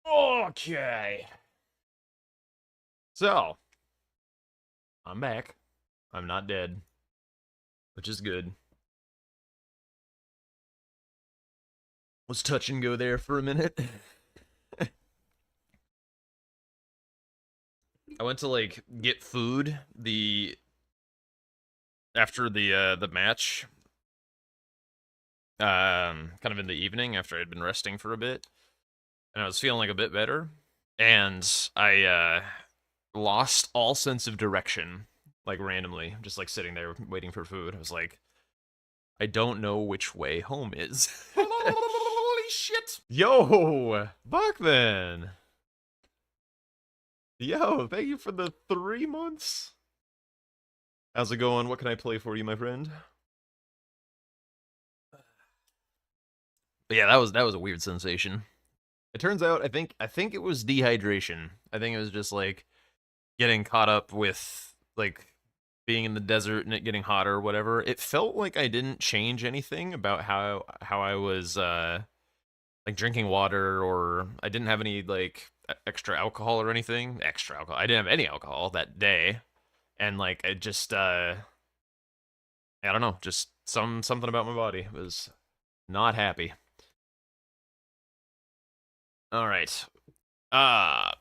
Okay. So, I'm back. I'm not dead, which is good. Was touch and go there for a minute. I went to like get food the after the match, kind of in the evening after I'd been resting for a bit, and I was feeling like a bit better, and I lost all sense of direction, like randomly, just like sitting there waiting for food. I was like, I don't know which way home is. Holy shit! Yo, Bachman. Yo, thank you for the 3 months. How's it going? What can I play for you, my friend? But yeah, that was a weird sensation. It turns out I think it was dehydration. I think it was just like getting caught up with like being in the desert and it getting hotter or whatever. It felt like I didn't change anything about how I was like drinking water, or I didn't have any like extra alcohol or anything. Extra alcohol. I didn't have any alcohol that day. And like it just I don't know, just something about my body was not happy. All right. Uh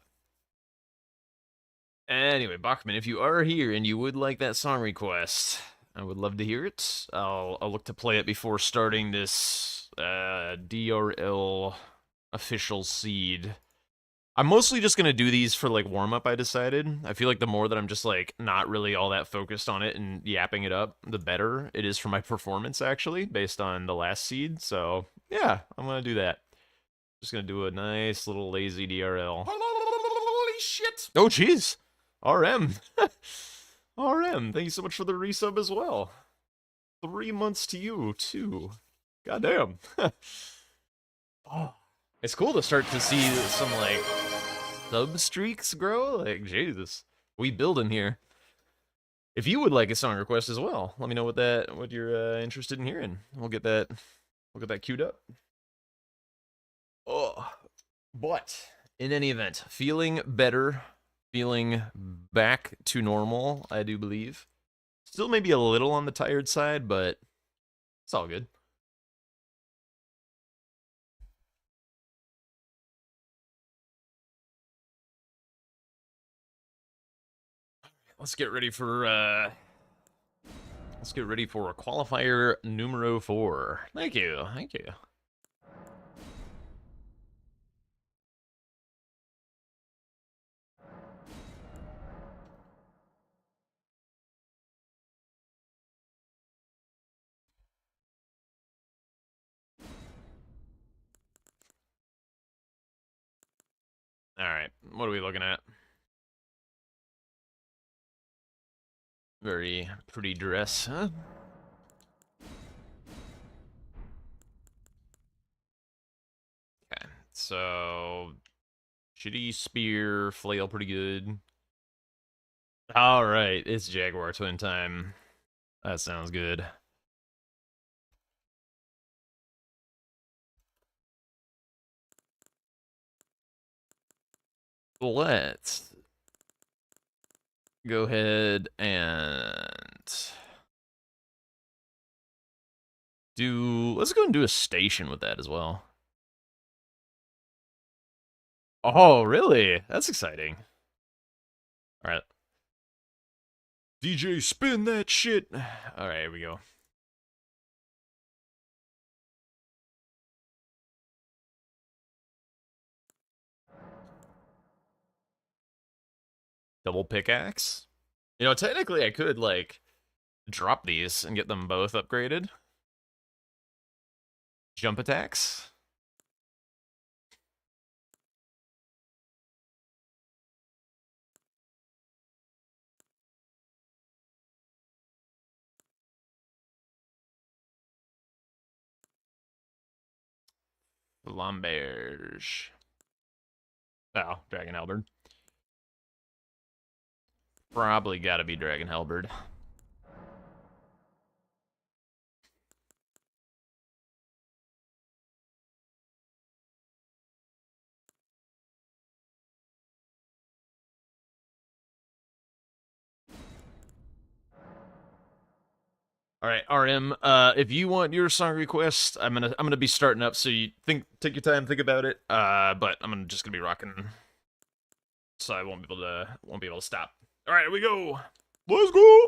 anyway, Bachman, if you are here and you would like that song request, I would love to hear it. I'll look to play it before starting this DRL official seed. I'm mostly just gonna do these for like warm up. I decided. I feel like the more that I'm just like not really all that focused on it and yapping it up, the better it is for my performance. Actually, based on the last seed. So yeah, I'm gonna do that. Just gonna do a nice little lazy DRL. Holy shit! Oh jeez, RM, RM. Thank you so much for the resub as well. 3 months to you too. Goddamn. Oh, it's cool to start to see some like sub streaks grow. Like Jesus, we building here. If you would like a song request as well, let me know what you're interested in hearing. We'll get that queued up. Oh, but in any event, feeling better, feeling back to normal. I do believe. Still maybe a little on the tired side, but it's all good. Let's get ready for a qualifier numero 4. Thank you. Thank you. All right. What are we looking at? Very pretty dress, huh? Okay. So shitty spear, flail pretty good. All right, it's Jaguar twin time. That sounds good. Let's go ahead and let's go and do a station with that as well. Oh, really? That's exciting. All right. DJ, spin that shit. All right, here we go. Double pickaxe. You know, technically I could like drop these and get them both upgraded. Jump attacks. Lamberge. Oh, Dragon Halberd. Probably gotta be Dragon Halberd. All right, RM. If you want your song request, I'm gonna be starting up. So you take your time, think about it. But just gonna be rocking, so I won't be able to stop. All right, here we go. Let's go.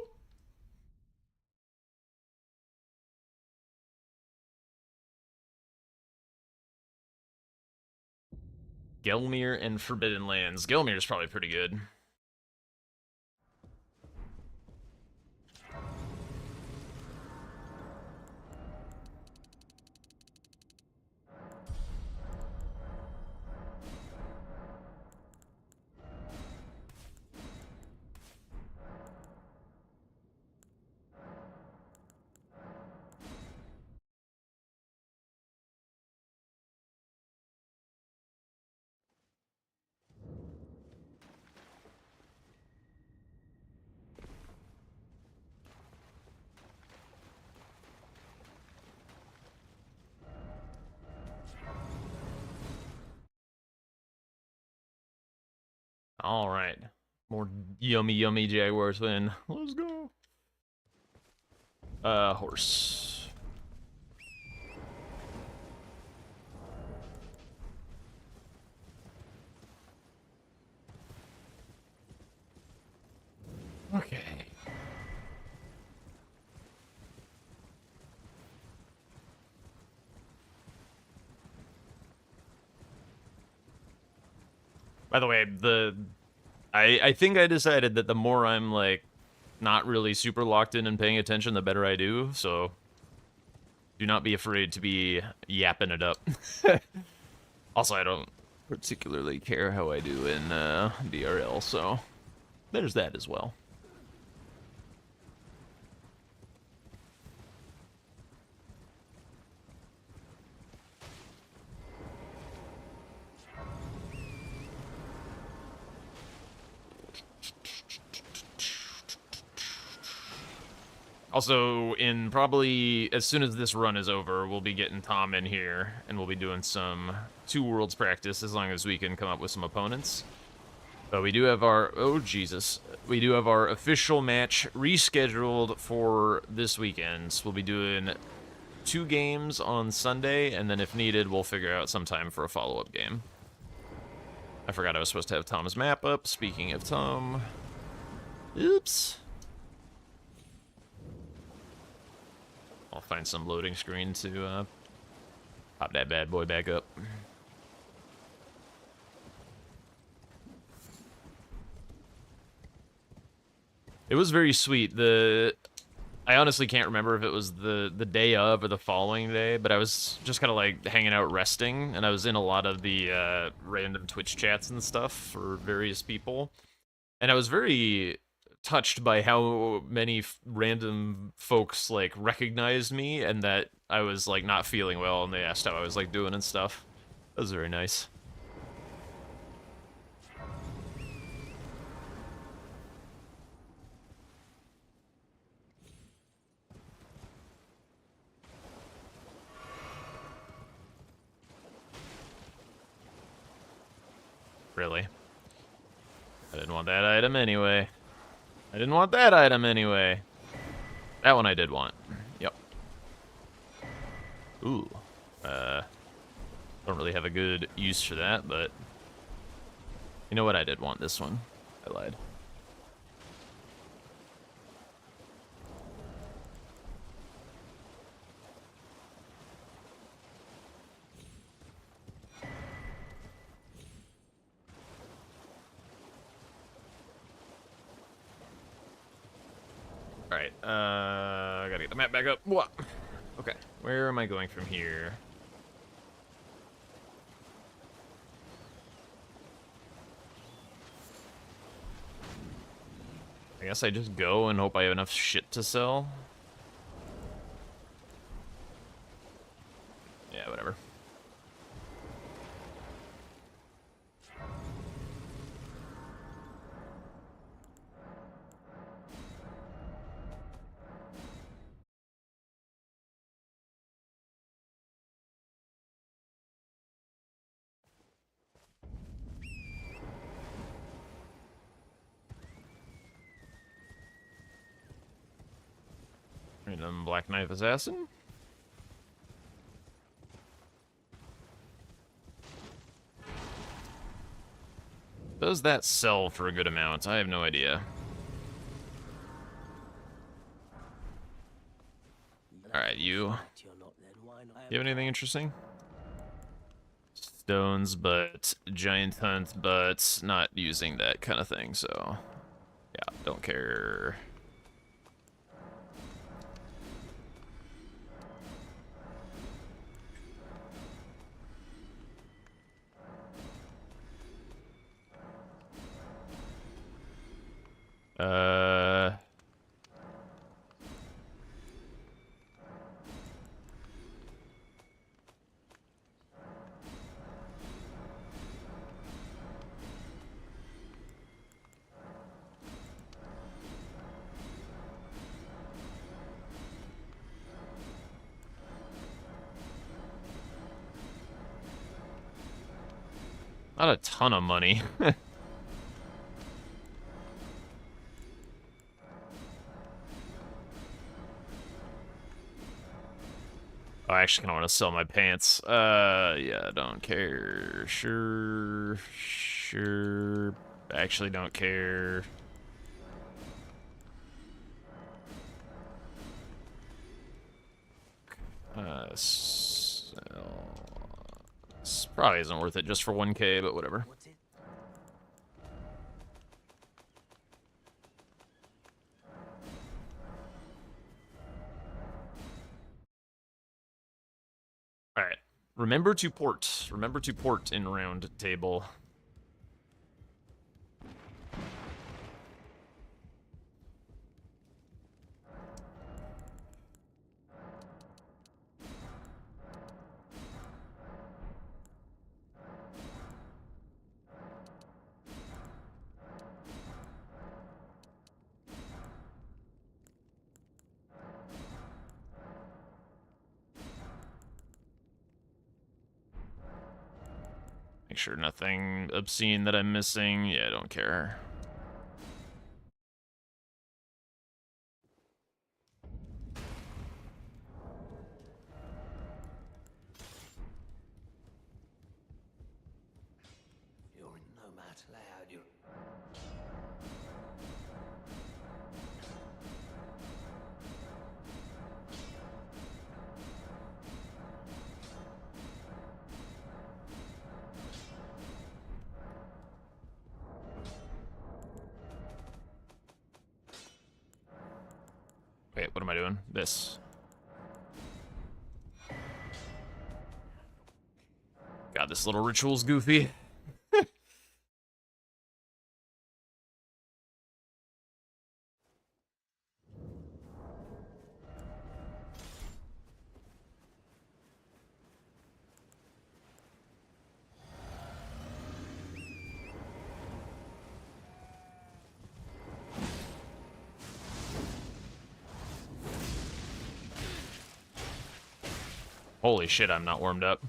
Gelmir and Forbidden Lands. Gelmir's probably pretty good. All right, more yummy Jaguars win. Let's go. Horse. Okay. By the way, I think I decided that the more I'm like not really super locked in and paying attention, the better I do. So do not be afraid to be yapping it up. Also, I don't particularly care how I do in DRL, so there's that as well. Also, in probably as soon as this run is over, we'll be getting Tom in here, and we'll be doing some Two Worlds practice as long as we can come up with some opponents. But we do have our, oh Jesus, we do have our official match rescheduled for this weekend. So we'll be doing 2 games on Sunday, and then if needed, we'll figure out some time for a follow-up game. I forgot I was supposed to have Tom's map up. Speaking of Tom, oops. I'll find some loading screen to pop that bad boy back up. It was very sweet. I honestly can't remember if it was the day of or the following day, but I was just kind of like hanging out resting, and I was in a lot of the random Twitch chats and stuff for various people, and I was very touched by how many random folks like recognized me and that I was like not feeling well, and they asked how I was like doing and stuff. That was very nice. Really. I didn't want that item anyway. I didn't want that item anyway. That one I did want. Yep. Ooh. Don't really have a good use for that, but you know what? I did want this one. I lied. Alright, I gotta get the map back up. What? Okay, where am I going from here? I guess I just go and hope I have enough shit to sell. Yeah, whatever. Black Knife Assassin. Does that sell for a good amount? I have no idea. Alright, you have anything interesting? Stones, but giant hunt, but not using that kind of thing, so yeah, don't care. Not a ton of money. I actually kind of want to sell my pants. Yeah, don't care. Sure. Actually don't care. This probably isn't worth it just for 1K, but whatever. Alright. Remember to port. Remember to port in round table. Make sure nothing obscene that I'm missing. Yeah, I don't care. Wait, what am I doing? This. God, this little ritual's goofy. Holy shit, I'm not warmed up.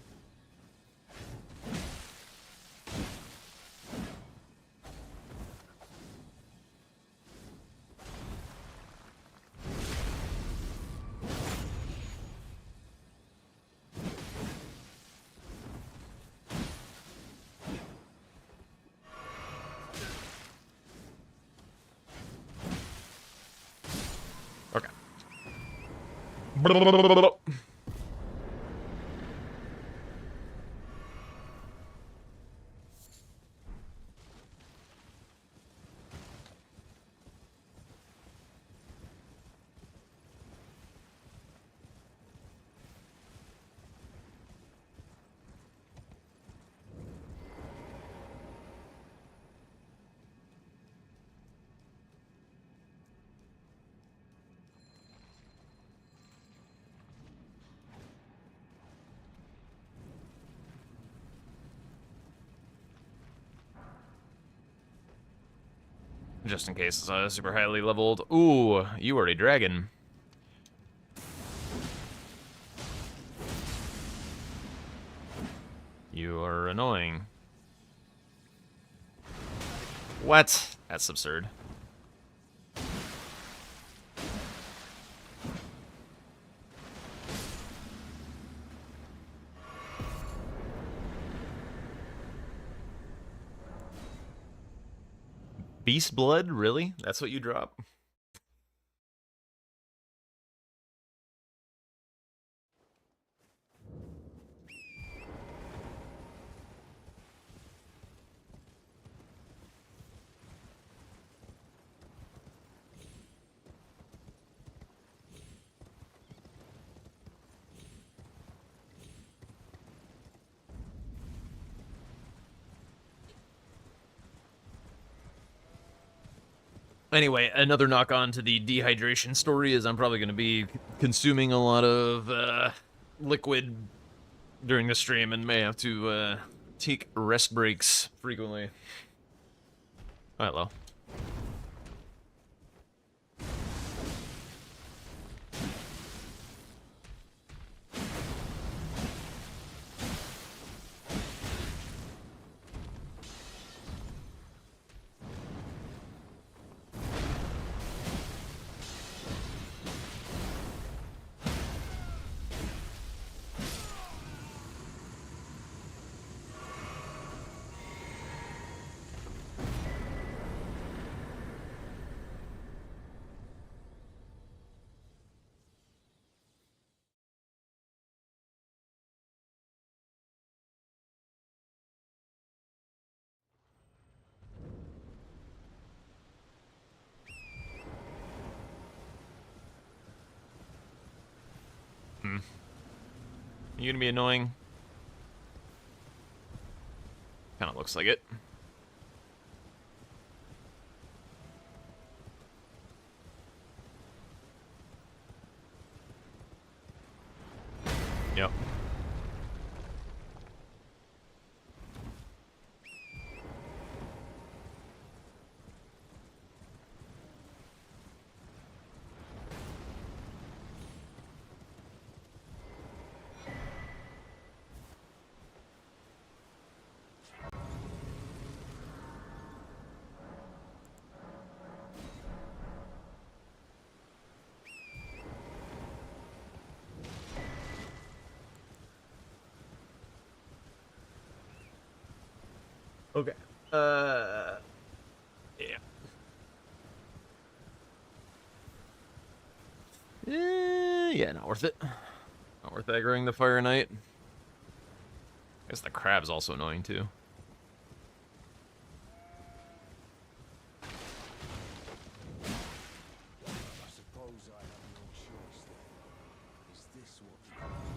Okay. Just in case it's super highly leveled. Ooh, you are a dragon. You are annoying. What? That's absurd. Beast blood, really? That's what you drop? Anyway, another knock on to the dehydration story is I'm probably going to be consuming a lot of liquid during the stream and may have to take rest breaks frequently. Oh, hello. You gonna be annoying? Kind of looks like it. Yep. Okay. Yeah. Yeah, not worth it. Not worth aggroing the Fire Knight. I guess the crab's also annoying too. I suppose I have no choice then. Is this what we...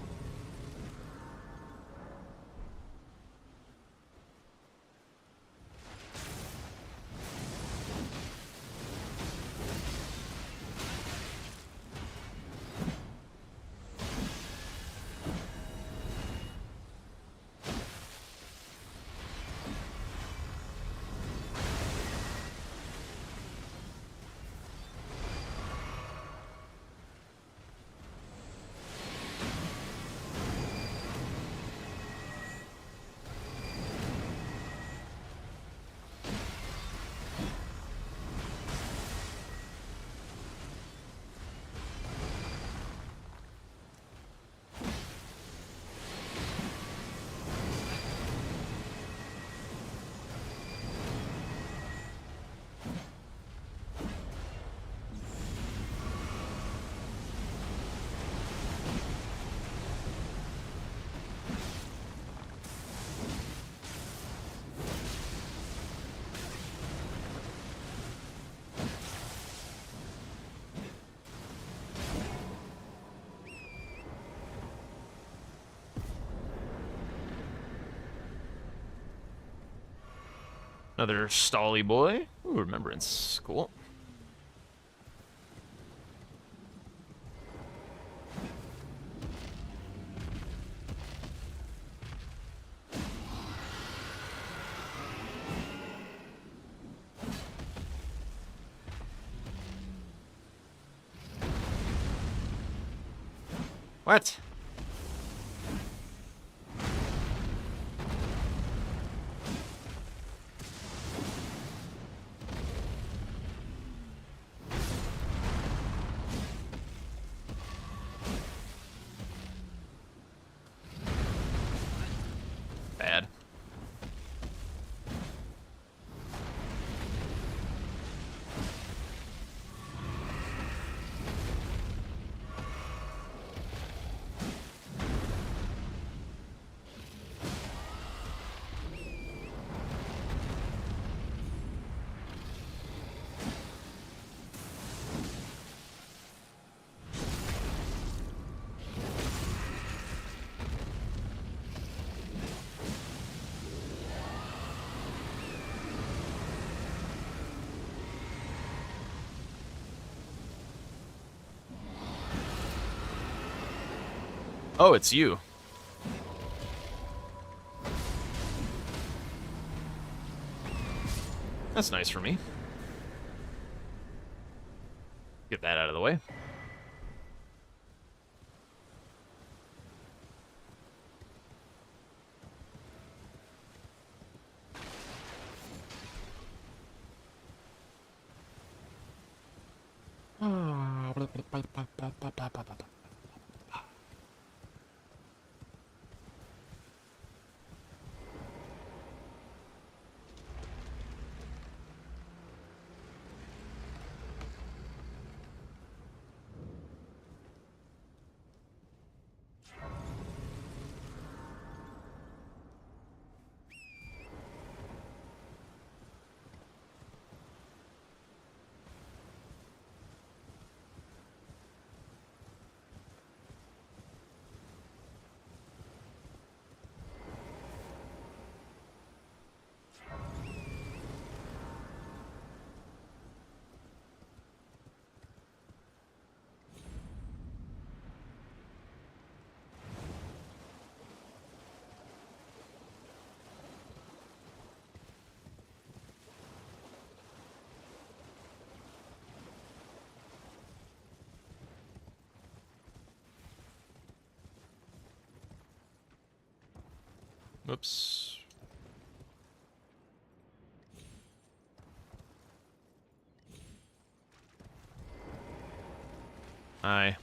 Another stally boy. Ooh, remembrance. Cool. What? Bad. Oh, it's you. That's nice for me. Get that out of the way. Whoops. Hi.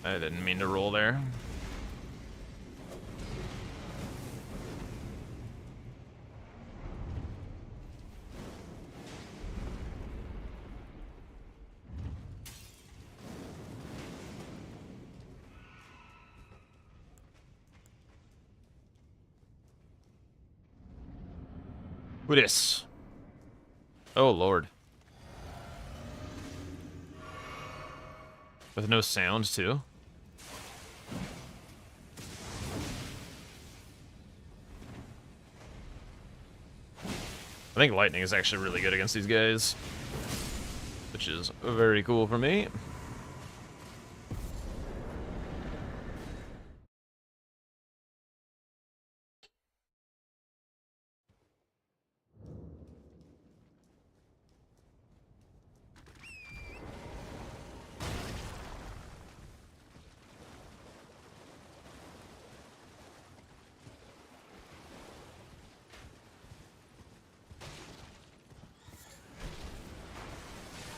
I didn't mean to roll there. Who this? Oh, Lord. With no sound, too? I think lightning is actually really good against these guys, which is very cool for me.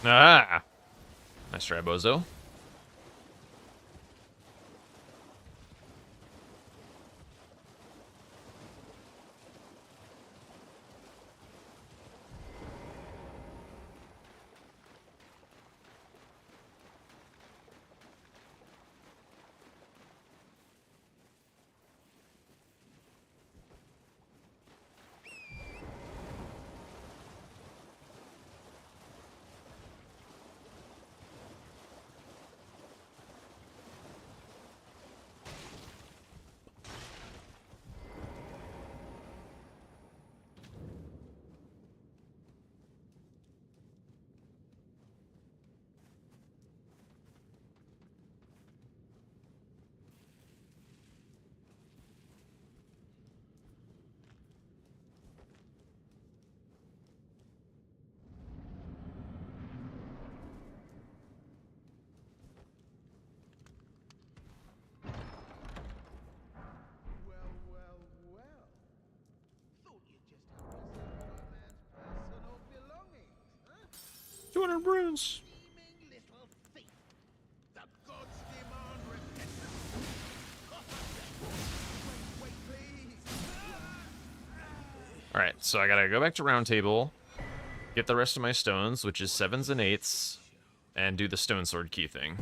Ah! Nice try, Bozo. Well, well, well. Thought you'd just have yourself one man's personal belongings, huh? 200 runes. Scheming little thief. The gods demand repentance. Wait, please. Alright, so I gotta go back to round table, get the rest of my stones, which is 7s and 8s, and do the stone sword key thing.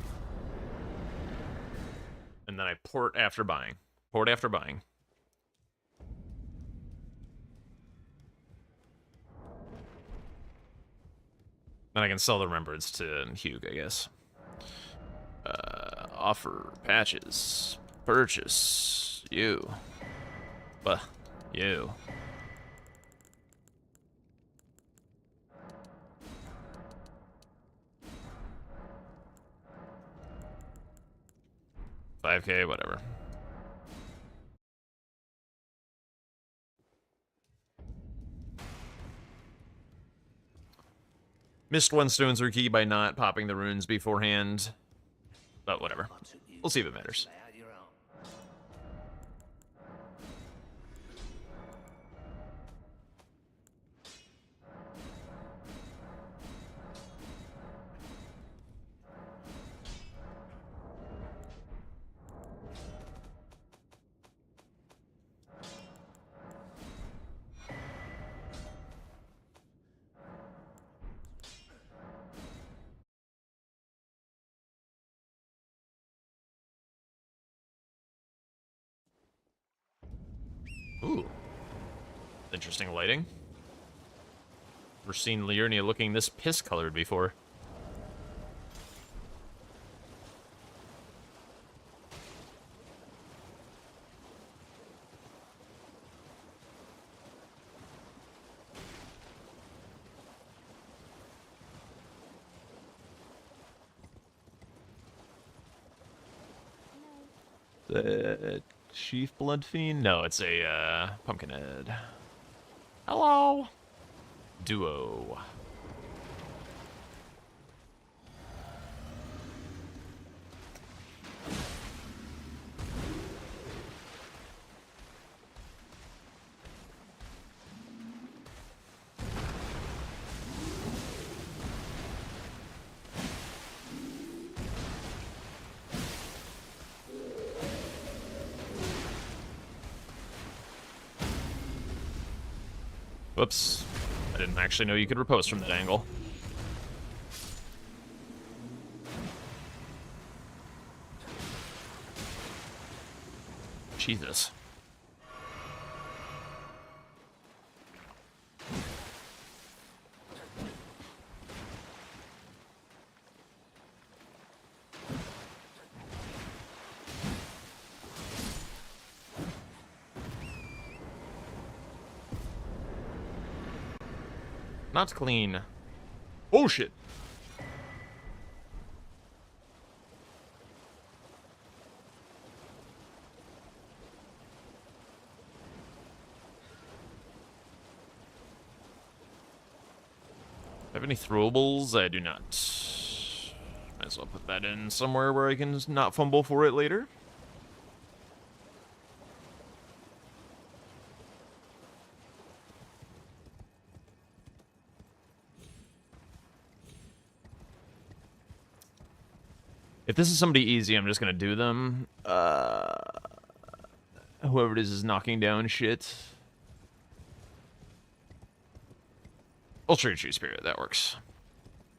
And then I port after buying. Port after buying. Then I can sell the remembrance to Hugh, I guess. Offer patches. Purchase. You. You. $5K, whatever. Missed one Stone Sword key by not popping the runes beforehand. But whatever. We'll see if it matters. Ooh. Interesting lighting. Never seen Liurnia looking this piss-colored before. The Chief Blood Fiend? No, it's a Pumpkinhead. Hello! Duo. Whoops. I didn't actually know you could riposte from that angle. Jesus. Not clean. Oh shit. Have any throwables? I do not. Might as well put that in somewhere where I can not fumble for it later. If this is somebody easy, I'm just gonna do them. Whoever it is knocking down shit. Ultra True Spirit, that works.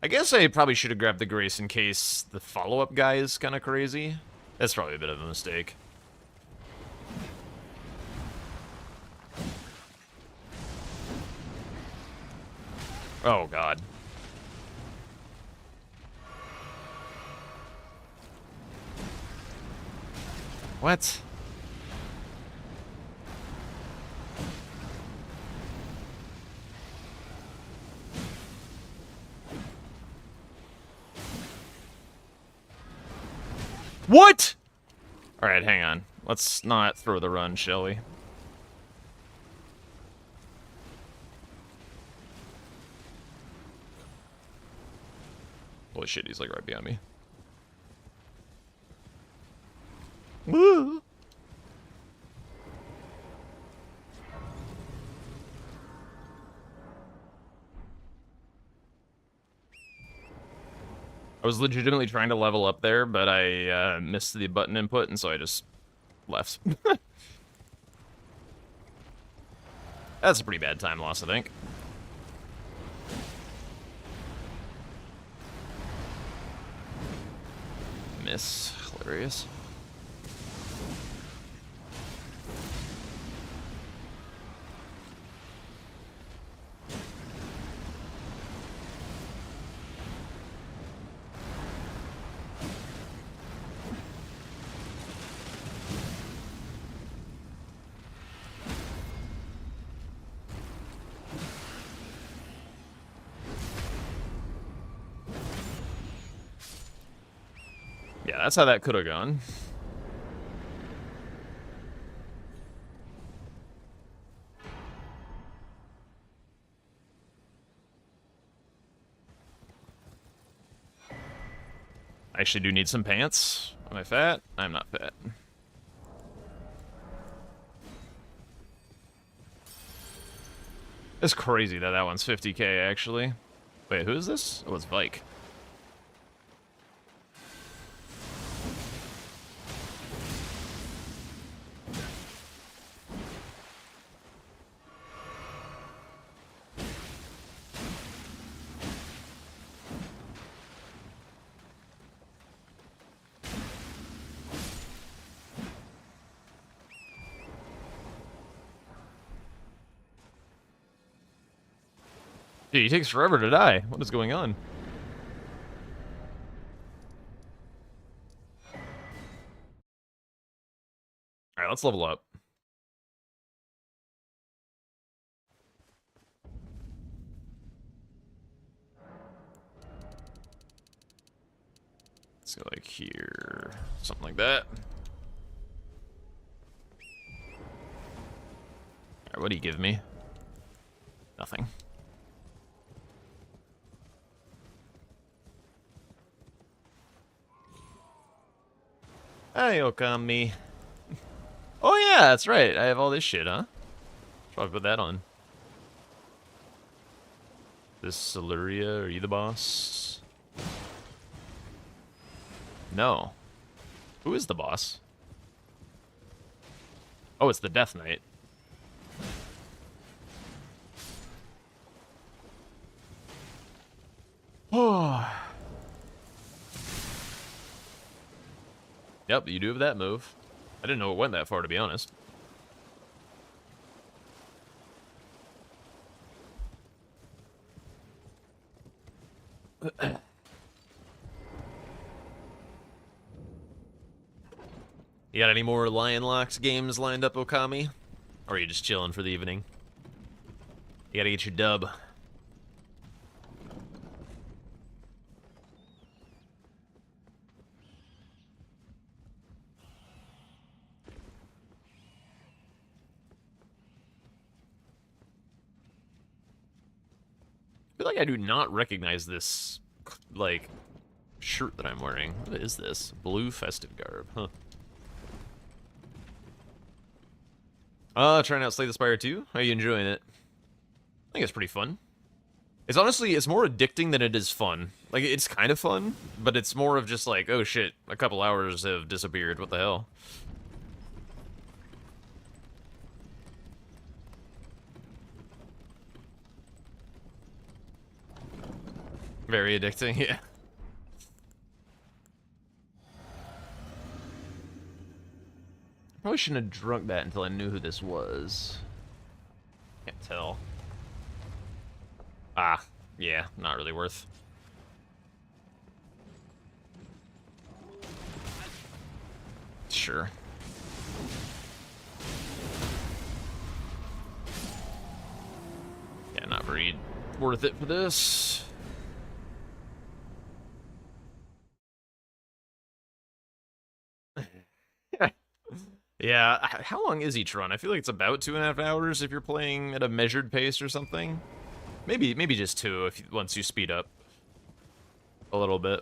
I guess I probably should have grabbed the Grace in case the follow-up guy is kind of crazy. That's probably a bit of a mistake. Oh, God. What? What? Alright, hang on. Let's not throw the run, shall we? Holy shit, he's like right behind me. Woo! I was legitimately trying to level up there, but I missed the button input, and so I just left. That's a pretty bad time loss, I think. Miss. Hilarious. That's how that could have gone. I actually do need some pants. Am I fat? I'm not fat. It's crazy that that one's 50k, actually. Wait, who is this? Oh, it's Vike. Dude, he takes forever to die. What is going on? Alright, let's level up. Let's go like here. Something like that. Alright, what do you give me? Nothing. Hey, Okami. Oh yeah, that's right. I have all this shit, huh? Probably put that on. This Siluria, are you the boss? No. Who is the boss? Oh, it's the Death Knight. Oh. Yep, you do have that move. I didn't know it went that far, to be honest. You got any more Lion Locks games lined up, Okami? Or are you just chilling for the evening? You gotta get your dub. I feel like I do not recognize this, like, shirt that I'm wearing. What is this? Blue festive garb, huh? Trying out Slay the Spire 2? How are you enjoying it? I think it's pretty fun. It's honestly, it's more addicting than it is fun. Like, it's kind of fun, but it's more of just like, oh shit, a couple hours have disappeared, what the hell? Very addicting, yeah. Probably shouldn't have drunk that until I knew who this was. Can't tell. Ah, yeah, not really worth. Sure. Yeah, not very worth it for this. Yeah, how long is each run? I feel like it's about 2.5 hours if you're playing at a measured pace or something. Maybe just 2 if once you speed up a little bit.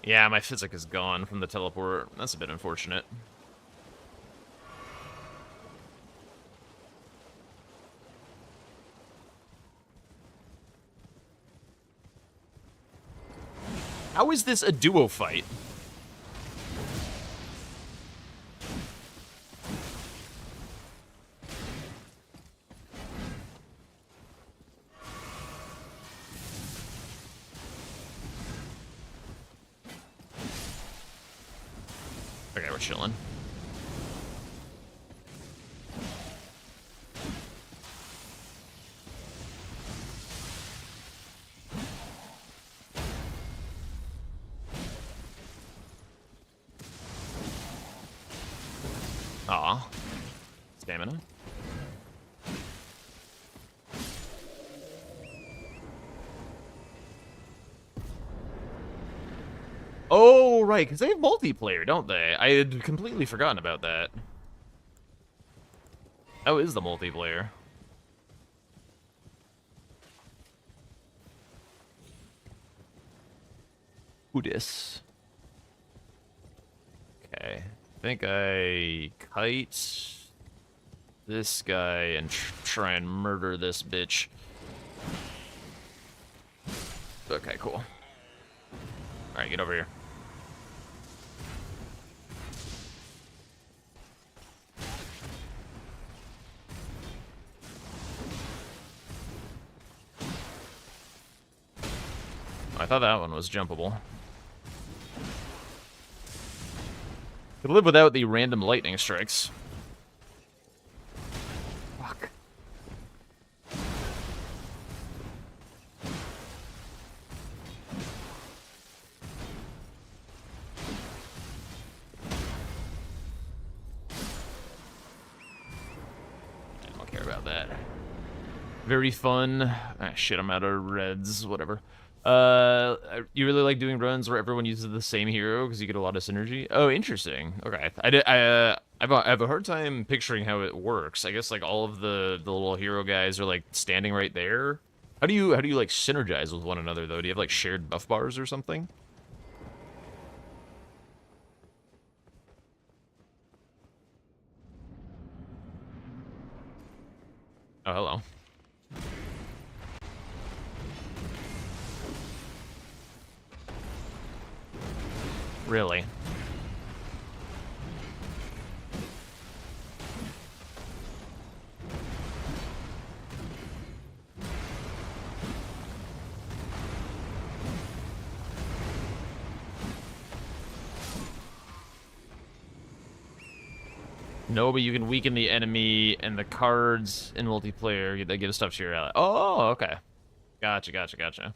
Yeah, my physic is gone from the teleport. That's a bit unfortunate. How is this a duo fight? Okay, we're chilling. Aw. Stamina. Oh, right, because they have multiplayer, don't they? I had completely forgotten about that. How is the multiplayer? Who dis? Okay. I think I kite this guy and try and murder this bitch. Okay, cool. Alright, get over here. I thought that one was jumpable. Could live without the random lightning strikes. Fuck. I don't care about that. Very fun. Ah, shit, I'm out of reds. Whatever. You really like doing runs where everyone uses the same hero because you get a lot of synergy? Oh, interesting. Okay, I have a hard time picturing how it works. I guess like all of the little hero guys are like standing right there. How do you like synergize with one another though? Do you have like shared buff bars or something? Oh, hello. Really? No, but you can weaken the enemy and the cards in multiplayer that give stuff to your ally. Oh, okay. Gotcha, gotcha, gotcha.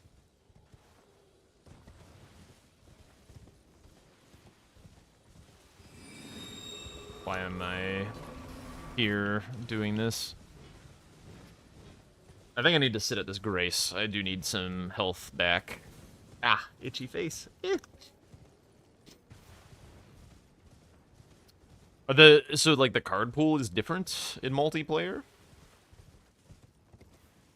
Why am I here doing this? I think I need to sit at this grace. I do need some health back. Ah, itchy face. So like the card pool is different in multiplayer?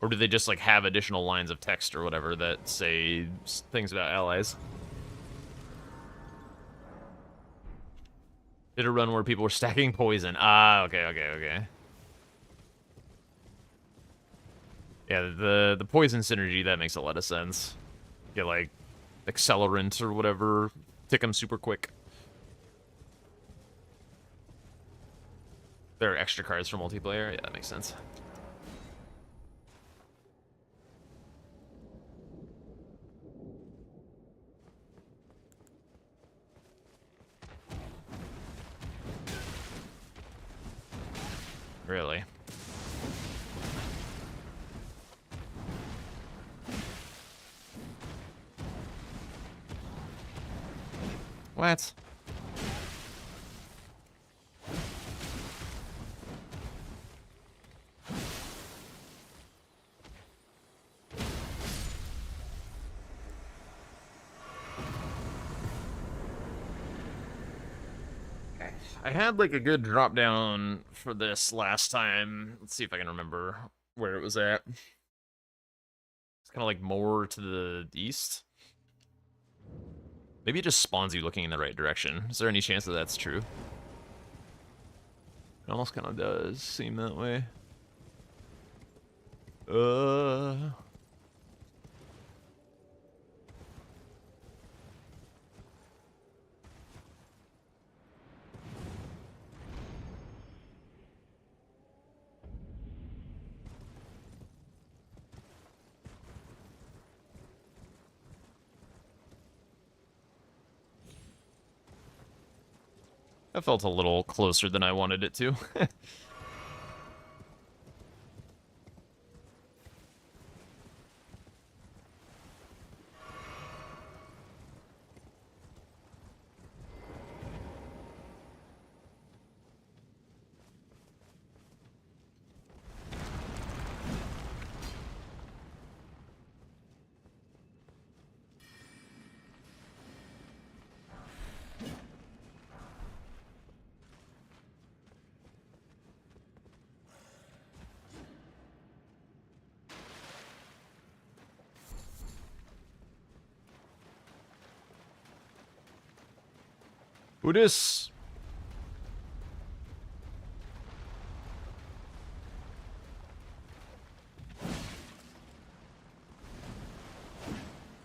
Or do they just like have additional lines of text or whatever that say things about allies? Did a run where people were stacking poison. Ah, okay, okay, okay. Yeah, the poison synergy, that makes a lot of sense. Get like accelerant or whatever, tick them super quick. There are extra cards for multiplayer. Yeah, that makes sense. Really? What? I had like a good drop down for this last time. Let's see if I can remember where it was at. It's kind of like more to the east. Maybe it just spawns you looking in the right direction. Is there any chance that that's true? It almost kind of does seem that way. That felt a little closer than I wanted it to. Who dis?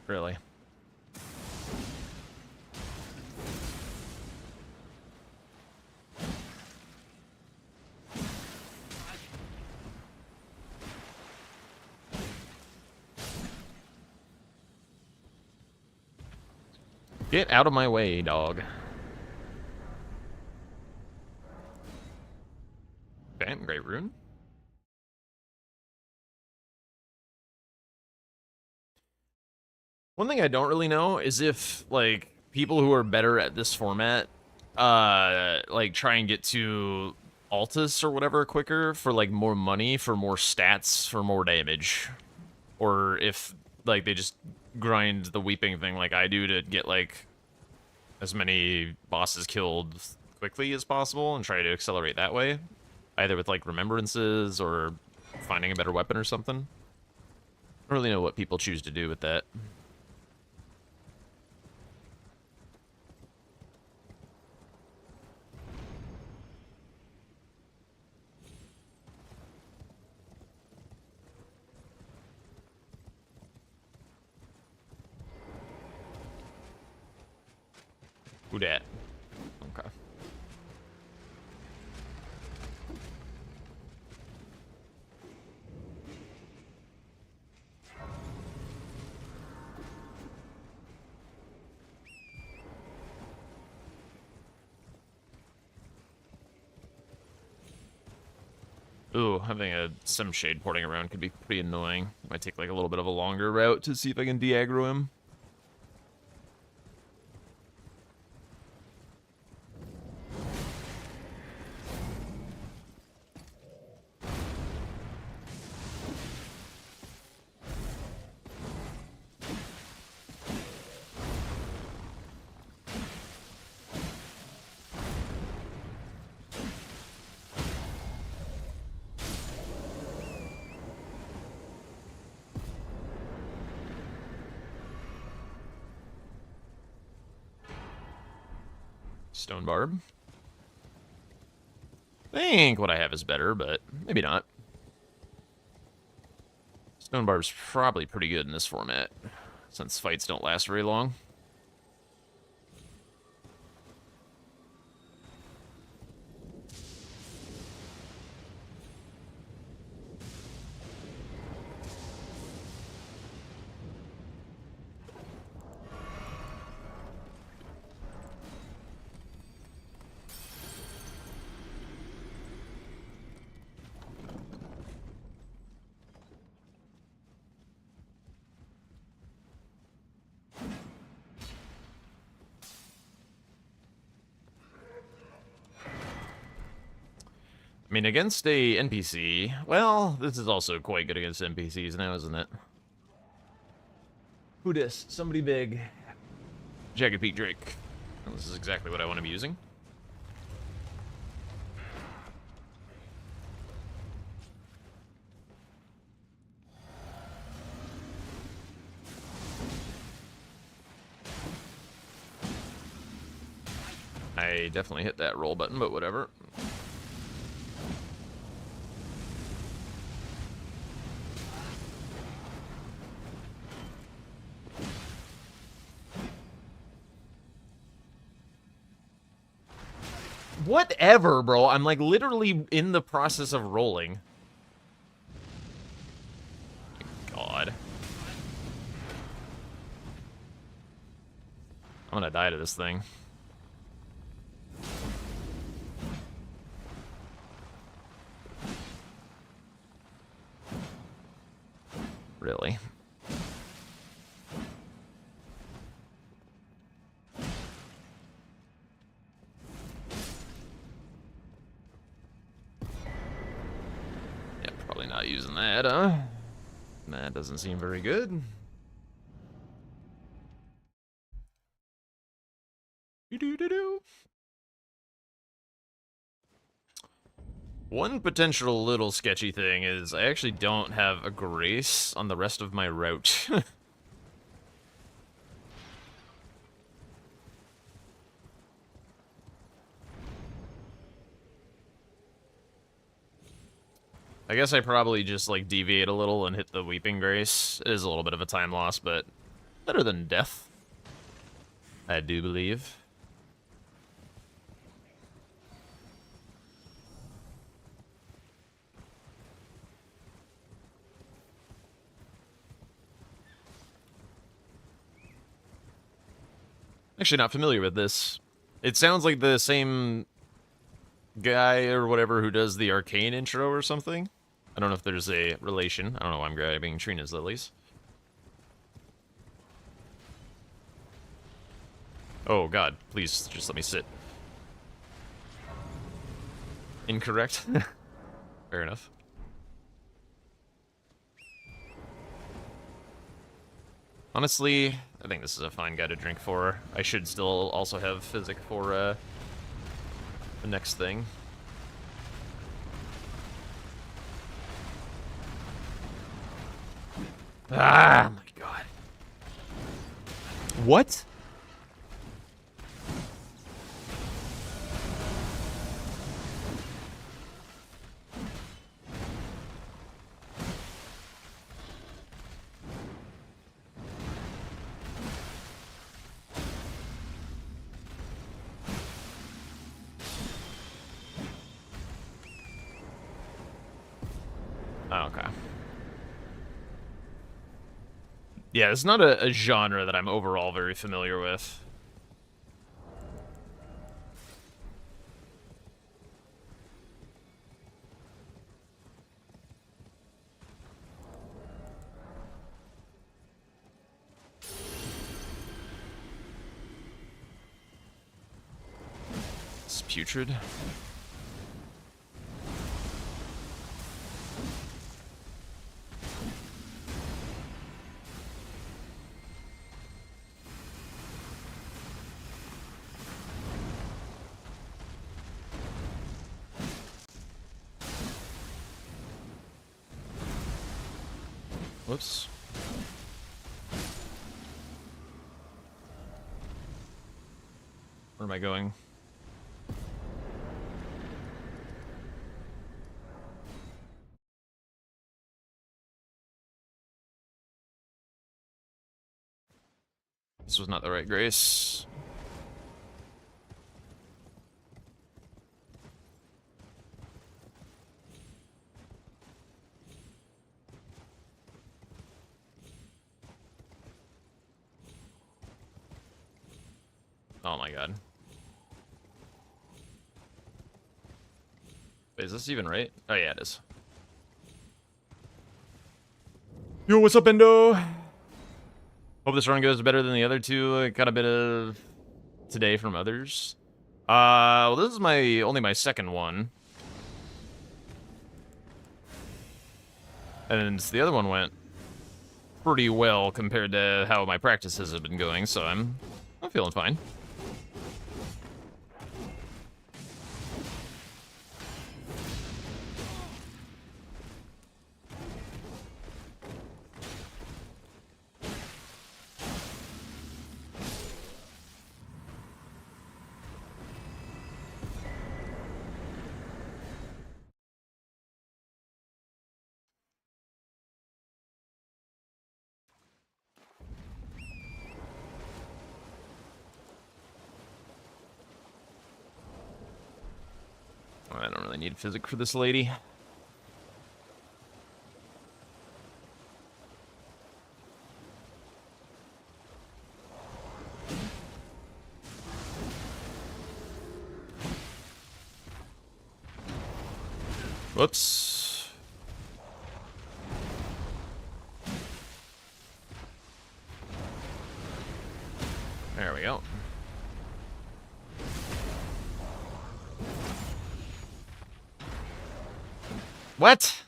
Really? Get out of my way, dog. Okay, great rune. One thing I don't really know is if, like, people who are better at this format, like, try and get to Altus or whatever quicker for, like, more money, for more stats, for more damage. Or if, like, they just grind the weeping thing like I do to get, like, as many bosses killed quickly as possible and try to accelerate that way. Either with, like, remembrances or finding a better weapon or something. I don't really know what people choose to do with that. Who dat? Okay. Ooh, having a sim shade porting around could be pretty annoying. Might take like a little bit of a longer route to see if I can de-aggro him. Stone Barb. I think what I have is better, but maybe not. Stone Barb's probably pretty good in this format, since fights don't last very long. I mean, against a NPC, well, this is also quite good against NPCs now, isn't it? Who dis? Somebody big. Jagged Peak Drake. Well, this is exactly what I want to be using. I definitely hit that roll button, but whatever. Whatever, bro. I'm like literally in the process of rolling. God. I'm gonna die to this thing. Really? Yeah, probably not using that, huh? That doesn't seem very good. Do-do-do-do. One potential little sketchy thing is I actually don't have a grace on the rest of my route. I guess I probably just, like, deviate a little and hit the Weeping Grace. It is a little bit of a time loss, but better than death. I do believe. Actually not familiar with this. It sounds like the same guy or whatever who does the Arcane intro or something. I don't know if there's a relation. I don't know why I'm grabbing Trina's lilies. Oh god, please just let me sit. Incorrect. Fair enough. Honestly, I think this is a fine guy to drink for. I should still also have Physic for the next thing. Ah, my god. What? Oh, okay. Yeah, it's not a genre that I'm overall very familiar with. It's putrid. Whoops. Where am I going? This was not the right grace. Oh my god. Wait, is this even right? Oh yeah, it is. Yo, what's up, Endo? Hope this run goes better than the other two. I got a bit of today from others. Well, this is only my second one. And the other one went pretty well compared to how my practices have been going, so I'm feeling fine. I don't really need physic for this lady. Whoops. There we go. What?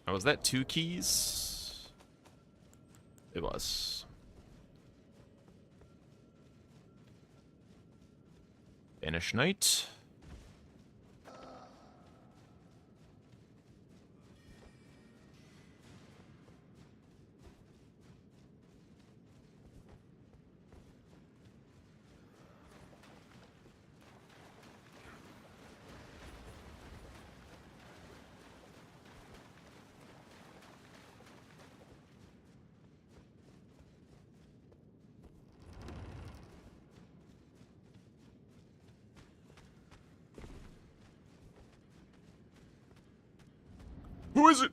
Oh, was that 2 keys? It was. Banish Knight. Who is it?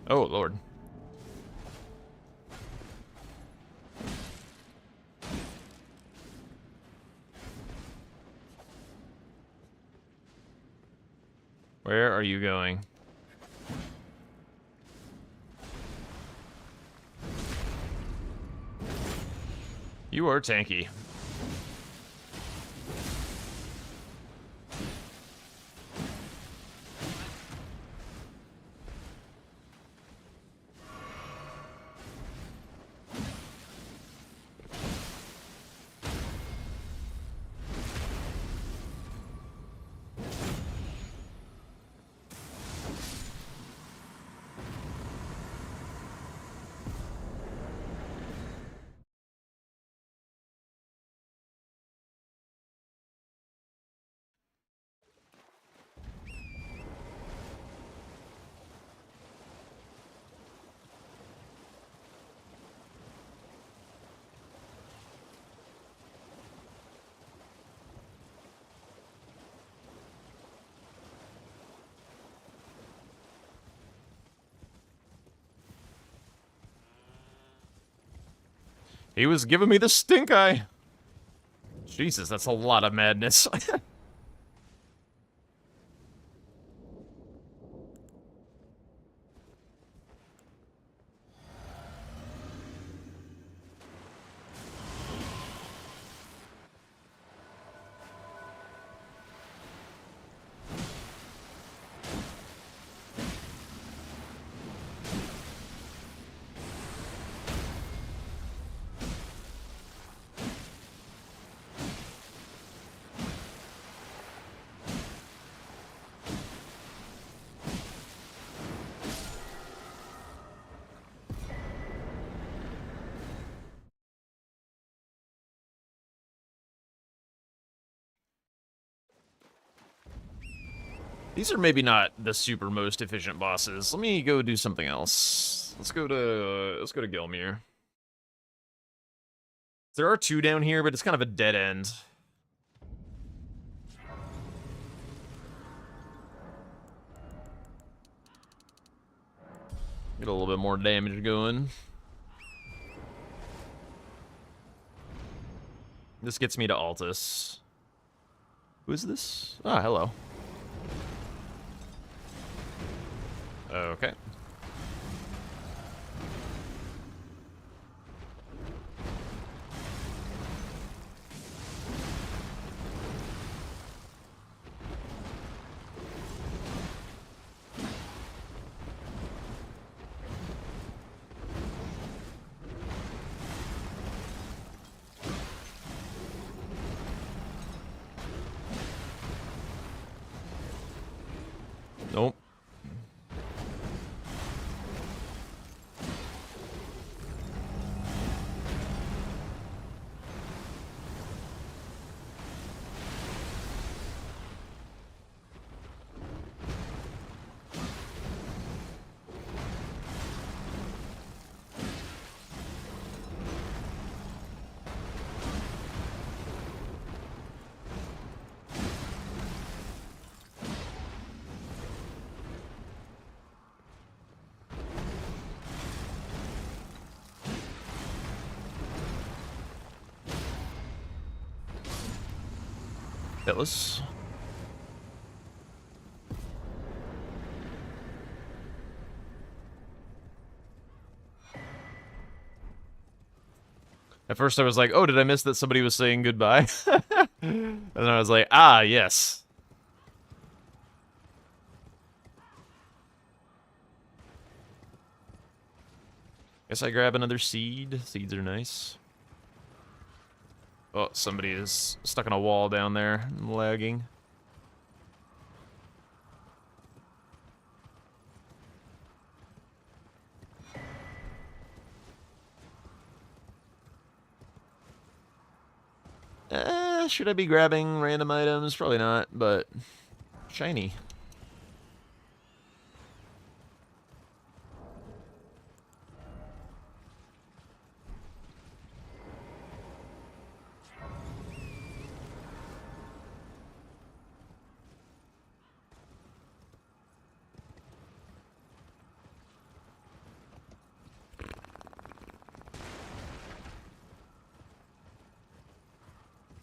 Oh, Lord. Where are you going? You are tanky. He was giving me the stink eye. Jesus, that's a lot of madness. These are maybe not the super most efficient bosses. Let me go do something else. Let's go to Gilmere. There are 2 down here, but it's kind of a dead end. Get a little bit more damage going. This gets me to Altus. Who is this? Ah, hello. Okay. Nope. Hitless. At first I was like, oh, did I miss that somebody was saying goodbye? And then I was like, ah, yes. Guess I grab another seed. Seeds are nice. Oh, somebody is stuck on a wall down there, lagging. Should I be grabbing random items? Probably not, but shiny.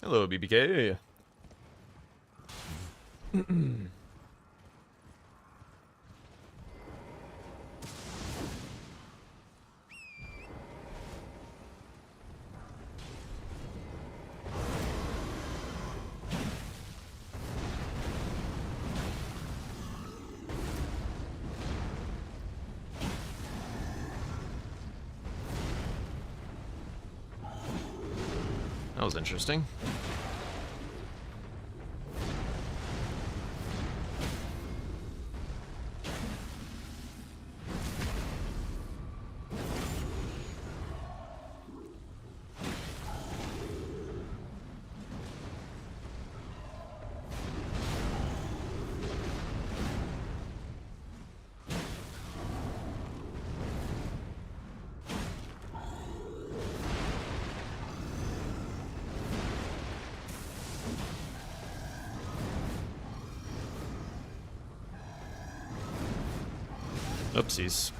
Hello, BBK. That was interesting. Oopsies.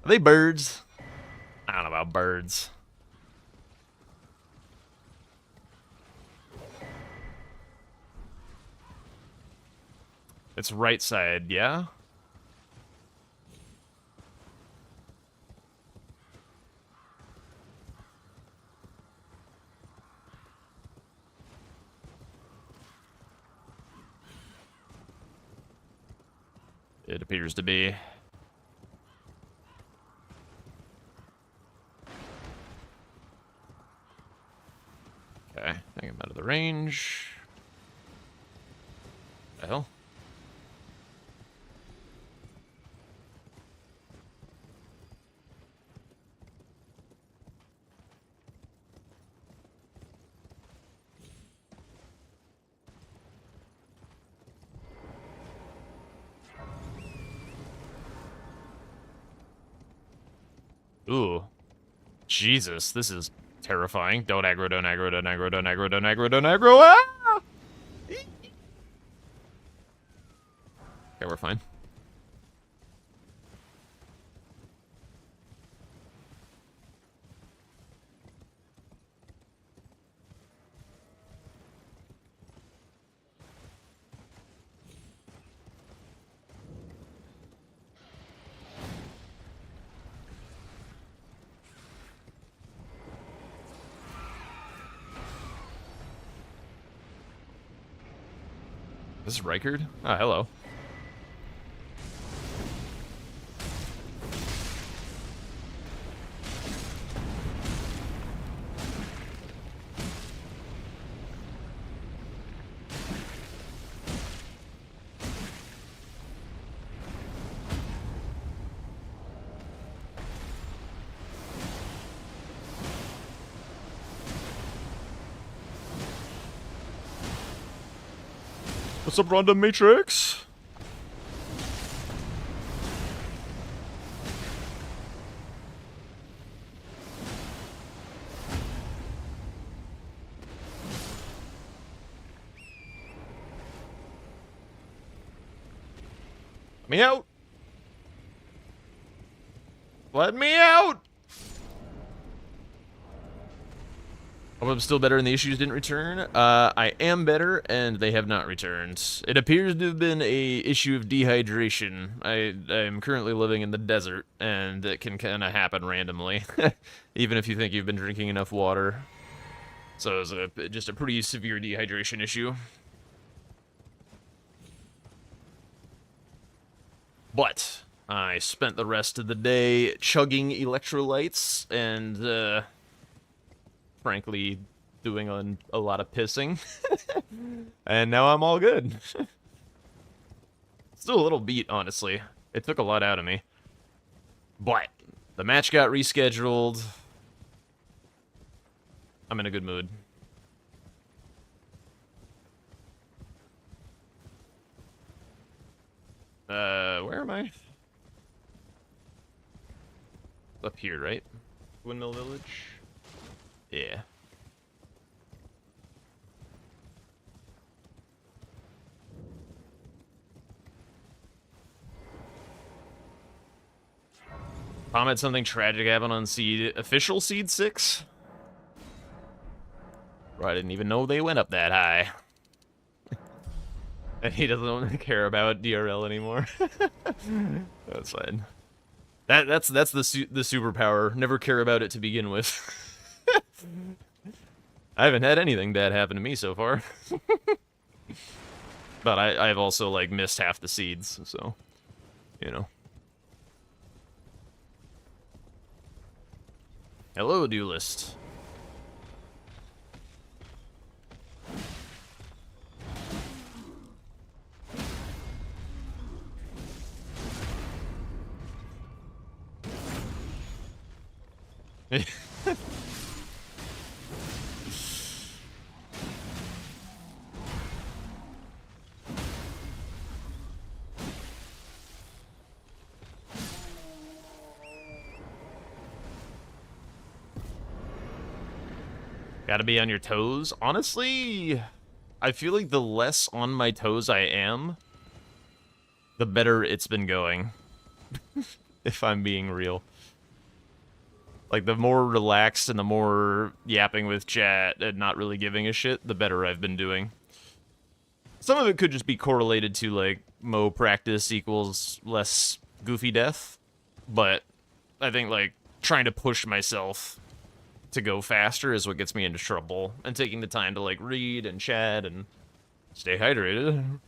Are they birds? I don't know about birds. It's right side, yeah? It appears to be. Okay, I think I'm out of the range. The hell? Ooh. Jesus, this is terrifying. Don't aggro, don't aggro, don't aggro, don't aggro, don't aggro, don't aggro. Ah! Okay, we're fine. This is Reichard? Oh, hello. What's up, Random Matrix? Let me out! Let me out! Hope I'm still better and the issues didn't return. I am better, and they have not returned. It appears to have been a issue of dehydration. I am currently living in the desert, and it can kind of happen randomly, even if you think you've been drinking enough water. So it's just a pretty severe dehydration issue. But I spent the rest of the day chugging electrolytes and, frankly, doing a lot of pissing. And now I'm all good. Still a little beat, honestly. It took a lot out of me. But the match got rescheduled. I'm in a good mood. Where am I? Up here, right? Windmill Village? Yeah. Tom had something tragic happen on official Seed 6? Bro, I didn't even know they went up that high. And he doesn't care about DRL anymore. That's fine. That's the superpower. Never care about it to begin with. I haven't had anything bad happen to me so far. But I've also, like, missed half the seeds, so, you know. Hello, duelist. Gotta be on your toes. Honestly, I feel like the less on my toes I am, the better it's been going. If I'm being real. Like, the more relaxed and the more yapping with chat and not really giving a shit, the better I've been doing. Some of it could just be correlated to, like, Mo practice equals less goofy death. But I think, like, trying to push myself to go faster is what gets me into trouble. And taking the time to, like, read and chat and stay hydrated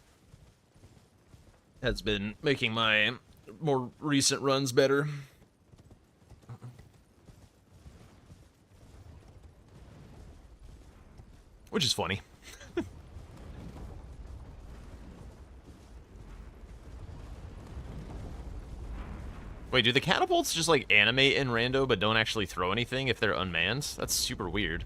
has been making my more recent runs better. Which is funny. Wait, do the catapults just, like, animate in rando but don't actually throw anything if they're unmanned? That's super weird.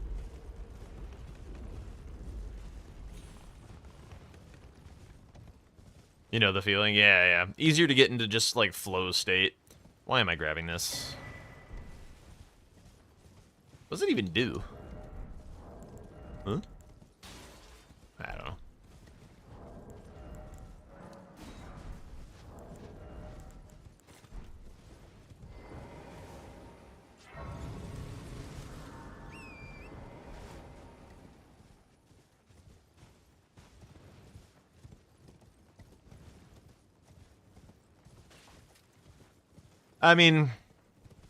You know the feeling? Yeah, yeah. Easier to get into just, like, flow state. Why am I grabbing this? What does it even do? Huh? I don't know. I mean,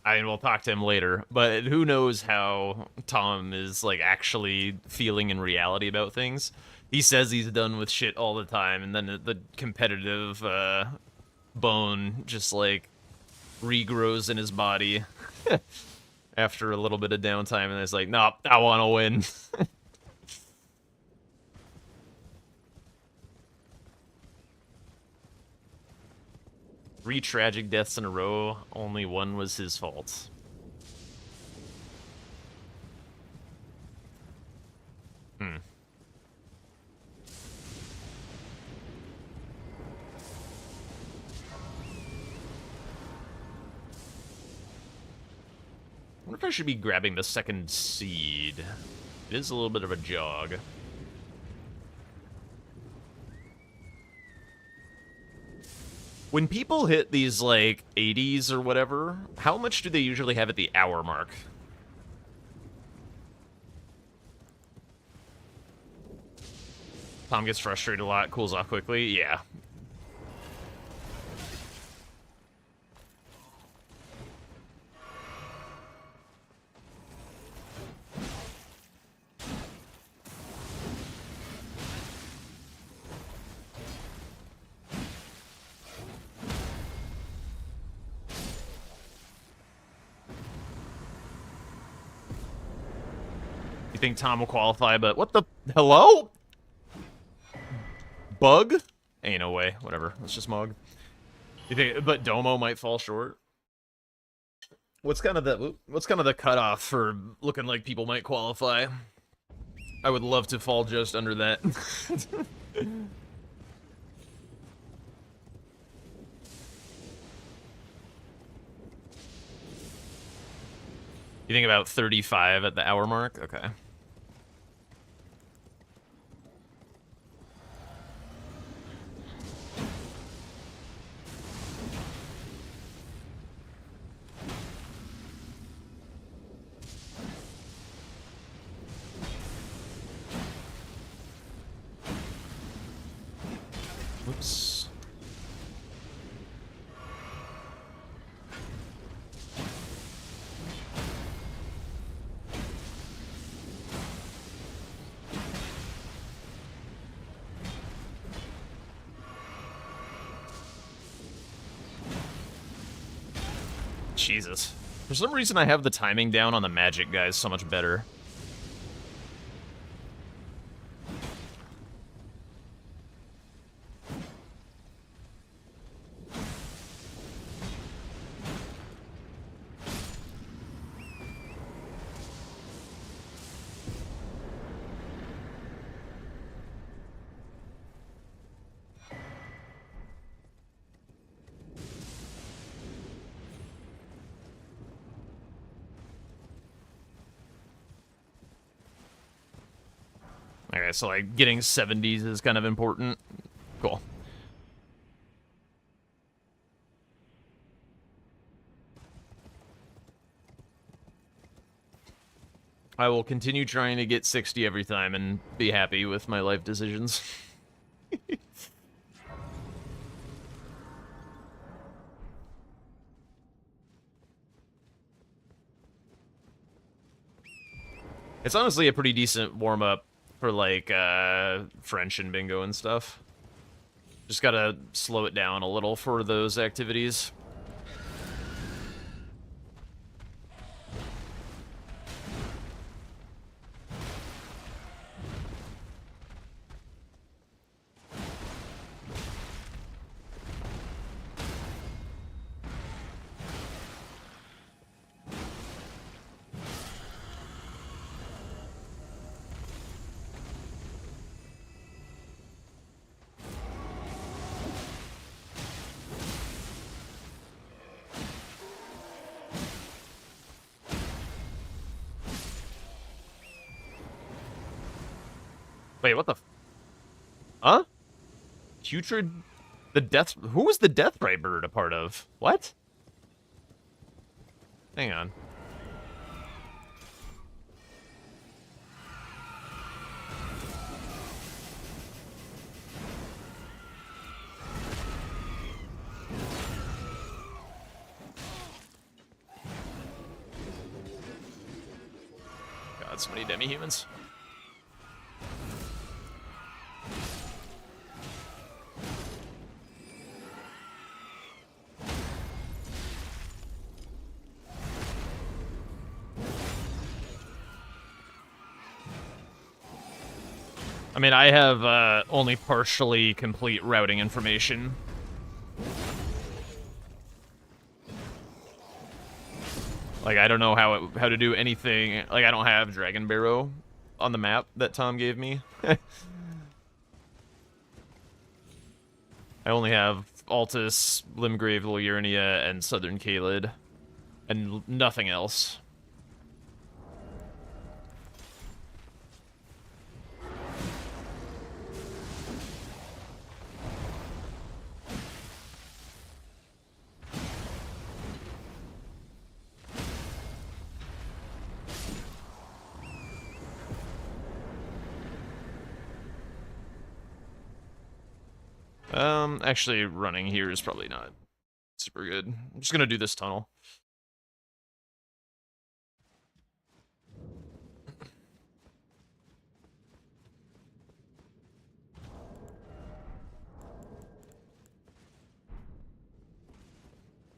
we'll talk to him later, but who knows how Tom is, like, actually feeling in reality about things. He says he's done with shit all the time, and then the competitive, bone just, like, regrows in his body after a little bit of downtime, and it's like, nope, I want to win. Three tragic deaths in a row, only one was his fault. Hmm. I wonder if I should be grabbing the second seed. It is a little bit of a jog. When people hit these, like, 80s or whatever, how much do they usually have at the hour mark? Tom gets frustrated a lot, cools off quickly. Yeah. You think Tom will qualify, but what the... Hello? Bug? Ain't no way. Whatever. Let's just mug. You think... But Domo might fall short? What's kind of the cutoff for looking like people might qualify? I would love to fall just under that. You think about 35 at the hour mark? Okay. Whoops. Jesus. For some reason, I have the timing down on the magic guys so much better. Okay, so like getting 70s is kind of important. Cool. I will continue trying to get 60 every time and be happy with my life decisions. It's honestly a pretty decent warm-up for, like, French and bingo and stuff. Just gotta slow it down a little for those activities. Wait, what the Huh? Putrid... The death... Who was the Deathbright bird a part of? What? Hang on. God, so many demi-humans. I mean, I have only partially complete routing information. Like, I don't know how to do anything. Like, I don't have Dragon Barrow on the map that Tom gave me. I only have Altus, Limgrave, Liurnia, and Southern Caelid, and nothing else. Actually, running here is probably not super good. I'm just gonna do this tunnel.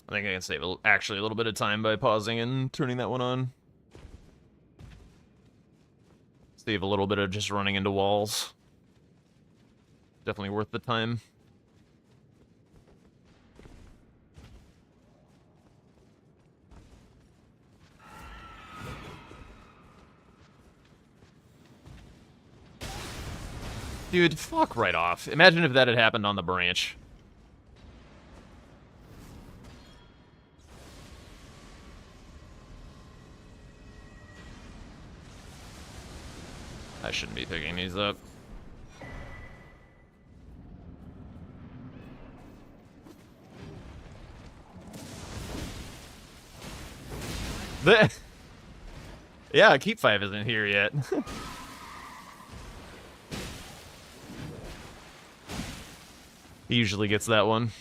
I think I can save actually a little bit of time by pausing and turning that one on. Save a little bit of just running into walls. Definitely worth the time. Dude, fuck right off. Imagine if that had happened on the branch. I shouldn't be picking these up. Yeah, Keep 5 isn't here yet. He usually gets that one.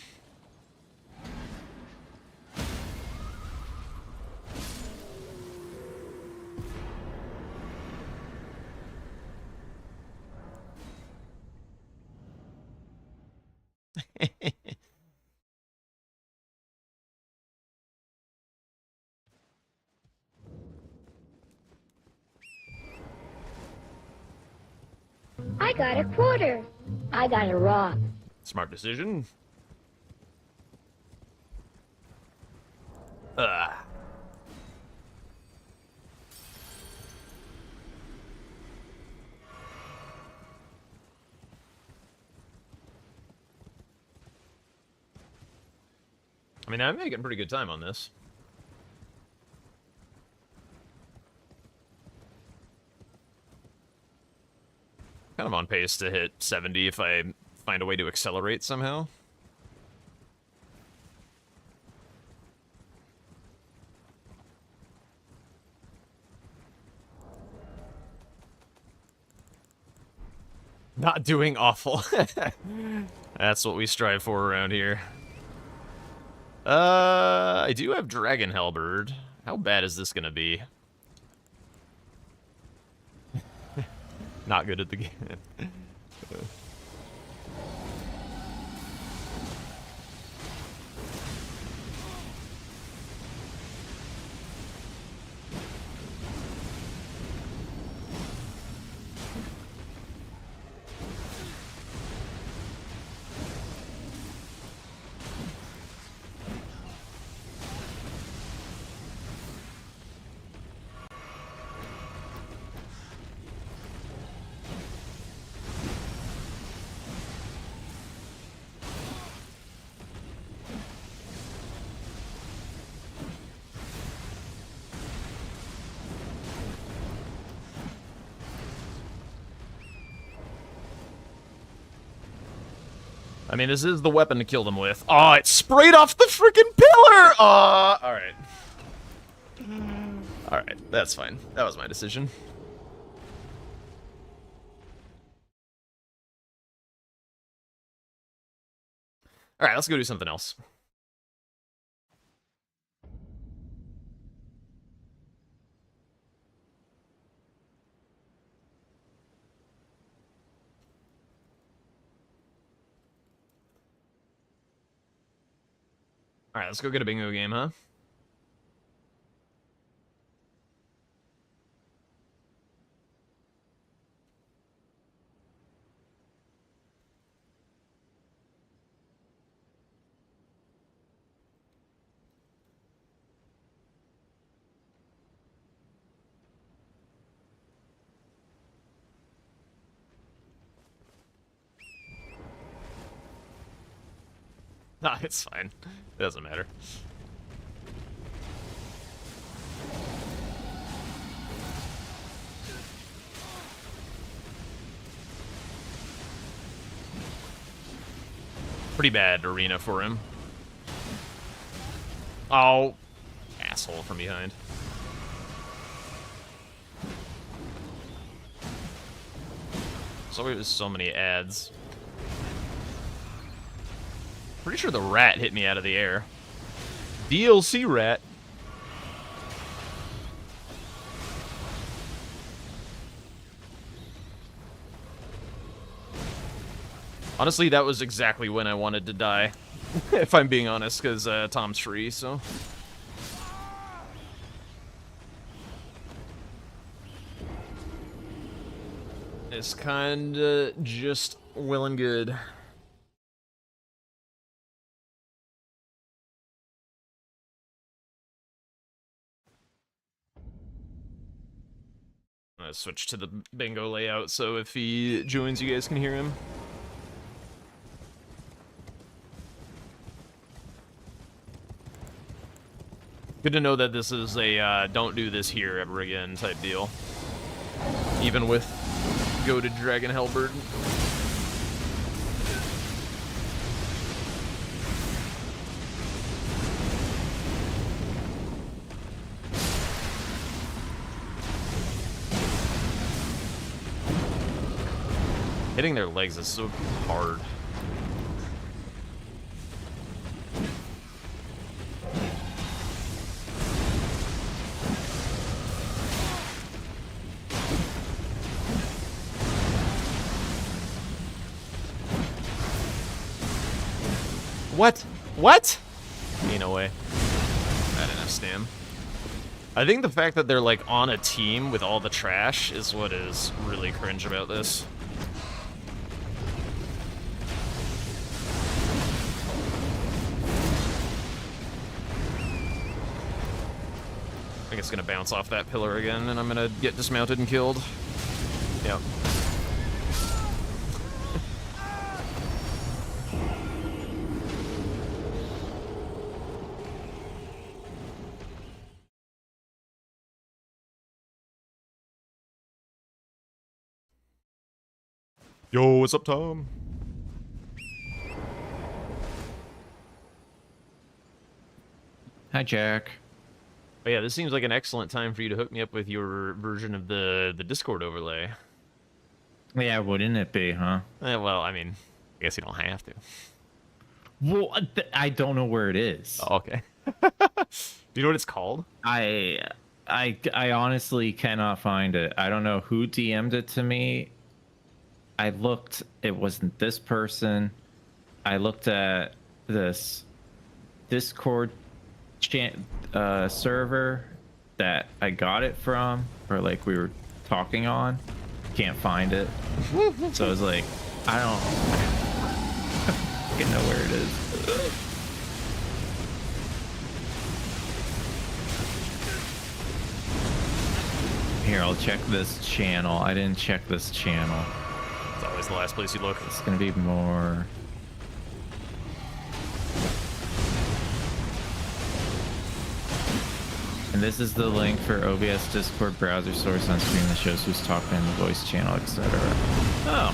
I got a quarter. I got a rock. Smart decision. Ugh. I mean, I'm making pretty good time on this. Kind of on pace to hit 70 if I find a way to accelerate somehow. Not doing awful. That's what we strive for around here. I do have Dragon Halberd. How bad is this gonna be? Not good at the game. I mean, this is the weapon to kill them with. Oh, it sprayed off the freaking pillar! Alright. Alright, that's fine. That was my decision. Alright, let's go do something else. Alright, let's go get a bingo game, huh? Nah, it's fine. It doesn't matter. Pretty bad arena for him. Oh, asshole from behind. So there's so many ads. Pretty sure the rat hit me out of the air. DLC rat. Honestly, that was exactly when I wanted to die. If I'm being honest, because Tom's free, so... It's kinda just well and good. I'm gonna switch to the bingo layout, so if he joins, you guys can hear him. Good to know that this is a don't do this here ever again type deal. Even with goated Dragon Hellbird. Hitting their legs is so hard. What? What? Ain't no way. I didn't have stam. I think the fact that they're like on a team with all the trash is what is really cringe about this. I think it's gonna bounce off that pillar again, and I'm gonna get dismounted and killed. Yep. Yo, what's up, Tom? Hi, Jack. But yeah, this seems like an excellent time for you to hook me up with your version of the Discord overlay. Yeah, wouldn't it be, huh? Well, I mean, I guess you don't have to. Well, I don't know where it is. Oh, okay. Do you know what it's called? I honestly cannot find it. I don't know who DM'd it to me. I looked. It wasn't this person. I looked at this Discord server that I got it from, or like we were talking on. Can't find it. So I was like, I don't fucking know where it is. Here, I'll check this channel. I didn't check this channel. It's always the last place you look. It's gonna be more. And this is the link for OBS Discord browser source on screen that shows who's talking in the voice channel, etc. Oh.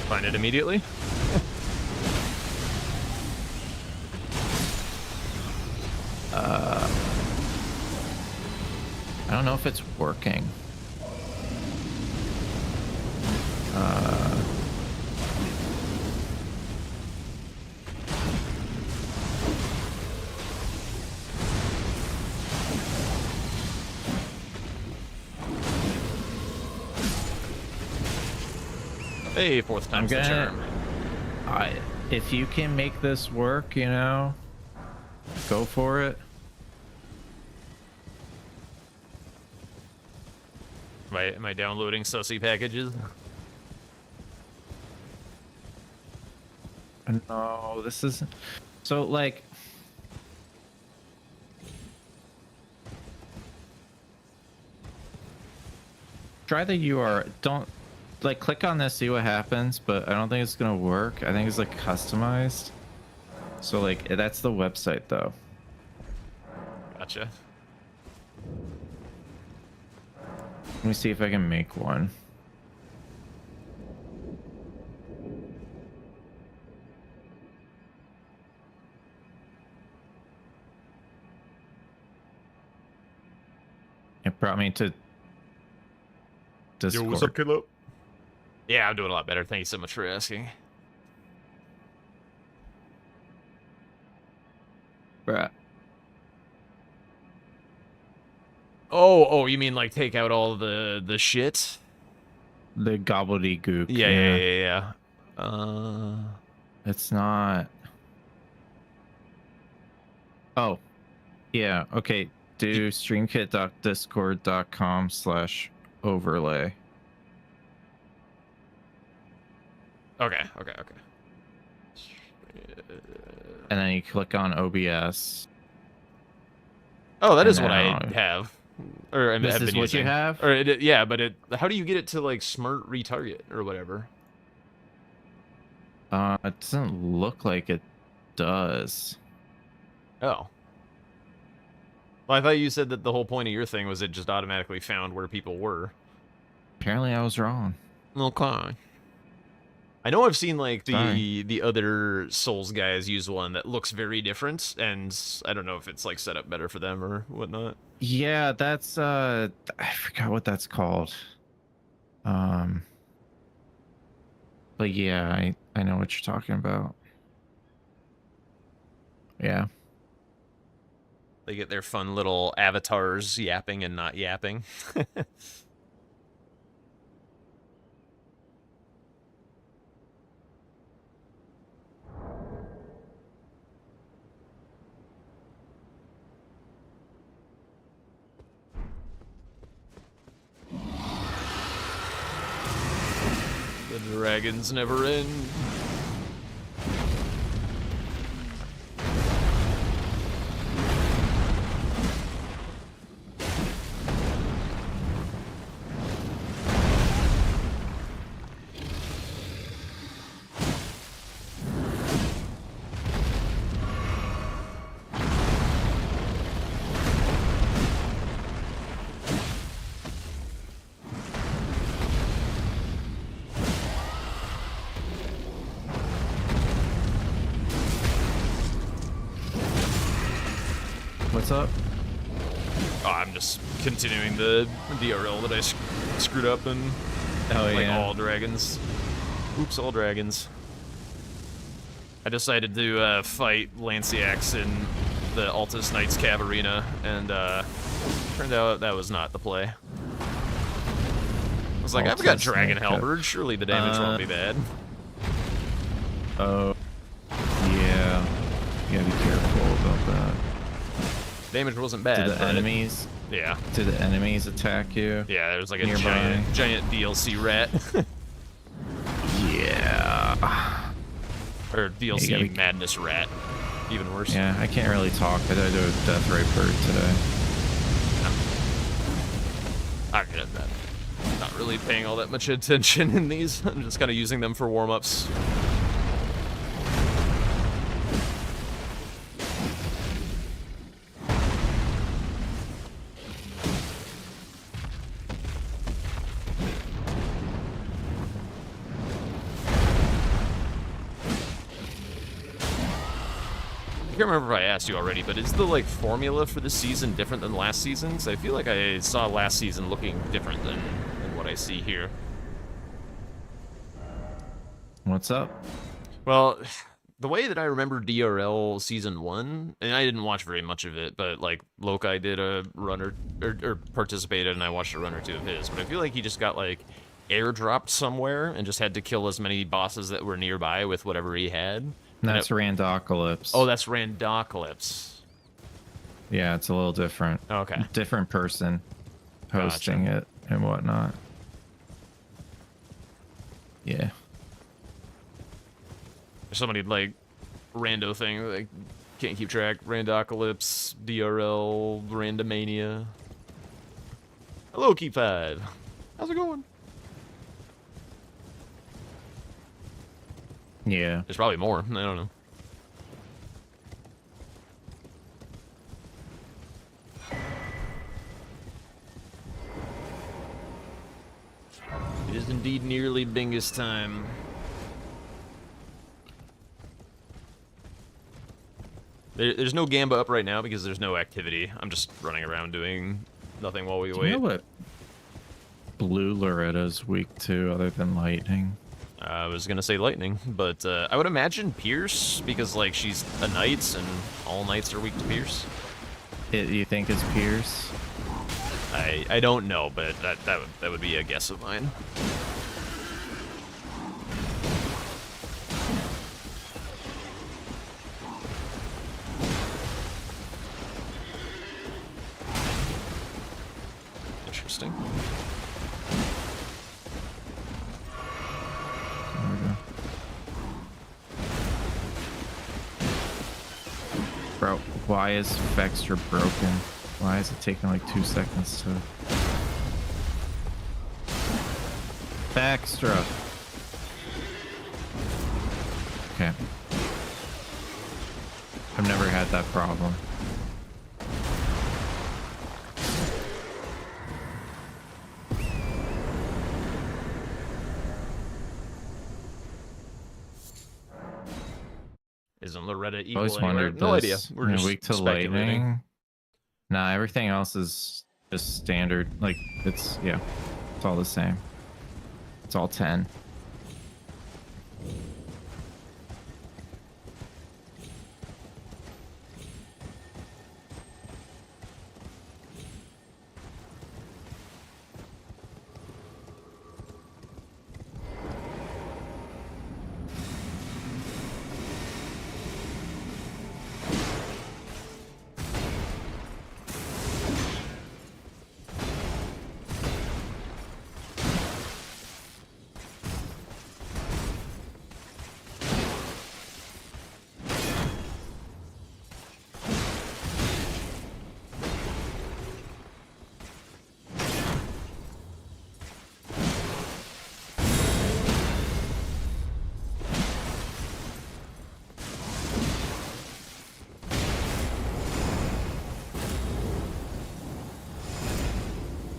Find it immediately? I don't know if it's working. Hey, fourth time's the charm. If you can make this work, you know, go for it. Am I downloading sussy packages? No, this isn't. So, like, try the URL. Don't, like, click on this, see what happens, but I don't think it's gonna work. I think it's, like, customized. So, like, that's the website, though. Gotcha. Let me see if I can make one. It brought me to Discord. Yo, what's up, kiddo? Yeah, I'm doing a lot better. Thank you so much for asking. Oh, you mean like take out all the shit? The gobbledygook. Yeah. It's not. Oh, yeah. Okay. Do streamkit.discord.com/overlay. Okay. And then you click on OBS. Oh, that And is what I now- have. Or This have is been what using. you have? Or yeah, but how do you get it to like smart retarget or whatever? It doesn't look like it does. Oh. Well, I thought you said that the whole point of your thing was it just automatically found where people were. Apparently, I was wrong. Okay. I know I've seen like Sorry. the other Souls guys use one that looks very different, and I don't know if it's like set up better for them or whatnot. Yeah, that's I forgot what that's called. But yeah, I know what you're talking about. Yeah. They get their fun little avatars yapping and not yapping. The dragons never end. What's up? Oh, I'm just continuing the DRL that I screwed up and Oh like yeah. all dragons. Oops, all dragons. I decided to fight Lanciax in the Altus Knights Cavarina, and turned out that was not the play. I was like, I've got Altus Dragon Knight Halberd, surely the damage won't be bad. Oh. Yeah. You gotta be careful about that. Damage wasn't bad. Do the but enemies? Yeah. Do the enemies attack you? Yeah, there's like a Nearby. giant DLC rat. Yeah. Or DLC gotta be- Madness Rat. Even worse. Yeah, I can't really talk. I gotta do a death ray bird today. I get it, I'm not really paying all that much attention in these. I'm just kind of using them for warm-ups. I can't remember if I asked you already, but is the like formula for this season different than last season's? I feel like I saw last season looking different than what I see here. What's up? Well, the way that I remember DRL season 1, and I didn't watch very much of it, but like Lokai did a run or participated, and I watched a run or two of his. But I feel like he just got like airdropped somewhere and just had to kill as many bosses that were nearby with whatever he had. That's Randocalypse. Oh, that's Randocalypse. Yeah, it's a little different. Okay. Different person hosting it and whatnot. Yeah. There's so many like rando thing like can't keep track. Randocalypse, DRL, Randomania. Hello, Key 5. How's it going? Yeah. There's probably more. I don't know. It is indeed nearly Bingus time. There's no Gamba up right now because there's no activity. I'm just running around doing nothing while we Do wait. you know what blue Loretta's weak to other than lightning? I was gonna say lightning, but I would imagine Pierce because like she's a knight and all knights are weak to Pierce. You think it's Pierce? I don't know, but that would be a guess of mine. Interesting. Bro, why is Vextra broken? Why is it taking like 2 seconds to... Vextra! Okay. I've never had that problem. Isn't Loretta I evil always anywhere? wondered No this. idea. We're just weak to speculating. lightning. Nah, everything else is just standard. Like, it's, yeah, it's all the same. It's all 10.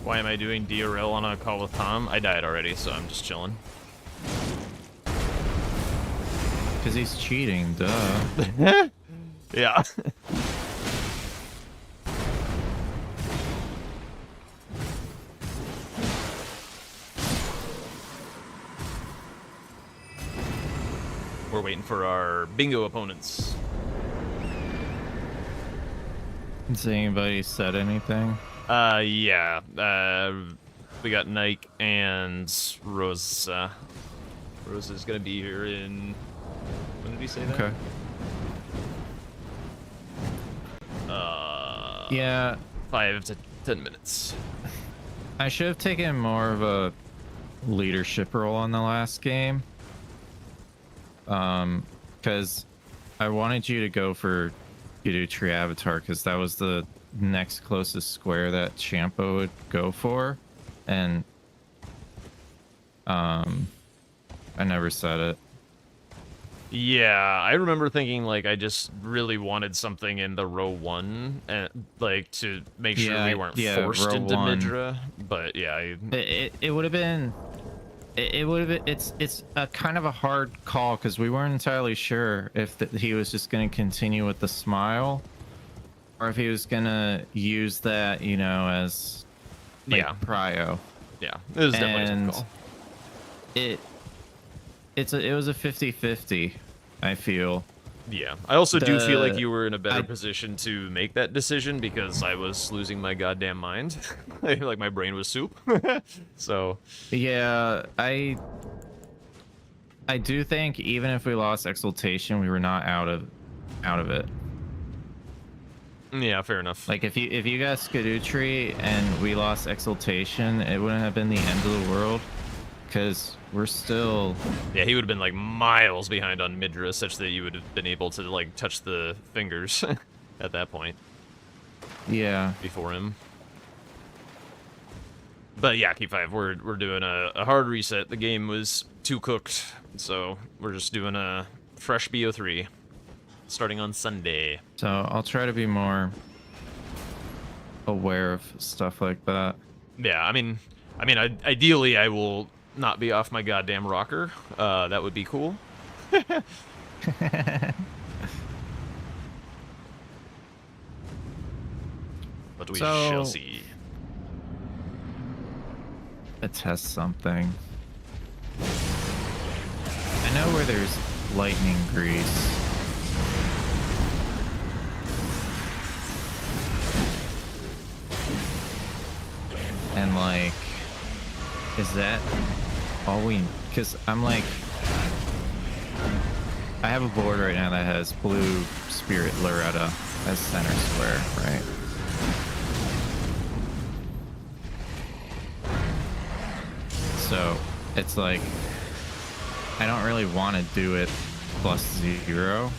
Why am I doing DRL on a call with Tom? I died already, so I'm just chilling. Because he's cheating, duh. Yeah. We're waiting for our bingo opponents. Has anybody said anything? Yeah. We got Nike and Rose. Rose is gonna be here in... When did he say that? Okay. Yeah, 5 to 10 minutes. I should have taken more of a leadership role on the last game. Because I wanted you to go for Tree Avatar, because that was the next closest square that Champa would go for, and I never said it. Yeah, I remember thinking like I just really wanted something in the row 1, and like to make sure we weren't forced row into 1. Midra. But yeah, It would have been. It would have been. It's a kind of a hard call because we weren't entirely sure if he was just going to continue with the smile, or if he was going to use that, you know, as like prio. Yeah, it was definitely a tough call. It was a 50-50, I feel. Yeah, I also do feel like you were in a better position to make that decision because I was losing my goddamn mind. Like my brain was soup. So yeah, I do think even if we lost Exaltation, we were not out of it. yeah, fair enough. Like if you got Skadutri and we lost Exaltation, it wouldn't have been the end of the world, because we're still... Yeah, he would have been like miles behind on Midra, such that you would have been able to like touch the fingers at that point. Yeah. Before him. But yeah, Key5, we're doing a hard reset. The game was too cooked, so we're just doing a fresh BO3, starting on Sunday. So I'll try to be more aware of stuff like that. Yeah, I mean, ideally I will not be off my goddamn rocker. That would be cool. But we shall see. Let's test something. I know where there's lightning grease. And like, is that all we? Because I'm like, I have a board right now that has blue Spirit Loretta as center square, right? So it's like, I don't really want to do it +0,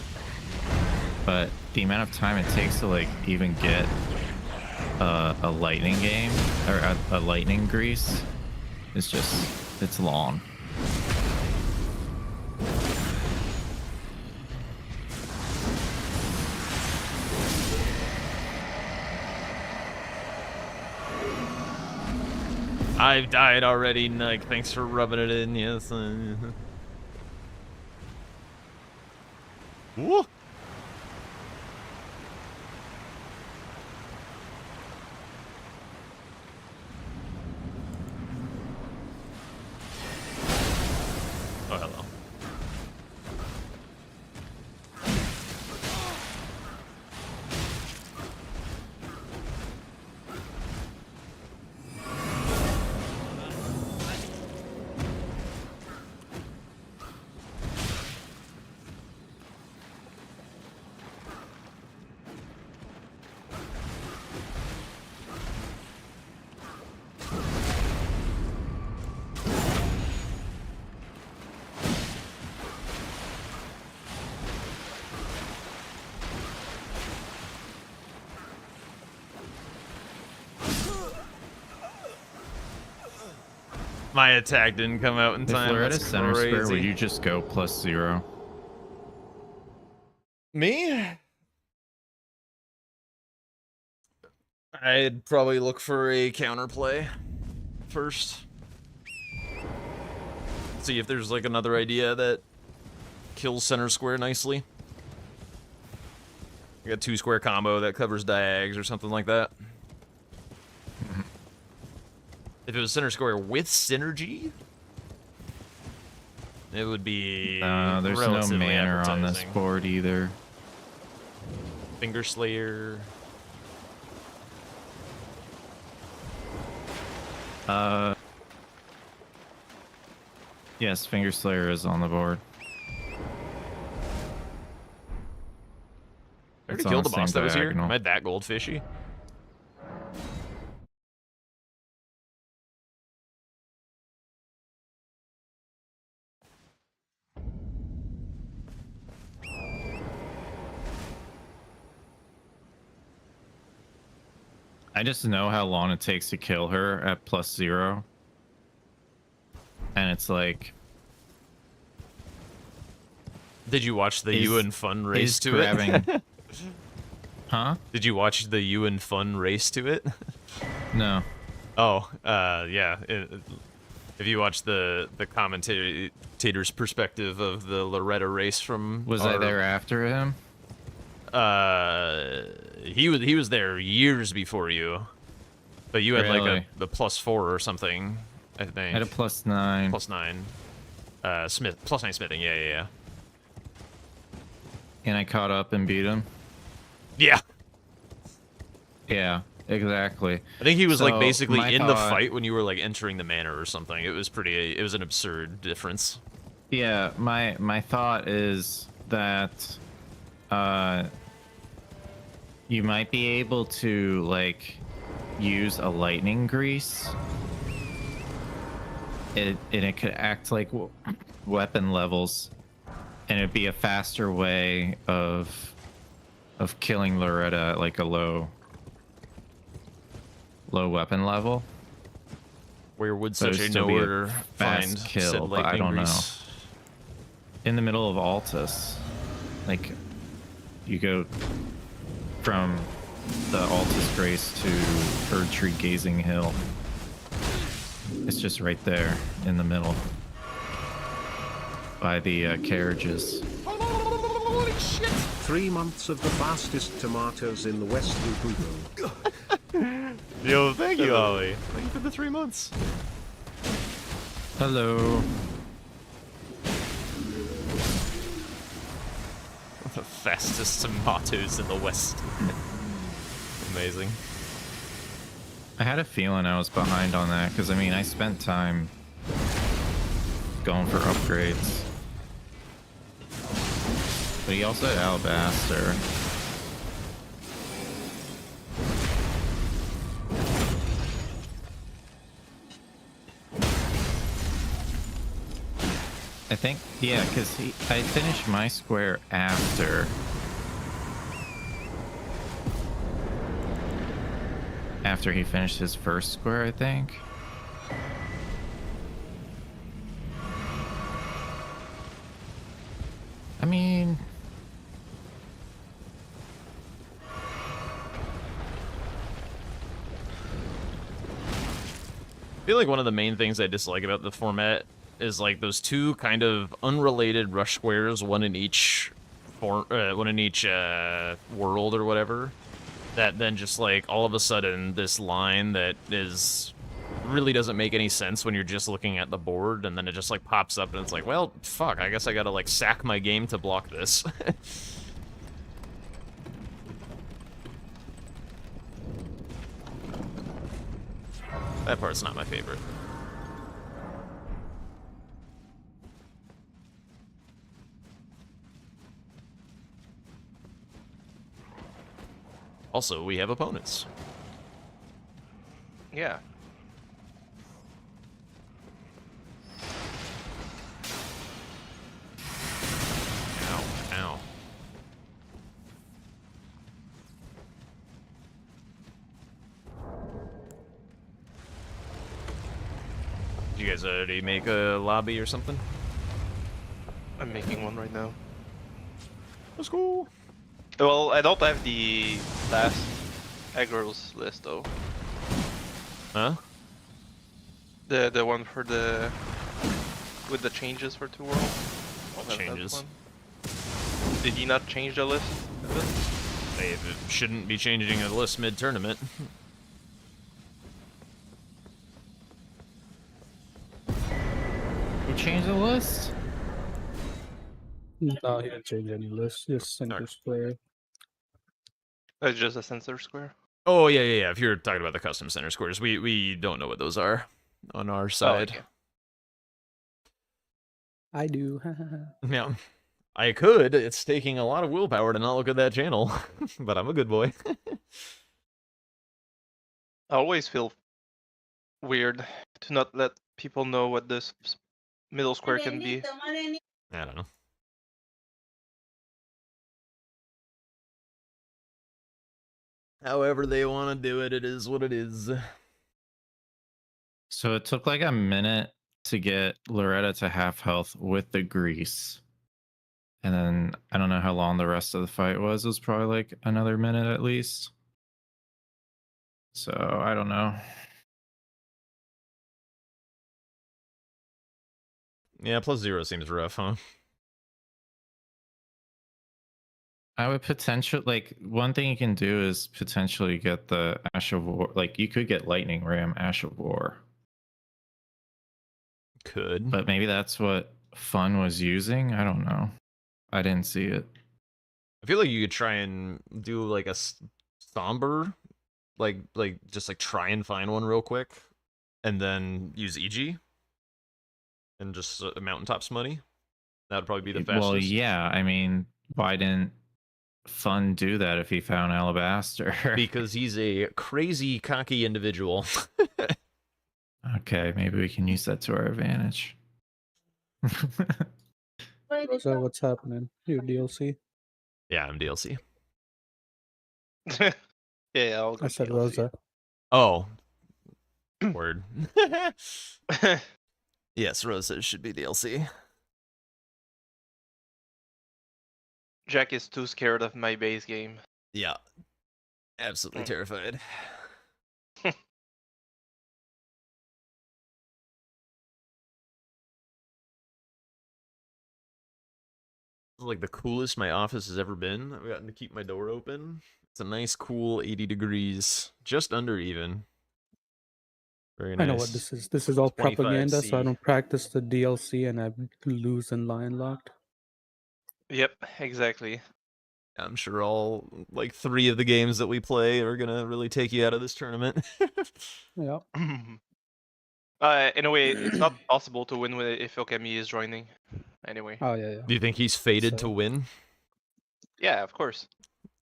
but the amount of time it takes to like even get a lightning game or a lightning grease is just, it's long. I've died already, Nike. Thanks for rubbing it in, yes. Woo! Oh, hello. My attack didn't come out in If time. Loretta's That's center crazy. square, would you just go +0? Me? I'd probably look for a counterplay first. See if there's like another idea that kills center square nicely. You got 2-square combo that covers diags or something like that. If it was center square with synergy, it would be There's no relatively manner on this appetizing. board either. Finger Slayer. Yes, Finger Slayer is on the board. I already It's on killed the the boss same that was here. diagonal. Am I that goldfishy? I just know how long it takes to kill her at +0. And it's like, Did you watch the Ewan Fun race is to grabbing... it? Huh? Did you watch the Ewan Fun race to it? No. Oh, yeah. If you watch the commentator's perspective of the Loretta race from Was I there after him? He was there years before you, but you had like Really? a +4 or something, I think. I had a +9. +9. Smith +9 smithing. Yeah. And I caught up and beat him. Yeah. Yeah, exactly. I think he was like So, basically my in the thought- fight when you were like entering the manor or something. It was an absurd difference. Yeah, my thought is that you might be able to like use a lightning grease. And it could act like weapon levels, and it'd be a faster way of killing Loretta at like a low weapon level. Where would But such it'd a still be a nowhere fast find kill, said but I lightning don't know. grease? In the middle of Altus, like you go from the Altus Grace to Erdtree Gazing Hill. It's just right there in the middle by the carriages. Holy shit! 3 months of the fastest tomatoes in the West. Yo, thank you, Ollie. Thank you for the 3 months. Hello. The fastest tomatoes in the West. Amazing. I had a feeling I was behind on that because I mean I spent time going for upgrades. But he also had Alabaster. I think, yeah, because I finished my square after he finished his first square, I think. I mean, I feel like one of the main things I dislike about the format is like those two kind of unrelated rush squares, one in each world or whatever. That then just like all of a sudden this line that is really doesn't make any sense when you're just looking at the board, and then it just like pops up and it's like, well, fuck, I guess I gotta like sack my game to block this. That part's not my favorite. Also, we have opponents. Yeah. Ow, ow. Did you guys already make a lobby or something? I'm making one right now. That's cool. Well, I don't have the last aggro's list though. Huh? The one for the with the changes for 2 world. What That changes? one. Did he not change the list? They shouldn't be changing a list mid-tournament. who changed the list? No, he didn't change any list, just center Alright. square. It's just a sensor square. Oh, yeah. If you're talking about the custom center squares, we don't know what those are on our side. Oh, okay. I do. Yeah. I could. It's taking a lot of willpower to not look at that channel. But I'm a good boy. I always feel weird to not let people know what this middle square can be. I don't know. However they want to do it, it is what it is. So it took like a minute to get Loretta to half health with the grease. And then I don't know how long the rest of the fight was. It was probably like another minute at least. So I don't know. Yeah, +0 seems rough, huh? I would potentially like one thing you can do is potentially get the Ash of War. Like you could get Lightning Ram Ash of War, Could. but maybe that's what Fun was using. I don't know. I didn't see it. I feel like you could try and do like a somber, like just like try and find one real quick, and then use EG, and just mountaintops money. That would probably be the fastest. Well, yeah. I mean, why didn't Fun do that if he found Alabaster? Because he's a crazy cocky individual. Okay, maybe we can use that to our advantage. So what's happening? Your DLC? Yeah, I'm DLC. Yeah, I'll go I said DLC. Rosa. Oh, word. Yes, Rosa should be DLC. Jack is too scared of my base game. Yeah, absolutely terrified. This is like the coolest my office has ever been. I've gotten to keep my door open. It's a nice, cool 80 degrees, just under even. Very nice. I know what this is. This is all 25 propaganda, so I C. don't practice the DLC and I lose in line locked. Yep, exactly. I'm sure all like 3 of the games that we play are gonna really take you out of this tournament. Yeah. In a way, it's not possible to win with if Okami is joining. Anyway, Oh yeah, yeah. Do you think he's fated to So- win? yeah, of course.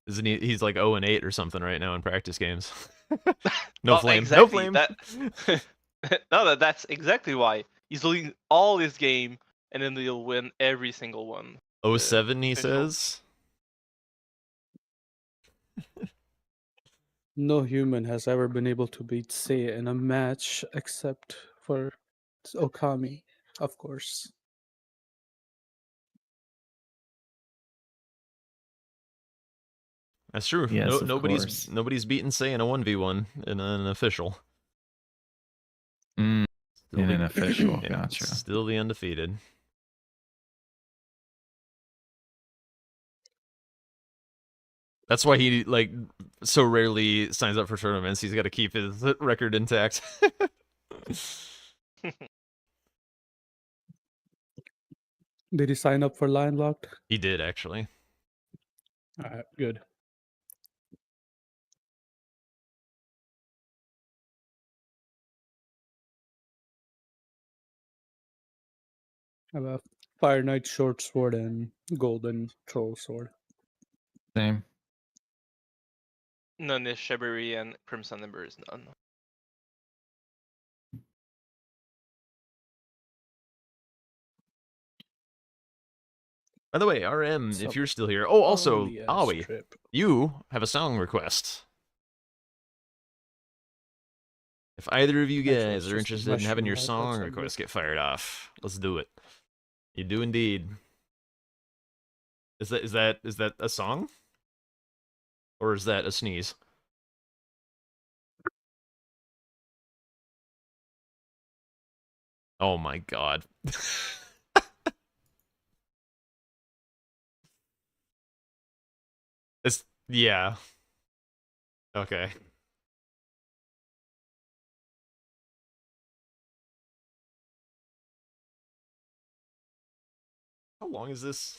Isn't he? He's like 0-8 or something right now in practice games. No Well, flame. No exactly. flame. That's exactly why he's losing all his game, and then he'll win every single one. 07, he official. says. No human has ever been able to beat Seiya in a match except for Okami, of course. That's true. Yes, of nobody's course. beaten Say in a 1v1 in an official. Mm, Still in the- an official, yeah, gotcha. Still the undefeated. That's why he like so rarely signs up for tournaments. He's got to keep his record intact. Did he sign up for Lion Locked? He did actually. Alright, good. I have a Fire Knight short sword and golden troll sword. Same. None is Shibari and Crimson Ember is none. By the way, RM, if Some you're still here. Oh, also, ugly ass Aoi, trip. you have a song request. If either of you Actually, it's guys are just interested in having mushroom your light, song that's all request good. get fired off, let's do it. You do indeed. Is that a song? Or is that a sneeze? Oh my god. It's yeah. Okay. How long is this?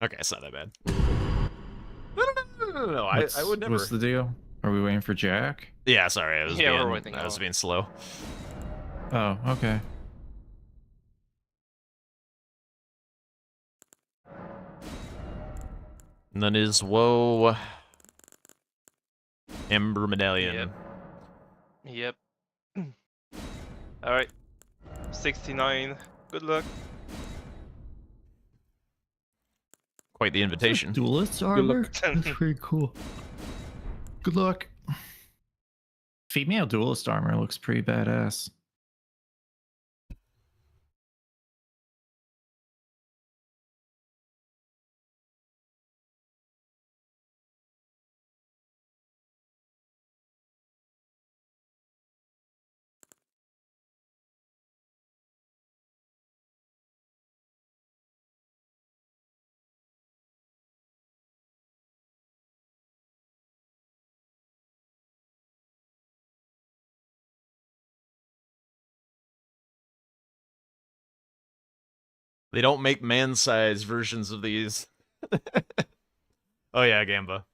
Okay, it's not that bad. No. I would never. What's the deal? Are we waiting for Jack? Yeah, sorry. I was Yeah, we're being waiting I was out. being slow. Oh, okay. And then is Woe Ember Medallion. Yep. Alright. 69. Good luck. Quite the invitation. Duelist luck. armor? That's pretty cool. Good luck. Female duelist armor looks pretty badass. They don't make man-sized versions of these. Oh yeah, Gamba.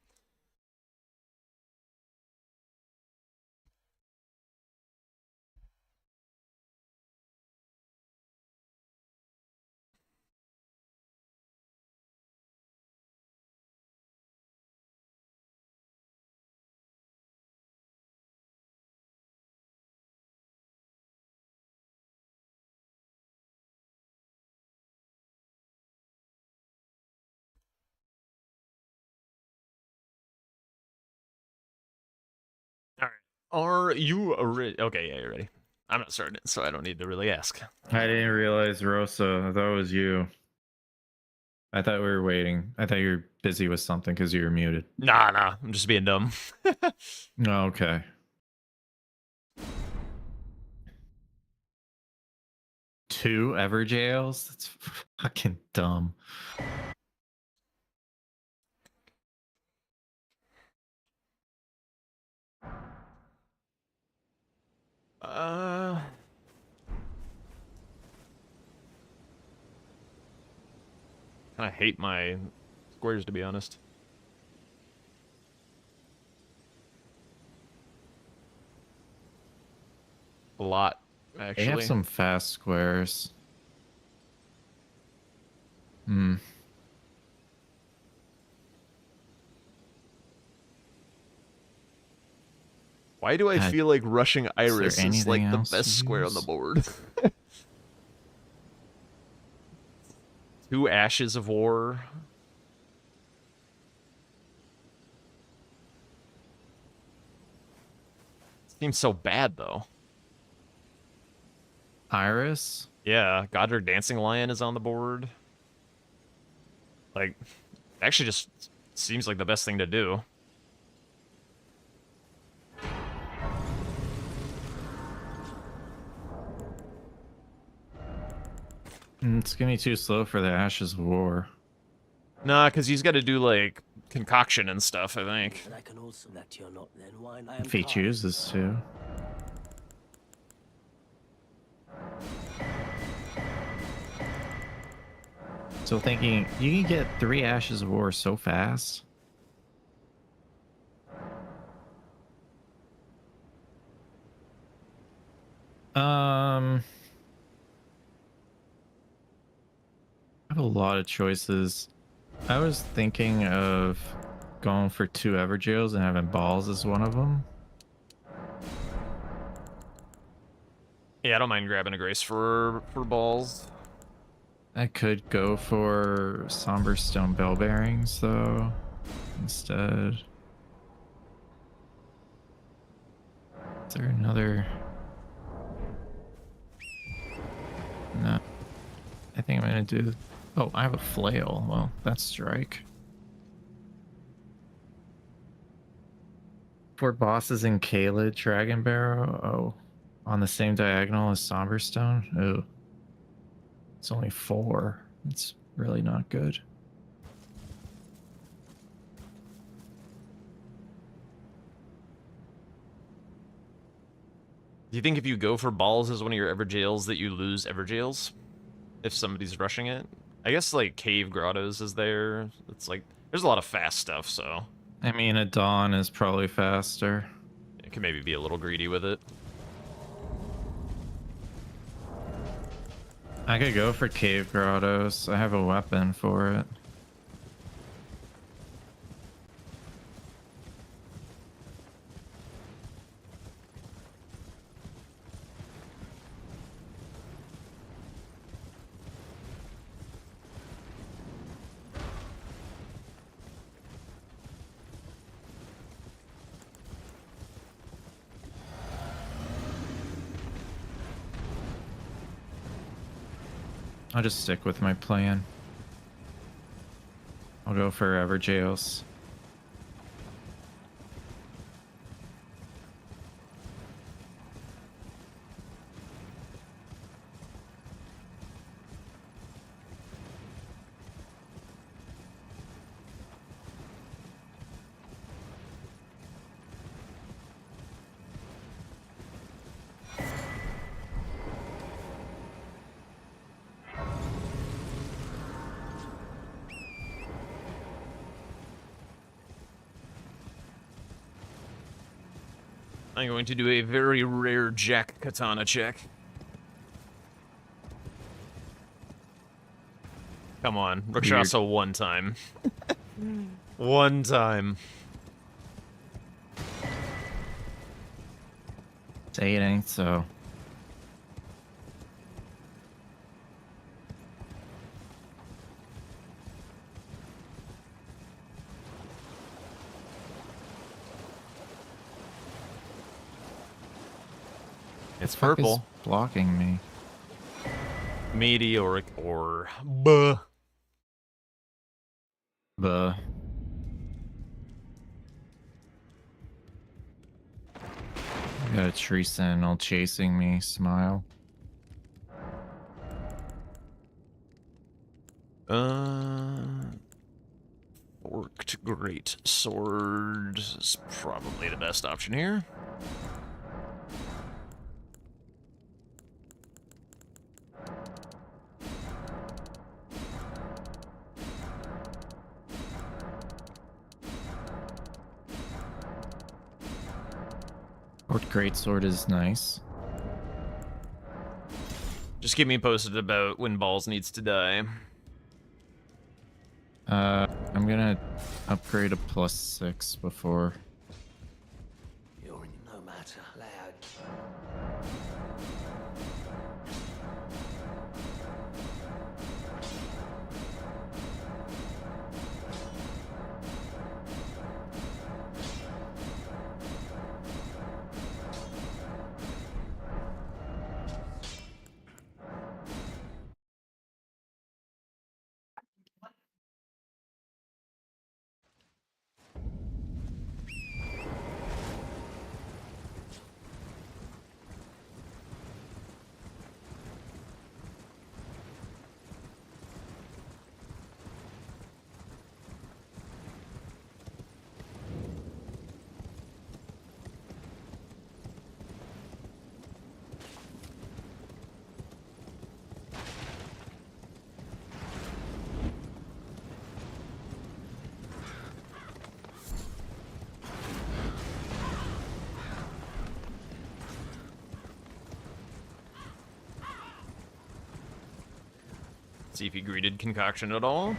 All right. Are you ready? Okay, yeah, you're ready. I'm not starting it, so I don't need to really ask. I didn't realize Rosa. I thought it was you. I thought we were waiting. I thought you were busy with something because you were muted. Nah. I'm just being dumb. Oh, okay. Two ever jails? That's fucking dumb. I hate my squares, to be honest. A lot, They have actually. some fast squares. Hmm. Why do I God, feel like rushing is there Iris is anything like the else to best square on the use? board? 2 Ashes of War. Seems so bad, though. Iris? Yeah, Godric Dancing Lion is on the board. Like, actually just seems like the best thing to do. It's gonna be too slow for the Ashes of War. Nah, because he's got to do, like, concoction and stuff, I think. And I can also let you not then wine I If he am tired. chooses to. So thinking, you can get 3 Ashes of War so fast. I have a lot of choices. I was thinking of going for 2 Everjails and having balls as one of them. Yeah, I don't mind grabbing a Grace for balls. I could go for Somber Stone Bell Bearings though, instead. Is there another? No. I think I'm gonna do. Oh, I have a flail. Well, that's strike. 4 bosses in Kaled Dragon Barrow. Oh, on the same diagonal as Somberstone. Oh, it's only 4. It's really not good. Do you think if you go for balls as one of your Everjails that you lose Everjails? If somebody's rushing it? I guess, like, Cave Grottos is there. It's like, there's a lot of fast stuff, so I mean, a Dawn is probably faster. it can maybe be a little greedy with it. I could go for Cave Grottos. I have a weapon for it. I'll just stick with my plan. I'll go for Everjails. I'm going to do a very rare Jack Katana check. Come on, Rakshasa one time. One time. Say it ain't so. It's Fuck is purple. blocking me. Meteoric ore. Buh. Buh. I got a tree sentinel chasing me. Smile. Forked great sword is probably the best option here. Short greatsword is nice. Just keep me posted about when Balls needs to die. I'm gonna upgrade a +6 before. You're in no matter loud. See if he greeted concoction at all.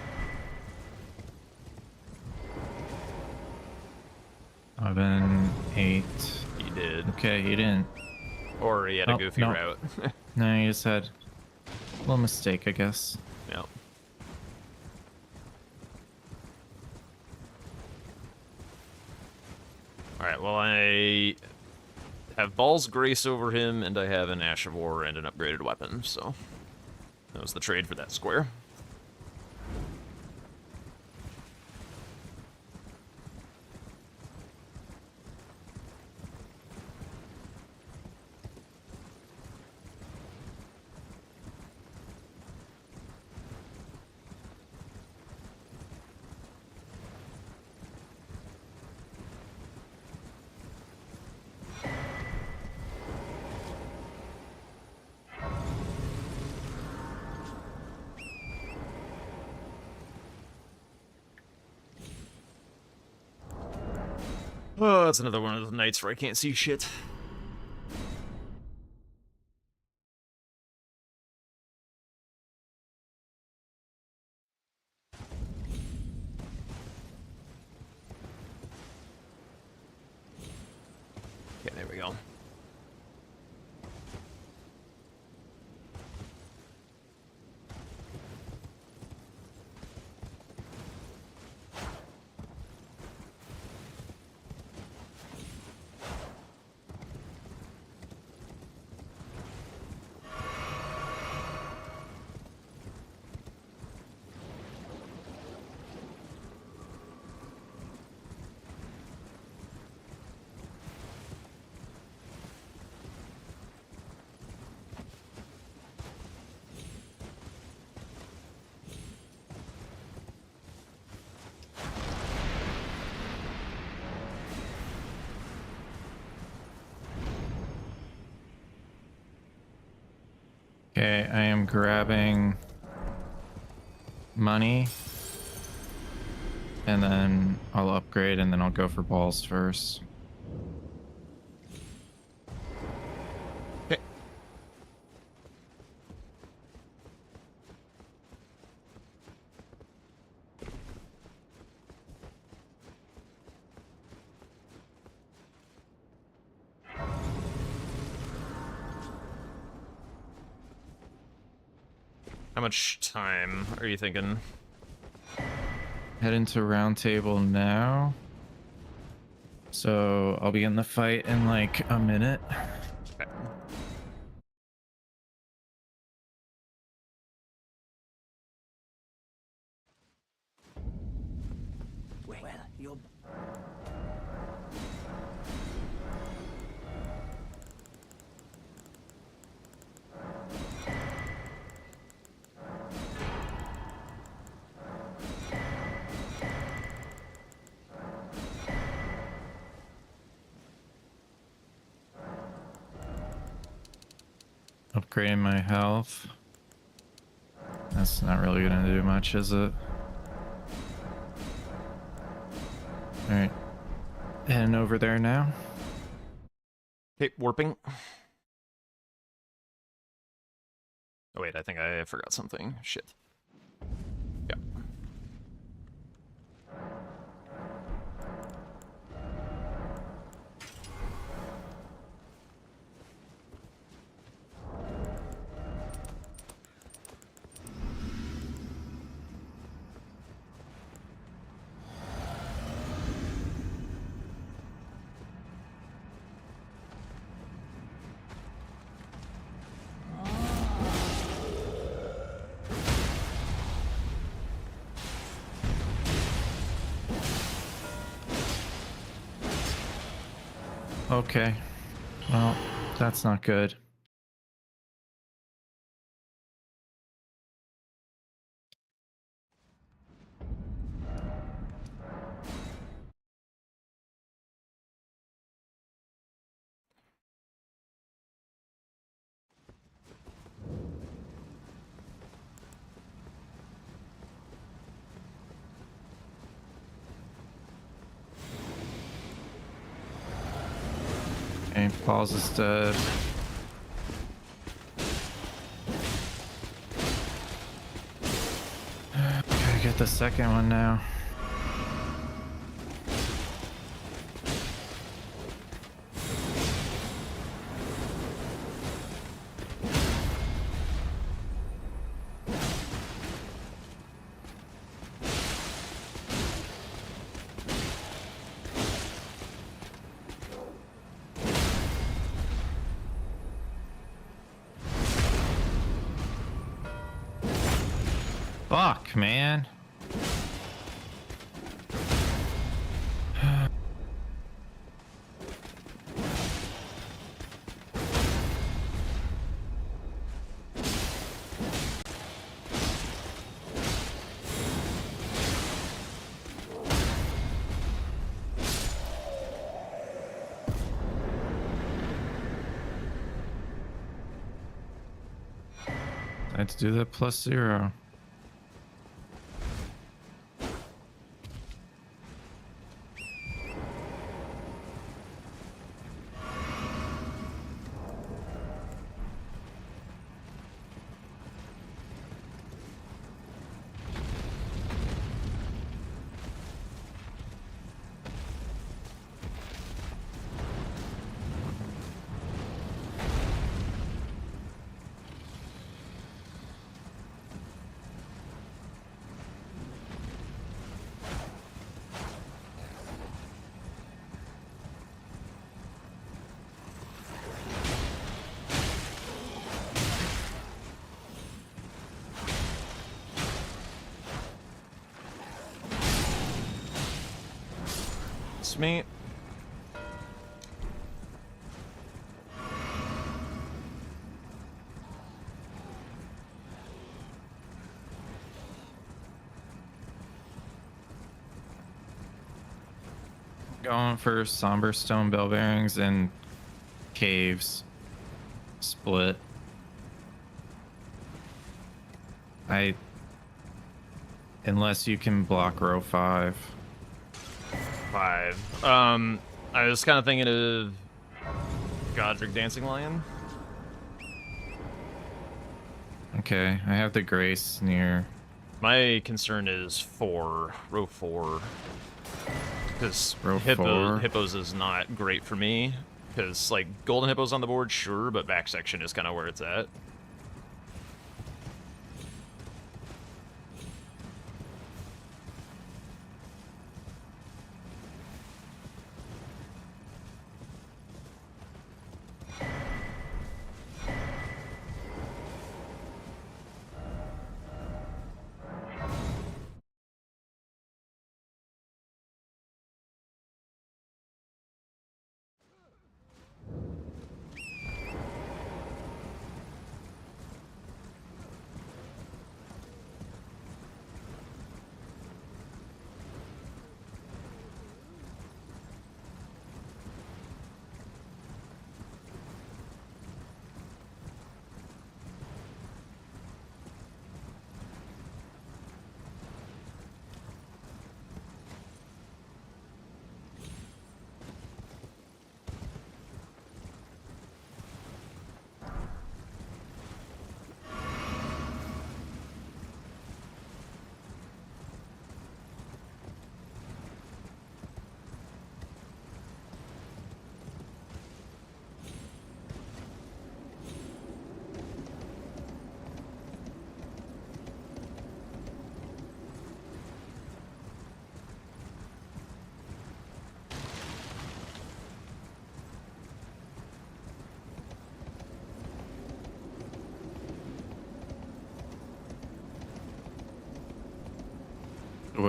11, 8. He did. Okay, he didn't. Or he had a Oh, goofy no. route. No, he just had a little mistake, I guess. Yep. Alright, well I have Balls Grace over him, and I have an Ash of War and an upgraded weapon, so that was the trade for that square. Oh, that's another one of those nights where I can't see shit. Okay, there we go. Okay, I am grabbing money. And then I'll upgrade and then I'll go for balls first. Okay. How much time are you thinking? Head into round table now. So I'll be in the fight in like a minute. Okay. Well, you're. Upgrading my health. That's not really gonna do much, is it? Alright. Heading over there now. Okay, warping. Oh wait, I think I forgot something. Shit. Yeah. Okay. Well, that's not good. Okay, Paul's is dead. Gotta get the second one now. Fuck, man. I had to do that +0. It's me. Going for somber stone bell bearings and caves. Split. Unless you can block row 5. 5. I was kind of thinking of Godric Dancing Lion. Okay, I have the Grace near. My concern is 4, row 4. Because Row 4. hippos is not great for me. Because, like, golden hippos on the board, sure, but back section is kind of where it's at.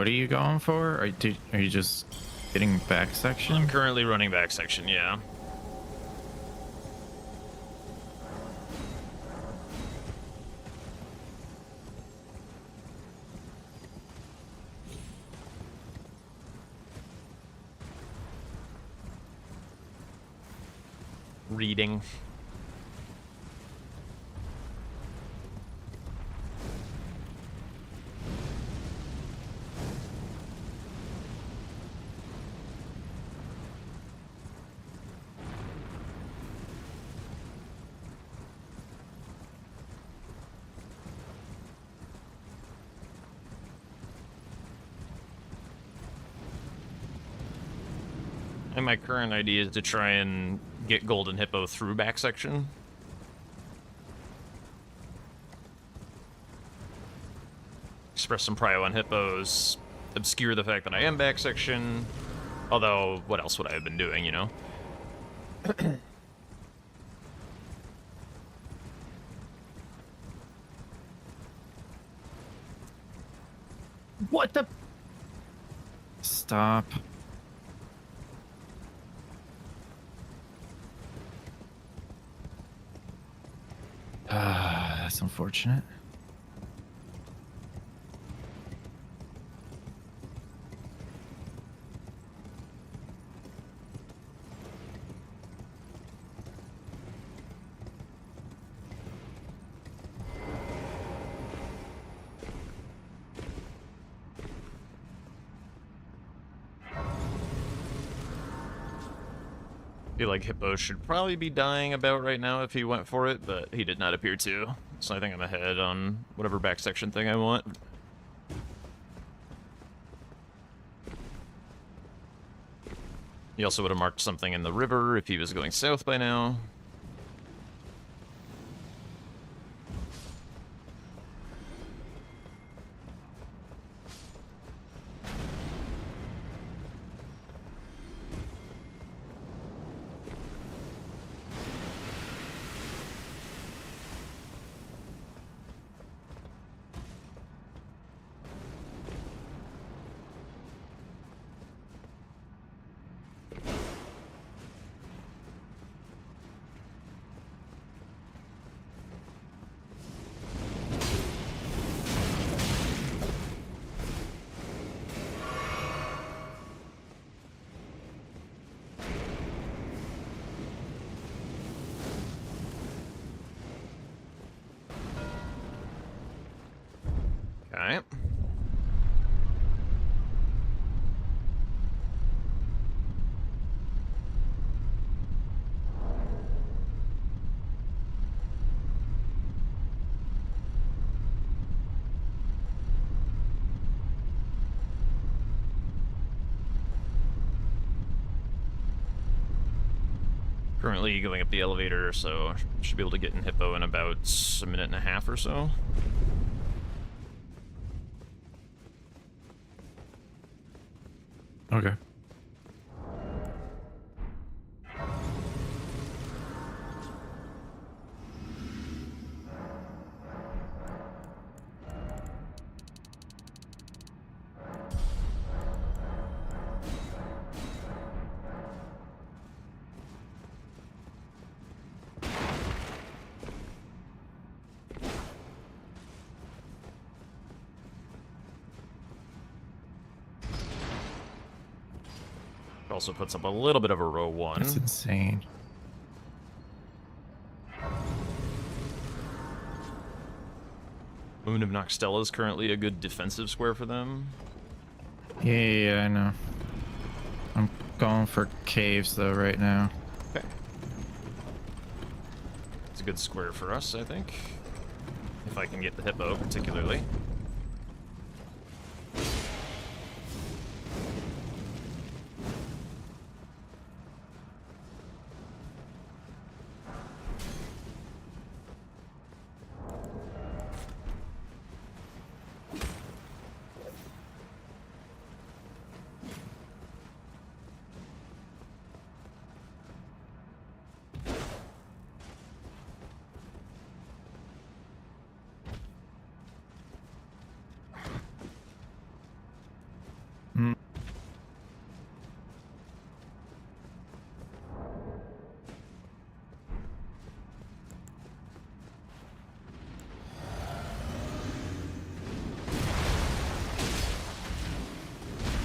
what are you going for? Are you just getting back section? I'm currently running back section, yeah. Reading. And my current idea is to try and get Golden Hippo through back section. Express some prio on hippos, obscure the fact that I am back section. Although, what else would I have been doing, you know? What the? Stop. That's unfortunate. I feel like Hippo should probably be dying about right now if he went for it, but he did not appear to. So I think I'm ahead on whatever back section thing I want. He also would have marked something in the river if he was going south by now. Okay. Currently going up the elevator, so should be able to get in Hippo in about a minute and a half or so. Okay. Also puts up a little bit of a row one. That's insane. Moon of Noxtella is currently a good defensive square for them. Yeah, I know. I'm going for caves though right now. Okay. It's a good square for us, I think. If I can get the Hippo, particularly.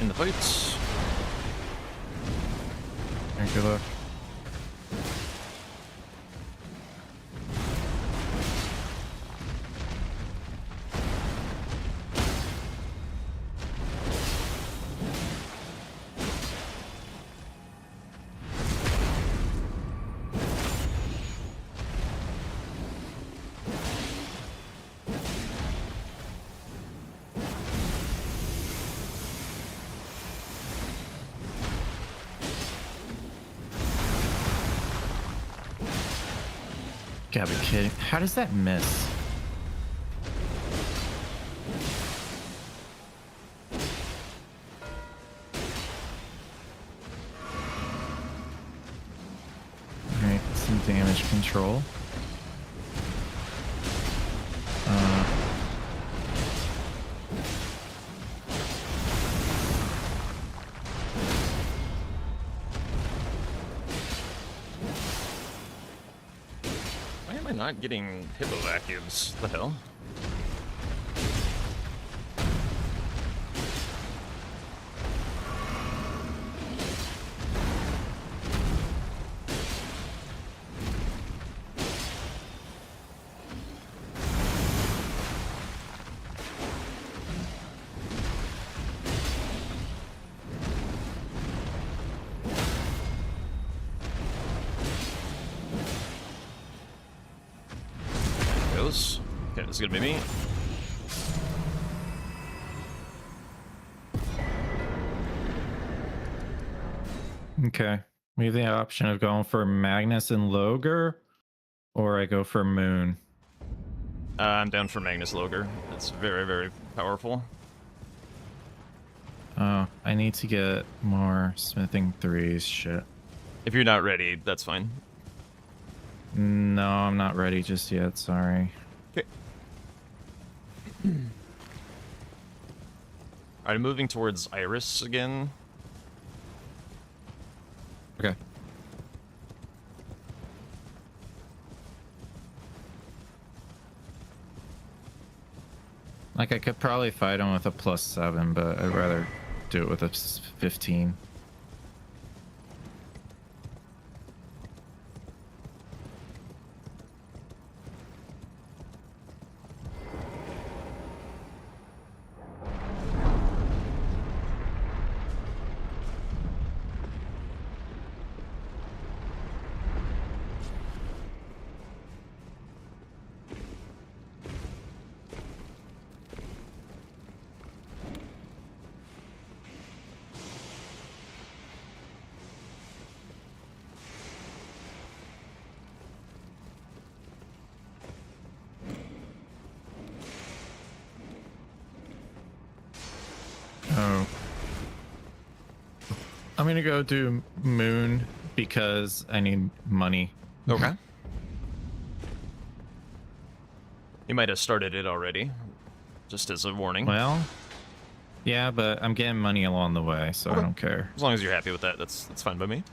in the fights. Good luck. Gotta be kidding. How does that miss? Alright, some damage control. Why am I not getting hippo vacuums? The hell? Goes. Okay, this is gonna be me. Okay. We have the option of going for Magnus and Loger, or I go for Moon. I'm down for Magnus Loger. That's very, very powerful. Oh, I need to get more smithing threes. Shit. If you're not ready, that's fine. No, I'm not ready just yet. Sorry. Okay. Alright, moving towards Iris again. Okay. Like, I could probably fight him with a +7, but I'd rather do it with a 15. Oh. I'm gonna go do Moon because I need money. Okay. You might have started it already, just as a warning. Well, yeah, but I'm getting money along the way, so Okay. I don't care. As long as you're happy with that, that's fine by me.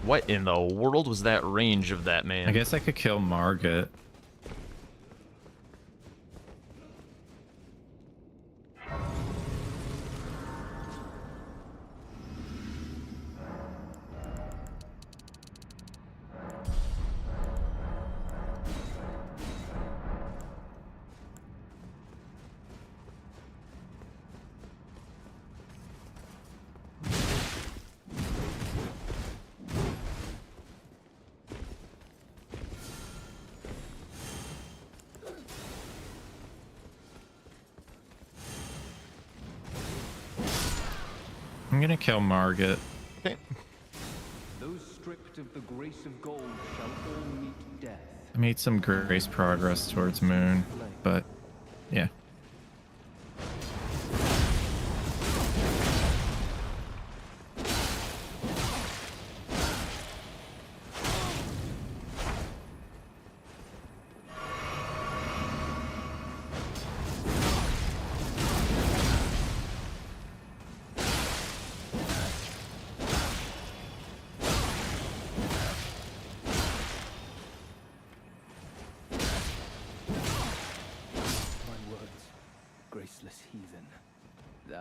What in the world was that range of that man? I guess I could kill Margit. I'm gonna kill Margit. Okay. Those stripped of the grace of gold shall all meet death. I made some grace progress towards Moon, but yeah.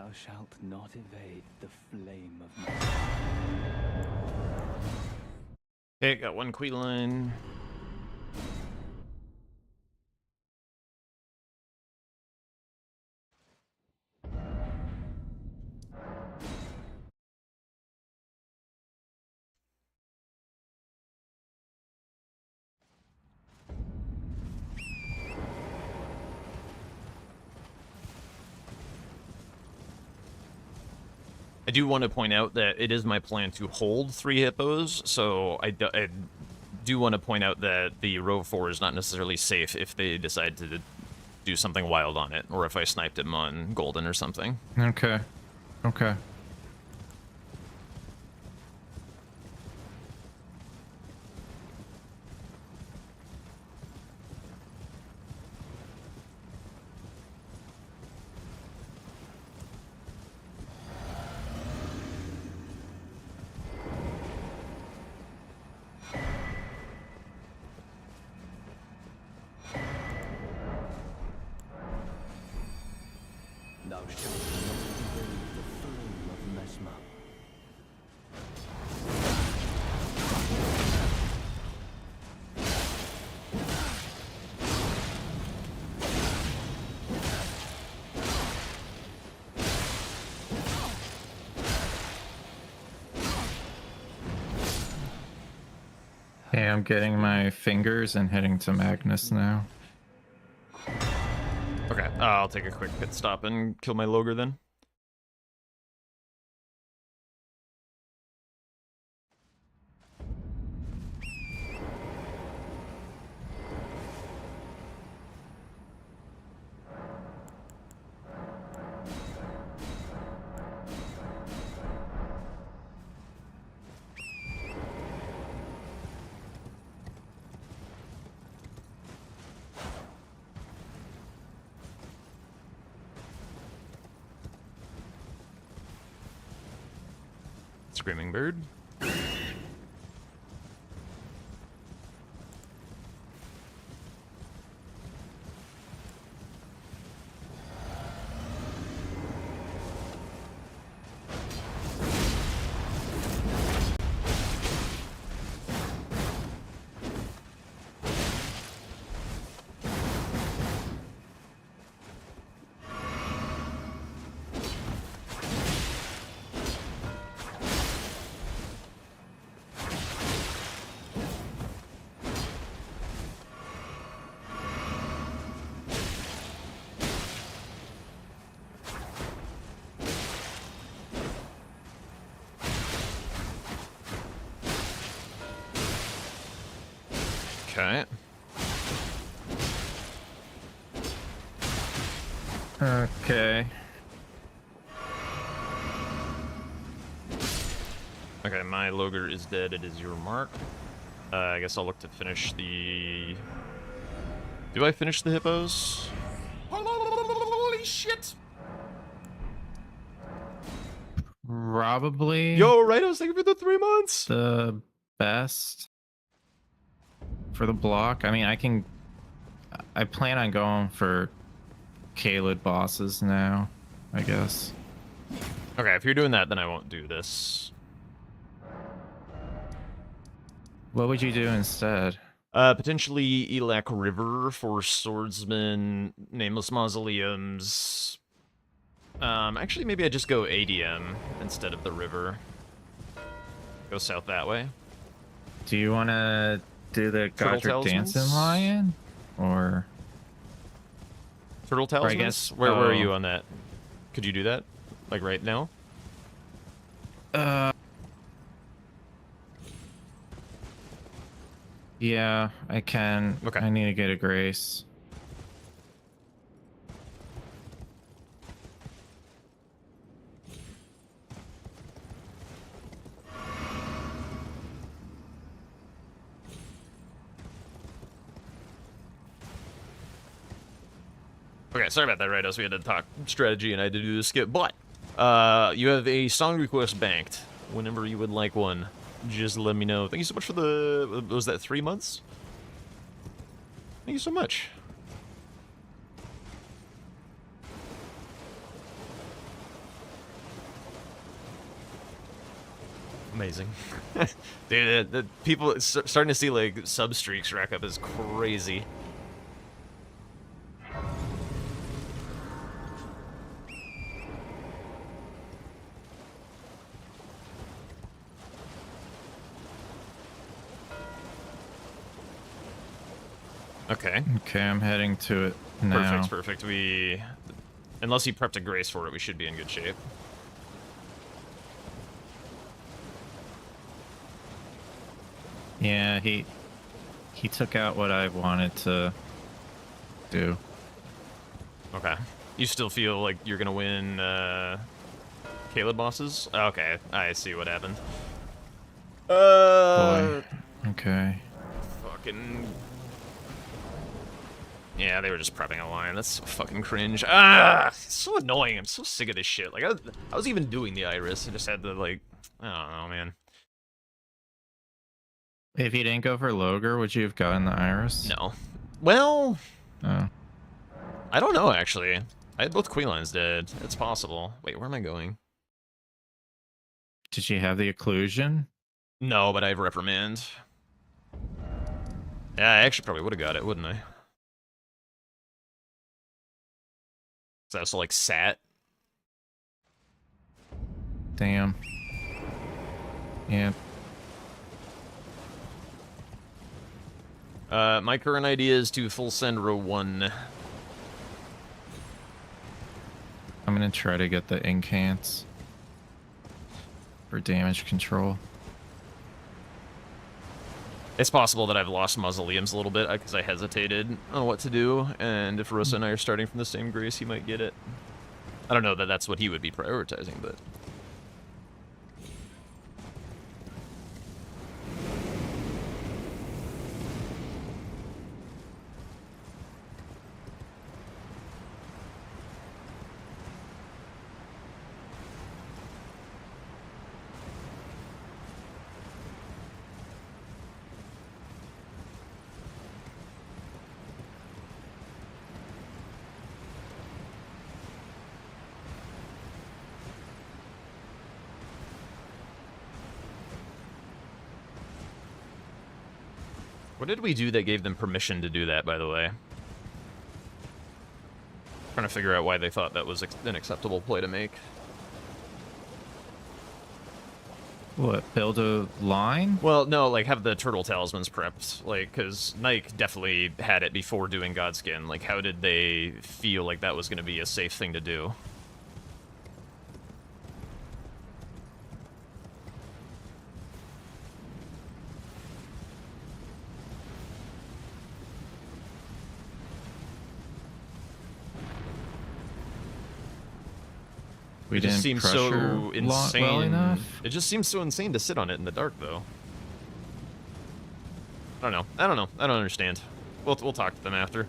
Thou shalt not evade the flame of my... Okay, got one Queeline. I do want to point out that it is my plan to hold 3 hippos, so I do want to point out that the Row 4 is not necessarily safe if they decide to do something wild on it, or if I sniped him on Golden or something. Okay. Okay. Thou shalt not evade the flame of Mesmer. Okay, I'm getting my fingers and heading to Magnus now. Okay, I'll take a quick pit stop and kill my Logre then. Screaming Bird. Okay. Okay. Okay, my Logre is dead. It is your mark. I guess I'll look to finish the... Do I finish the hippos? Holy shit! Probably Yo, right? I was thinking for the 3 months! the best for the block. I mean, I plan on going for Caelid bosses now, I guess. Okay, if you're doing that, then I won't do this. What would you do instead? Potentially Elak River for Swordsman, Nameless Mausoleums. Actually, maybe I just go ADM instead of the river. Go south that way. Do you want to do the Turtle Godric Talismans? Dancing Lion? Or... Turtle Talismans? guess- Where are you oh. on that? Could you do that? Like right now? Yeah, I can. Okay. I need to get a grace. Okay, sorry about that, Rydos. We had to talk strategy and I had to do the skip. But, you have a song request banked. Whenever you would like one, just let me know. Thank you so much for the... Was that 3 months? Thank you so much. Amazing. Dude, the people starting to see like sub streaks rack up is crazy. Okay. Okay, I'm heading to it now. Perfect. We, unless he prepped a grace for it, we should be in good shape. Yeah, he took out what I wanted to do. Okay. You still feel like you're gonna win Caleb bosses? Okay, I see what happened. Boy. Okay. Fucking. Yeah, they were just prepping a line. That's so fucking cringe. Ah, it's so annoying. I'm so sick of this shit. Like, I was even doing the iris. I just had to, like, I don't know, man. If you didn't go for Loger, would you have gotten the iris? No. Well, Oh. I don't know, actually. I had both Queenlines dead. It's possible. Wait, where am I going? Did you have the occlusion? No, but I have reprimand. Yeah, I actually probably would have got it, wouldn't I? So I also, like, sat. Damn. Yeah. My current idea is to full send row 1. I'm gonna try to get the incants for damage control. It's possible that I've lost mausoleums a little bit because I hesitated on what to do, and if Rosa and I are starting from the same grace, he might get it. I don't know that that's what he would be prioritizing, but... What did we do that gave them permission to do that, by the way? Trying to figure out why they thought that was an acceptable play to make. What, build a line? Well, no, like, have the turtle talismans prepped. Like, because Nike definitely had it before doing Godskin. Like, how did they feel like that was going to be a safe thing to do? We It just didn't seems so pressure insane. well enough. It just seems so insane to sit on it in the dark, though. I don't know. I don't understand. We'll talk to them after.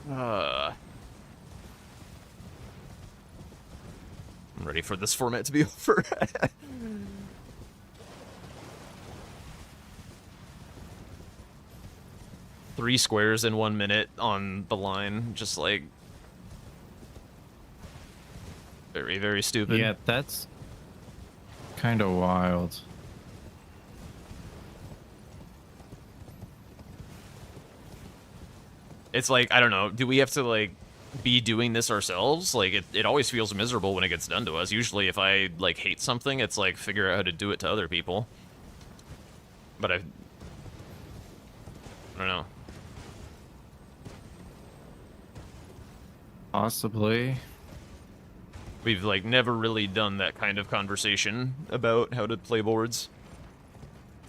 I'm ready for this format to be over. 3 squares in 1 minute on the line, just like very, very stupid. Yeah, that's kind of wild. It's like, I don't know, do we have to like be doing this ourselves? Like it always feels miserable when it gets done to us. Usually if I like hate something, it's like figure out how to do it to other people. But I don't know. Possibly. We've like never really done that kind of conversation about how to play boards.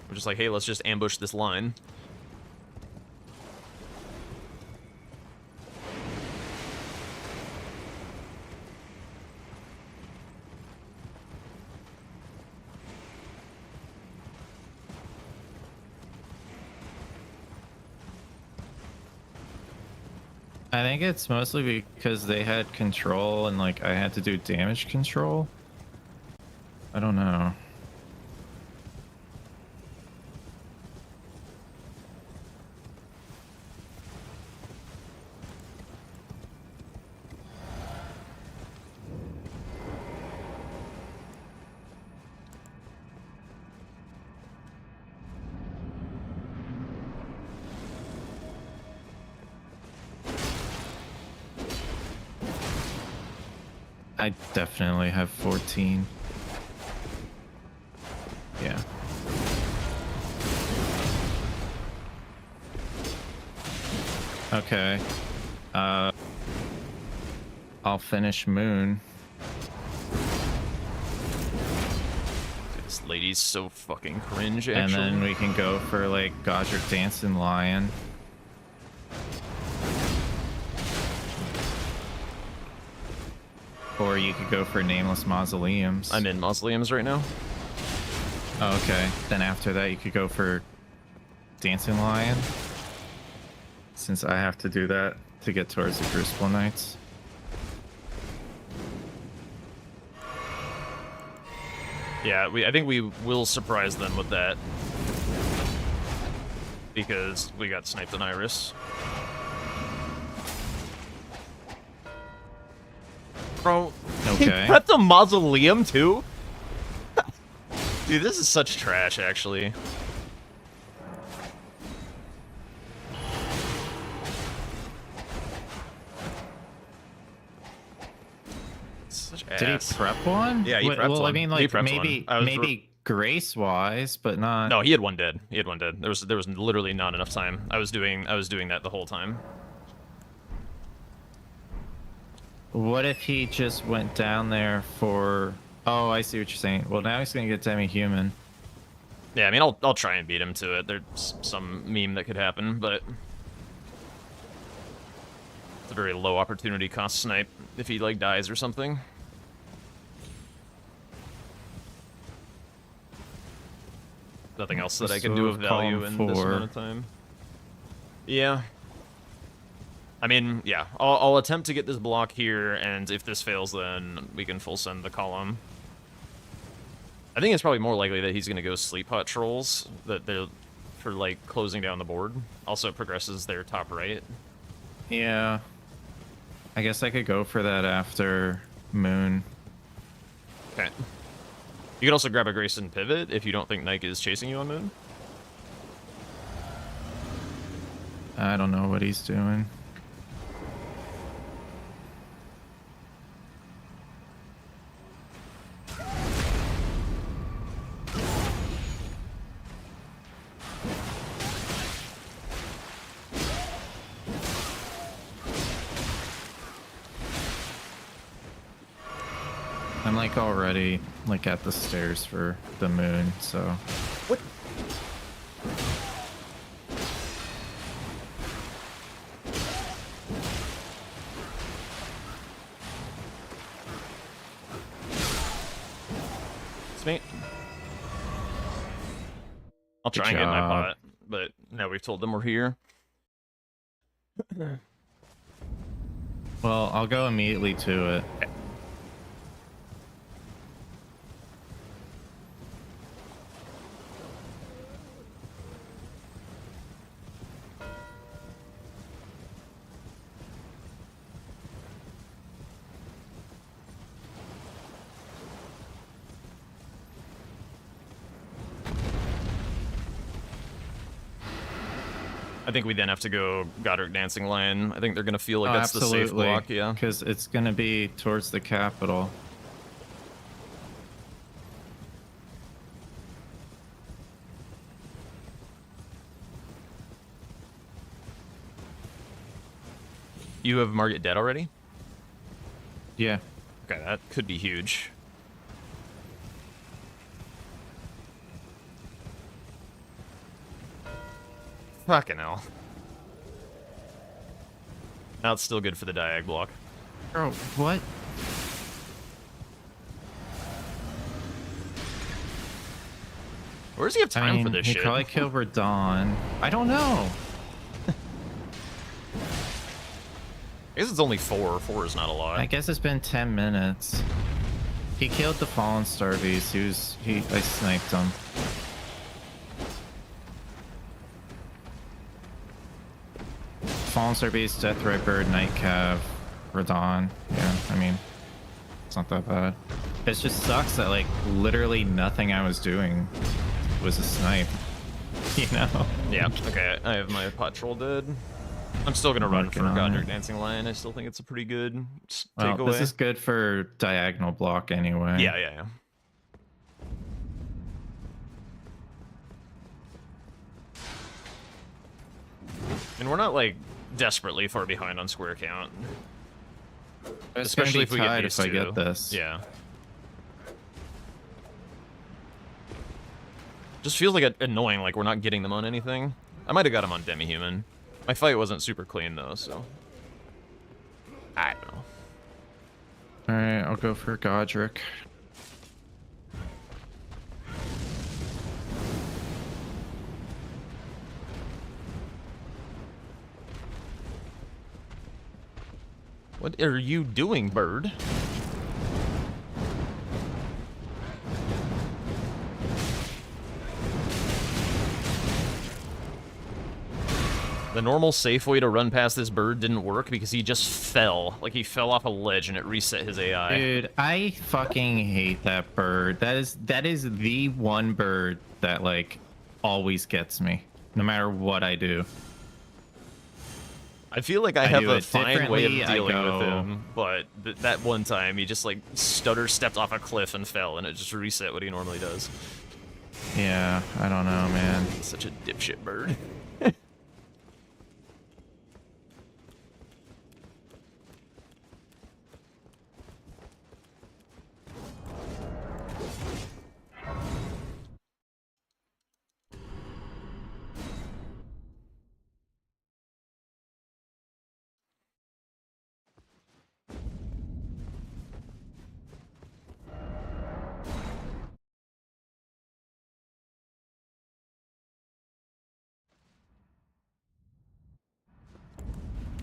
We're just like, hey, let's just ambush this line. I think it's mostly because they had control and like I had to do damage control. I don't know. I definitely have 14. Yeah. Okay. I'll finish Moon. This lady's so fucking cringe, And actually. then we can go for like Godric Dancing Lion. Or you could go for Nameless Mausoleums. I'm in Mausoleums right now. Oh, okay. Then after that, you could go for Dancing Lion. Since I have to do that to get towards the Crucible Knights. Yeah, I think we will surprise them with that. Because we got sniped on Iris. Bro, he Okay. prepped a Mausoleum too? Dude, this is such trash, actually. Such Did he ass. prep one? Yeah, he prepped Well, I one. mean, He like prepped maybe one. maybe grace wise, but not. No, he had one dead. He had one dead. There was literally not enough time. I was doing that the whole time. What if he just went down there for? Oh, I see what you're saying. Well, now he's gonna get demi-human. Yeah, I mean, I'll try and beat him to it. There's some meme that could happen, but it's a very low opportunity cost snipe if he like dies or something. Nothing else that I can do of value in this amount of time. Yeah. I mean, yeah, I'll attempt to get this block here, and if this fails, then we can full send the column. I think it's probably more likely that he's going to go sleep hut trolls, that they're for like closing down the board. Also progresses their top right. Yeah. I guess I could go for that after Moon. Okay. You could also grab a Grayson pivot if you don't think Nike is chasing you on Moon. I don't know what he's doing. I'm like already like at the stairs for the Moon, so. What? It's me. I'll try and get my job. pot, but now we've told them we're here. Well, I'll go immediately to it. I think we then have to go Godric Dancing Lion. I think they're gonna feel like that's the safe block, yeah. Because it's gonna be towards the capital. You have Margit dead already? Yeah. Okay, that could be huge. Fucking hell. Now it's still good for the diag block. Bro, what? Where does he have time for this he shit? probably killed Radon. I don't know. I guess it's only 4. 4 is not a lot. I guess it's been 10 minutes. He killed the Fallen Star Beast. I sniped him. Fallen Star Beast, Death Riper, Nightcap, Radon. Yeah, I mean, it's not that bad. It just sucks that like literally nothing I was doing was a snipe. You know? Yeah, okay, I have my pot troll dead. I'm still gonna run Working for on Godric it. Dancing Lion. I still think it's a pretty good Well, takeaway. this is good for diagonal block anyway. Yeah. And we're not like desperately far behind on square count. It's Especially if gonna be we get tied these if I two. get this. Yeah. Just feels like annoying, like we're not getting them on anything. I might have got him on Demi-Human. My fight wasn't super clean though, so I don't know. All right, I'll go for Godric. What are you doing, bird? The normal safe way to run past this bird didn't work because he just fell. Like he fell off a ledge and it reset his AI. Dude, I fucking hate that bird. That is the one bird that like always gets me, no matter what I do. I feel like I I have do a it fine way of differently, I dealing with go- him, but that one time he just like stutter stepped off a cliff and fell, and it just reset what he normally does. Yeah, I don't know, man. Such a dipshit bird.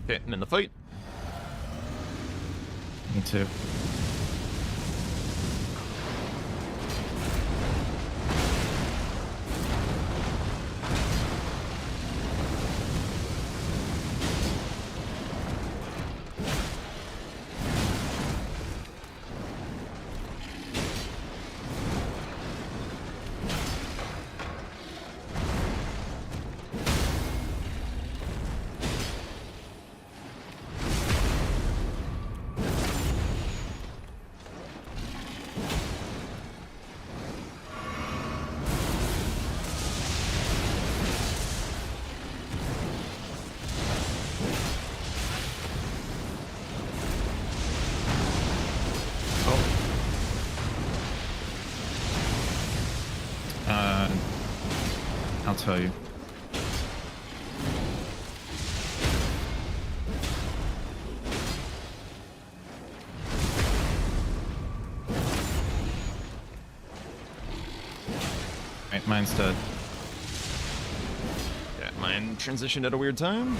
Okay, I'm in the fight. Me too. I'll tell you. Right, mine's dead. Yeah, mine transitioned at a weird time.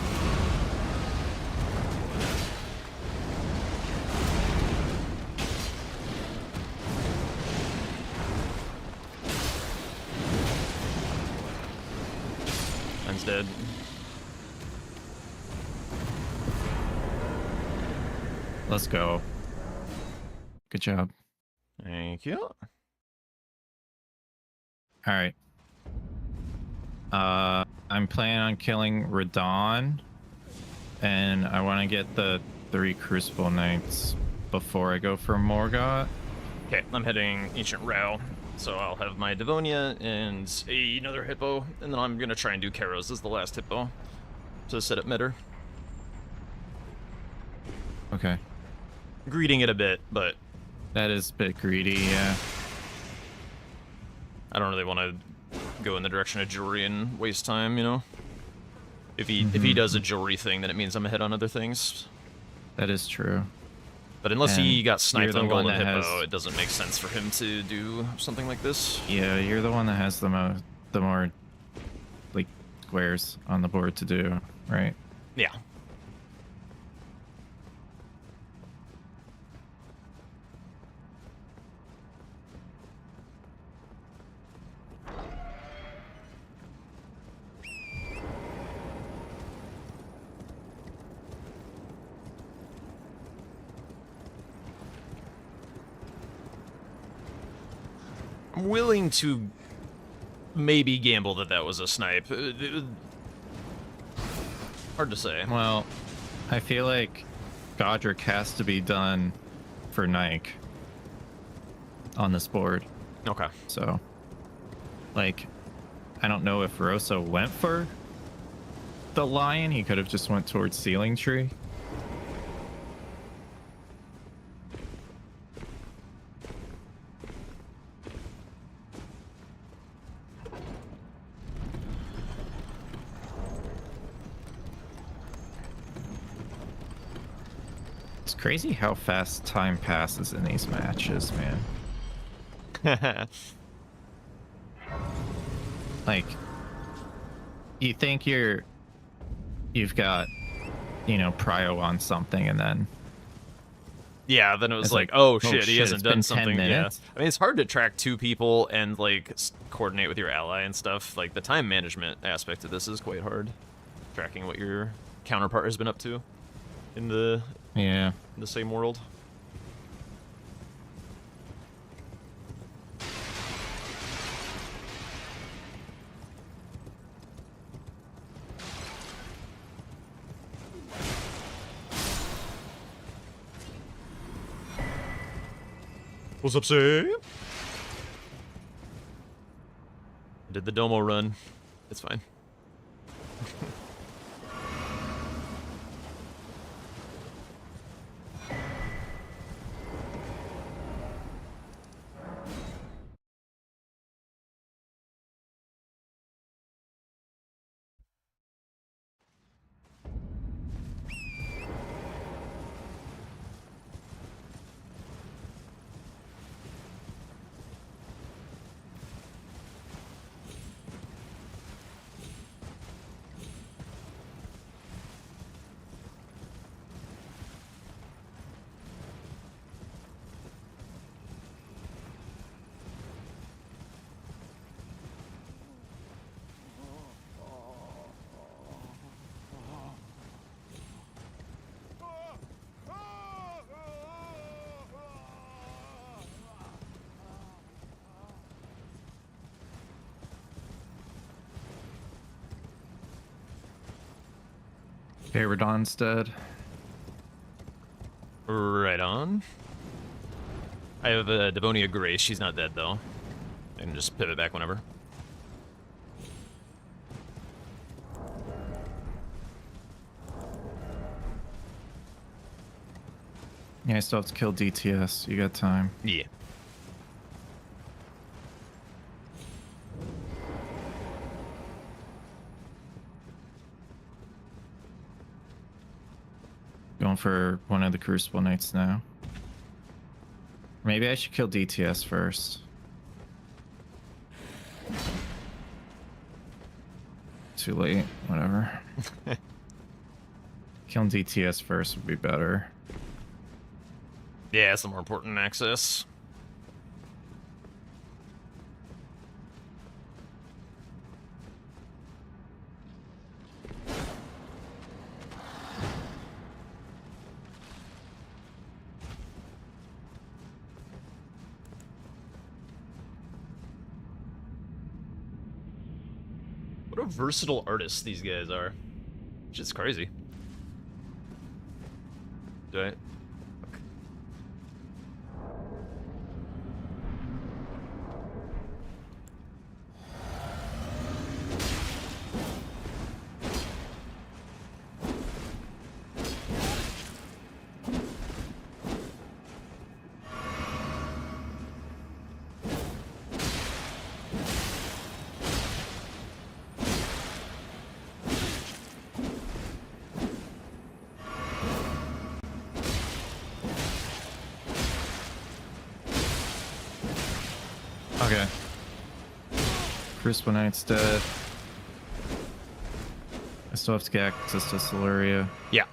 Mine's dead. Let's go. Good job. Thank you. All right. I'm planning on killing Radon, and I want to get the 3 Crucible Knights before I go for Morgott. Okay, I'm heading Ancient Row, so I'll have my Devonia and another Hippo, and then I'm gonna try and do Karos as the last Hippo to set up Mitter. Okay. Greeting it a bit, but That is a bit greedy, yeah. I don't really want to go in the direction of jewelry and waste time, you know? If he does a jewelry thing, then it means I'm ahead on other things. That is true. But unless he And got sniped you're on the one Golden that Hippo, has- it doesn't make sense for him to do something like this. Yeah, you're the one that has the more like squares on the board to do, right? Yeah. I'm willing to maybe gamble that that was a snipe. Hard to say. Well, I feel like Godric has to be done for Nike on this board. Okay. So, like, I don't know if Rosa went for the lion. He could have just went towards Ceiling Tree. It's crazy how fast time passes in these matches, man. Like, you think you've got, you know, prio on something, and then Yeah, then it was it's like, like, oh oh shit, he shit, hasn't it's done been 10 something. Yeah, minutes? I mean, it's hard to track two people and like coordinate with your ally and stuff. Like the time management aspect of this is quite hard. Tracking what your counterpart has been up to in the yeah. same world. What's up, Sam? Did the Domo run. It's fine. Okay, Radon's dead. Right on. I have a Devonia Grace. She's not dead though. I can just pivot back whenever. Yeah, I still have to kill DTS. You got time. Yeah. Going for one of the Crucible Knights now. Maybe I should kill DTS first. Too late. Whatever. Killing DTS first would be better. Yeah, it's the more important access. What a versatile artists these guys are. Shit's crazy. Do I? Okay. Crucible Knight's dead. I still have to get access to Siluria. Yeah.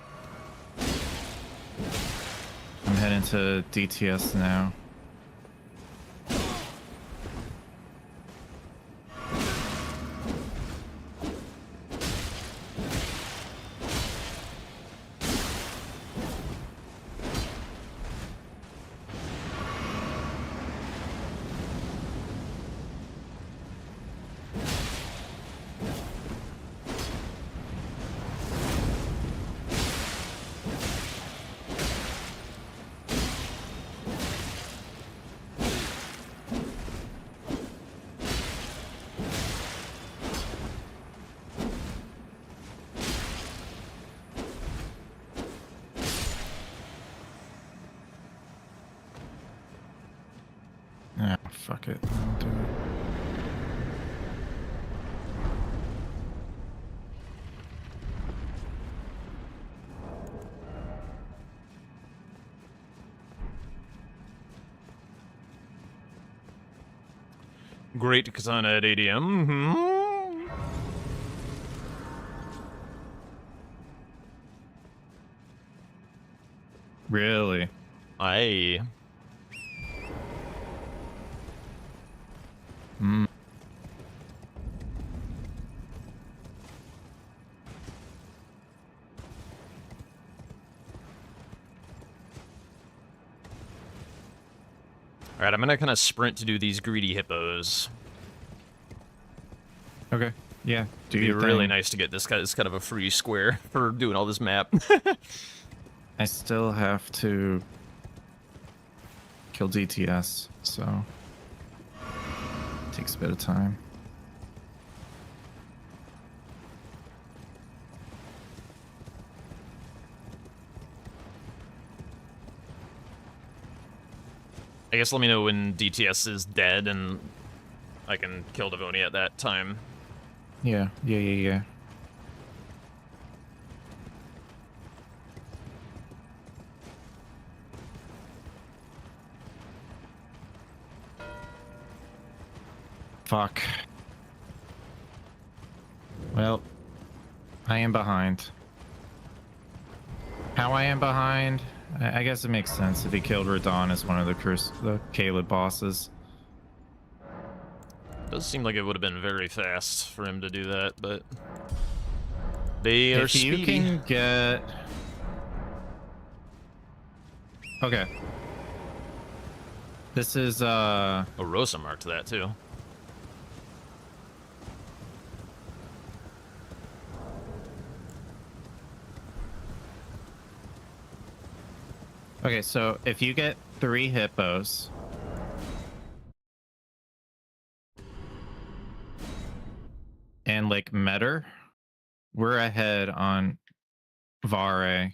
I'm heading to DTS now. fuck it. I'll do it. Great Katana at ADM. Hmm. Really? Aye. Mm. Alright, I'm gonna kind of sprint to do these greedy hippos. Okay. Yeah. Do It'd be your really thing. nice to get this kind of a free square for doing all this map. I still have to kill DTS, so takes a bit of time. I guess let me know when DTS is dead and I can kill Devonia at that time. Yeah. Fuck. Well, I am behind. How I am behind? I guess it makes sense if he killed Radon as one of the Caleb bosses. Does seem like it would have been very fast for him to do that, but they are If you speedy. can get... Okay. This is, Oh, Rosa marked that too. Okay, so if you get 3 hippos... and, like, Metter, we're ahead on Vare.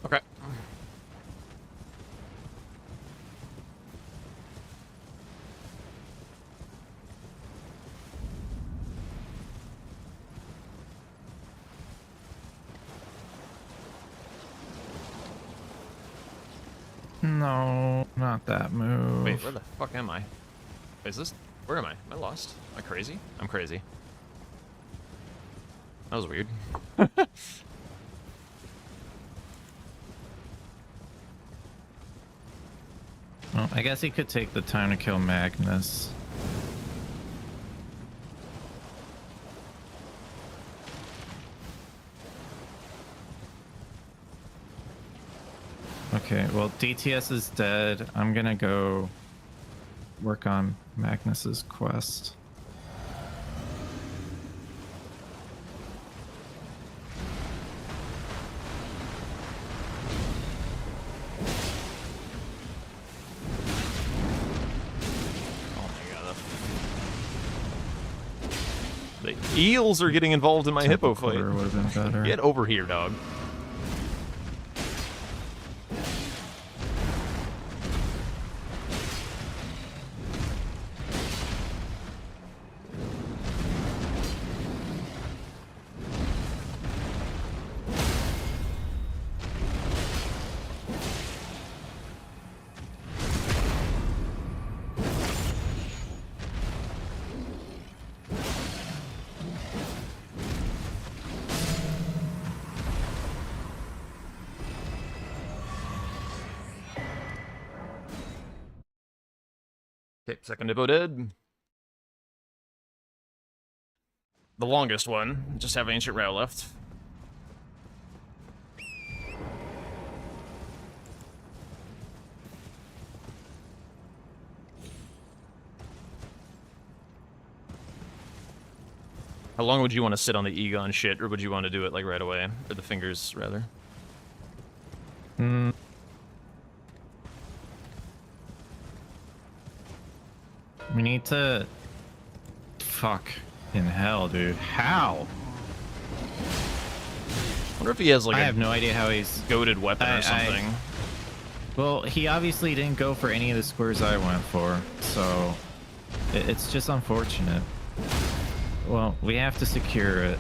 Okay. No, not that move. Wait, where the fuck am I? Is this... Where am I? Am I lost? Am I crazy? I'm crazy. That was weird. Well, I guess he could take the time to kill Magnus. Okay, well, DTS is dead. I'm gonna go work on Magnus's quest. Oh my god. The eels are getting involved in my hippo fight. Would have been better. Get over here, dog. Okay, second hippo dead. The longest one. Just have Ancient Rail left. How long would you want to sit on the Egon shit, or would you want to do it like right away? Or the fingers, rather? Hmm. We need to... Fuck. In hell, dude. How? wonder if he has like I a have no idea how he's goated weapon I- or something. Well, he obviously didn't go for any of the squares I went for, so it's just unfortunate. Well, we have to secure it.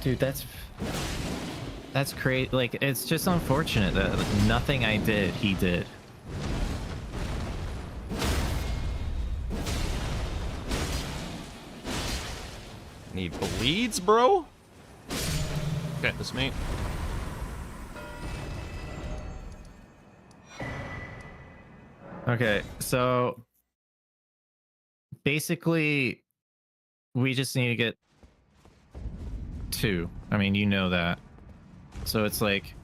Dude, that's crazy. Like, it's just unfortunate that nothing I did, he did. Need bleeds, bro? Okay, this mate. Okay, so basically, we just need to get 2. I mean, you know that. So it's like,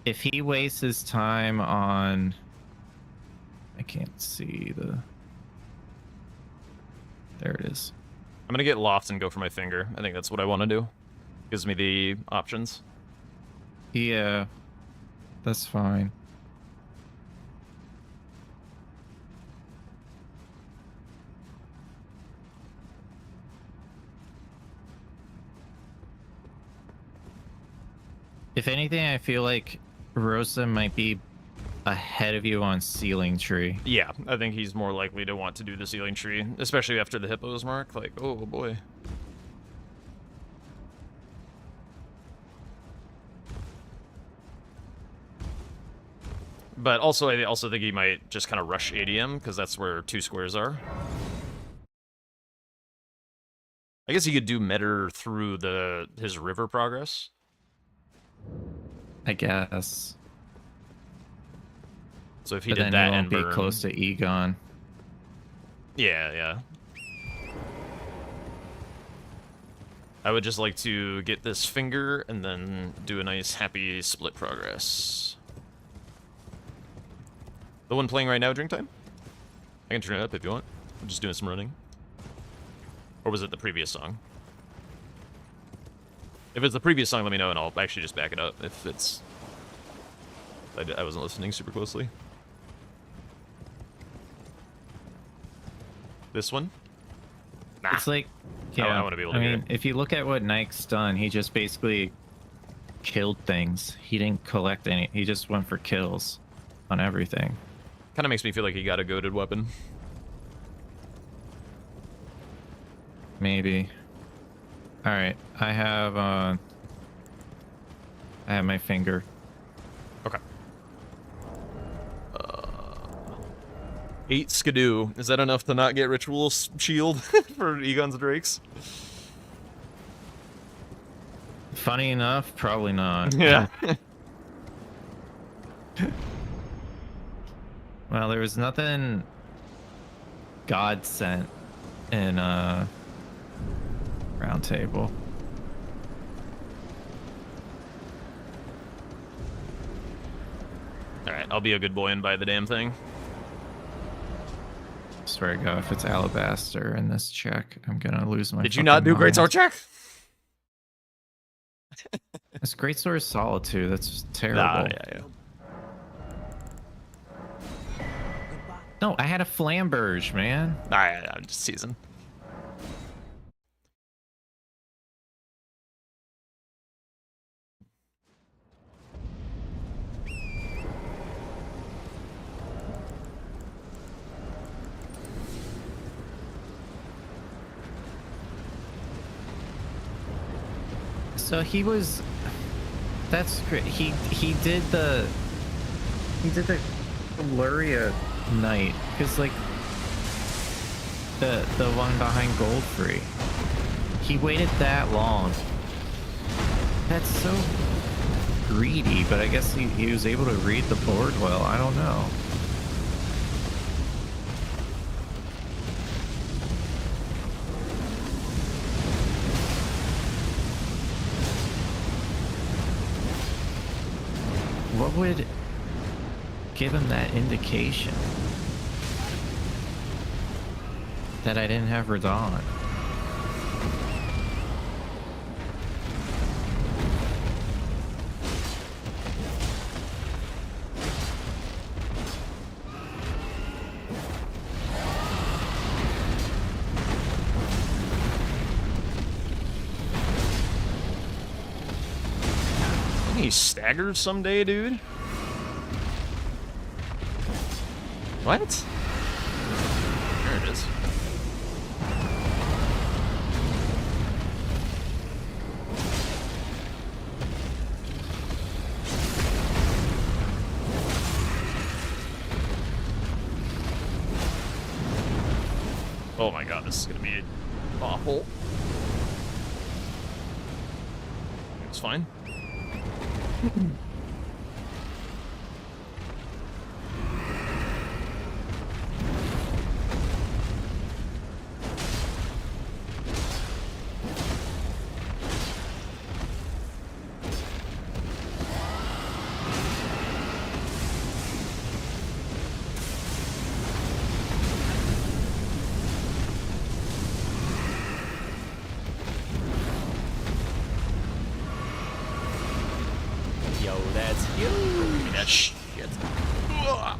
if he wastes his time on, I can't see the, there it is. I'm gonna get loft and go for my finger. I think that's what I want to do. Gives me the options. Yeah, that's fine. If anything, I feel like Rosa might be ahead of you on ceiling tree. Yeah, I think he's more likely to want to do the ceiling tree, especially after the hippos mark. Like, oh boy. But also, I also think he might just kind of rush ADM, because that's where 2 squares are. I guess he could do Metter through his river progress. I guess. So if he But did then that he won't and be burn, close to Egon. yeah, yeah. I would just like to get this finger and then do a nice happy split progress. The one playing right now, drink time? I can turn it up if you want. I'm just doing some running. Or was it the previous song? If it's the previous song, let me know and I'll actually just back it up if it's... I wasn't listening super closely. This one? Nah. It's like, I yeah, wanna be able to I hear mean, it. if you look at what Nike's done, he just basically killed things. He didn't collect any. He just went for kills on everything. Kind of makes me feel like he got a goated weapon. Maybe. All right, I have my finger. Okay. 8 skidoo. Is that enough to not get ritual shield for Egon's Drakes? Funny enough, probably not. Yeah. Well, there was nothing God sent in round table. Alright, I'll be a good boy and buy the damn thing. Swear to God, if it's Alabaster in this check, I'm gonna lose my. Did you not do fucking Great Sword mind. check? This Great Sword is solid too. That's terrible. Nah, yeah. No, I had a Flamberge, man. I'm just teasing. So he was. That's great. He did the. He did the Luria Knight, because like the one behind Goldfree. He waited that long. That's so greedy, but I guess he was able to read the board well. I don't know. What would give him that indication that I didn't have Radon? He staggers someday, dude. What? There it is. Oh my god, this is gonna be awful. It's fine. Yo, that's huge. Give me that shit. Ugh.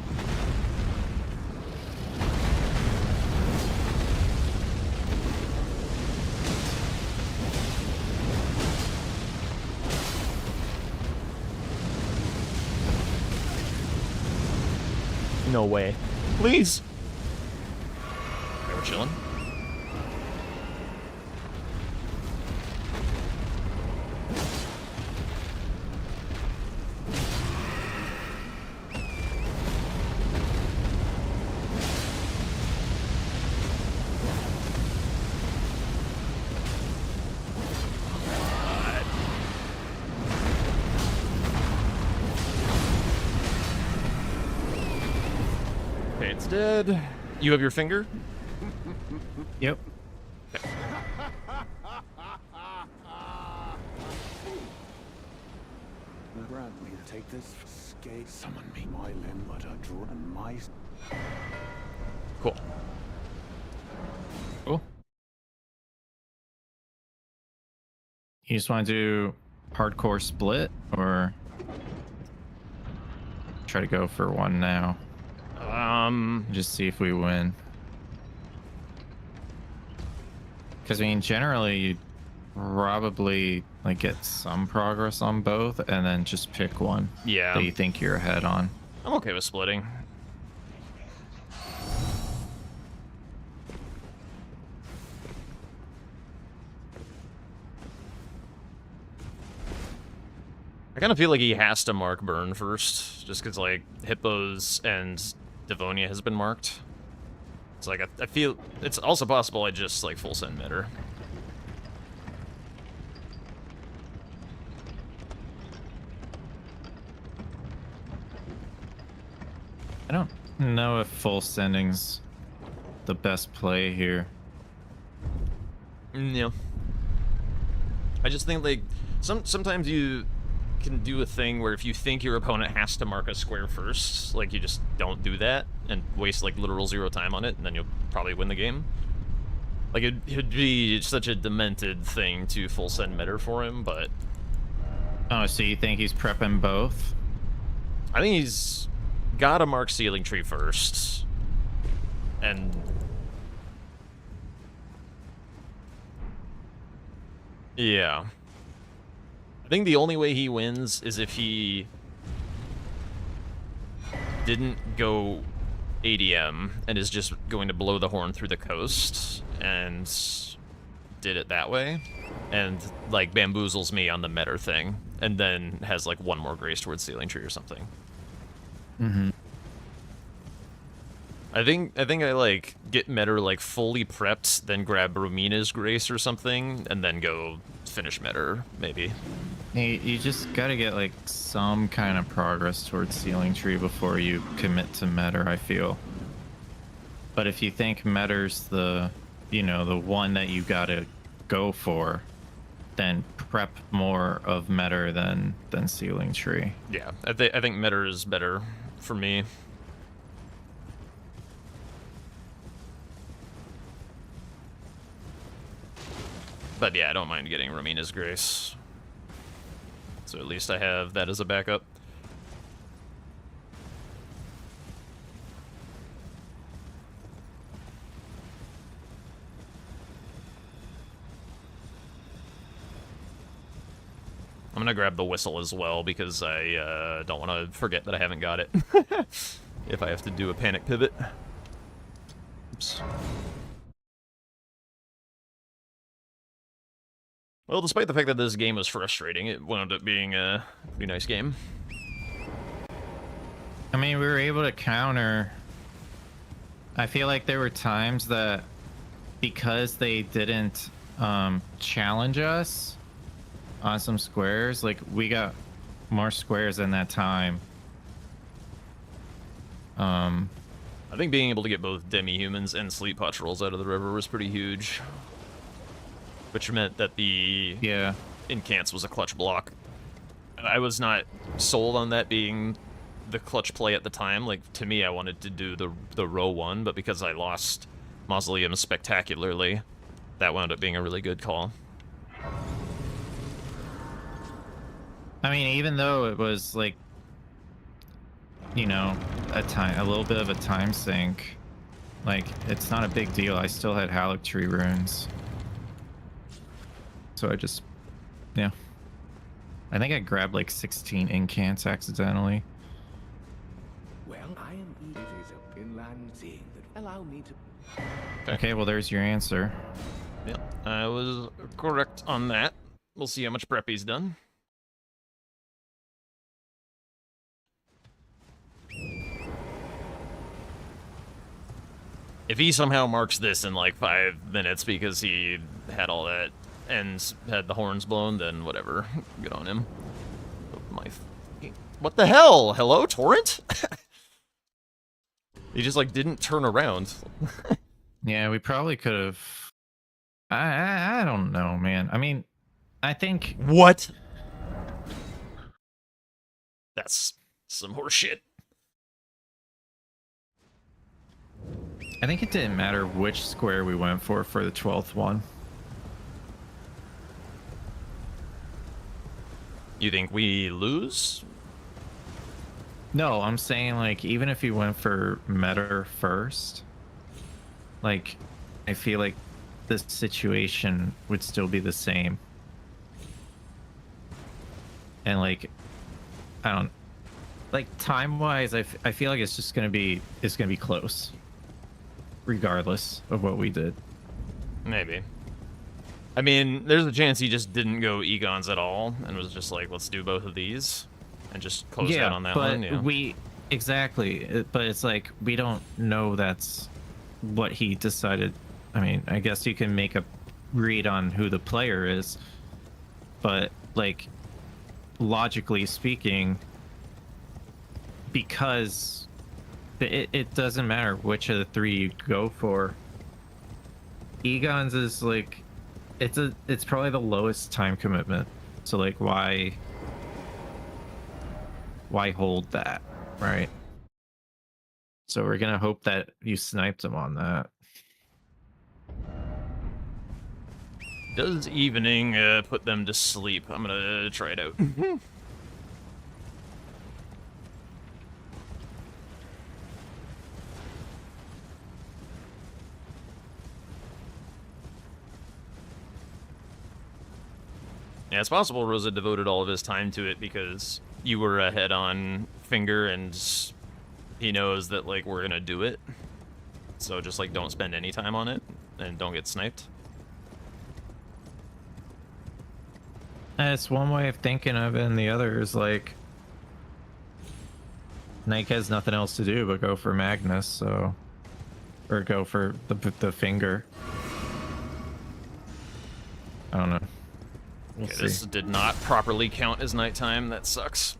No way. Please. Okay, we're chilling. Okay, it's dead. You have your finger? Yep. Grant me to take this skate. Summon me my limb, but a draw and my. Cool. Cool. You just want to do hardcore split or try to go for one now? Just see if we win. Because I mean, generally you probably like get some progress on both, and then just pick one Yeah. that you think you're ahead on. I'm okay with splitting. I kind of feel like he has to mark burn first, just because, like, Hippos and Devonia has been marked. It's like, I feel... It's also possible I just, like, full send mitter. I don't know if full sending's the best play here. Yeah. I just think, like, sometimes you can do a thing where if you think your opponent has to mark a square first, like, you just don't do that and waste, like, literal 0 time on it, and then you'll probably win the game. Like, it'd be such a demented thing to full send mitter for him, but... Oh, so you think he's prepping both? I think he's gotta mark Ceiling Tree first. And... yeah. I think the only way he wins is if he didn't go ADM and is just going to blow the horn through the coast and did it that way, and like bamboozles me on the Metter thing, and then has like one more grace towards Ceiling Tree or something. Mm-hmm. I think I like get Metter like fully prepped, then grab Rumina's grace or something, and then go finish Metter maybe. Hey, you just gotta get like some kind of progress towards Ceiling Tree before you commit to Metter, I feel. But if you think Metter's the, you know, the one that you gotta go for, then prep more of Metter than Ceiling Tree. Yeah, I think Metter is better for me. But yeah, I don't mind getting Rumina's grace. So at least I have that as a backup. I'm gonna grab the whistle as well because I don't want to forget that I haven't got it. If I have to do a panic pivot. Oops. Well, despite the fact that this game was frustrating, it wound up being a pretty nice game. I mean, we were able to counter. I feel like there were times that because they didn't challenge us on some squares, like we got more squares in that time. I think being able to get both demi-humans and sleep patrols out of the river was pretty huge. Which meant that the incants was a clutch block. I was not sold on that being the clutch play at the time. Like, to me, I wanted to do the row one, but because I lost Mausoleum spectacularly, that wound up being a really good call. I mean, even though it was like, you know, a little bit of a time sink, like, it's not a big deal. I still had Halleck-Tree runes. So I just, yeah. I think I grabbed like 16 incants accidentally. Well, I am eager. It is a inland thing that allow me to. Okay, well, there's your answer. Yep, I was correct on that. We'll see how much prep he's done. If he somehow marks this in like 5 minutes because he had all that and had the horns blown, then whatever. Good on him. What the hell? Hello, Torrent? He just like didn't turn around. Yeah, we probably could have. I don't know, man. I mean, I think. What? That's some horse shit. I think it didn't matter which square we went for the 12th one. You think we lose? No, I'm saying like even if you went for meta first, like I feel like this situation would still be the same. And like I don't like time wise, I feel like it's gonna be close regardless of what we did. Maybe. I mean, there's a chance he just didn't go Egons at all and was just like, let's do both of these and just close out on that one. Yeah, but it's like we don't know that's what he decided. I mean, I guess you can make a read on who the player is, but like logically speaking, because it doesn't matter which of the three you go for. Egons is like it's probably the lowest time commitment. So like why hold that, right? So we're gonna hope that you sniped him on that. Does evening put them to sleep? I'm gonna try it out. Yeah, it's possible Rosa devoted all of his time to it because you were ahead on Finger and he knows that, like, we're gonna do it. So just, like, don't spend any time on it and don't get sniped. That's one way of thinking of it, and the other is, like, Nike has nothing else to do but go for Magnus, so... Or go for the Finger. I don't know. We'll see. This did not properly count as nighttime. That sucks.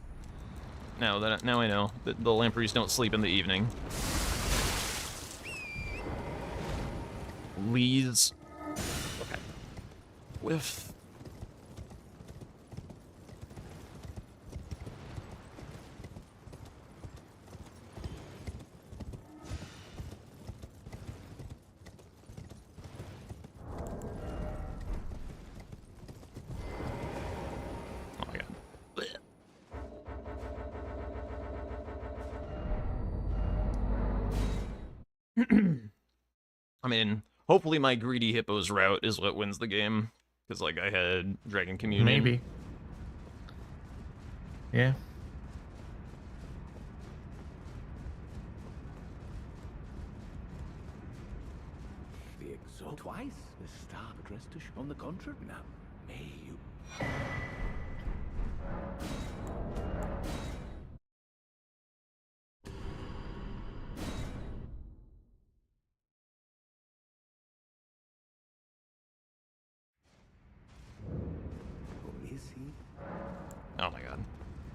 Now I know that the Lampreys don't sleep in the evening. Lee's. Okay. Whiff. I mean, hopefully my greedy hippos route is what wins the game, because like I had Dragon Communion. Maybe. Yeah. The exalt twice the star addressed to on the contrary. Now, may you. Or is he? Oh my god.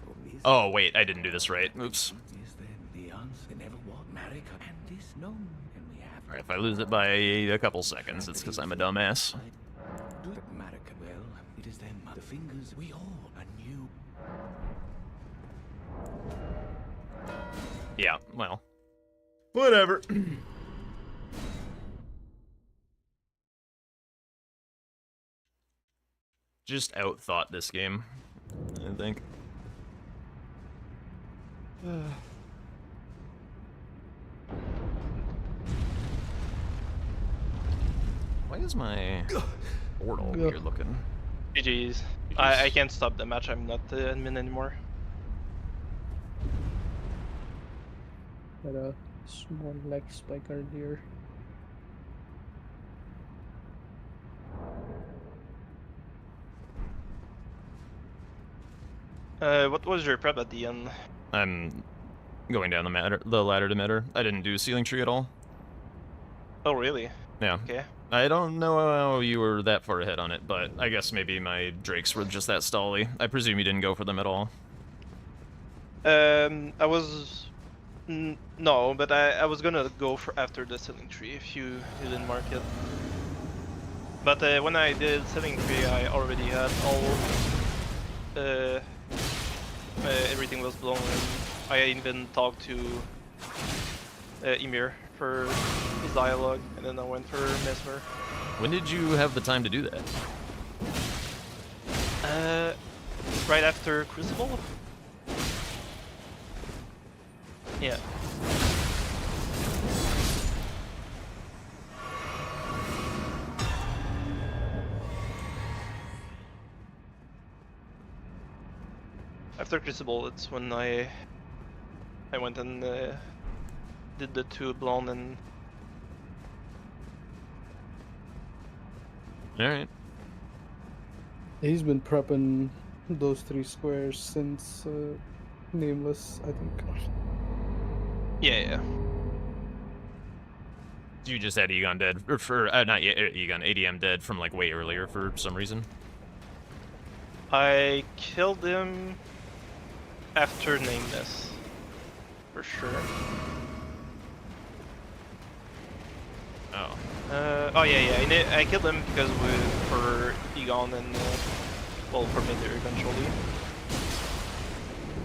Or is Oh wait, I didn't do this right. Oops. Is there the answer? Never what? Marika and this known, and we have. Alright, if I lose it by a couple seconds, it's because I'm a dumbass. But Marika, well, it is them. The fingers we all anew. Yeah, well. Whatever. Just outthought this game, I think. Why is my board all weird looking? GG's. I can't stop the match. I'm not the admin anymore. Had a small leg spike earlier. What was your prep at the end? I'm going down the ladder to meta. I didn't do ceiling tree at all. Oh, really? Yeah. Okay. I don't know how you were that far ahead on it, but I guess maybe my drakes were just that stally. I presume you didn't go for them at all. I was no, but I was gonna go for after the ceiling tree if you didn't mark it. But when I did ceiling tree, I already had all everything was blown, and I even talked to Emir for his dialogue, and then I went for Mesmer. When did you have the time to do that? Right after Crucible. Yeah. After Crucible, it's when I went and did the two blonde and Alright. He's been prepping those 3 squares since Nameless, I think. yeah. You just had Egon dead, or for, not yet, Egon, ADM dead from like way earlier for some reason. I killed him after Nameless, for sure. Oh. Oh yeah. I killed him because for Egon and well, for Midir eventually.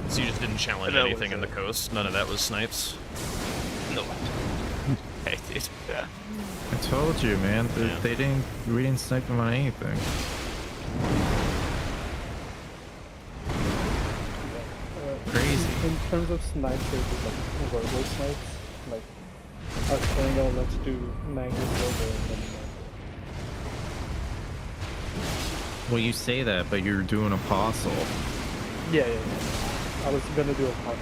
So you just didn't challenge That anything was, in the coast? None of that was snipes? No. Hey, dude. Yeah. I told you, man. Yeah. We didn't snipe them on anything. Crazy. In terms of snipes, there's like verbal snipes. Like, I was saying, oh, let's do Magnus verbal and then. Well, you say that, but you're doing Apostle. Yeah. I was gonna do a part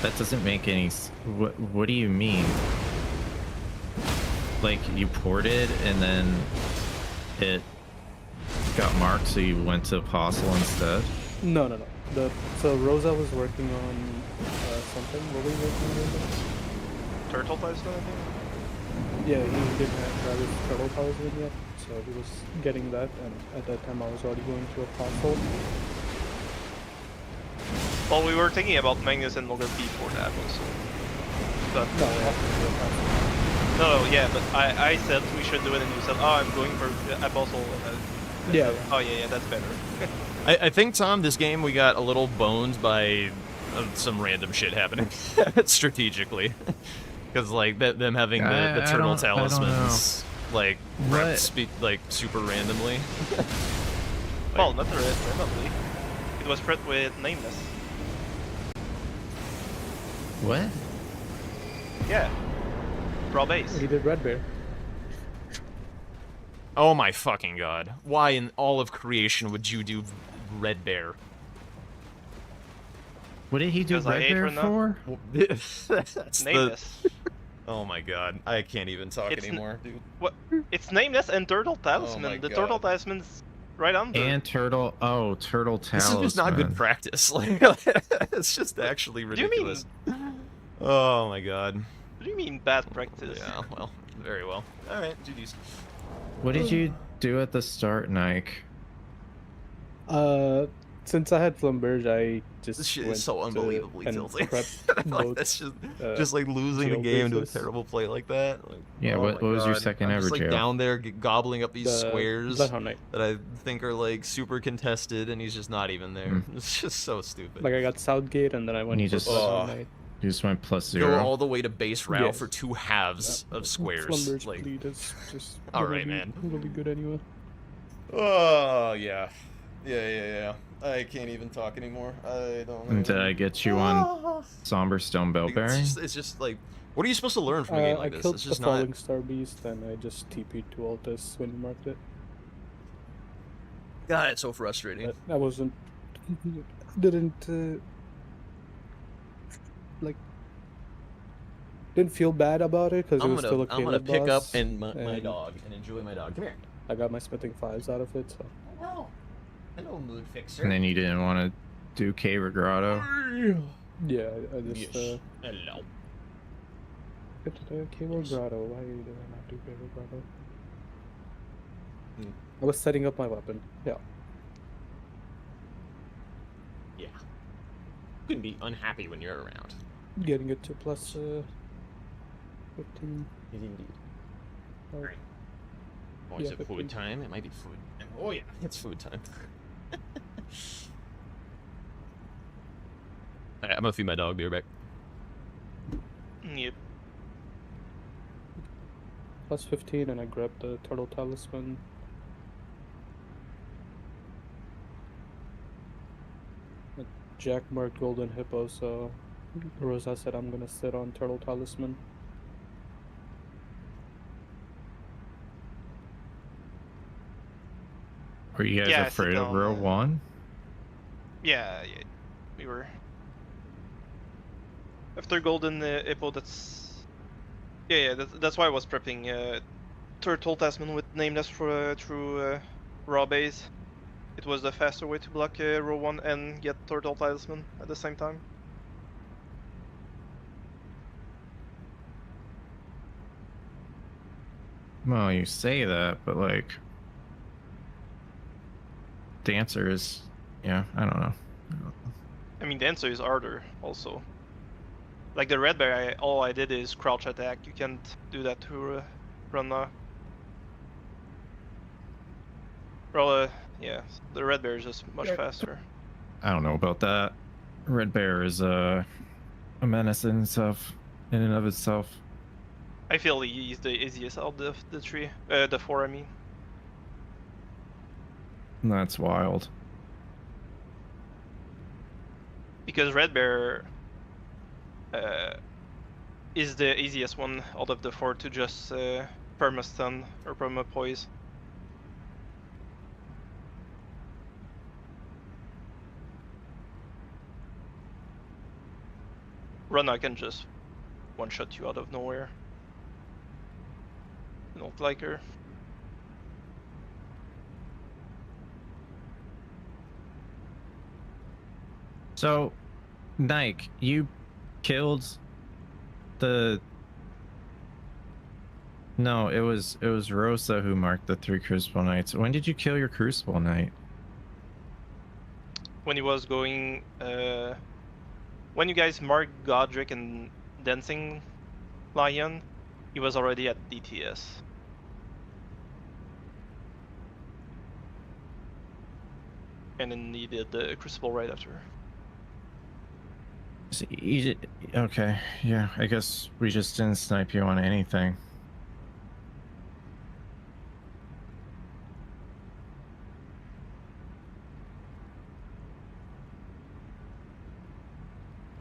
That doesn't make any. What do you mean? Like you ported and then it got marked, so you went to Apostle instead? No. So Rosa was working on something. What were you working on? Turtle type stuff, I think? Yeah, he didn't have his turtle powers in yet, so he was getting that, and at that time I was already going to Apostle. Well, we were thinking about Magnus and Mulder before that also. But No, after the Apostle. no, yeah, but I said we should do it, and you said, oh, I'm going for Apostle. And Yeah. Oh yeah, that's better. I think, Tom, this game we got a little boned by some random shit happening strategically. Because, like, them having the turtle talismans, like, like, super randomly. Well, not randomly. It was spread with Nameless. What? Yeah. Raw base. He did Red Bear. Oh my fucking god. Why in all of creation would you do Red Bear? What did he do Because I Red ate Bear her now. for? That's Nameless. Oh my god. I can't even talk It's anymore, dude. What? It's nameless and Turtle my Talisman. The Turtle God. Talisman's right under. And Turtle. Oh, Turtle This Talisman. is just not good practice. Like, it's just actually do you mean- ridiculous. Oh my god. What do you mean bad practice? Yeah, well, very well. Alright, GG's. What did you do at the start, Nike? Since I had Flamberge, I just This shit went is so unbelievably and tilting. prepped Like, both, that's just uh, like losing the jail game to a bases. terrible play like that. Like, Yeah, oh what my was your God. second I'm ever just, like, jail? down there gobbling up these the squares Bloodhound Knight. that I think are like super contested, and he's just not even there. Mm. It's just so stupid. Like I got Southgate, and then I went You for just- Bloodhound Oh. Knight. You just went Go +0. all the way to base route Yeah. for 2 halves of squares. Flamberge Like, bleed is just All gonna right, be man. really good anyway. oh yeah, yeah. I can't even talk anymore. I don't know. Did I get you on Somber Stone Bellbearing? It's just like, what are you supposed to learn from a game I like this? killed It's the just Falling not. Star Beast, and I just TP'd to Altus when you marked it. God, it's so frustrating. But I wasn't... didn't... like... Didn't feel bad about it, because it was still a I'm gonna Caleb pick up boss, my dog and enjoy my dog. Come here. I got my smithing 5s out of it, so... Hello, mood fixer. And then you didn't want to do Cave or Grotto? Yeah, I just... Hello. Cable Grotto, why did I not do Cable Grotto? Hmm. I was setting up my weapon, yeah. Yeah. Couldn't be unhappy when you're around. Getting it to plus 15. Indeed. Oh, Right. Oh, is Yeah, it 15. food time? It might be food. Oh yeah, it's food time. Alright, I'm gonna feed my dog. Be right back. Yep. plus 15, and I grabbed the Turtle Talisman. Jack marked Golden Hippo, so Rosa said I'm gonna sit on Turtle Talisman. Were you guys Yeah, I afraid think of row I'll- 1? Yeah, we were. After Golden Hippo, that's... Yeah, that's why I was prepping Turtle Tasman with Nameless for, through Raw Base. It was the faster way to block row 1 and get Turtle Talisman at the same time. Well, you say that, but like... The answer is... Yeah, I don't know. I mean, the answer is harder also. Like the Red Bear, all I did is crouch attack. You can't do that to run now. Well, yeah, the Red Bear is just much faster. I don't know about that. Red Bear is a menace in itself, in and of itself. I feel he's the easiest out of the three, the 4 I mean. That's wild. Because Red Bear is the easiest one out of the 4 to just perma-stun or perma-poise. Runa can just one-shot you out of nowhere. I don't like her. So, Nike, you killed the... No, it was Rosa who marked the 3 Crucible Knights. When did you kill your Crucible Knight? When he was going, when you guys marked Godric and Dancing Lion, he was already at DTS. And then he did the Crucible right after. So okay, yeah, I guess we just didn't snipe you on anything.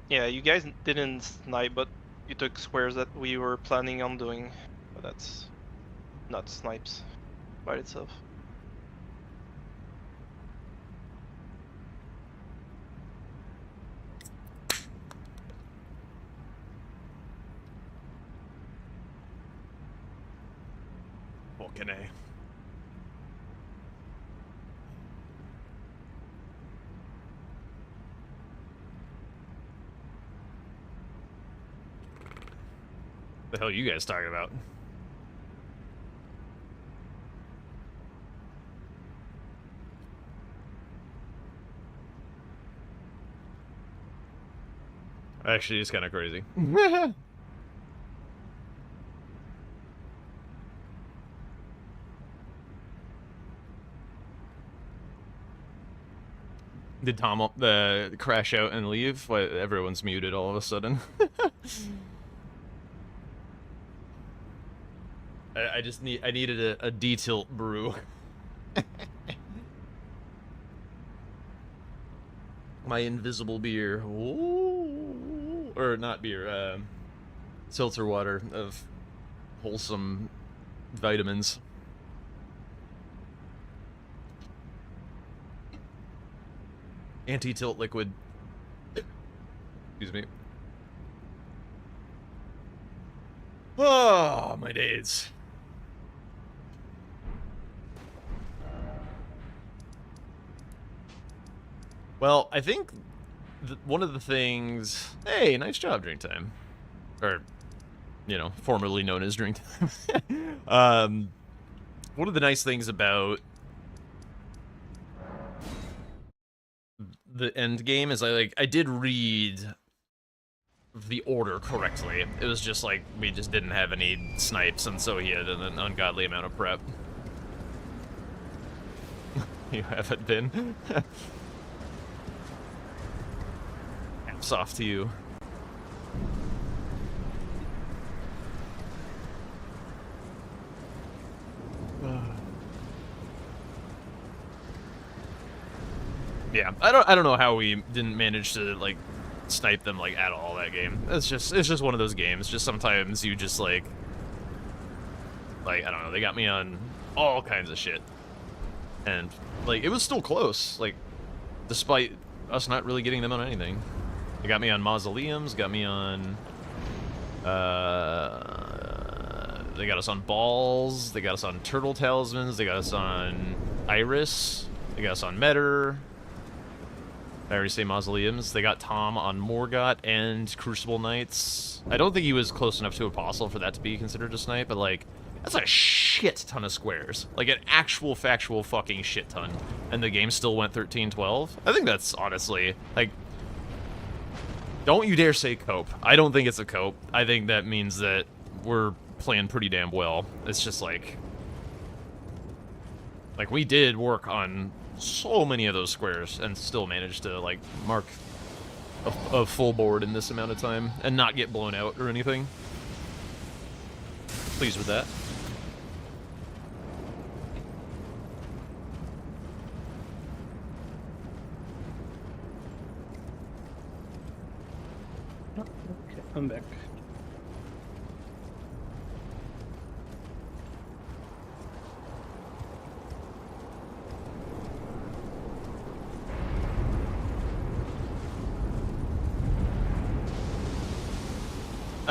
Yeah, you guys didn't snipe, but you took squares that we were planning on doing. But that's not snipes. by itself. Fucking A. The hell are you guys talking about? Actually, it's kind of crazy. Did Tom crash out and leave? Why everyone's muted all of a sudden? I needed a D-tilt brew. My invisible beer. Ooh. Or not beer, seltzer water of wholesome vitamins. Anti-tilt liquid. Excuse me. Oh, my days. Well, I think one of the things... Hey, nice job, drink time. Or, you know, formerly known as drink time. One of the nice things about the end game is I did read the order correctly. It was just like we just didn't have any snipes, and so he had an ungodly amount of prep. You haven't been. Hats off to you. Yeah, I don't know how we didn't manage to like snipe them like at all that game. It's just one of those games. Just sometimes you just like I don't know, they got me on all kinds of shit. And like it was still close, like despite us not really getting them on anything. They got me on mausoleums, got me on they got us on balls, they got us on turtle talismans, they got us on iris, they got us on meter. I already say mausoleums. They got Tom on Morgott and Crucible Knights. I don't think he was close enough to Apostle for that to be considered a snipe, but like, that's a shit ton of squares. Like an actual factual fucking shit ton. And the game still went 13-12. I think that's honestly, like, don't you dare say cope. I don't think it's a cope. I think that means that we're playing pretty damn well. It's just like we did work on so many of those squares and still managed to like mark a full board in this amount of time and not get blown out or anything. Pleased with that. Okay, I'm back.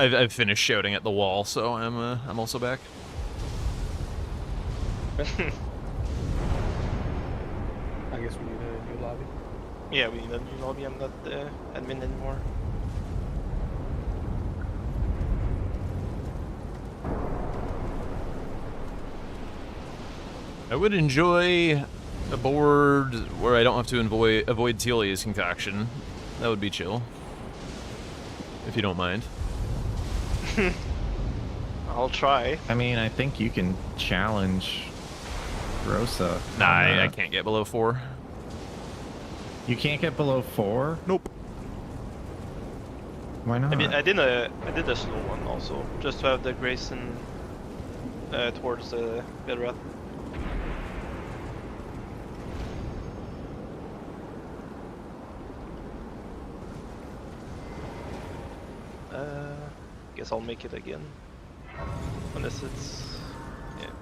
I've finished shouting at the wall, so I'm also back. I guess we need a new lobby. Yeah, we need a new lobby. I'm not the admin anymore. I would enjoy a board where I don't have to avoid Telia's concoction. That would be chill. If you don't mind. I'll try. I mean, I think you can challenge Rosa. Nah, I can't get below 4. You can't get below 4? Nope. Why not? I mean, I did a slow one also, just to have the Grayson towards the Bedrat. Guess I'll make it again. Unless it's... yeah.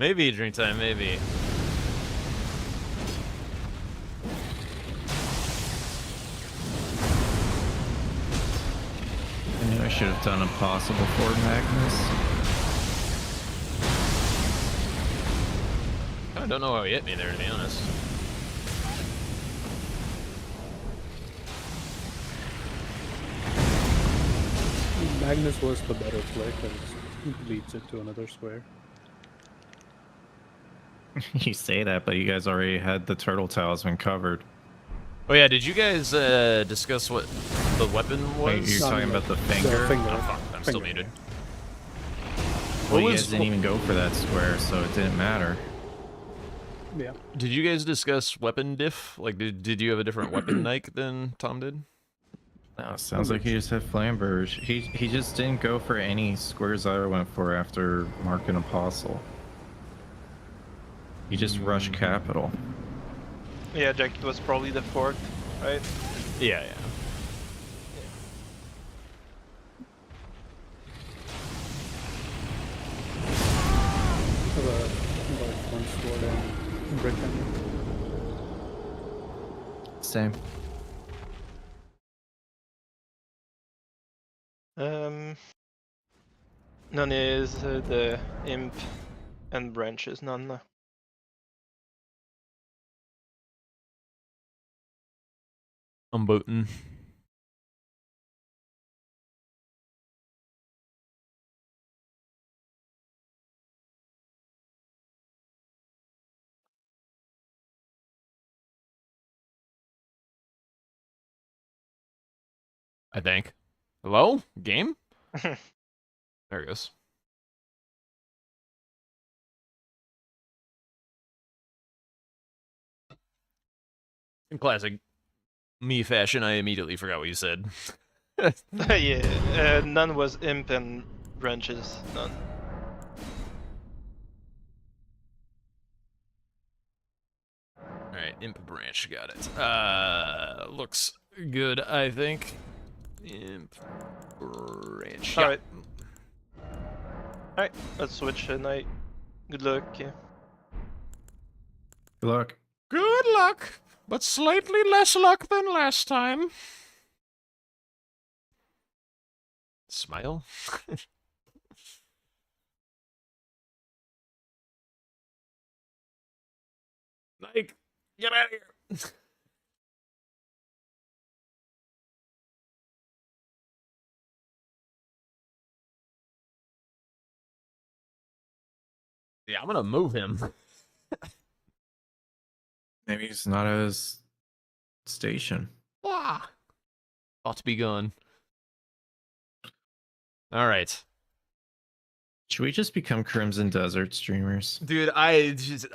Maybe drink time, maybe. I knew I should have done Impossible for Magnus. I don't know how he hit me there, to be honest. Magnus was the better play because he leads it to another square. You say that, but you guys already had the turtle talisman covered. Oh yeah, did you guys discuss what the weapon was? Wait, you're Not talking the- about the the finger? finger. Oh, fuck, I'm still Finger. muted. Well, What you was- guys didn't even go for that square, so it didn't matter. Yeah. Did you guys discuss weapon diff? Like, did you have a different weapon Nike than Tom did? No, it sounds like he just had Flamberge. He just didn't go for any squares I went for after Mark and Apostle. He just rushed Capital. Yeah, Jack was probably the fourth, right? Yeah, yeah. Have a like one sword and brick hammer. Same. None is the imp and branches. None. I'm booting. I think. Hello? Game? There it goes. In classic me fashion, I immediately forgot what you said. Yeah, none was imp and branches. None. Alright, imp branch, got it. Looks good, I think. Imp branch. Yeah. Alright. Alright, let's switch tonight. Good luck. Good luck. Good luck, but slightly less luck than last time. Smile? Mike, get out of here. Yeah, I'm gonna move him. Maybe he's not at his station. Wah. Ought to be gone. Alright. Should we just become Crimson Desert streamers? Dude, I just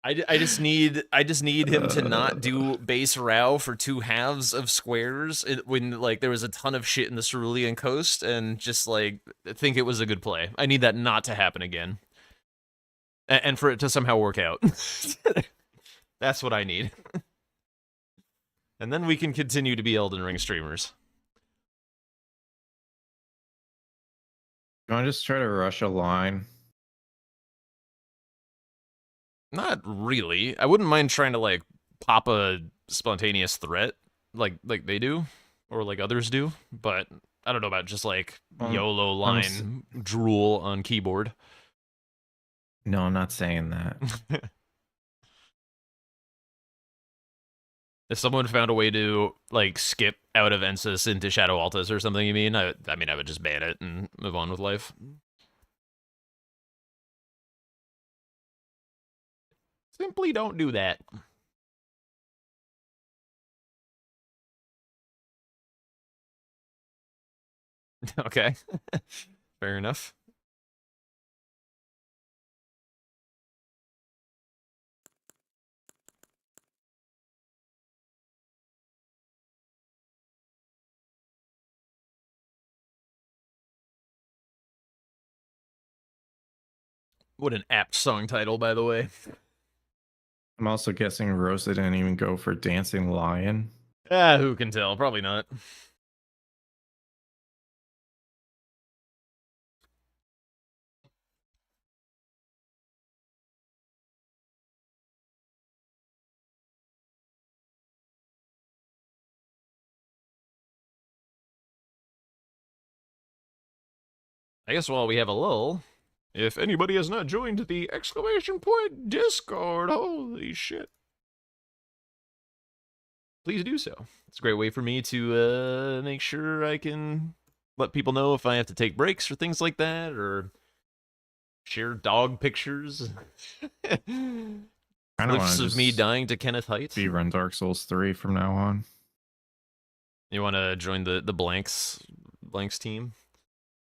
I just need him to not do base row for 2 halves of squares when like there was a ton of shit in the Cerulean coast and just like think it was a good play. I need that not to happen again. And for it to somehow work out. That's what I need. And then we can continue to be Elden Ring streamers. You want to just try to rush a line? Not really. I wouldn't mind trying to like pop a spontaneous threat like they do or like others do, but I don't know about just like YOLO line drool on keyboard. No, I'm not saying that. If someone found a way to like skip out of Ensis into Shadow Altus or something, you mean? I mean, I would just ban it and move on with life. Simply don't do that. Okay. Fair enough. What an apt song title, by the way. I'm also guessing Rosa didn't even go for Dancing Lion. Ah, who can tell? Probably not. I guess while we have a lull, if anybody has not joined the exclamation point Discord, holy shit, please do so. It's a great way for me to make sure I can let people know if I have to take breaks or things like that, or share dog pictures. I don't Clips want to of me just dying to Kenneth Height. speedrun Dark Souls 3 from now on. You want to join the blanks team?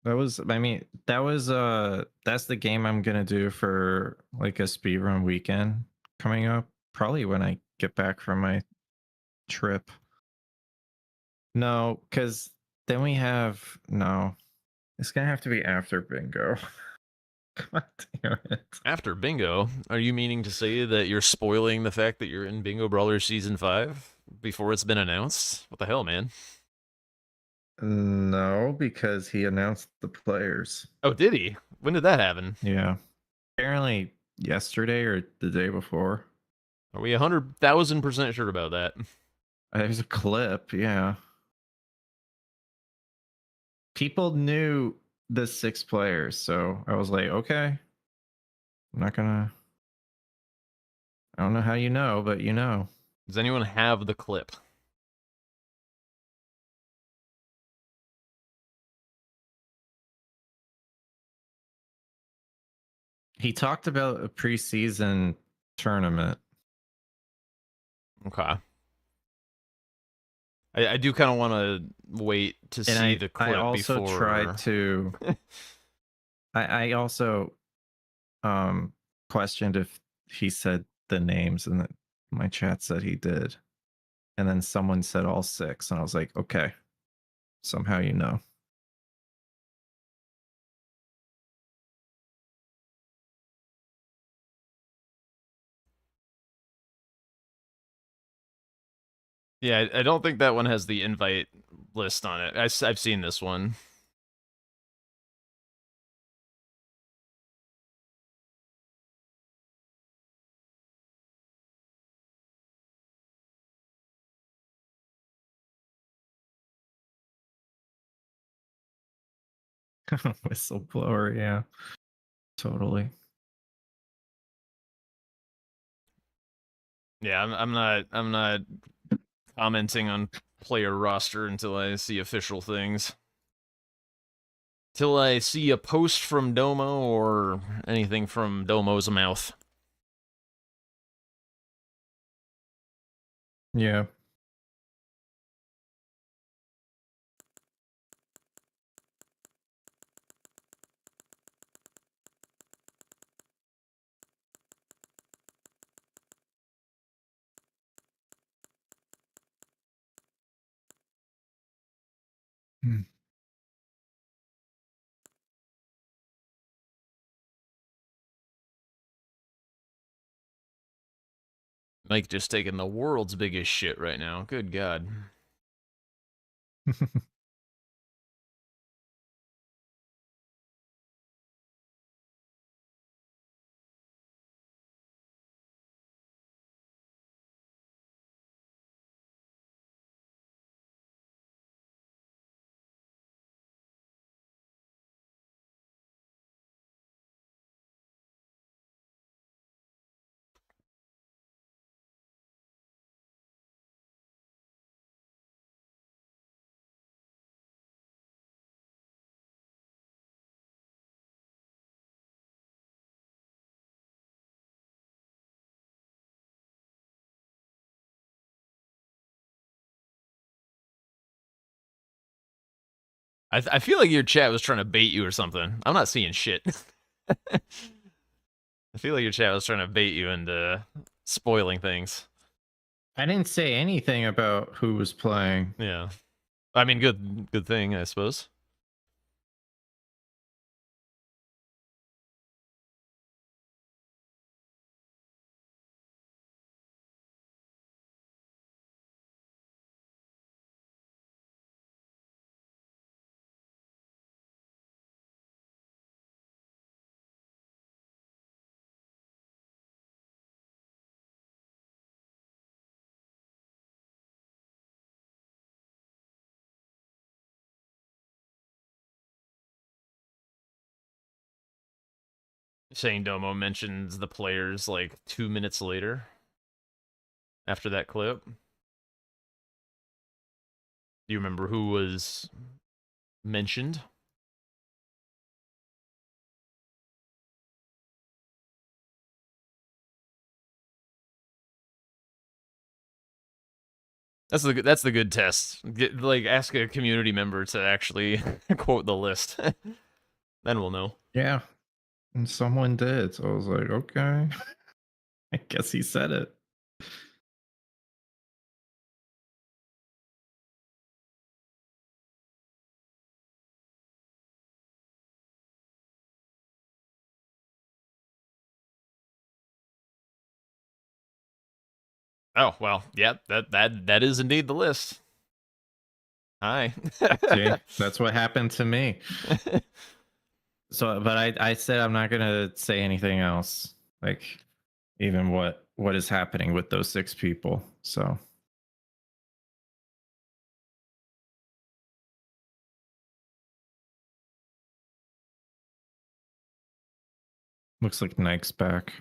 That was, I mean, that's the game I'm gonna do for like a speedrun weekend coming up. Probably when I get back from my trip. No, because then we have no. It's gonna have to be after bingo. God damn it. After bingo, are you meaning to say that you're spoiling the fact that you're in Bingo Brawler Season 5 before it's been announced? What the hell, man? No, because he announced the players. Oh, did he? When did that happen? Yeah. Apparently yesterday or the day before. Are we 100,000% sure about that? There's a clip, yeah. People knew the 6 players, so I was like, okay. I'm not gonna. I don't know how you know, but you know. Does anyone have the clip? He talked about a preseason tournament. Okay. I do kind of want to wait to see the clip I also before. tried to. I also questioned if he said the names, and my chat said he did. And then someone said all 6, and I was like, okay, somehow you know. Yeah, I don't think that one has the invite list on it. I've seen this one. Whistleblower, yeah, totally. Yeah, I'm not commenting on player roster until I see official things. Till I see a post from Domo or anything from Domo's mouth. Yeah. Hmm. Mike just taking the world's biggest shit right now. Good God. I feel like your chat was trying to bait you or something. I'm not seeing shit. I feel like your chat was trying to bait you into spoiling things. I didn't say anything about who was playing. Yeah. I mean, good thing, I suppose. Saying Domo mentions the players like 2 minutes later after that clip. Do you remember who was mentioned? That's the good test. Like ask a community member to actually quote the list. Then we'll know. Yeah, and someone did. So I was like, okay, I guess he said it. Oh well, yeah, that is indeed the list. Hi. See, that's what happened to me. So, but I said I'm not gonna say anything else, like even what is happening with those 6 people. So looks like Nike's back.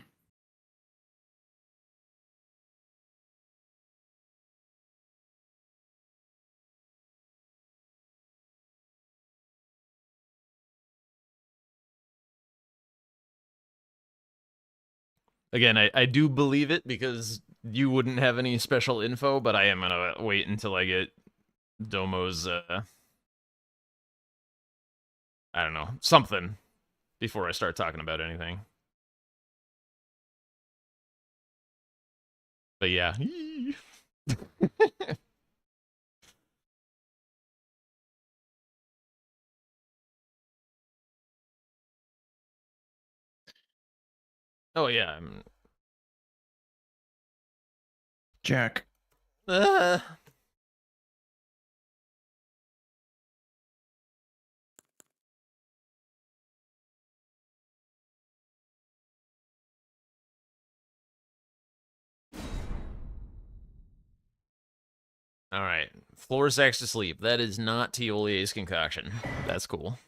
Again, I do believe it because you wouldn't have any special info, but I am gonna wait until I get Domo's I don't know, something before I start talking about anything. But yeah. Oh yeah. Jack. Uh, all right. Floor sacks to sleep. That is not Tiolier's concoction. That's cool.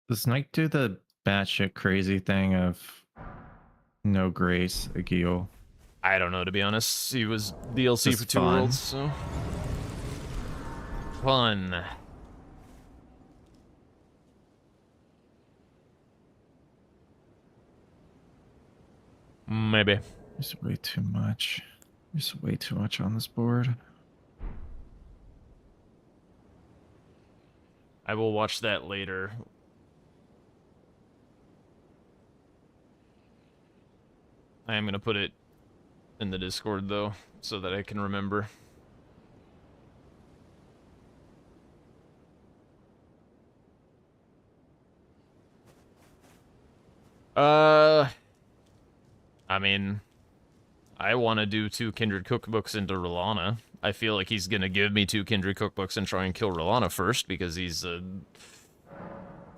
Does Nike do the batshit crazy thing of no grace, Agil? I don't know, to be honest. He was DLC Just for 2 fun. Worlds, so fun. Maybe. There's way too much. There's way too much on this board. I will watch that later. I am going to put it in the Discord, though, so that I can remember. I mean, I want to do 2 Kindred cookbooks into Rolana. I feel like he's going to give me 2 Kindred cookbooks and try and kill Rolana first, because he's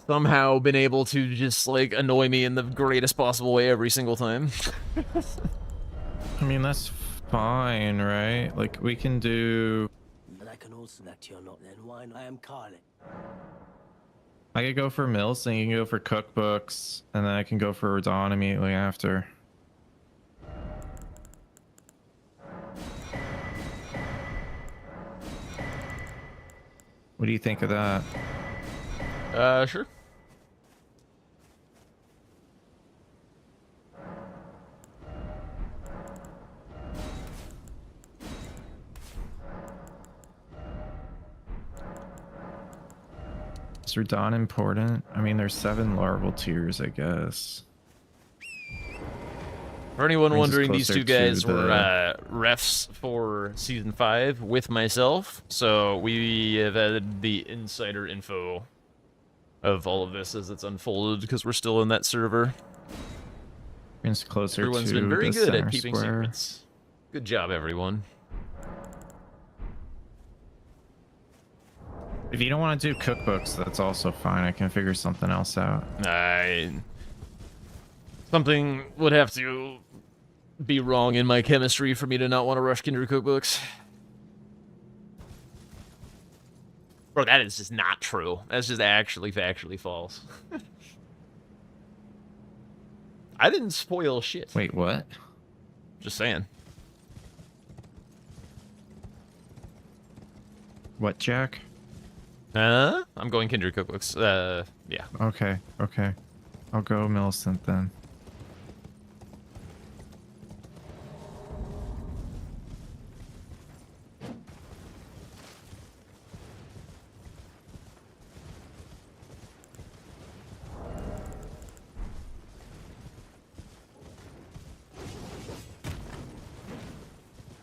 somehow been able to just, like, annoy me in the greatest possible way every single time. I mean, that's fine, right? Like, we can do... But I can also that you're not then why I am Carly. I could go for Mills, and you can go for cookbooks, and then I can go for Radon immediately after. What do you think of that? Sure. Is Radon important? I mean, there's 7 larval tiers, I guess. For anyone Brings us wondering, these closer 2 guys to were refs for Season 5 with myself, so we have had the insider info of all of this as it's unfolded, because we're still in that server. Brings closer Everyone's to been very the good at center keeping square. secrets. Good job, everyone. If you don't want to do cookbooks, that's also fine. I can figure something else out. Something would have to be wrong in my chemistry for me to not want to rush Kindred cookbooks. Bro, that is just not true. That's just actually factually false. I didn't spoil shit. Wait, what? Just saying. What, Jack? I'm going Kindred Cookbooks. Yeah. Okay, okay. I'll go Millicent then.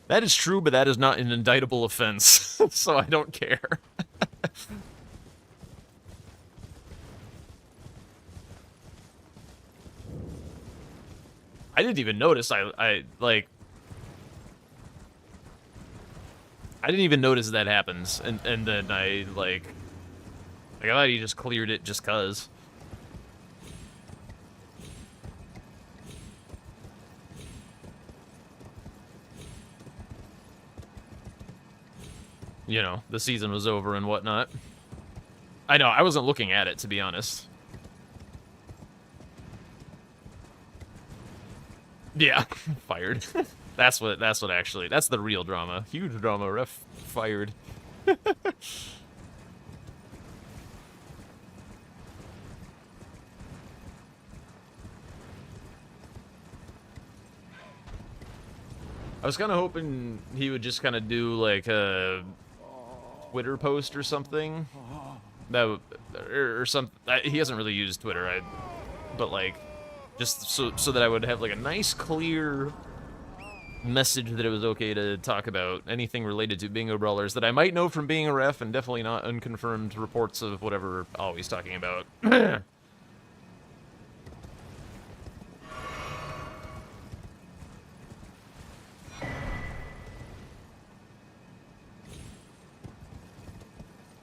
That is true, but that is not an indictable offense, so I don't care. I didn't even notice. I didn't even notice that happens, and then I thought he just cleared it just cause. You know, the season was over and whatnot. I know, I wasn't looking at it, to be honest. Yeah, fired. That's the real drama. Huge drama, ref fired. I was kind of hoping he would just kind of do like a Twitter post or something. That or some. He hasn't really used Twitter, but like, just so that I would have like a nice clear message that it was okay to talk about anything related to bingo brawlers that I might know from being a ref, and definitely not unconfirmed reports of whatever always talking about.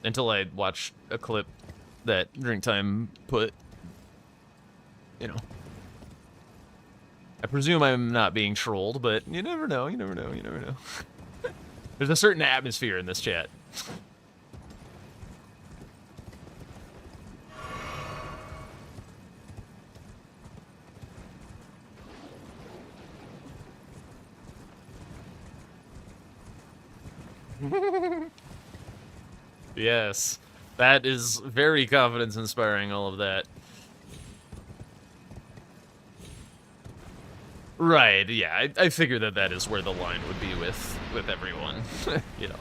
Until I watched a clip that Drink Time put, you know. I presume I'm not being trolled, but you never know, you never know, you never know. There's a certain atmosphere in this chat. Yes, that is very confidence-inspiring, all of that. Right, yeah, I figure that is where the line would be with everyone, you know.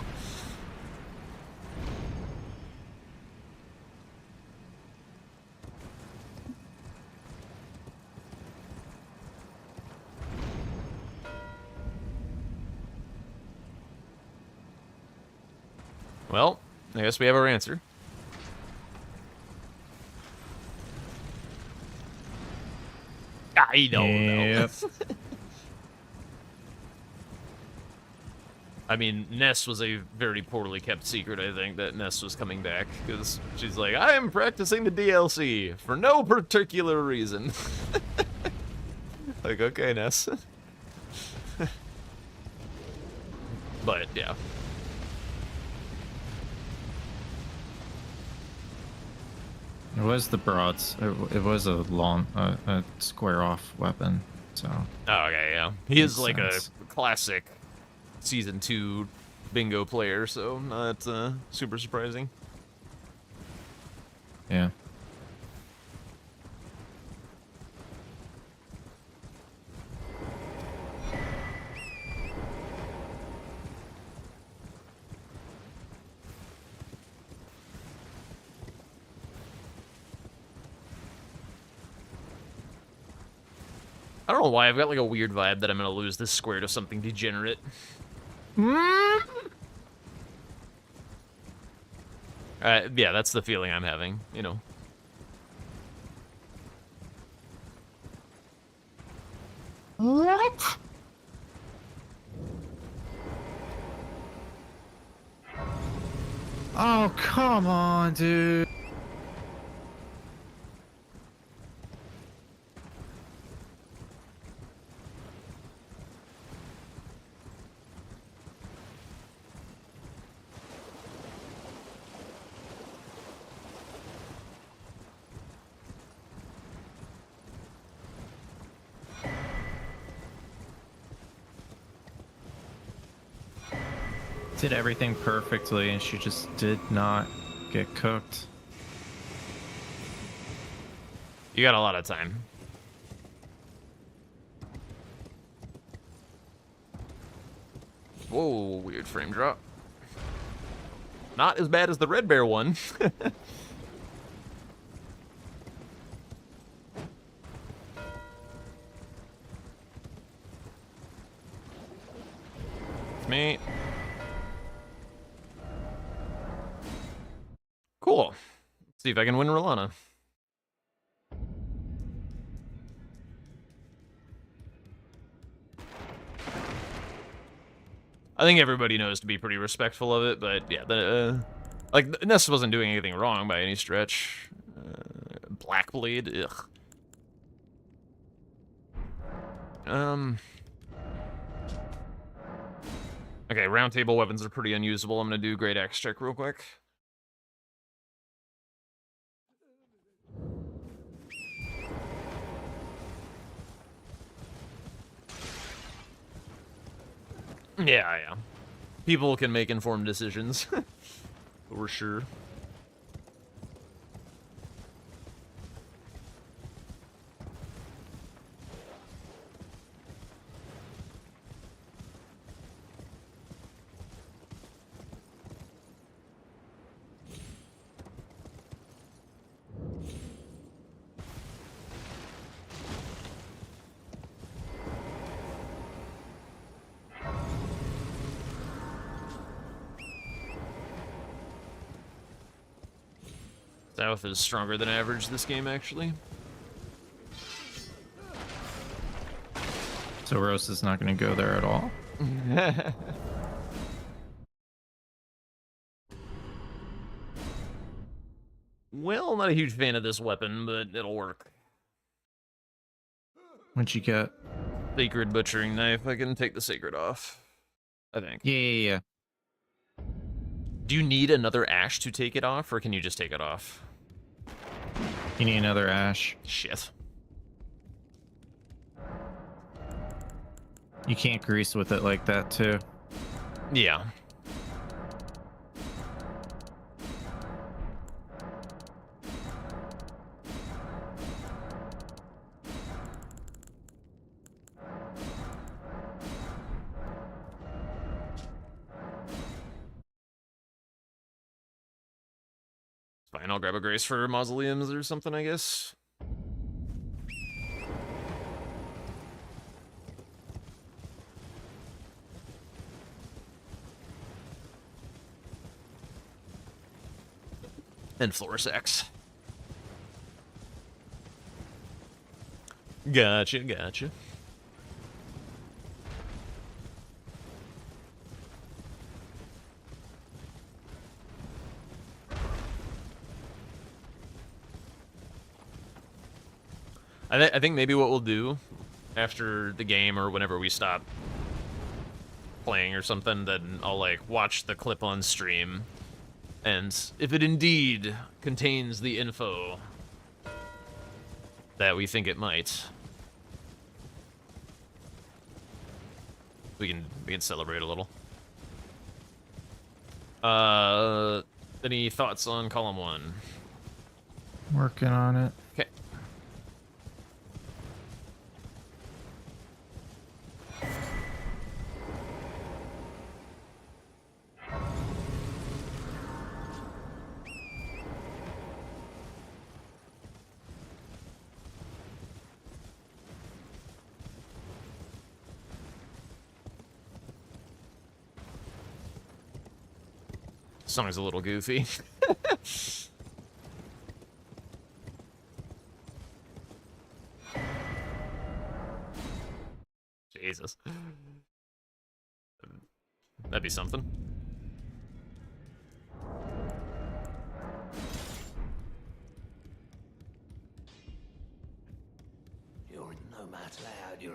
Well, I guess we have our answer. I don't know. I mean, Ness was a very poorly kept secret, I think, that Ness was coming back, because she's like, I am practicing the DLC for no particular reason. Like, okay, Ness. But, yeah. It was the broads. It was a long, a square-off weapon, so... Oh, okay, yeah. He is Makes like sense. a classic Season 2 bingo player, so not super surprising. Yeah. I don't know why, I've got like a weird vibe that I'm gonna lose this square to something degenerate. Yeah, that's the feeling I'm having, you know. What? Oh, come on, dude. did everything perfectly, and she just did not get cooked. You got a lot of time. Whoa, weird frame drop. Not as bad as the Red Bear one. It's me. Cool. Let's see if I can win Rolana. I think everybody knows to be pretty respectful of it, but yeah, like Ness wasn't doing anything wrong by any stretch. Blackblade, ugh. Okay, round table weapons are pretty unusable. I'm gonna do Great Axe check real quick. Yeah. People can make informed decisions. For sure. South is stronger than average this game, actually. So Rose is not going to go there at all? Well, not a huge fan of this weapon, but it'll work. What'd you get? Sacred Butchering Knife. I can take the Sacred off, I think. Yeah. Do you need another Ash to take it off, or can you just take it off? You need another Ash. Shit. You can't grease with it like that, too. Yeah. Fine, I'll grab a Grace for Mausoleums or something, I guess. And Florisax. Gotcha. I think maybe what we'll do after the game or whenever we stop playing or something, then I'll like watch the clip on stream, and if it indeed contains the info that we think it might, we can celebrate a little. Any thoughts on column 1? Working on it. Okay. Song's a little goofy. Jesus. That'd be something. You're no matter how you're.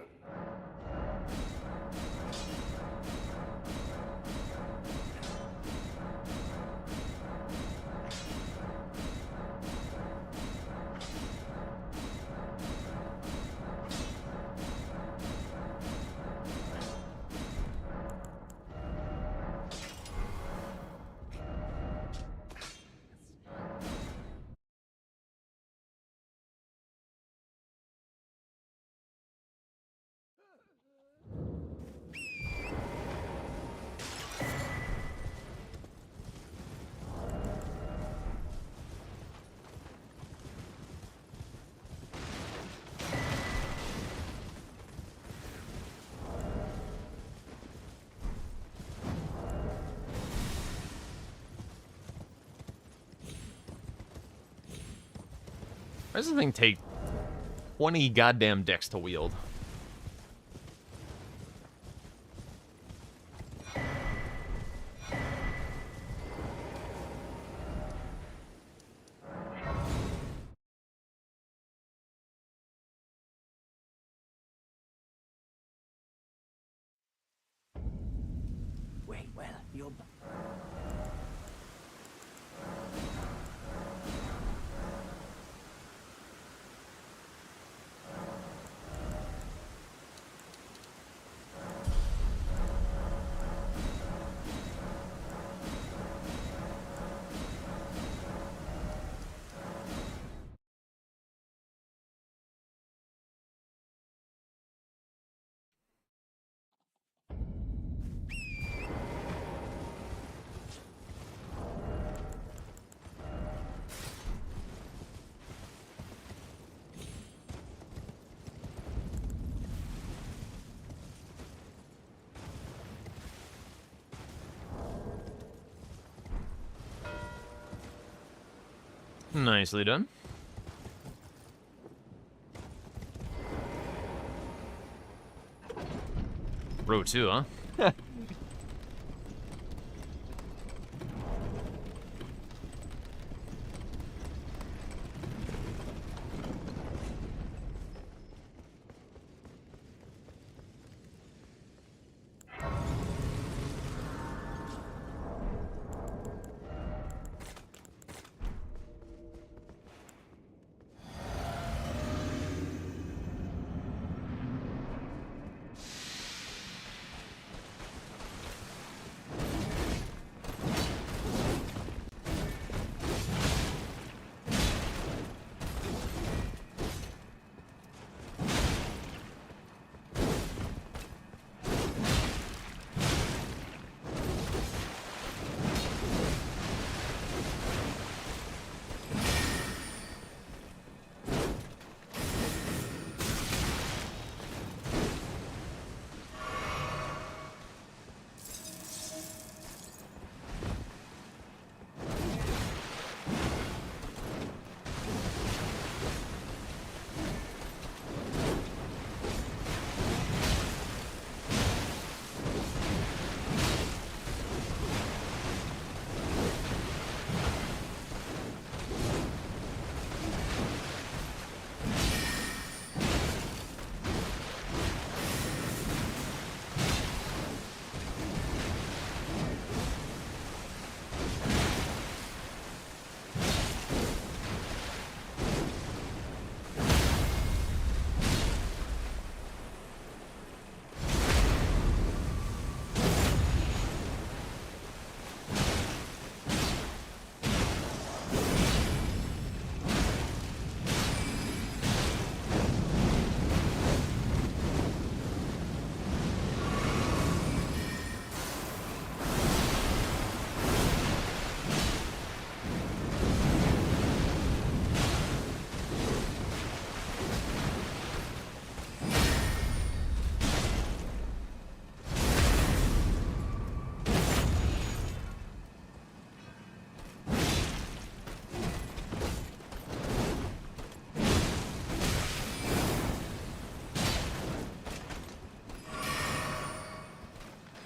Why does the thing take 20 goddamn decks to wield? Wait, well, you're... Nicely done. Row 2, huh?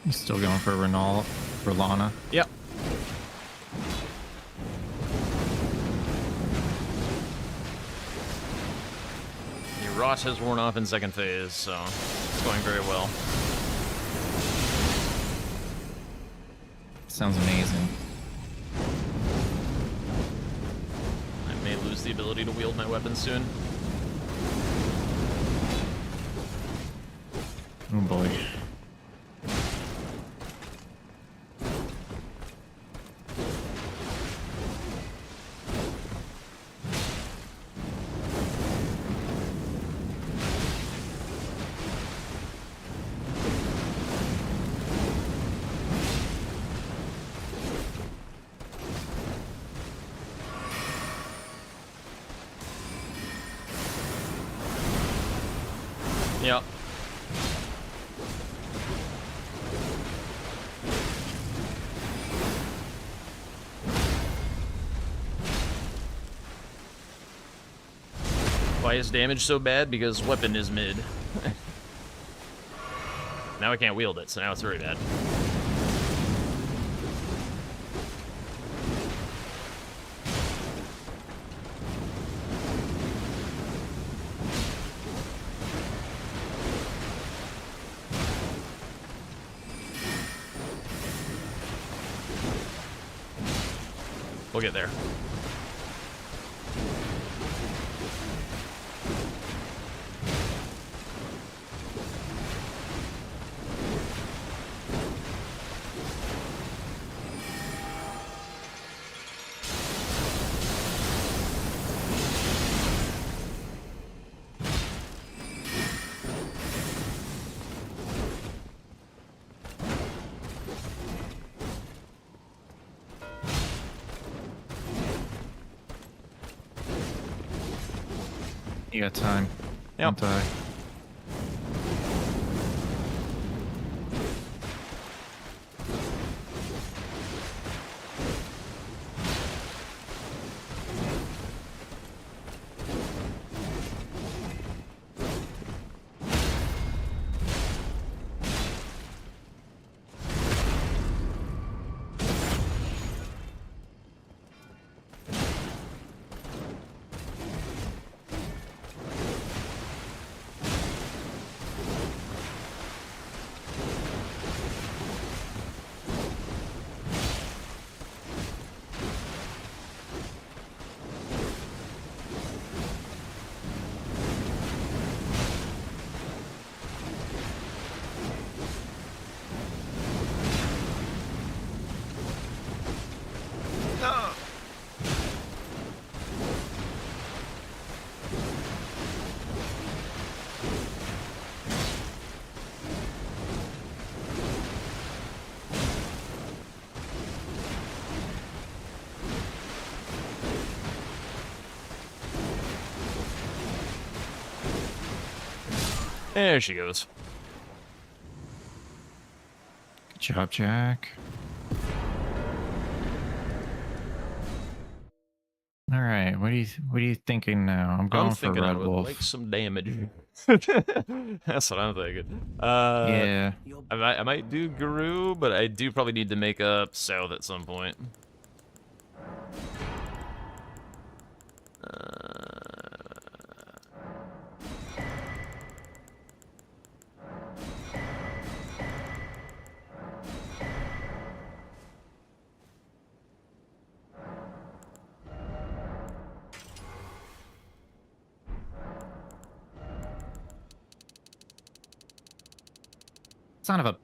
You still going for Renal for Lana? Yep. Your rot has worn off in second phase, so it's going very well. Sounds amazing. I may lose the ability to wield my weapon soon. Oh boy. Yep. Why is damage so bad? Because weapon is mid. Now I can't wield it, so now it's very bad. We'll get there. You got time. Yep. Don't die. There she goes. Good job, Jack. All right, what are you thinking now? I'm going I'm for thinking I Red would Wolf. like some damage. That's what I'm thinking. Yeah. Your I might do Guru, but I do probably need to make up South at some point. Son of a.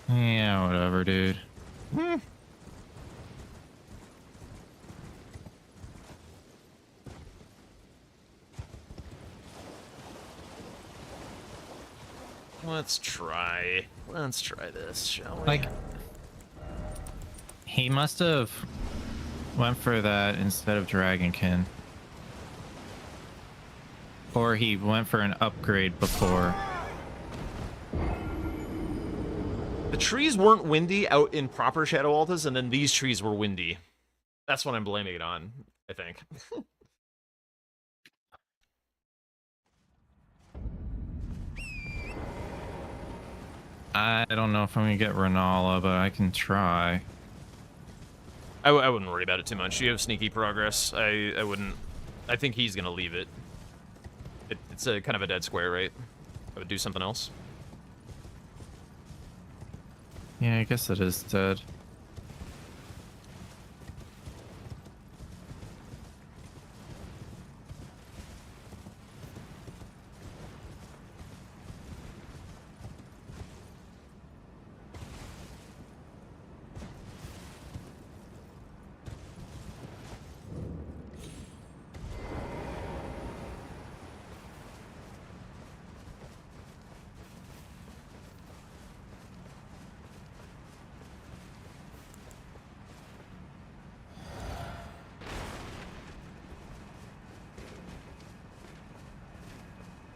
Yeah, whatever, dude. Let's try this, shall we? Like, he must have went for that instead of Dragonkin. Or he went for an upgrade before. The trees weren't windy out in proper Shadow Altas, and then these trees were windy. That's what I'm blaming it on, I think. I don't know if I'm gonna get Renala, but I can try. I wouldn't worry about it too much. You have sneaky progress. I wouldn't. I think he's gonna leave it. It's a kind of a dead square, right? I would do something else. Yeah, I guess it is dead.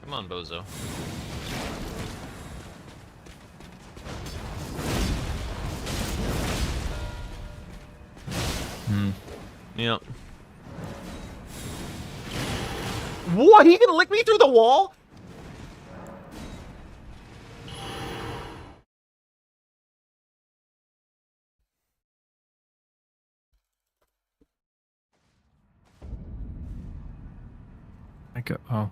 Come on, bozo. Yep. What? He can lick me through the wall? I go. Oh.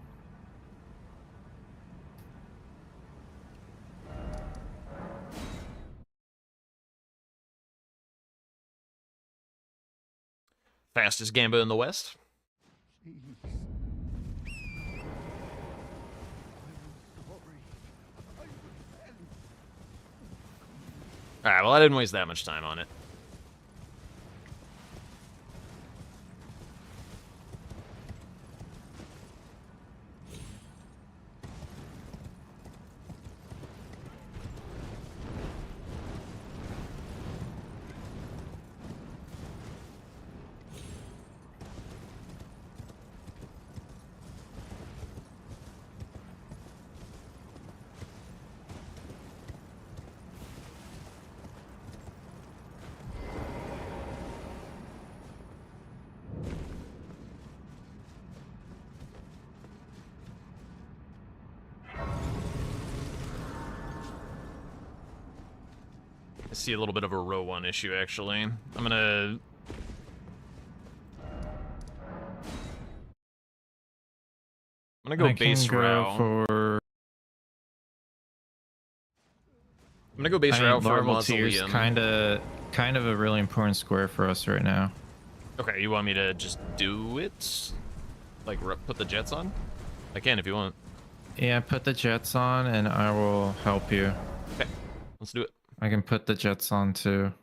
Fastest Gamba in the West. Alright, well, I didn't waste that much time on it. I see a little bit of a row 1 issue, actually. I'm gonna go base route. For... I'm gonna go base route for Larval Tier's Mausoleum. kind of a really important square for us right now. Okay, you want me to just do it? Like, put the jets on? I can if you want. Yeah, put the jets on and I will help you. Okay, let's do it. I can put the jets on too.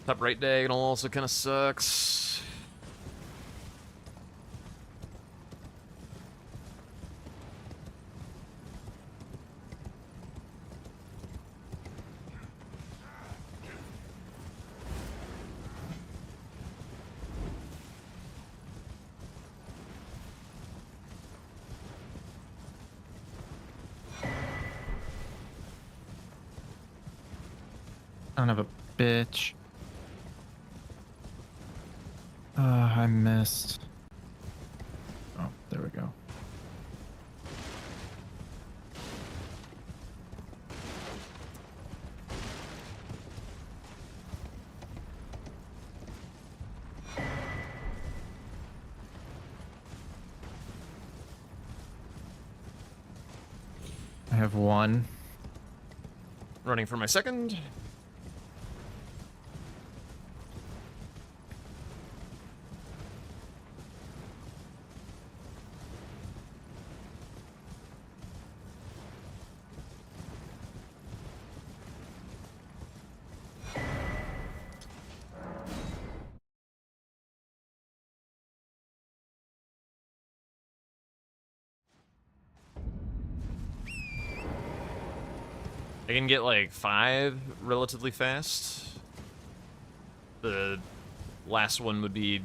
Top right diagonal also kind of sucks. Son of a bitch. I missed. Oh, there we go. I have one. Running for my second. I can get like 5 relatively fast. The last one would be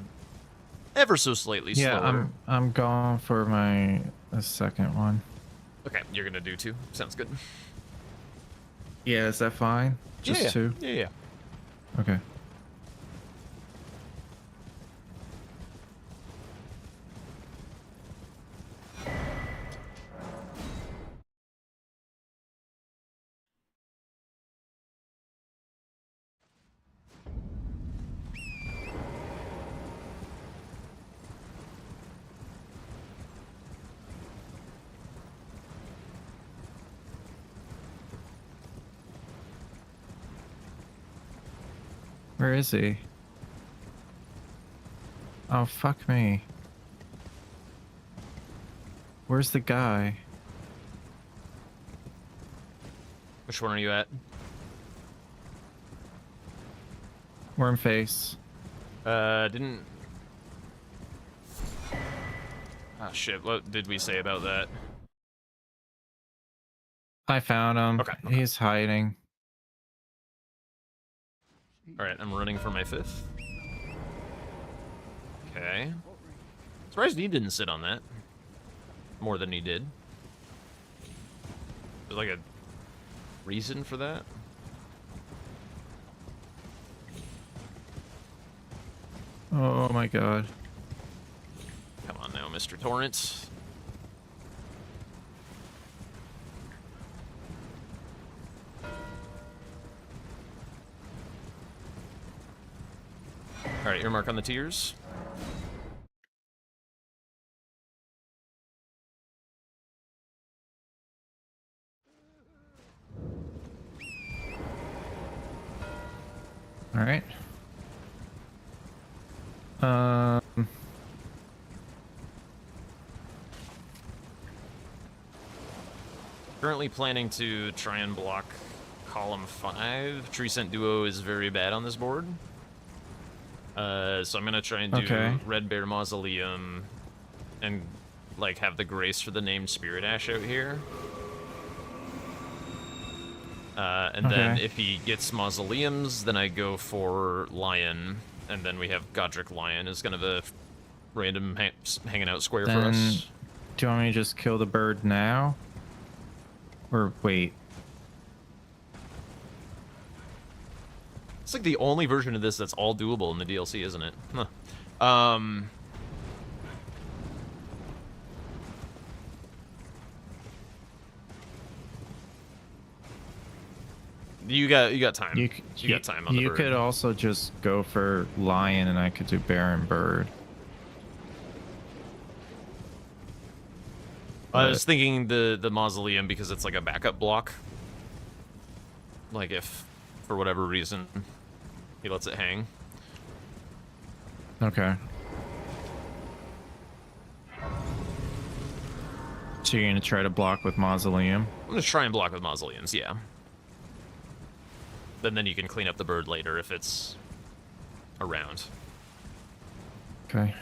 ever so slightly slower. Yeah, I'm going for my second one. Okay, you're gonna do 2. Sounds good. Yeah, is that fine? Just yeah, 2? Yeah. Okay. Where is he? Oh, fuck me. Where's the guy? Which one are you at? Worm face. Didn't... Ah, shit. What did we say about that? I found him. Okay. He's hiding. Alright, I'm running for my 5th. Okay. Surprised he didn't sit on that. More than he did. There's like a reason for that? Oh my god. Come on now, Mr. Torrance. Alright, earmark on the tiers. Alright. Currently planning to try and block column 5. Tree Scent Duo is very bad on this board. So I'm gonna try and do Red Bear Mausoleum and like have the grace for the named Spirit Ash out here. And then if he gets Mausoleums, then I go for Lion, and then we have Godric Lion as kind of a random hanging out square for us. Do you want me to just kill the bird now? Or wait? It's like the only version of this that's all doable in the DLC, isn't it? Huh. You got time. You got time on the bird. You could also just go for Lion, and I could do Bear and Bird. I was thinking the Mausoleum because it's like a backup block. Like if, for whatever reason, he lets it hang. Okay. So you're gonna try to block with Mausoleum? I'm gonna try and block with Mausoleums, yeah. Then you can clean up the bird later if it's around. Okay.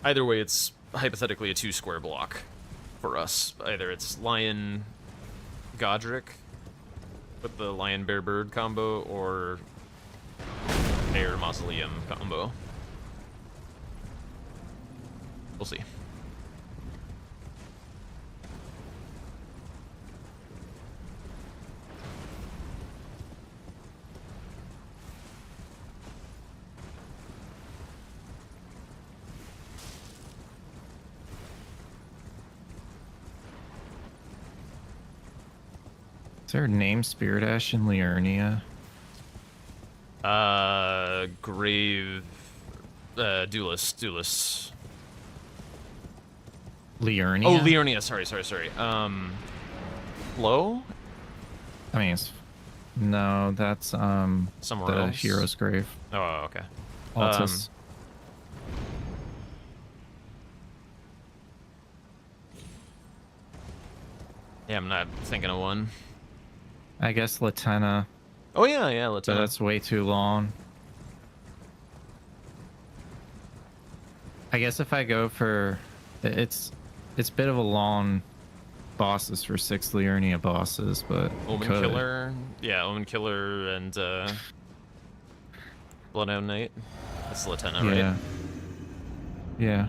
Either way, it's hypothetically a 2-square block for us. Either it's Lion Godric with the Lion Bear Bird combo, or Bear Mausoleum combo. We'll see. Is there a name Spirit Ash in Liurnia? Grave... Duelist. Liurnia? Oh, Liurnia, sorry. Low? I mean, no, that's, somewhere the else. Hero's Grave. Oh, okay. Altus. Yeah, I'm not thinking of one. I guess Latenna. Oh, yeah, But Latenna. that's way too long. I guess if I go for... It's a bit of a long bosses for 6 Liurnia bosses, but... Omen Killer. Yeah, Omen Killer and, Bloodhound Knight. That's Latenna, right? Yeah. Yeah.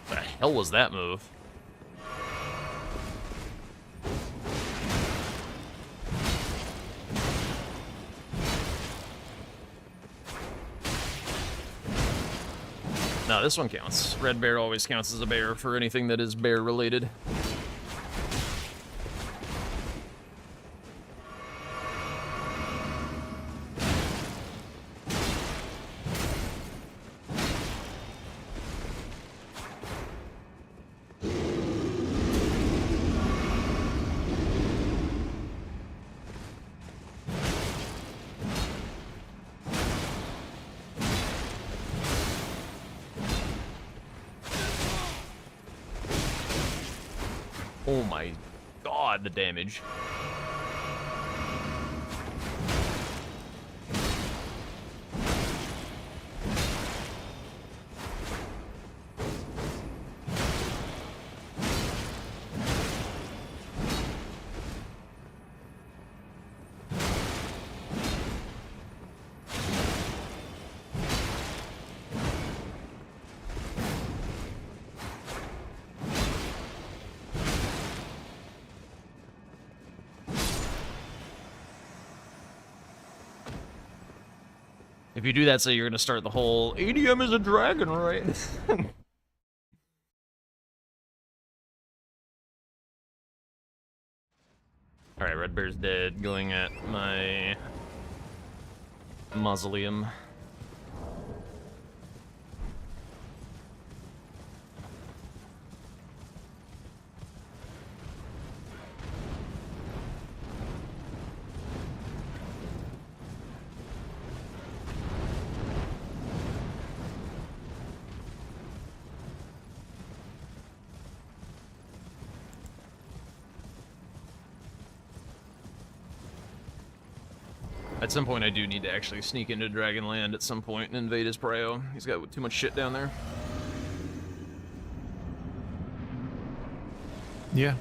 The hell was that move? No, this one counts. Red Bear always counts as a bear for anything that is bear related. Oh my god, the damage. If you do that, so you're gonna start the whole ADM is a dragon, right? Alright, Red Bear's dead, going at my mausoleum. At some point, I do need to actually sneak into Dragonland at some point and invade his prio. He's got too much shit down there. Yeah.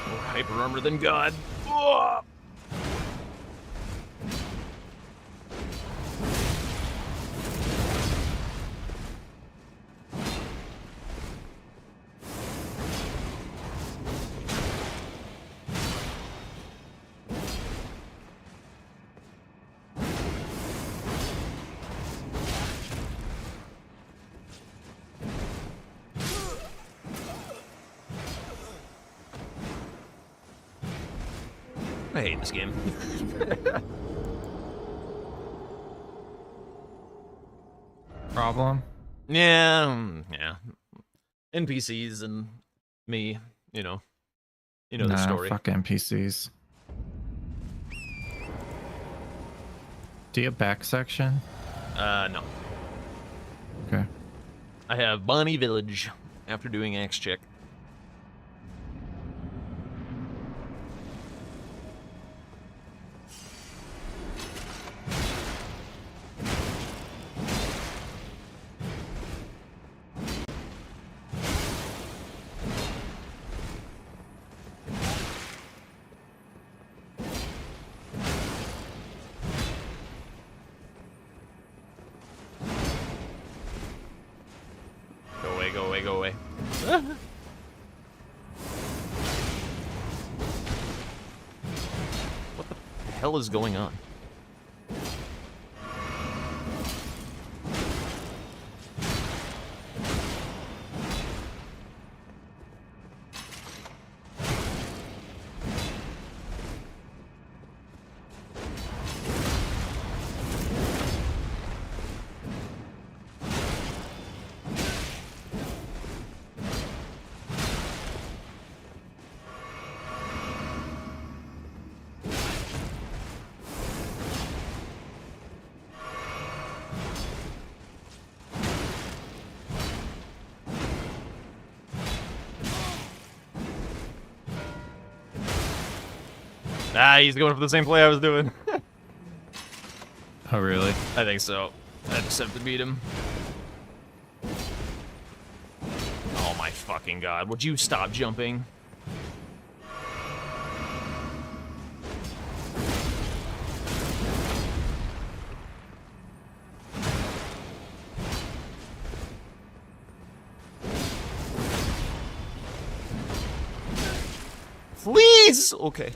More hyper armor than God. Ugh. I hate this game. Problem? Yeah. NPCs and me, you know the Nah, story. fuck NPCs. Do you have back section? No. Okay. I have Bonnie Village after doing Axe Check. Go away, go away, go away. What the hell is going on? Ah, he's going for the same play I was doing. Oh, really? I think so. I just have to beat him. Oh my fucking god. Would you stop jumping? Please! Okay.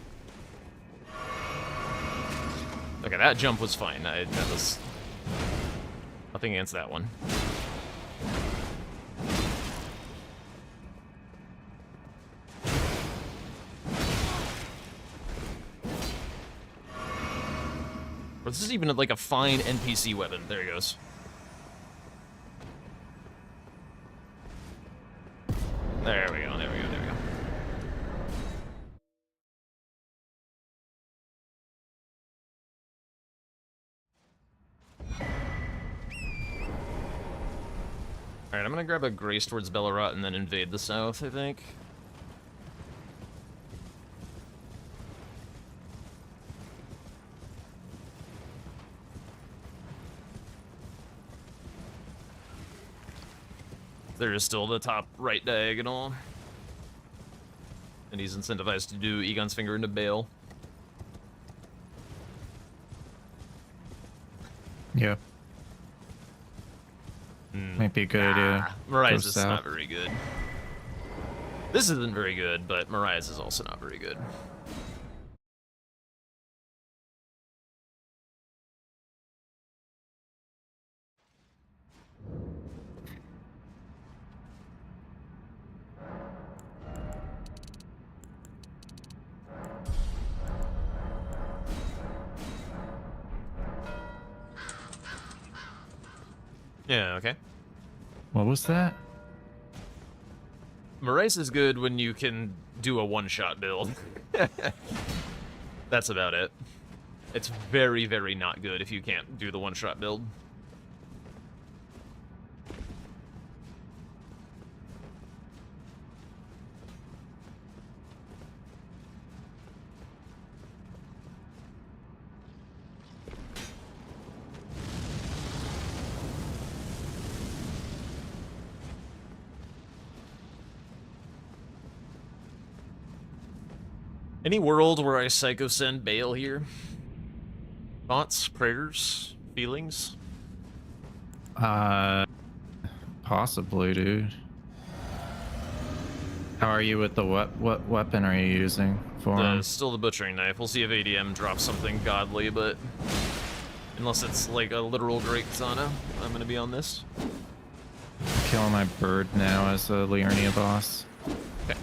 Okay, that jump was fine. That was nothing against that one. Or this is even like a fine NPC weapon. There he goes. There we go, there we go, there we go. Alright, I'm gonna grab a grace towards Bellerot and then invade the south, I think. There is still the top right diagonal. And he's incentivized to do Egon's Finger into Bale. Yeah. Might be a good idea. Mariah's Go is south. not very good. This isn't very good, but Mariah's is also not very good. Yeah, okay. What was that? Marais is good when you can do a one-shot build. That's about it. It's very, very not good if you can't do the one-shot build. Any world where I psycho send Bale here? Thoughts, prayers, feelings? Possibly, dude. How are you with the what weapon are you using for him? Still the butchering knife. We'll see if ADM drops something godly, but unless it's like a literal great katana, I'm gonna be on this. Killing my bird now as a Liurnia boss. Okay.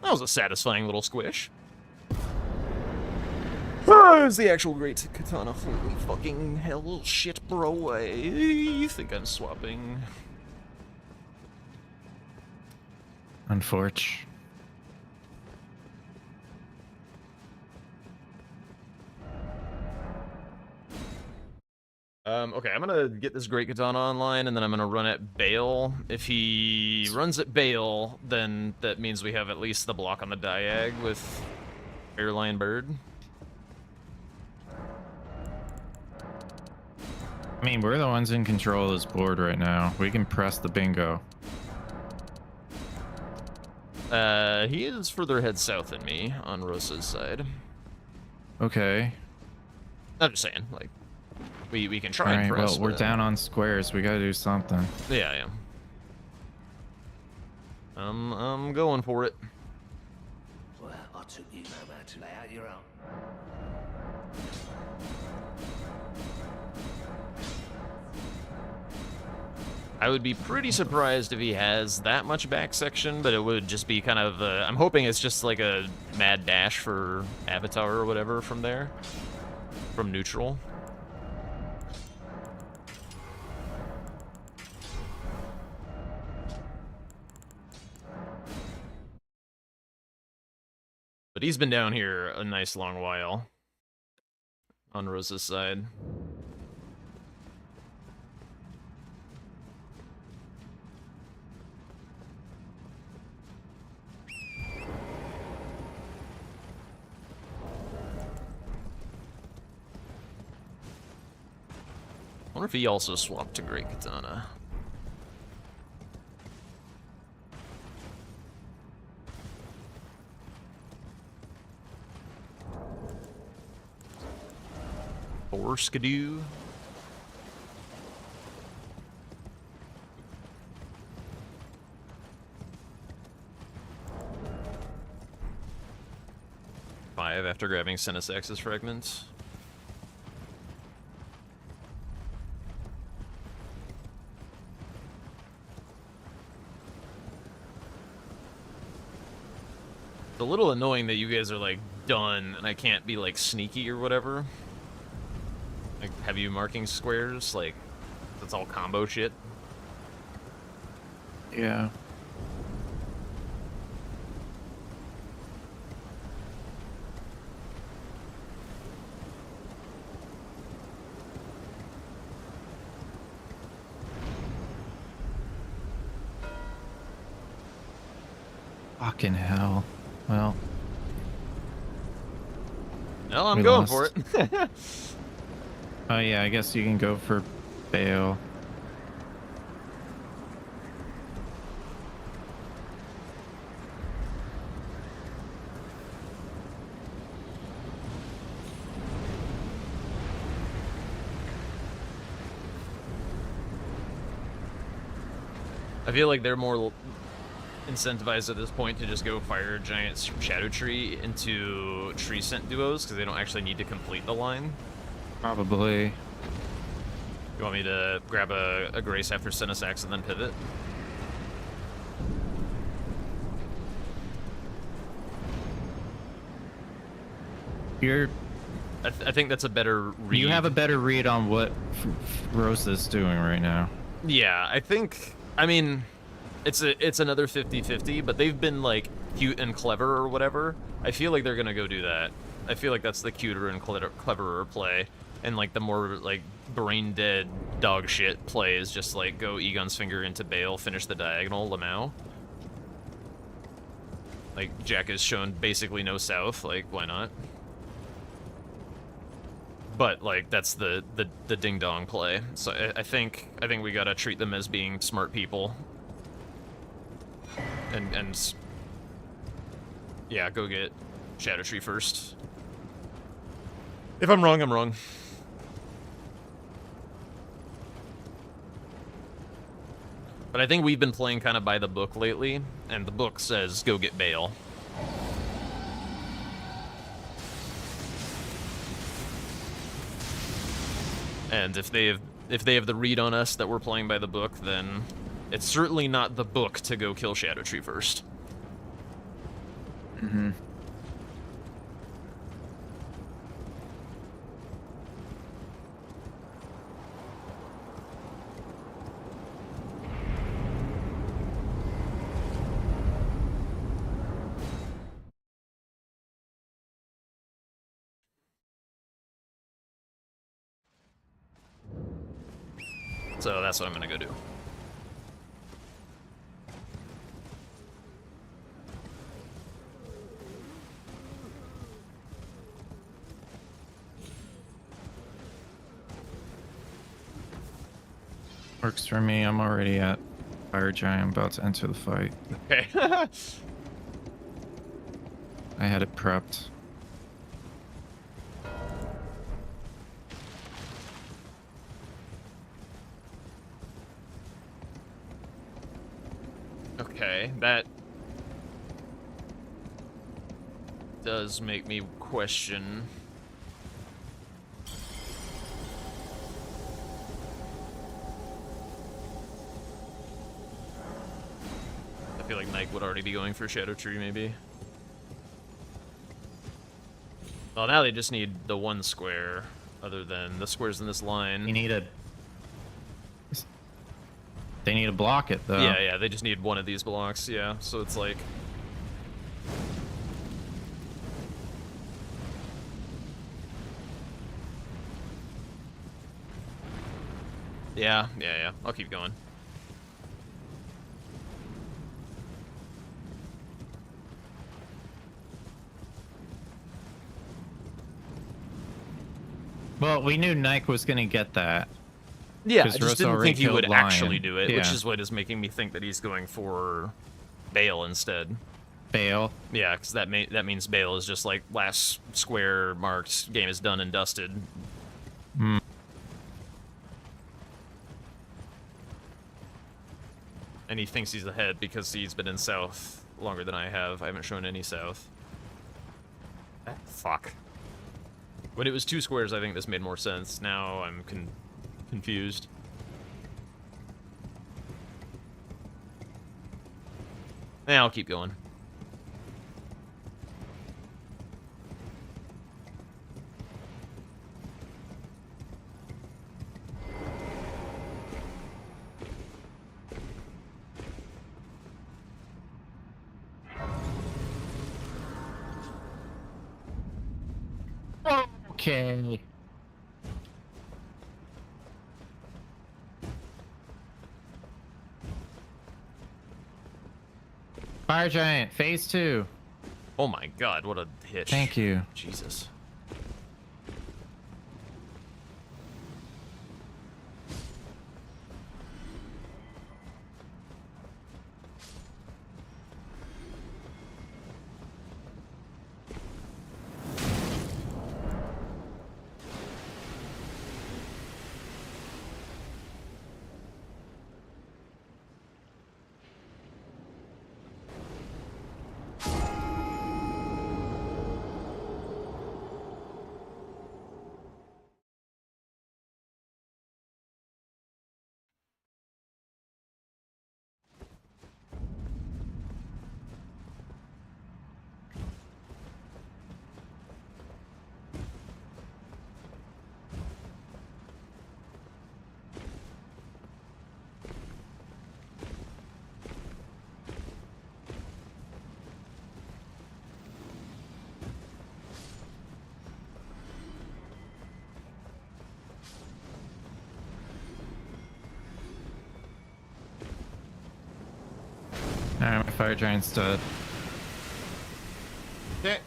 That was a satisfying little squish. Oh, it's the actual great katana. Holy fucking hell, shit, bro. I think I'm swapping. Unfortunate. Okay, I'm gonna get this great katana online, and then I'm gonna run at Bale. If he runs at Bale, then that means we have at least the block on the diag with Airline Bird. I mean, we're the ones in control of this board right now. We can press the bingo. He is further ahead south than me on Rosa's side. Okay. I'm just saying, like, we can try All and right, press. well, we're but- down on squares. We gotta do something. Yeah. I'm going for it. Well, I took you no man to lay out your own. I would be pretty surprised if he has that much back section, but it would just be kind of, I'm hoping it's just like a mad dash for Avatar or whatever from there. From neutral. But he's been down here a nice long while. On Rosa's side. I wonder if he also swapped to Great Katana. Or Skidoo. Five after grabbing Senesax's fragments. It's a little annoying that you guys are like done and I can't be like sneaky or whatever. Like, have you marking squares? Like, that's all combo shit. Yeah. Fucking hell. Well. Well, I'm We going lost. for it. Oh yeah, I guess you can go for Bale. I feel like they're more incentivized at this point to just go fire giant shadow tree into tree scent duos because they don't actually need to complete the line. Probably. You want me to grab a Grace after Senesax and then pivot? You're. I think that's a better read. You have a better read on what Rosa's doing right now. Yeah, I think. I mean, it's another 50-50, but they've been like cute and clever or whatever. I feel like they're gonna go do that. I feel like that's the cuter and cleverer play, and like the more like brain dead dog shit play is just like go Egon's Finger into Bale, finish the diagonal Lamau. Like Jack has shown basically no south. Like why not? But like that's the ding dong play. So I think we gotta treat them as being smart people. And yeah, go get Shadow Tree first. If I'm wrong, I'm wrong. But I think we've been playing kind of by the book lately, and the book says go get Bale. And if they have the read on us that we're playing by the book, then it's certainly not the book to go kill Shadow Tree first. Mm-hmm. So that's what I'm gonna go do. Works for me. I'm already at Fire Giant. I'm about to enter the fight. Okay. I had it prepped. Okay, that does make me question. I feel like Nike would already be going for Shadow Tree, maybe. Well, now they just need the one square, other than the squares in this line. You need a. They need to block it though. Yeah, they just need one of these blocks, yeah. So it's like Yeah, yeah, yeah. I'll keep going. Well, we knew Nike was gonna get that. Yeah, I 'Cause just Russ didn't already think he would killed actually Lion. do it, which Yeah. is what is making me think that he's going for Bale instead. Bale. Yeah, because that means Bale is just like last square marked, game is done and dusted. Hmm. And he thinks he's ahead because he's been in South longer than I have. I haven't shown any South. Ah, fuck. When it was 2 squares, I think this made more sense. Now I'm confused. Yeah, I'll keep going. Okay. Fire Giant, phase 2. Oh my god, what a hitch. Thank you. Jesus. Alright, my Fire Giant's dead. Okay.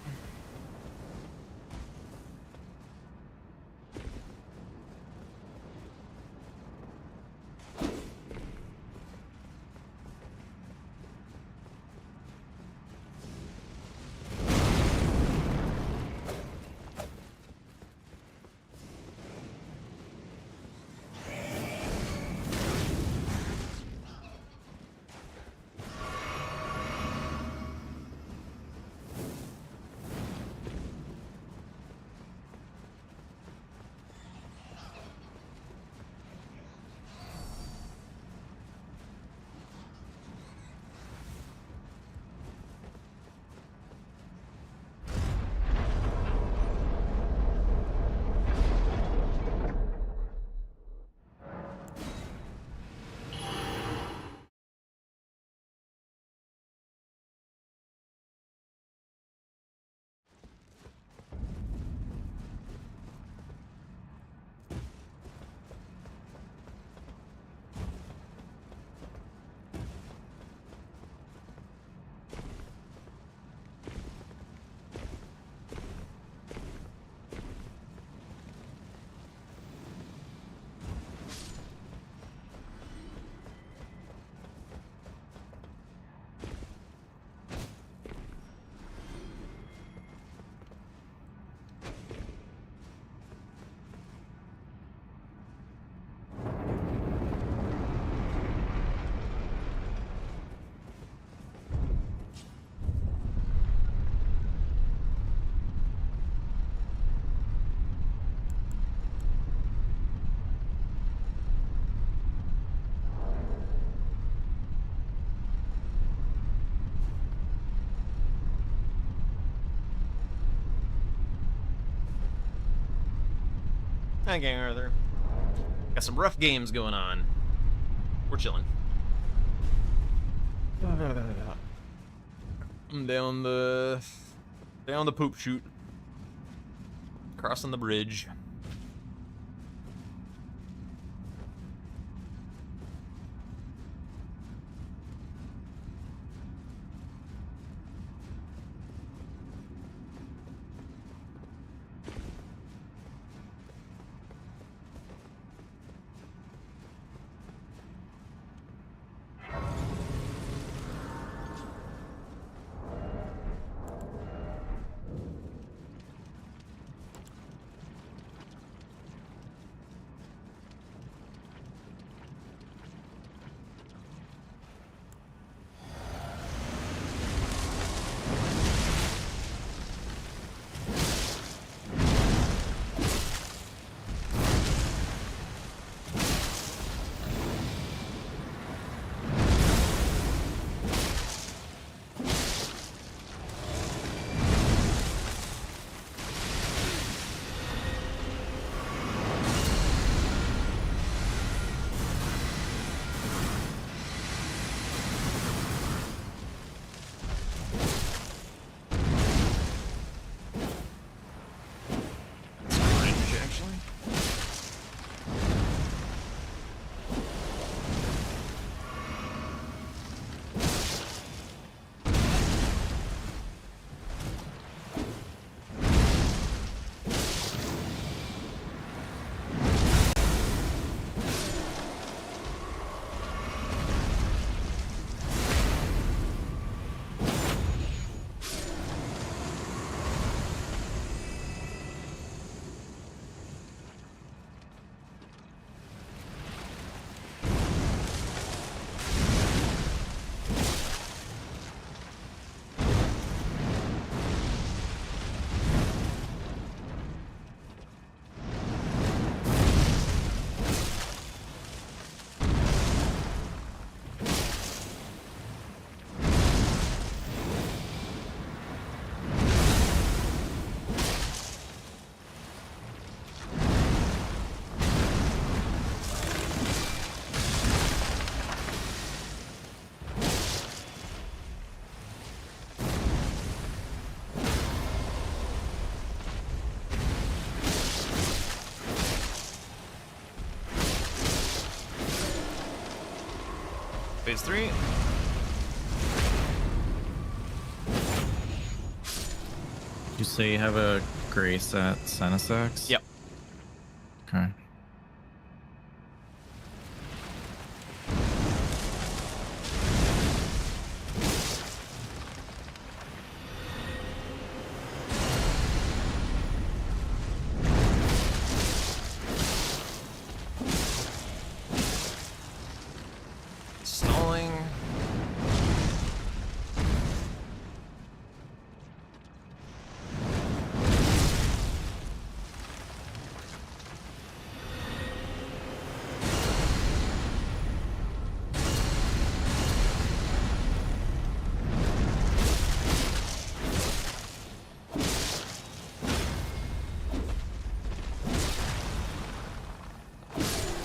Hi, Gang Arthur. Got some rough games going on. We're chilling. I'm down the poop chute. Crossing the bridge. Phase 3. You say you have a Grace at Senesex? Yep. Okay. Stalling.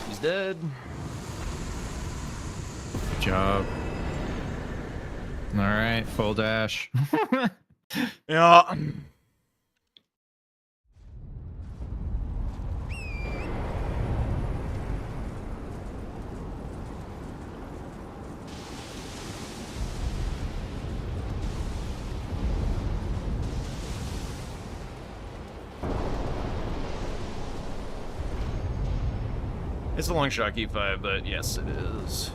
He's dead. Good job. All right, full dash. Yeah. It's a long shot E5, but yes, it is.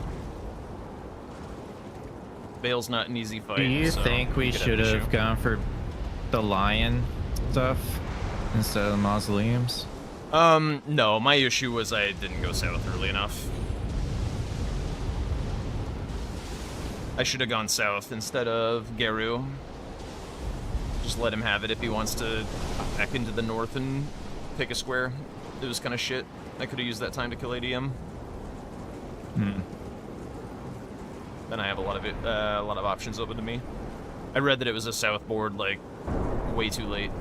Bale's not an easy fight. Do you so think we could should an have issue. gone for the lion stuff instead of the mausoleums? No, my issue was I didn't go south early enough. I should have gone south instead of Geru. Just let him have it if he wants to back into the north and pick a square. It was kind of shit. I could have used that time to kill ADM. Hmm. Then I have a lot of options open to me. I read that it was a south board, like, way too late.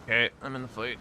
Okay, I'm in the fight.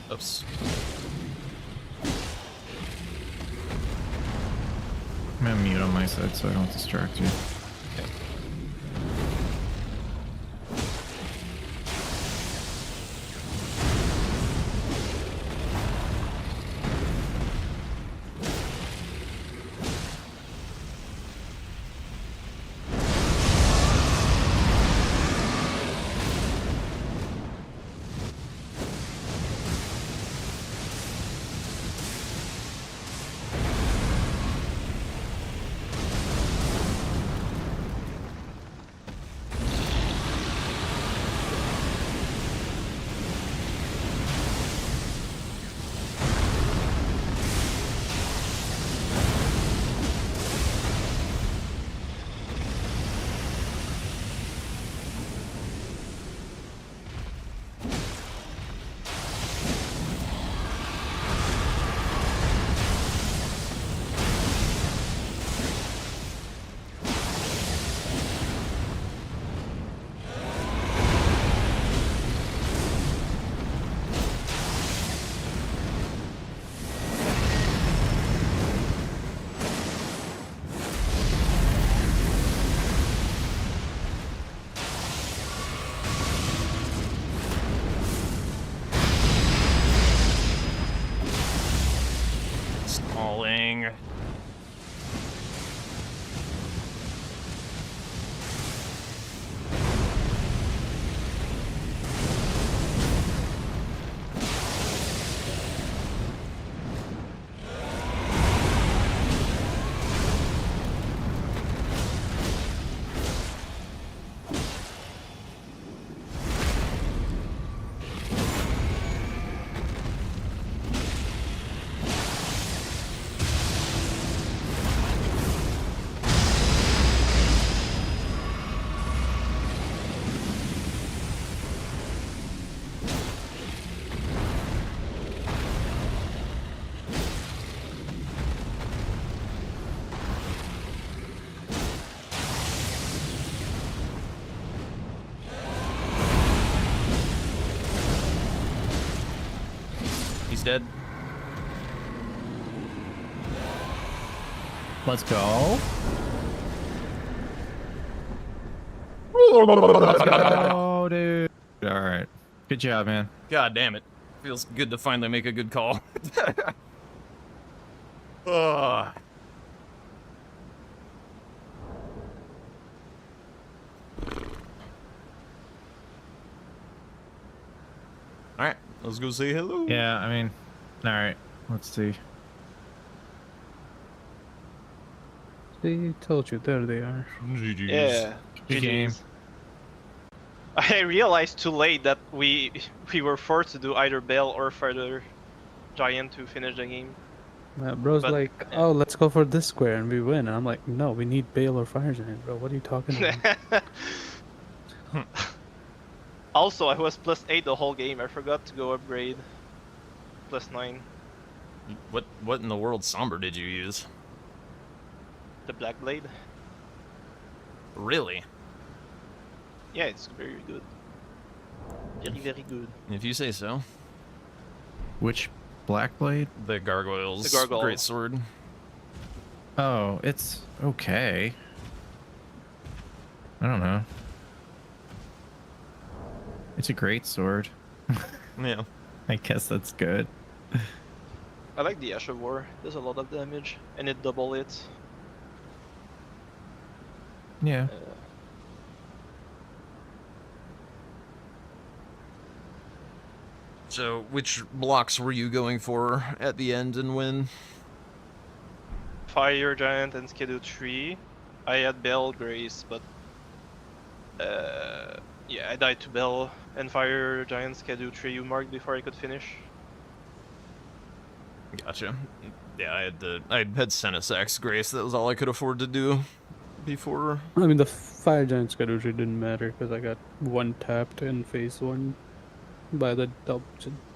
Oops. I'm gonna mute on my side so I don't distract you. Okay. falling. He's dead. Let's go. Oh, dude. All right. Good job, man. God damn it. Feels good to finally make a good call. Ugh. Alright, let's go say hello. Yeah, I mean, all right. Let's see. They told you, there they are. GG's. Yeah. Good game. GG's. I realized too late that we were forced to do either Bell or Fire Giant to finish the game. Bro's But- like, oh, let's go for this square and we win. And I'm like, no, we need Bale or Fire Giant, bro. What are you talking about? Also, I was +8 the whole game. I forgot to go upgrade. +9. What in the world somber did you use? The Black Blade. Really? Yeah, it's very good. Very, very good. If you say so. Which Black Blade? The Gargoyles. The Gargoyle. Great sword. Oh, it's okay. I don't know. It's a great sword. Yeah. I guess that's good. I like the Ash of War. There's a lot of damage, and it double hits. Yeah. So, which blocks were you going for at the end and when? Fire Giant and Skidoo 3. I had Bell Grace, but yeah, I died to Bell and Fire Giant Skidoo 3 you marked before I could finish. Gotcha. Yeah, I had Senesax Grace. That was all I could afford to do before. I mean, the Fire Giant Skadoosh didn't matter because I got one tapped in phase 1 by the double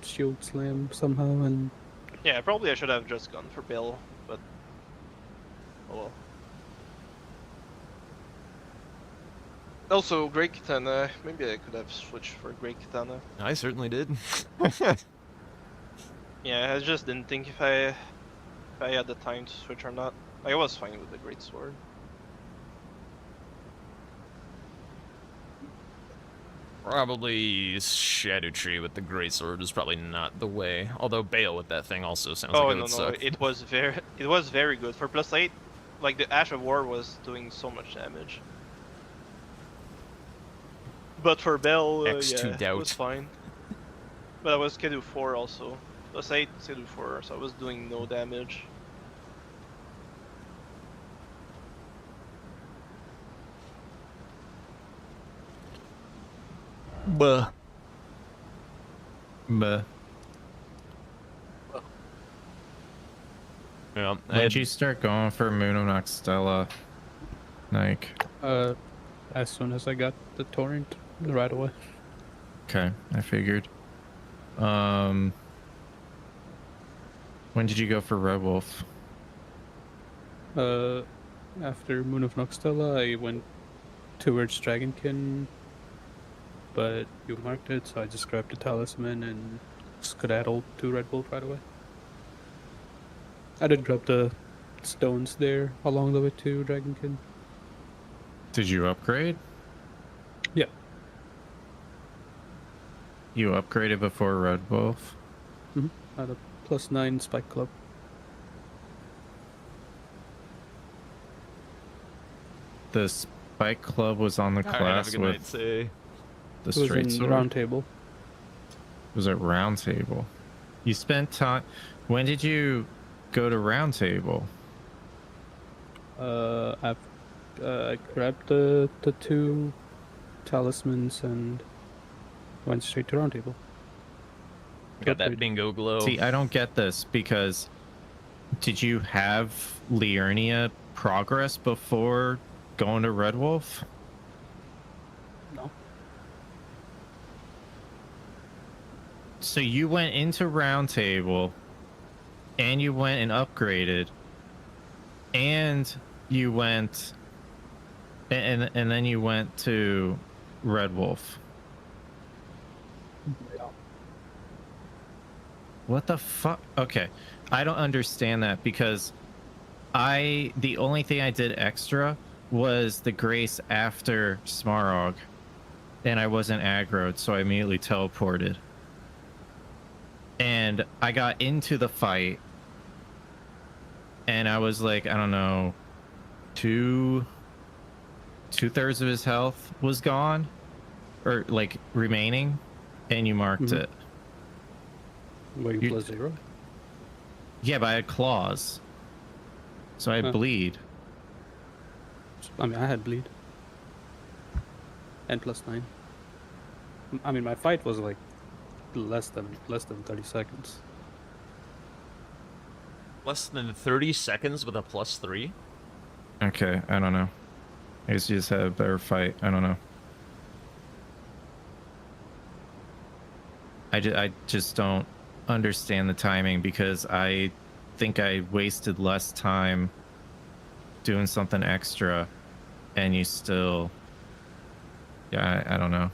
shield slam somehow, and Yeah, probably I should have just gone for Bell, but oh well. Also, Great Katana. Maybe I could have switched for Great Katana. I certainly did. Yeah, I just didn't think if I had the time to switch or not. I was fine with the Great Sword. Probably Shadow Tree with the Great Sword is probably not the way. Although Bale with that thing also sounds Oh like it no would no, suck. it was very good for +8. Like the Ash of War was doing so much damage. But for Bell, X2 yeah, it doubt. was fine. But I was Skidoo 4 also. +8, Skidoo 4, so I was doing no damage. Buh. But Yeah, when did you start going for Moon of Noxtella? Like, as soon as I got the torrent, right away. okay, I figured. When did you go for Red Wolf? After Moon of Noxtella, I went towards Dragonkin, but you marked it, so I just grabbed the talisman and skedaddled to Red Wolf right away. I did grab the stones there along the way to Dragonkin. Did you upgrade? Yeah. You upgraded before Red Wolf? At a +9 Spike Club. the Spike Club was on the All right, have a class good with night. Say. the It was straight in sword. round table. It was at round table. You spent time. When did you go to round table? I grabbed the two talismans and went straight to round table. Got that Upgrade. bingo glow. See, I don't get this because did you have Liurnia progress before going to Red Wolf? No. So you went into round table and you went and upgraded and you went and then you went to Red Wolf. Yeah. What the fuck? Okay. I don't understand that because the only thing I did extra was the grace after Smarog and I wasn't aggroed, so I immediately teleported. And I got into the fight and I was like, I don't know, two-thirds of his health was gone or like remaining, and you marked Mhm. it. Were you You- plus 0? Yeah, but I had claws, so I had Huh. bleed. I mean, I had bleed. And plus 9. I mean, my fight was like less than 30 seconds. Less than 30 seconds with a +3. Okay, I don't know. I guess you just had a better fight. I don't know. I just don't understand the timing because I think I wasted less time doing something extra and you still... Yeah, I don't know.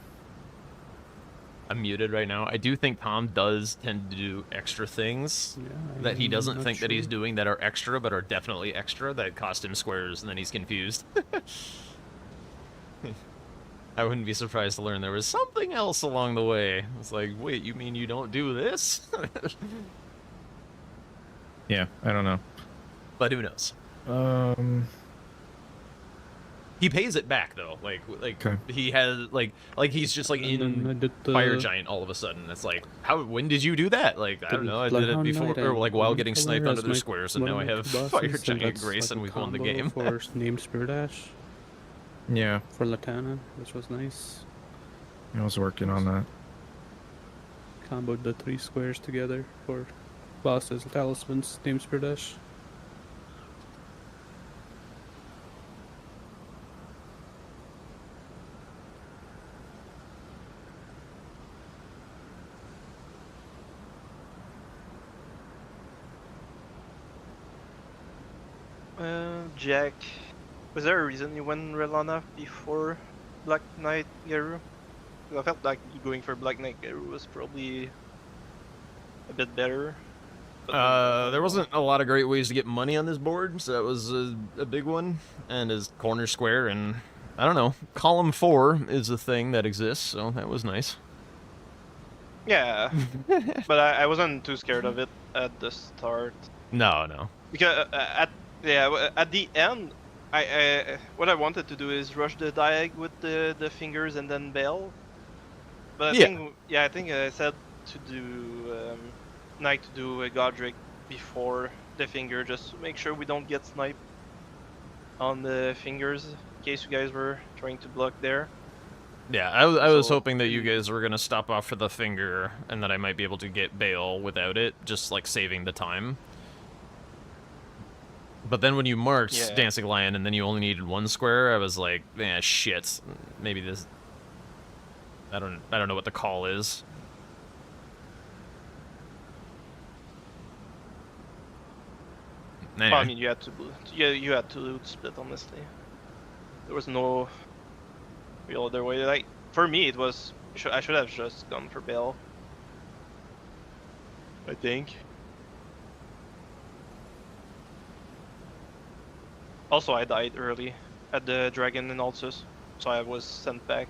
I'm muted right now. I do think Tom does tend to do extra things Yeah, that he I'm doesn't not think that he's sure. doing that are extra, but are definitely extra, that cost him squares, and then he's confused. I wouldn't be surprised to learn there was something else along the way. It's like, wait, you mean you don't do this? Yeah, I don't know. But who knows? He pays it back though. Like Okay. he has like he's just like And then I in did the Fire Giant all of a sudden. It's like, when did you do that? Like, I don't know. I did it Bloodhound before, Knight or and like while Golden getting Color sniped under as the my- squares, and one now of I my have two Fire bosses, Giant that's Grace, like and a we've won the combo game. for named Spirit Ash Yeah, for Latana, which was nice. I was working on that. Comboed the 3 squares together for bosses, talismans, named Spirit Ash. Jack, was there a reason you went Relana before Black Knight Garu? 'Cause I felt like going for Black Knight Garu was probably a bit better. But There wasn't a lot of great ways to get money on this board, so that was a big one. And his corner square, and I don't know, column 4 is a thing that exists, so that was nice. Yeah, but I wasn't too scared of it at the start. No. Because at the end, what I wanted to do is rush the diag with the fingers and then bail. But I think I said to do Knight to do a Godric before the finger, just to make sure we don't get sniped on the fingers, in case you guys were trying to block there. Yeah, I was So- hoping that you guys were gonna stop off for the finger, and that I might be able to get bail without it, just like saving the time. But then when you marked Yeah. Dancing Lion, and then you only needed 1 square, I was like, shit. Maybe this. I don't know what the call is. Anyway. I mean, you had to loot split, honestly. There was no real other way. Like, for me, it was... I should have just gone for bail. I think. Also, I died early at the Dragon in Altus, so I was sent back.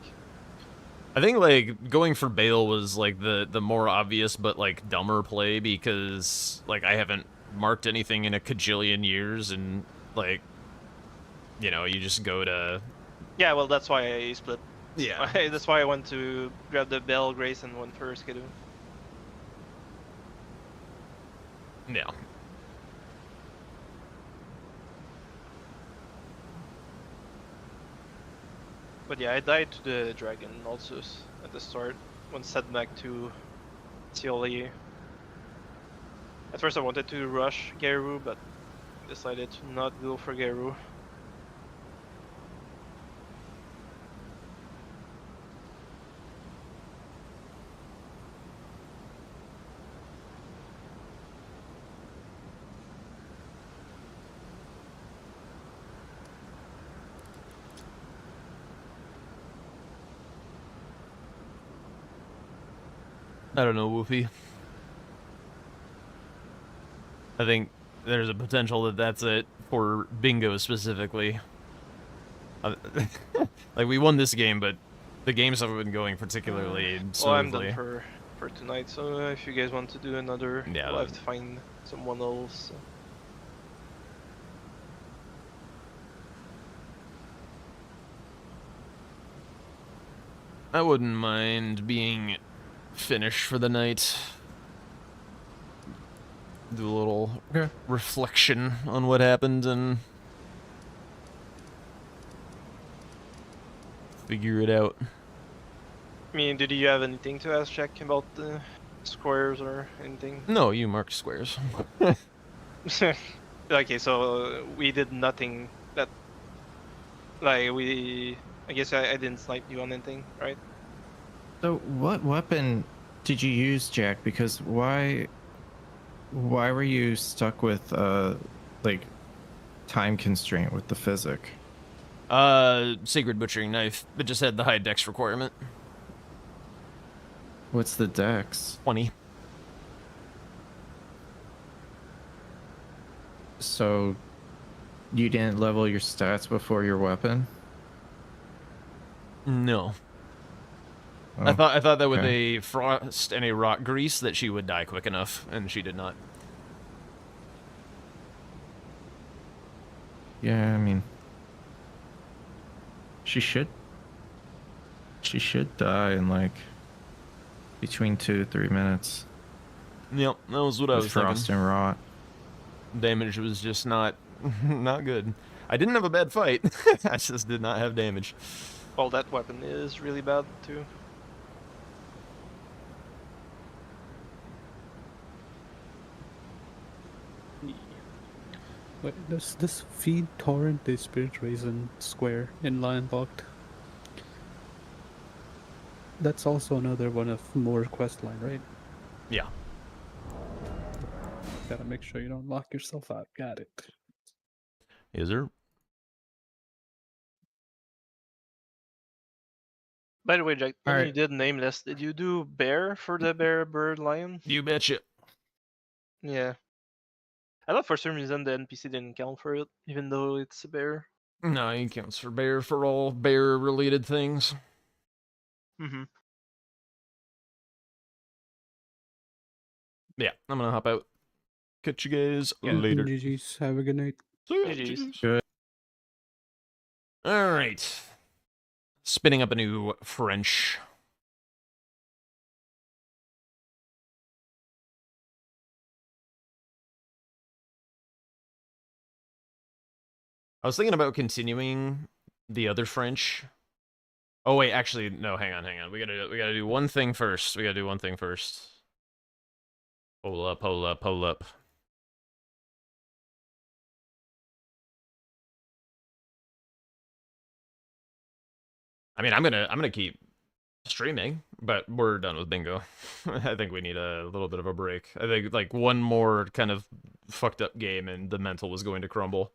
I think like going for bail was like the more obvious but like dumber play, because like I haven't marked anything in a cajillion years, and like you know, you just go to... Yeah, well, that's why I split. Yeah. That's why I went to grab the Bell, Grace, and went for Skidoo. Yeah. But yeah, I died to the dragon also at the start when set back to Tioli. At first I wanted to rush Geru, but decided to not go for Geru. I don't know, Woofy. I think there's a potential that that's it for bingo specifically. Like, we won this game, but the games haven't been going particularly smoothly. Well, I'm done for tonight, so if you guys want to do another, Yeah, we'll have to find someone else. I wouldn't mind being finished for the night. Do a little reflection on what happened and figure it out. I mean, did you have anything to ask Jack about the squares or anything? No, you marked squares. Okay, so we did nothing that, like, I guess I didn't snipe you on anything, right? So what weapon did you use, Jack? Because why were you stuck with like time constraint with the physic? Sacred butchering knife. It just had the high dex requirement. What's the dex? 20. So you didn't level your stats before your weapon? No. Oh, I thought that with okay. a frost and a rock grease that she would die quick enough, and she did not. Yeah, I mean, she should die in like between 2 to 3 minutes. Yep, that was what I With was frost thinking. and rot. Damage was just not not good. I didn't have a bad fight. I just did not have damage. Well, that weapon is really bad too. Wait, does this feed torrent the Spirit Raisin square in Landlocked? That's also another one of more quest line, right? Yeah. Gotta make sure you don't lock yourself out. Got it. Is there? By the way, Jack, when Alright. you did Nameless, did you do bear for the bear, bird, lion? You betcha. Yeah. I thought for some reason the NPC didn't count for it, even though it's a bear. No, he counts for bear for all bear related things. Mm-hmm. Yeah, I'm gonna hop out. Catch you guys Yeah. later. GG's. Have a good night. GG's. Good. Alright. Spinning up a new French. I was thinking about continuing the other French. Oh wait, actually, no, hang on. We gotta do one thing first. Hold up. I mean, I'm gonna keep streaming, but we're done with bingo. I think we need a little bit of a break. I think like one more kind of fucked up game and the mental was going to crumble.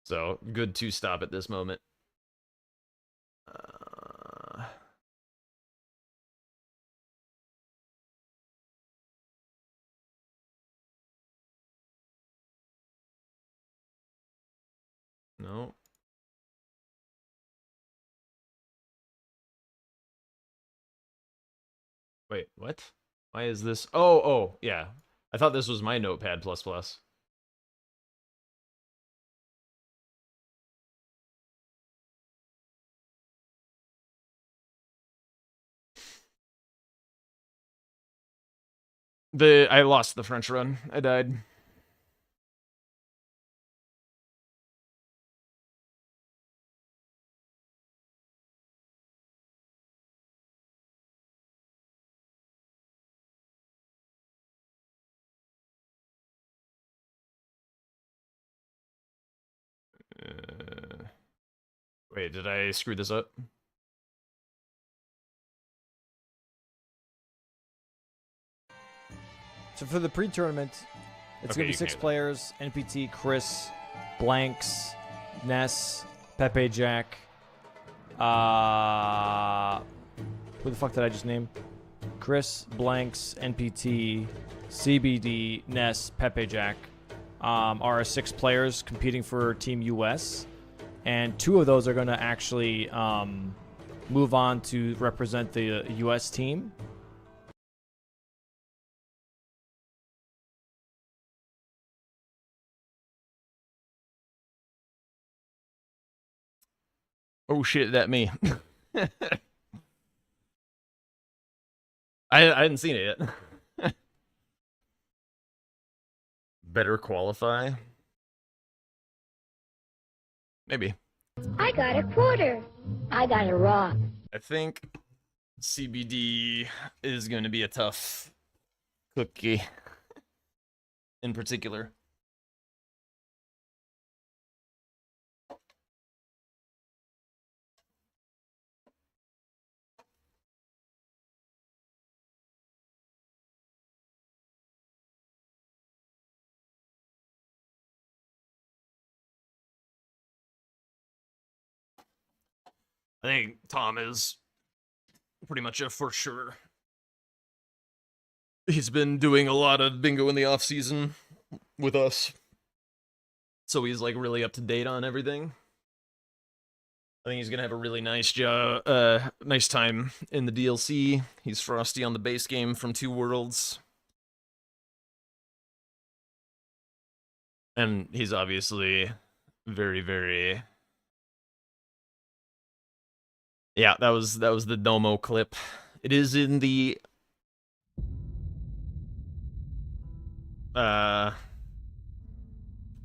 So good to stop at this moment. No. Wait, what? Why is this? Oh, yeah. I thought this was my Notepad++. I lost the French run. I died. Wait, did I screw this up? So for the pre-tournament, it's Okay, gonna be you can 6 hear that. players: NPT, Chris, Blanks, Ness, Pepe Jack. Who the fuck did I just name? Chris, Blanks, NPT, CBD, Ness, Pepe Jack are our 6 players competing for Team US, and 2 of those are gonna actually move on to represent the US team. Oh shit, that me. I hadn't seen it yet. Better qualify? Maybe. I got a quarter. I got a rock. I think CBD is going to be a tough cookie in particular. I think Tom is pretty much a for sure. He's been doing a lot of bingo in the off season with us, so he's like really up to date on everything. I think he's gonna have a really nice nice time in the DLC. He's frosty on the base game from Two Worlds, and he's obviously very, very. Yeah, that was the Domo clip. It is in the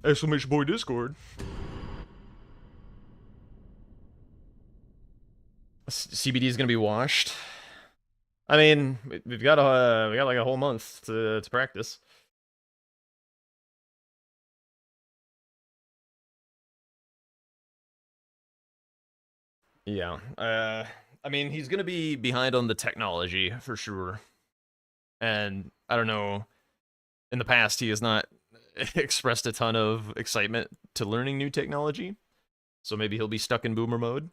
exclamation boy Discord. CBD is gonna be washed. I mean, we got like a whole month to practice. Yeah. I mean, he's gonna be behind on the technology for sure. And I don't know. In the past, he has not expressed a ton of excitement to learning new technology. So maybe he'll be stuck in boomer mode.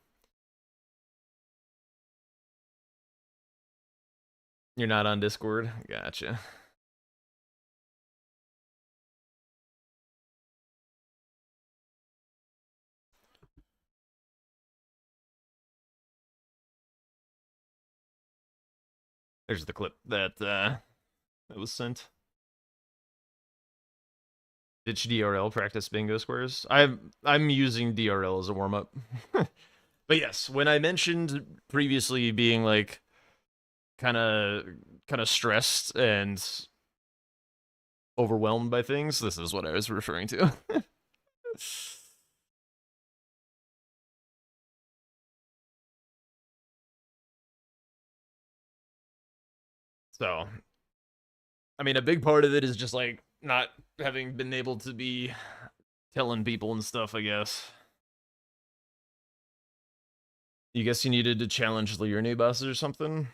You're not on Discord? Gotcha. There's the clip that was sent. Ditch DRL, practice bingo squares. I'm using DRL as a warm up. But yes, when I mentioned previously being like kind of stressed and overwhelmed by things, this is what I was referring to. So, I mean, a big part of it is just like not having been able to be telling people and stuff, I guess. You guess you needed to challenge your new bosses or something?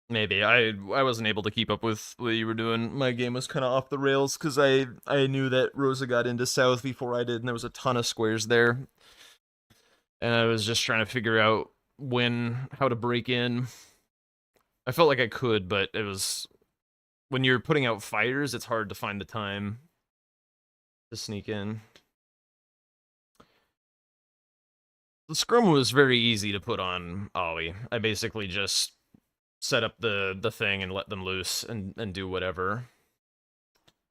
Maybe. I wasn't able to keep up with what you were doing. My game was kind of off the rails because I knew that Rosa got into South before I did, and there was a ton of squares there. And I was just trying to figure out how to break in. I felt like I could, but it was... When you're putting out fires, it's hard to find the time to sneak in. The scrum was very easy to put on Ollie. I basically just set up the thing and let them loose and do whatever.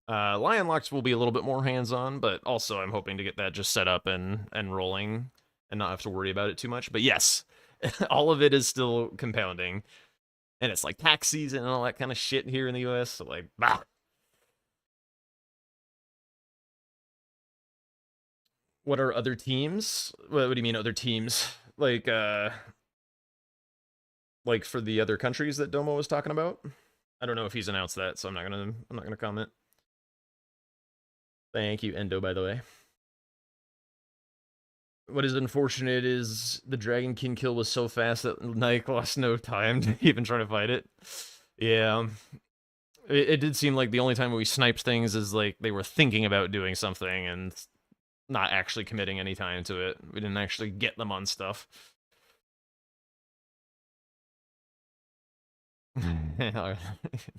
Lion Locks will be a little bit more hands-on, but also I'm hoping to get that just set up and rolling and not have to worry about it too much. But yes, all of it is still compounding. And it's like tax season and all that kind of shit here in the US. So like, bah. What are other teams? What do you mean other teams? Like for the other countries that Domo was talking about? I don't know if he's announced that, so I'm not gonna comment. Thank you, Endo, by the way. What is unfortunate is the Dragonkin kill was so fast that Nike lost no time to even try to fight it. Yeah. It did seem like the only time we sniped things is like they were thinking about doing something and not actually committing any time to it. We didn't actually get them on stuff.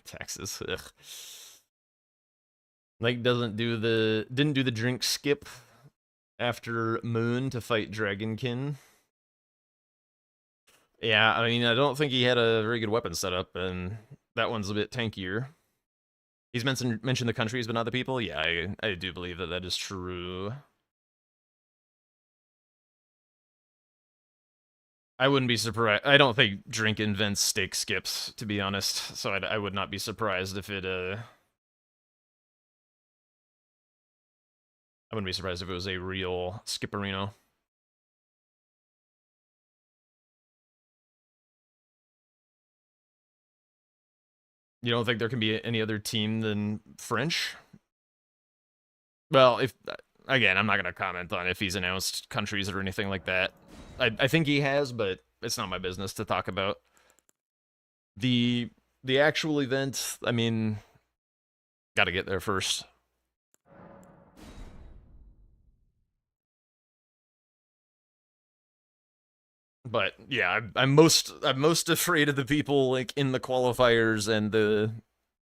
Taxes. Ugh. Like didn't do the drink skip after Moon to fight Dragonkin. Yeah, I mean, I don't think he had a very good weapon setup, and that one's a bit tankier. He's mentioned the countries, but not the people. Yeah, I do believe that is true. I wouldn't be surprised. I don't think Drink invents steak skips, to be honest. So I would not be surprised if it. I wouldn't be surprised if it was a real skipperino. You don't think there can be any other team than French? Well, if again, I'm not gonna comment on if he's announced countries or anything like that. I think he has, but it's not my business to talk about. The actual event, I mean, gotta get there first. But yeah, I'm most afraid of the people like in the qualifiers and the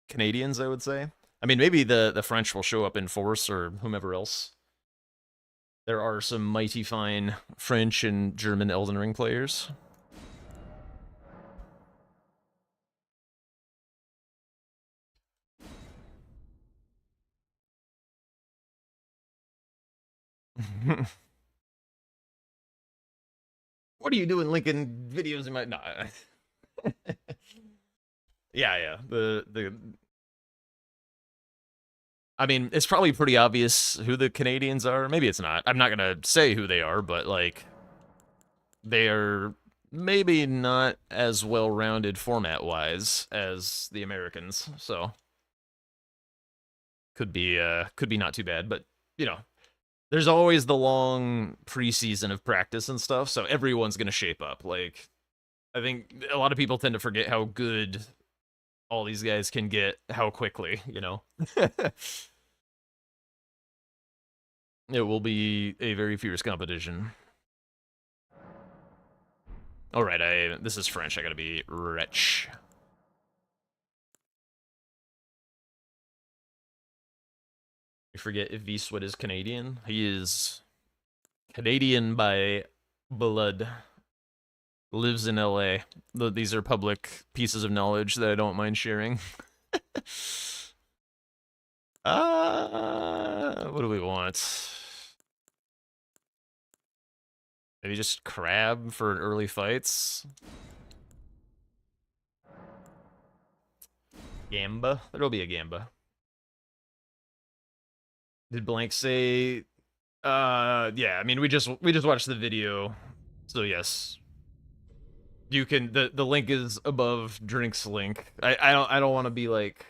Canadians, I would say. I mean, maybe the French will show up in force or whomever else. There are some mighty fine French and German Elden Ring players. What are you doing linking videos in my... No. Yeah. I mean, it's probably pretty obvious who the Canadians are. Maybe it's not. I'm not gonna say who they are, but, like, they are maybe not as well-rounded format-wise as the Americans, so... Could be not too bad, but, you know, there's always the long preseason of practice and stuff, so everyone's gonna shape up. Like, I think a lot of people tend to forget how good all these guys can get, how quickly, you know? It will be a very fierce competition. Alright, this is French, I gotta be rich. You forget if V-Sweat is Canadian? He is Canadian by blood. Lives in LA. These are public pieces of knowledge that I don't mind sharing. What do we want? Maybe just crab for early fights? Gamba? There'll be a Gamba. Did Blank say... yeah, I mean, we just watched the video, so yes. You can... The link is above Drink's link. I don't want to be, like...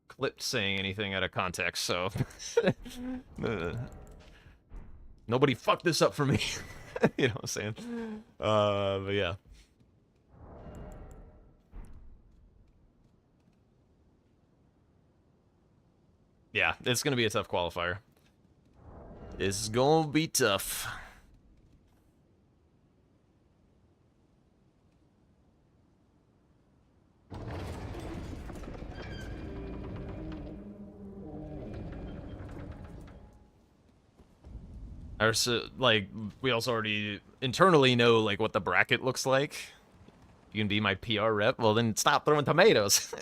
clipped saying anything out of context, so... Nobody fucked this up for me. You know what I'm saying? But yeah. Yeah, it's gonna be a tough qualifier. It's gonna be tough. Like, we also already internally know, like, what the bracket looks like. You can be my PR rep? Well, then stop throwing tomatoes.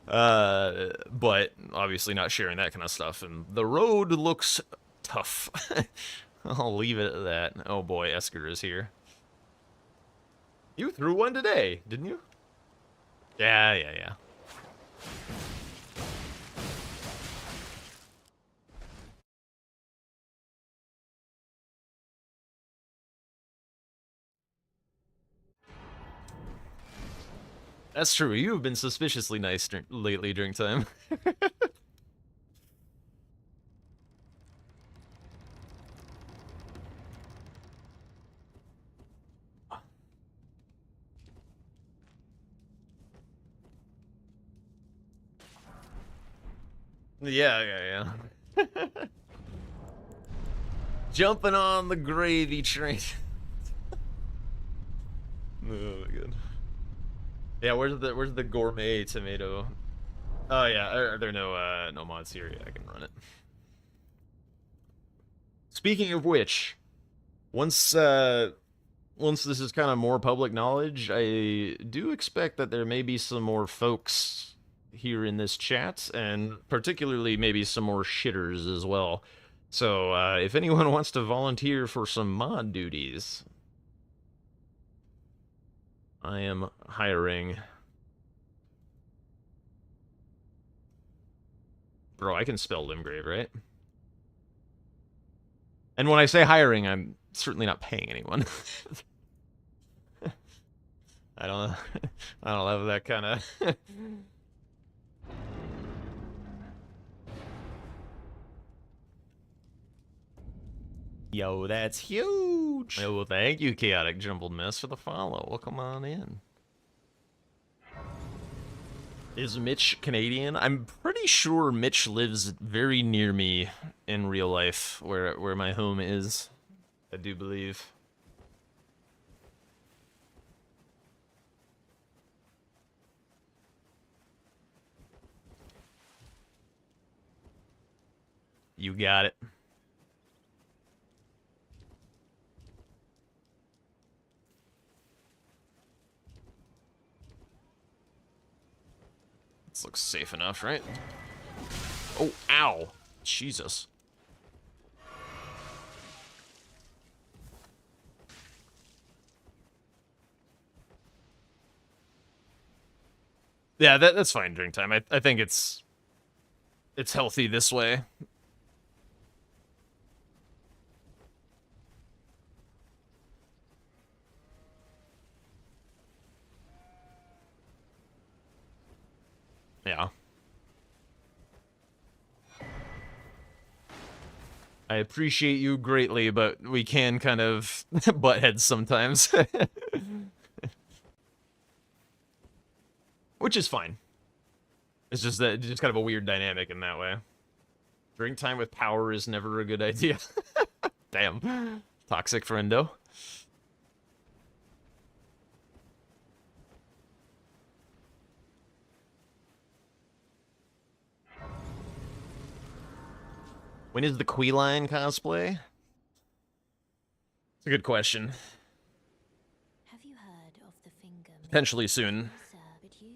But obviously not sharing that kind of stuff. And the road looks tough. I'll leave it at that. Oh boy, Esker is here. You threw one today, didn't you? Yeah. That's true. You have been suspiciously nice lately during time. Yeah. Jumping on the gravy train. Oh my god. Yeah, where's the gourmet tomato? Oh yeah, are there no mods here? Yeah, I can run it. Speaking of which, once this is kind of more public knowledge, I do expect that there may be some more folks here in this chat, and particularly maybe some more shitters as well. So if anyone wants to volunteer for some mod duties, I am hiring. Bro, I can spell Limgrave, right? And when I say hiring, I'm certainly not paying anyone. I don't have that kind of. Yo, that's huge. Oh, well, thank you, Chaotic Jumbled Mess, for the follow. Welcome on in. Is Mitch Canadian? I'm pretty sure Mitch lives very near me in real life, where my home is. I do believe. You got it. This looks safe enough, right? Oh, ow. Jesus. Yeah, that's fine during time. I think it's healthy this way. Yeah. I appreciate you greatly, but we can kind of butt heads sometimes. Which is fine. It's just kind of a weird dynamic in that way. Drink time with power is never a good idea. Damn. Toxic friendo. When is the Queeline cosplay? It's a good question. Have you heard of the finger? Potentially soon. Sir, but you,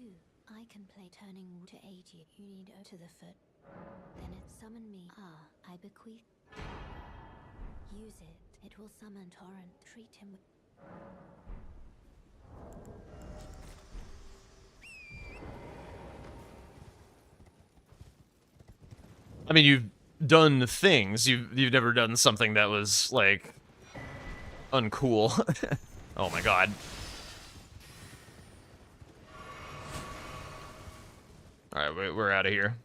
I can play turning to aid you. You need to the foot. Then it summon me. Ah, I bequeath. Use it. It will summon Torrent. Treat him with. I mean, you've done things. You've never done something that was like uncool. Oh my god. All right, we're out of here.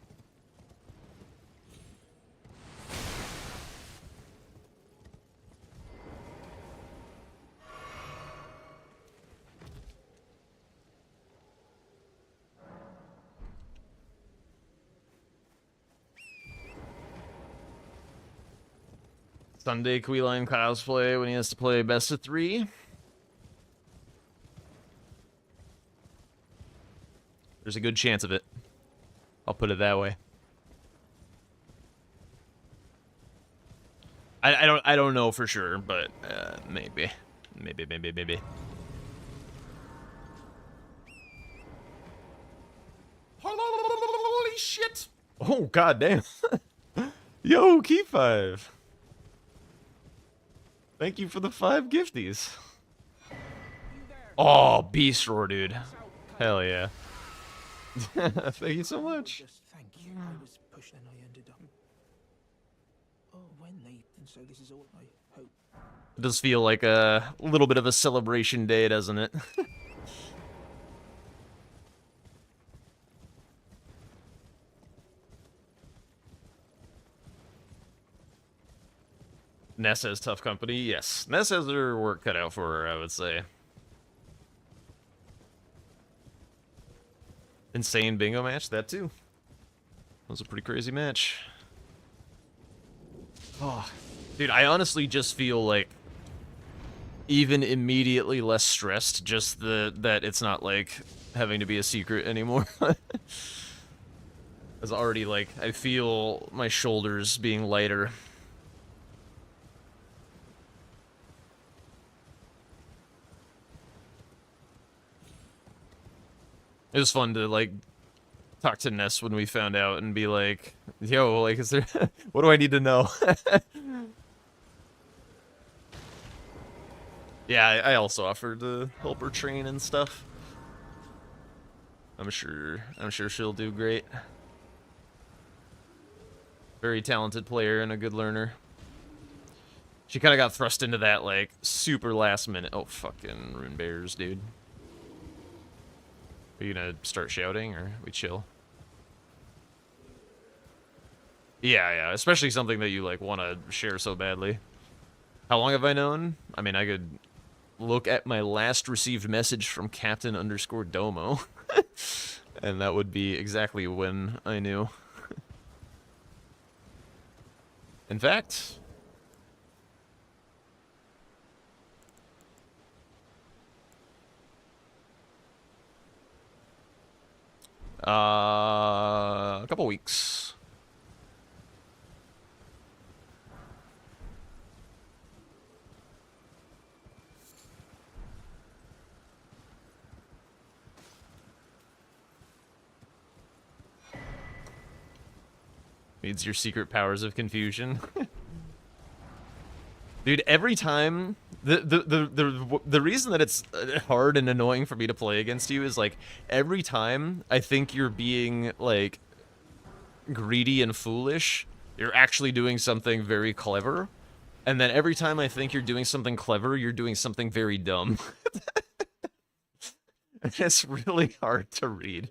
Sunday Queeline cosplay when he has to play best of 3. There's a good chance of it. I'll put it that way. I don't know for sure, but maybe. Holy shit! Oh goddamn! Yo, Key 5. Thank you for the 5 gifties. You there, Oh, Beast Roar, dude. Hell yeah. Thank you so much. Just thank you. I was pushed and I ended up. Oh, when they. And so this is all I hope. It does feel like a little bit of a celebration day, doesn't it? Ness has tough company. Yes, Ness has her work cut out for her, I would say. Insane bingo match, that too. That was a pretty crazy match. Oh, dude, I honestly just feel like even immediately less stressed, just that it's not like having to be a secret anymore. It's already like I feel my shoulders being lighter. It was fun to like talk to Ness when we found out and be like, yo, like, is there, what do I need to know? Yeah, I also offered to help her train and stuff. I'm sure she'll do great. Very talented player and a good learner. She kind of got thrust into that, like, super last minute. Oh, fucking Rune Bears, dude. Are you gonna start shouting, or we chill? Yeah, especially something that you, like, want to share so badly. How long have I known? I mean, I could look at my last received message from Captain_Domo. And that would be exactly when I knew. In fact... a couple weeks. Needs your secret powers of confusion. Dude, every time the reason that it's hard and annoying for me to play against you is like every time I think you're being like greedy and foolish, you're actually doing something very clever. And then every time I think you're doing something clever, you're doing something very dumb. It's really hard to read.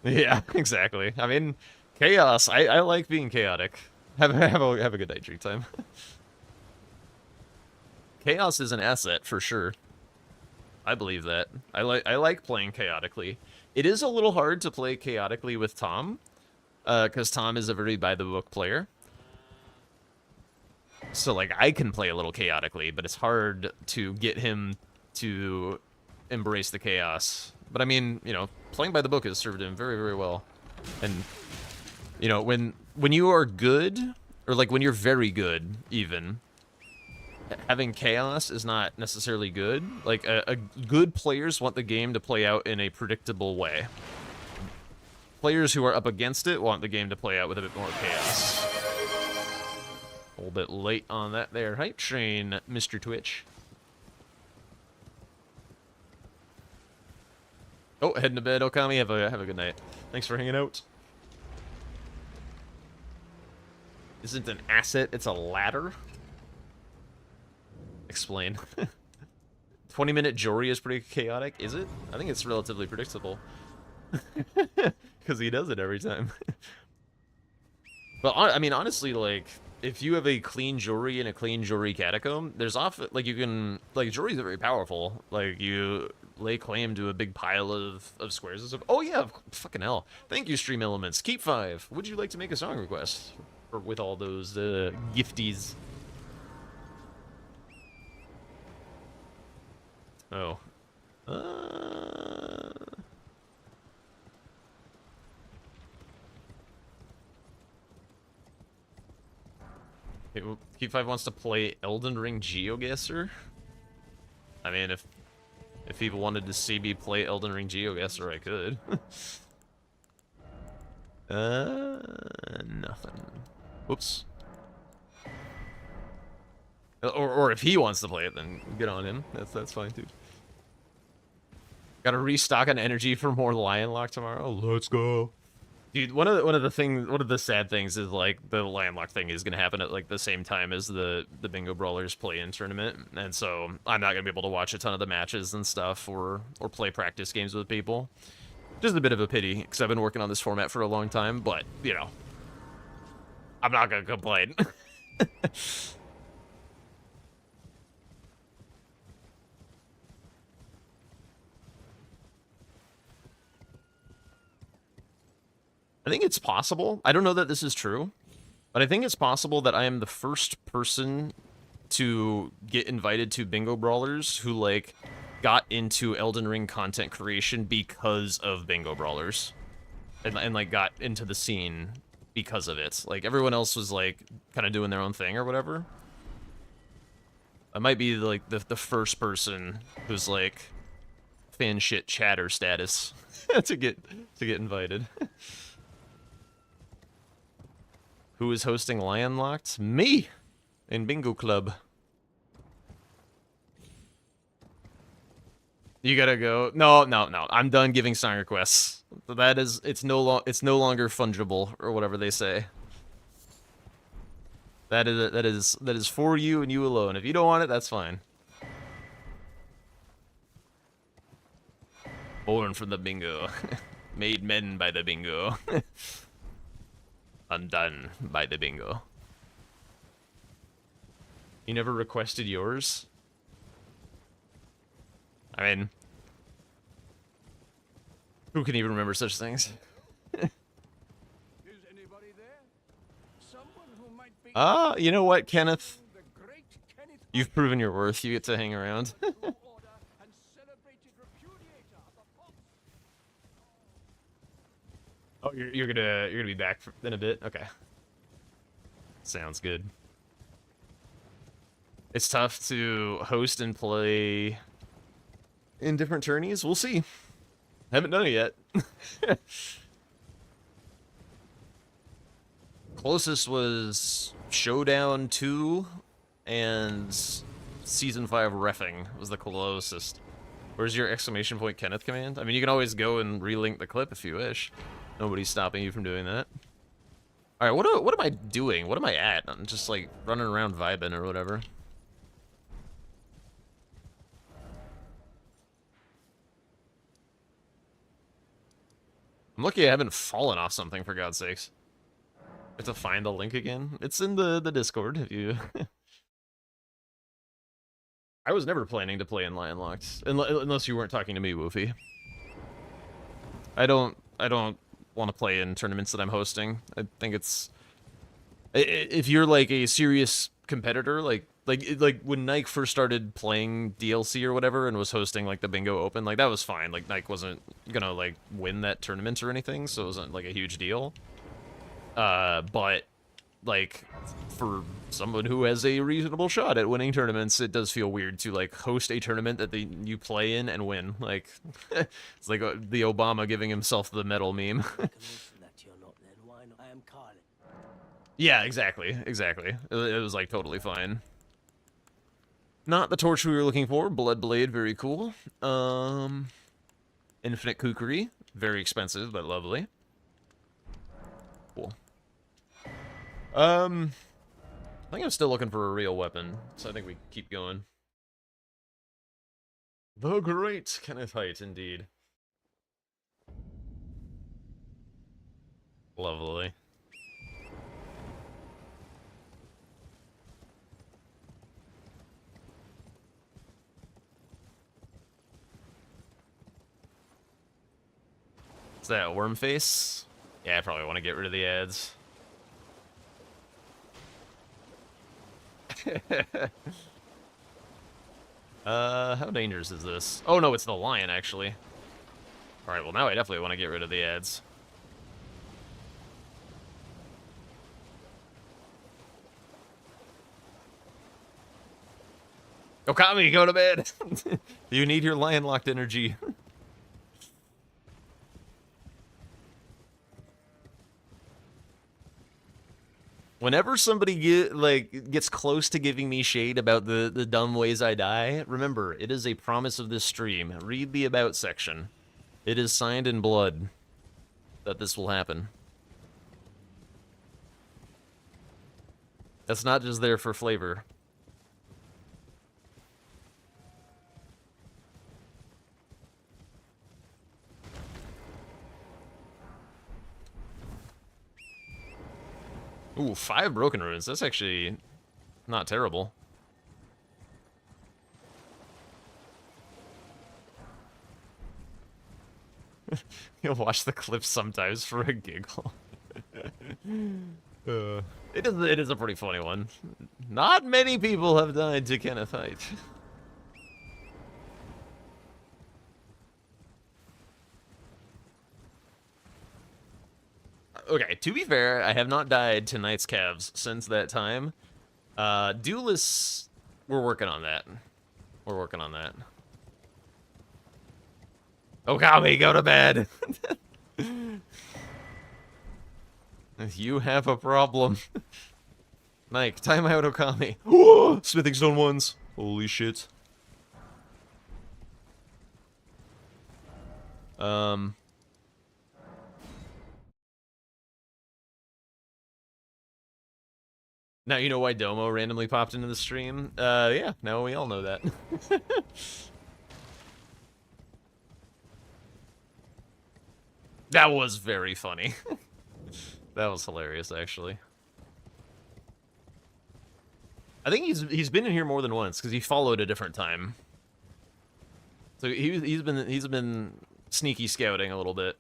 Yeah, exactly. I mean, chaos. I like being chaotic. Have a good night, drink time. Chaos is an asset for sure. I believe that. I like playing chaotically. It is a little hard to play chaotically with Tom, because Tom is a very by-the-book player. So, like, I can play a little chaotically, but it's hard to get him to embrace the chaos. But I mean, you know, playing by the book has served him very, very well. And, you know, when you are good, or like when you're very good, even, having chaos is not necessarily good. Like, good players want the game to play out in a predictable way. Players who are up against it want the game to play out with a bit more chaos. A little bit late on that there. Hype train, Mr. Twitch. Oh, heading to bed, Okami. Have a good night. Thanks for hanging out. Isn't an asset, it's a ladder. Explain. 20-minute Jory is pretty chaotic, is it? I think it's relatively predictable. Because he does it every time. But, I mean, honestly, like, if you have a clean Jory and a clean Jory Catacomb, there's often, like, you can, like, Jory's very powerful. Like, you lay claim to a big pile of squares and stuff. Oh, yeah, fucking hell. Thank you, Stream Elements. Keep 5. Would you like to make a song request? Or with all those, gifties? Oh. Okay, well, Keep 5 wants to play Elden Ring GeoGuessr? I mean, if people wanted to see me play Elden Ring GeoGuessr, I could. Nothing. Whoops. Or if he wants to play it, then get on him. That's fine too. Got to restock on energy for more Lion Lock tomorrow. Let's go. Dude, one of the sad things is like the landlock thing is gonna happen at like the same time as the Bingo Brawlers play-in tournament, and so I'm not gonna be able to watch a ton of the matches and stuff or play practice games with people. Just a bit of a pity because I've been working on this format for a long time, but you know, I'm not gonna complain. I think it's possible. I don't know that this is true, but I think it's possible that I am the first person to get invited to Bingo Brawlers who, like, got into Elden Ring content creation because of Bingo Brawlers. And like, got into the scene because of it. Like, everyone else was, like, kind of doing their own thing or whatever. I might be, like, the first person who's, like, fan shit chatter status to get invited. Who is hosting Lion Locked? Me! In Bingo Club. You gotta go. No. I'm done giving song requests. That is, it's no longer fungible, or whatever they say. That is for you and you alone. If you don't want it, that's fine. Born from the bingo. Made men by the bingo. Undone by the bingo. You never requested yours? I mean, who can even remember such things? You know what, Kenneth? You've proven your worth. You get to hang around. Oh, you're gonna be back in a bit? Okay. Sounds good. It's tough to host and play in different tourneys. We'll see. Haven't done it yet. Closest was Showdown 2 and Season 5 Reffing was the closest. Where's your exclamation point Kenneth command? I mean, you can always go and relink the clip if you wish. Nobody's stopping you from doing that. Alright, what am I doing? What am I at? I'm just, like, running around vibing or whatever. I'm lucky I haven't fallen off something, for God's sakes. I have to find the link again. It's in the Discord, if you... I was never planning to play in Lion Locked, unless you weren't talking to me, Woofy. I don't want to play in tournaments that I'm hosting. I think it's... If you're, like, a serious competitor, like when Nike first started playing DLC or whatever and was hosting, like, the Bingo Open, like, that was fine. Like, Nike wasn't gonna, like, win that tournament or anything, so it wasn't, like, a huge deal. But, like, for someone who has a reasonable shot at winning tournaments, it does feel weird to, like, host a tournament that you play in and win. Like, it's like the Obama giving himself the medal meme. Yeah, exactly. It was, like, totally fine. Not the torch we were looking for. Blood Blade, very cool. Infinite Kukri, very expensive, but lovely. Cool. I think I'm still looking for a real weapon, so I think we keep going. The great Kenneth Height, indeed. Lovely. Is that worm face? Yeah, I probably want to get rid of the ads. How dangerous is this? Oh no, it's the lion, actually. Alright, well now I definitely want to get rid of the ads. Okami, go to bed! You need your lion-locked energy. Whenever somebody gets close to giving me shade about the dumb ways I die, remember, it is a promise of this stream. Read the about section. It is signed in blood that this will happen. That's not just there for flavor. Ooh, 5 broken runes. That's actually not terrible. You'll watch the clips sometimes for a giggle. It is a pretty funny one. Not many people have died to Kenneth Height. Okay, to be fair, I have not died to Knight's Calves since that time. Duelists, we're working on that. We're working on that. Okami, go to bed! You have a problem. Mike, time out, Okami. Smithing stone ones. Holy shit. Now you know why Domo randomly popped into the stream? Yeah, now we all know that. That was very funny. That was hilarious, actually. I think he's been in here more than once because he followed a different time. So he's been sneaky scouting a little bit.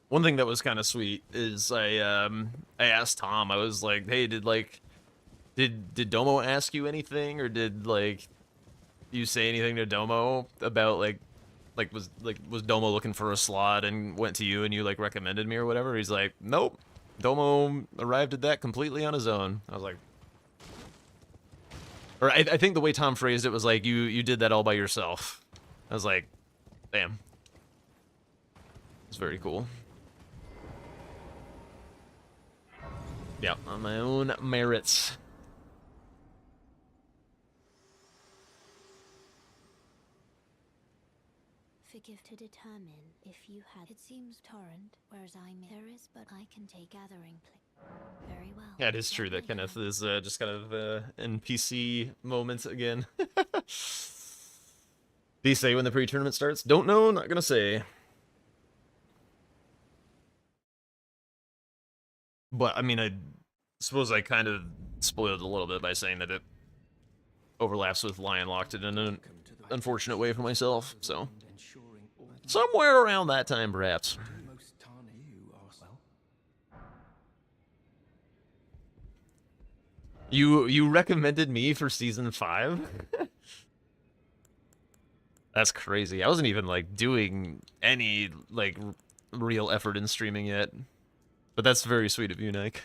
One thing that was kind of sweet is I asked Tom. I was like, "Hey, did Domo ask you anything, or did you say anything to Domo about was Domo looking for a slot and went to you and you recommended me or whatever?" He's like, "Nope, Domo arrived at that completely on his own." I was like, or I think the way Tom phrased it was like, you did that all by yourself. I was like, damn, it's very cool. Yeah, on my own merits. Forgive to determine if you had. It seems torrent, whereas there is, but I can take gathering. Very well. Yeah, it is true that Kenneth is just kind of NPC moments again. Do you say when the pre-tournament starts? Don't know, not gonna say. But, I mean, I suppose I kind of spoiled a little bit by saying that it overlaps with Lion Locked in an unfortunate way for myself, so. Somewhere around that time, perhaps. You recommended me for Season 5? That's crazy. I wasn't even, doing any, real effort in streaming yet. But that's very sweet of you, Nick.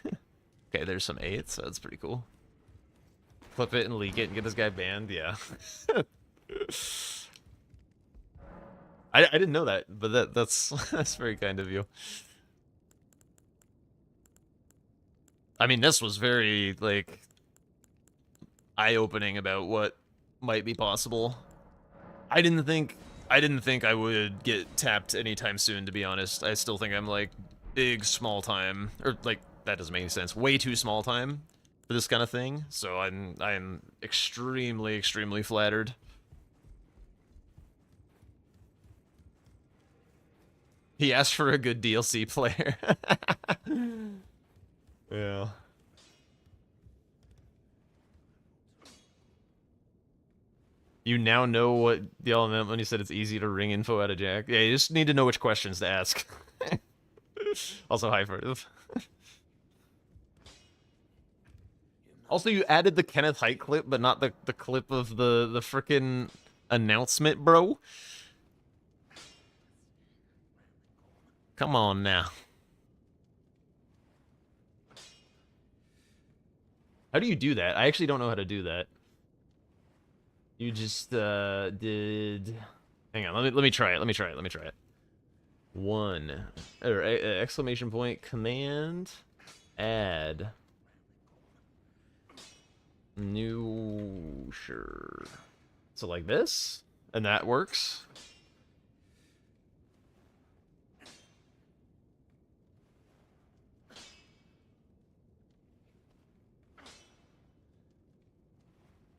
Okay, there's some 8s, so that's pretty cool. Flip it and leak it and get this guy banned, yeah. I didn't know that, but that's that's very kind of you. I mean, this was very, eye-opening about what might be possible. I didn't think I would get tapped anytime soon, to be honest. I still think I'm, big small time, or that doesn't make any sense. Way too small time for this kind of thing. So I'm extremely flattered. He asked for a good DLC player. Yeah. You now know what the all meant when you said it's easy to wring info out of Jack. Yeah, you just need to know which questions to ask. Also, hi, Furtive. Also, you added the Kenneth Height clip, but not the clip of the frickin' announcement, bro. Come on now. How do you do that? I actually don't know how to do that. You just did. Hang on, let me try it. Let me try it. Let me try it. One or exclamation point command add new sure. So like this, and that works.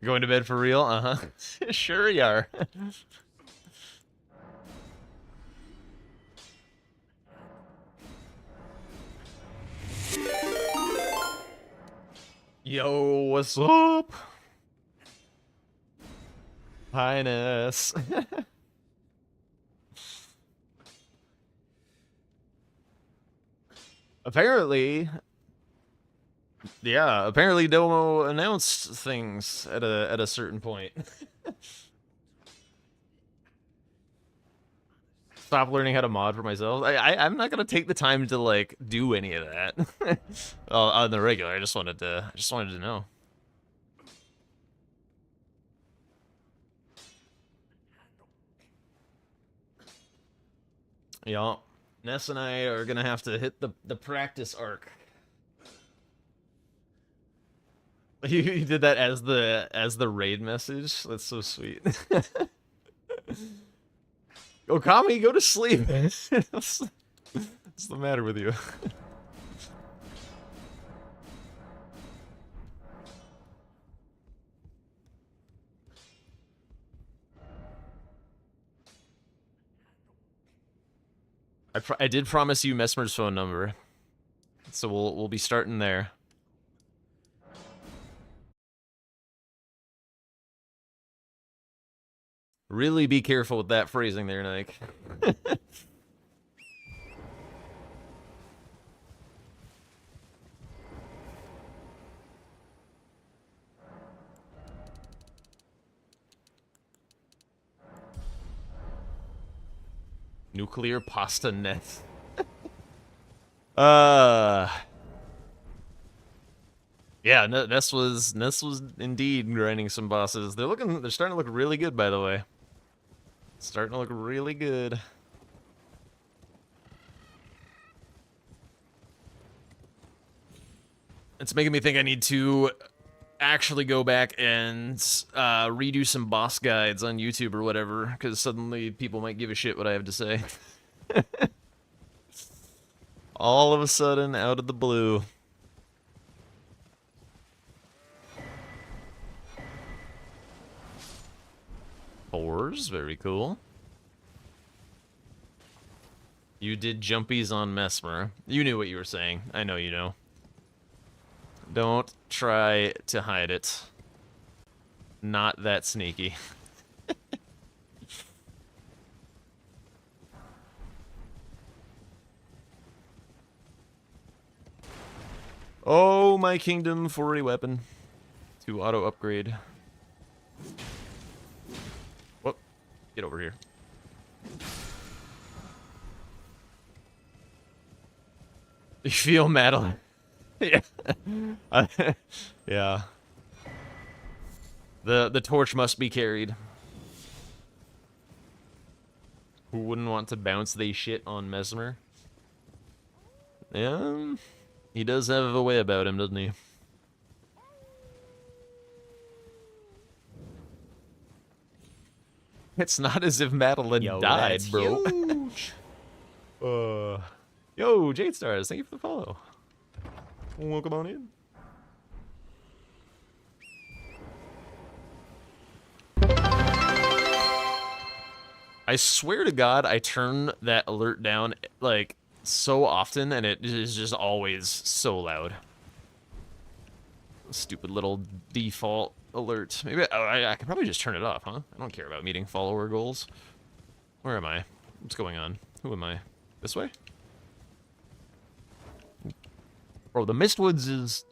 You're going to bed for real? Uh-huh. Sure you are. Yo, what's up? Highness. Apparently, yeah, apparently Domo announced things at a certain point. Stop learning how to mod for myself. I'm not gonna take the time to like do any of that. On the regular. I just wanted to know. Yeah, Ness and I are gonna have to hit the practice arc. You did that as the raid message. That's so sweet. Okami, go to sleep. What's the matter with you? I did promise you Mesmer's phone number, so we'll be starting there. Really be careful with that phrasing there, Nike. Nuclear pasta net. Yeah, Ness was indeed grinding some bosses. They're starting to look really good, by the way. Starting to look really good. It's making me think I need to actually go back and redo some boss guides on YouTube or whatever, because suddenly people might give a shit what I have to say. All of a sudden, out of the blue. Fours, very cool. You did jumpies on Mesmer. You knew what you were saying. I know you know. Don't try to hide it. Not that sneaky. Oh, my kingdom for a weapon. To auto upgrade. Whoop. Get over here. You feel Madeline? Yeah. Yeah. The torch must be carried. Who wouldn't want to bounce they shit on Mesmer? Yeah. He does have a way about him, doesn't he? It's not as if Madeline died, bro. Huge. Yo, Jade Stars, thank you for the follow. Welcome on in. I swear to God, I turn that alert down like so often, and it is just always so loud. Stupid little default alert. Maybe I could probably just turn it off, huh? I don't care about meeting follower goals. Where am I? What's going on? Who am I? This way? Bro, the Mistwoods is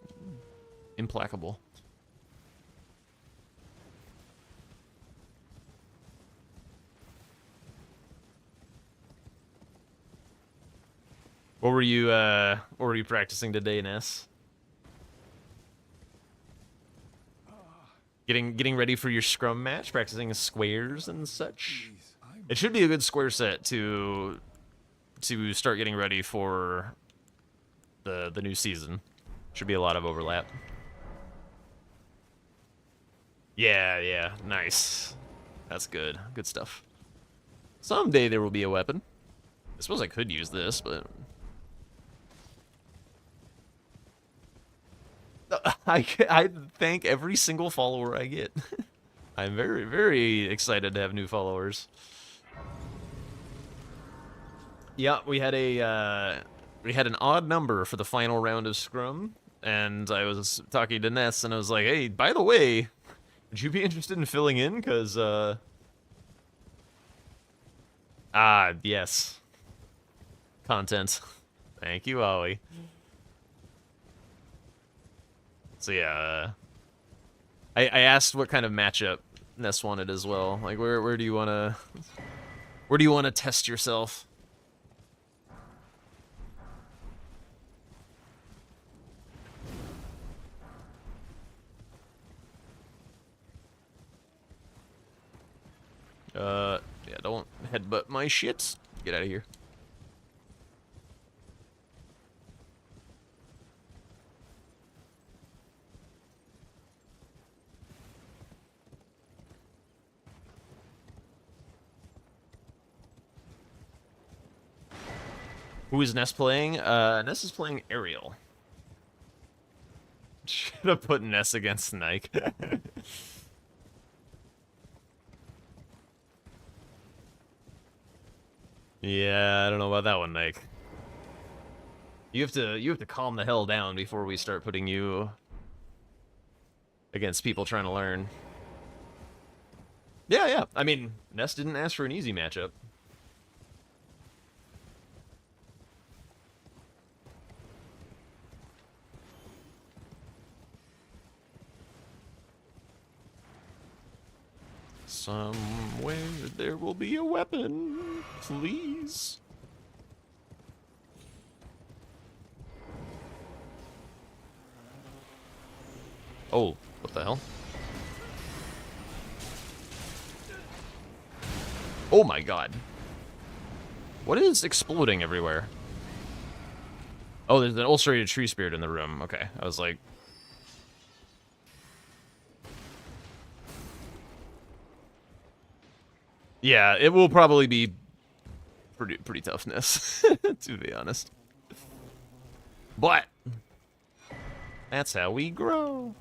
implacable. What were you practicing today, Ness? Getting ready for your scrum match, practicing squares and such. It should be a good square set to start getting ready for the new season. Should be a lot of overlap. Yeah, nice. That's good. Good stuff. Someday there will be a weapon. I suppose I could use this, but I thank every single follower I get. I'm very, very excited to have new followers. Yeah, we had an odd number for the final round of Scrum, and I was talking to Ness, and I was like, "Hey, by the way, would you be interested in filling in? Cause yes, content. Thank you, Ollie. So yeah, I asked what kind of matchup Ness wanted as well. Like, where do you wanna test yourself? Yeah, don't headbutt my shit. Get out of here. Who is Ness playing? Ness is playing Ariel. Should have put Ness against Nike. Yeah, I don't know about that one, Nike. You have to calm the hell down before we start putting you against people trying to learn. Yeah. I mean, Ness didn't ask for an easy matchup. Somewhere there will be a weapon, please. Oh, what the hell? Oh my god. What is exploding everywhere? Oh, there's an ulcerated tree spirit in the room. Okay, I was like... Yeah, it will probably be pretty toughness, to be honest. But that's how we grow.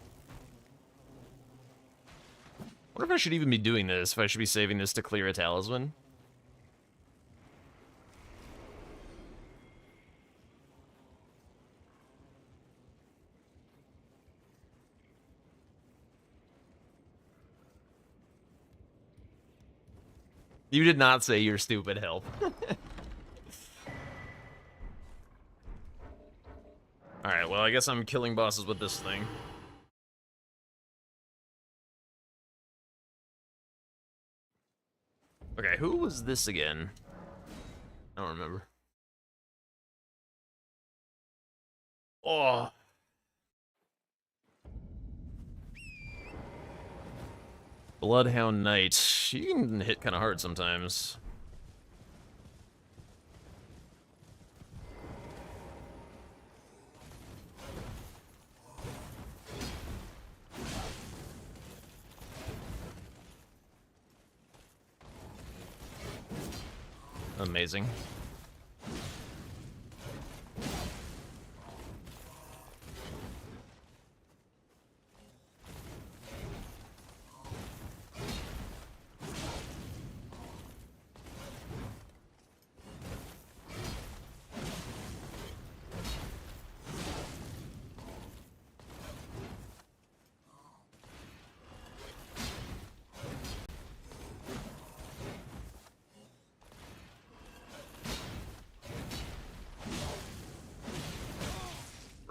I wonder if I should even be doing this, if I should be saving this to clear a talisman. You did not say you're stupid, help. Alright, well, I guess I'm killing bosses with this thing. Okay, who was this again? I don't remember. Oh. Bloodhound Knight. You can hit kind of hard sometimes. Amazing.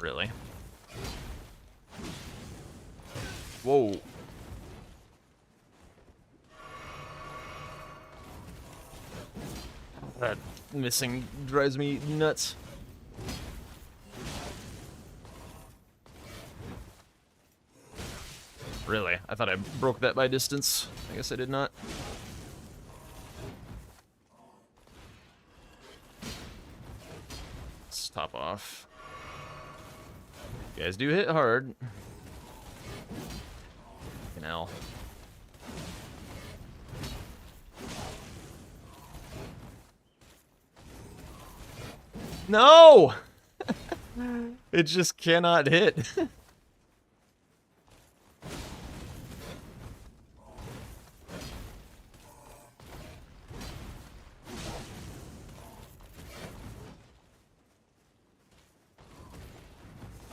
Really? Whoa. That missing drives me nuts. Really? I thought I broke that by distance. I guess I did not. Let's top off. You guys do hit hard. Fucking hell. No! It just cannot hit.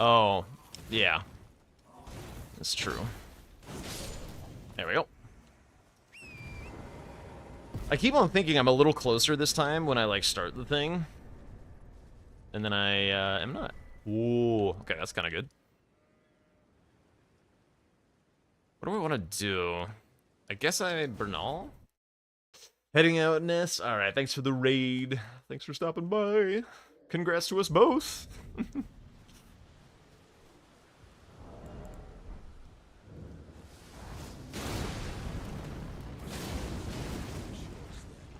Oh, yeah. That's true. There we go. I keep on thinking I'm a little closer this time when I, like, start the thing. And then I, am not. Ooh, okay, that's kind of good. What do I want to do? I guess Bernal? Heading out, Ness. Alright, thanks for the raid. Thanks for stopping by. Congrats to us both.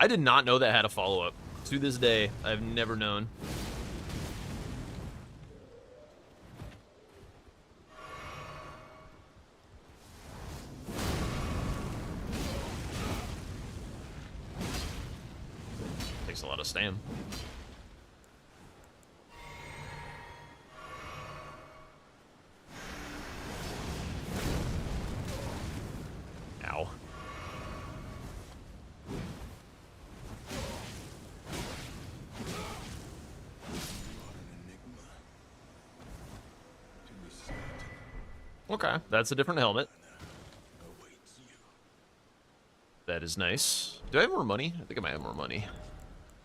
I did not know that had a follow-up. To this day, I've never known. Takes a lot of stam. Ow. Okay, that's a different helmet. That is nice. Do I have more money? I think I might have more money.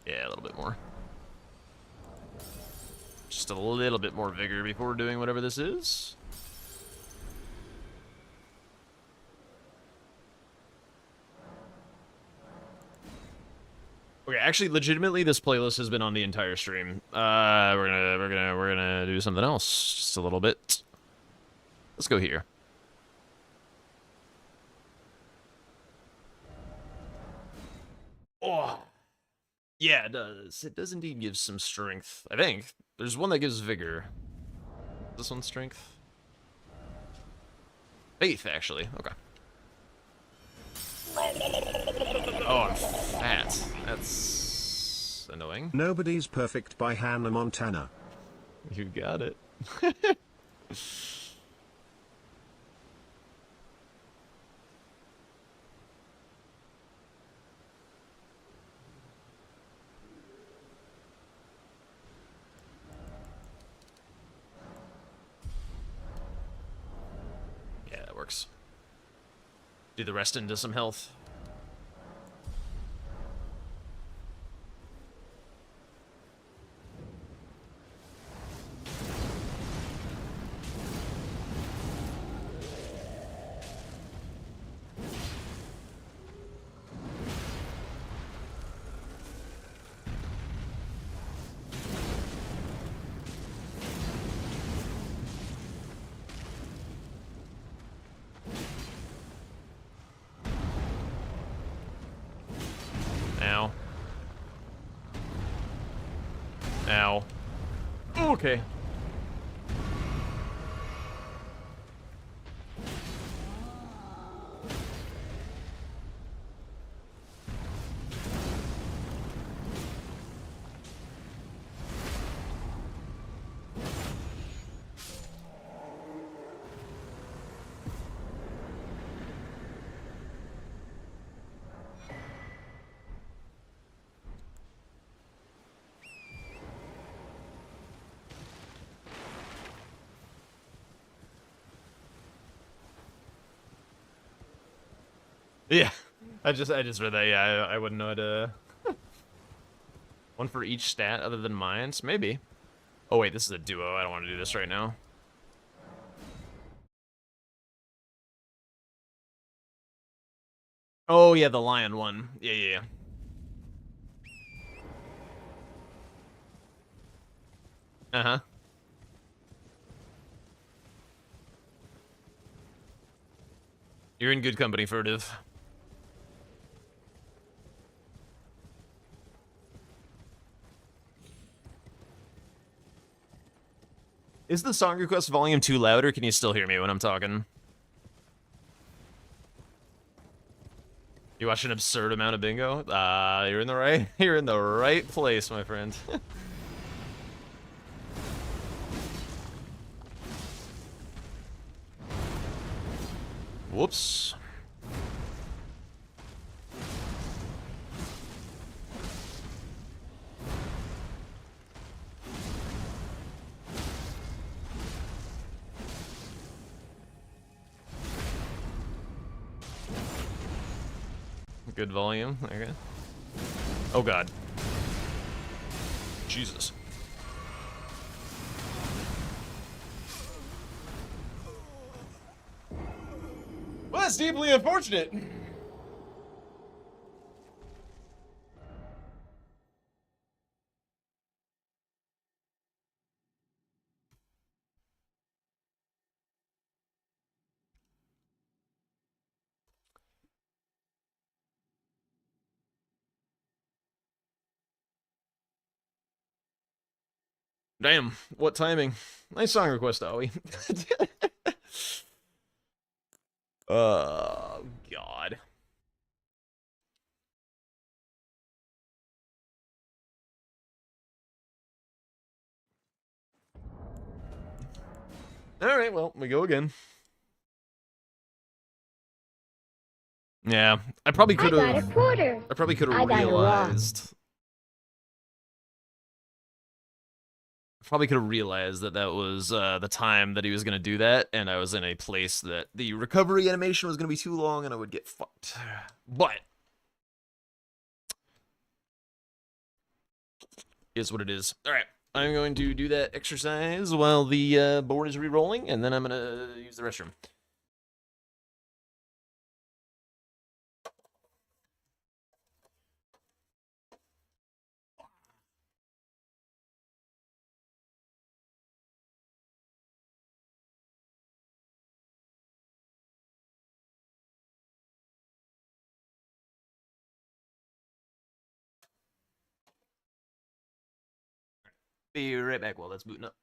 Yeah, a little bit more. Just a little bit more vigor before doing whatever this is. Okay, actually, legitimately, this playlist has been on the entire stream. We're gonna do something else, just a little bit. Let's go here. Oh, yeah, it does. It does indeed give some strength. I think there's one that gives vigor. This one's strength. Faith, actually. Okay. Oh, I'm fat. That's annoying. Nobody's Perfect by Hannah Montana. You got it. Yeah, that works. Do the rest into some health. Ow. Ow. Okay. Yeah, I just read that. Yeah, I wouldn't know how to. One for each stat other than mines, maybe. Oh wait, this is a duo. I don't want to do this right now. Oh yeah, the lion one. Yeah. Uh-huh. You're in good company, Furtive. Is the song request volume too loud, or can you still hear me when I'm talking? You watch an absurd amount of bingo? You're in the right you're in the right place, my friend. Whoops. Good volume. Okay. Oh god. Jesus. Well, that's deeply unfortunate. Damn, what timing. Nice song request, Owie. Oh, God. Alright, well, we go again. Yeah, I probably could I got a have... quarter. I probably could I have got a rock. realized... Probably could have realized that that was the time that he was going to do that, and I was in a place that the recovery animation was going to be too long and I would get fucked. But is what it is. All right, I'm going to do that exercise while the board is re-rolling, and then I'm going to use the restroom. Be right back while that's booting up.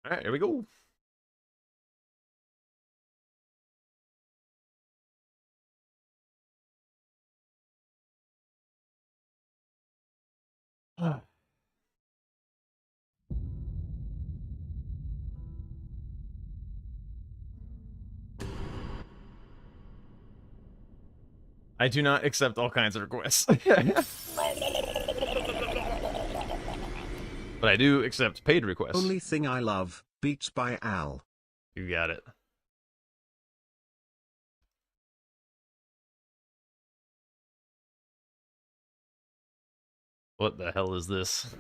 All right, here we go. I do not accept all kinds of requests. But I do accept paid requests. Only Thing I Love, Beats by Al. You got it. What the hell is this?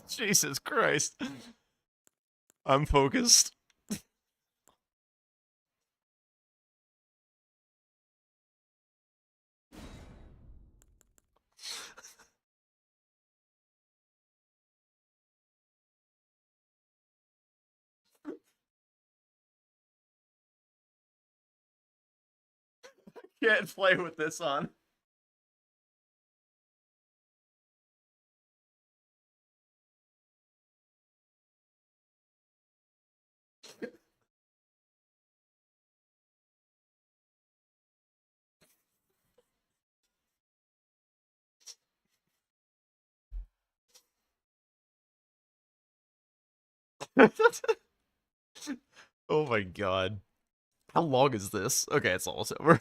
Jesus Christ. I'm focused. Can't play with this on. Oh my god. How long is this? Okay, it's almost over.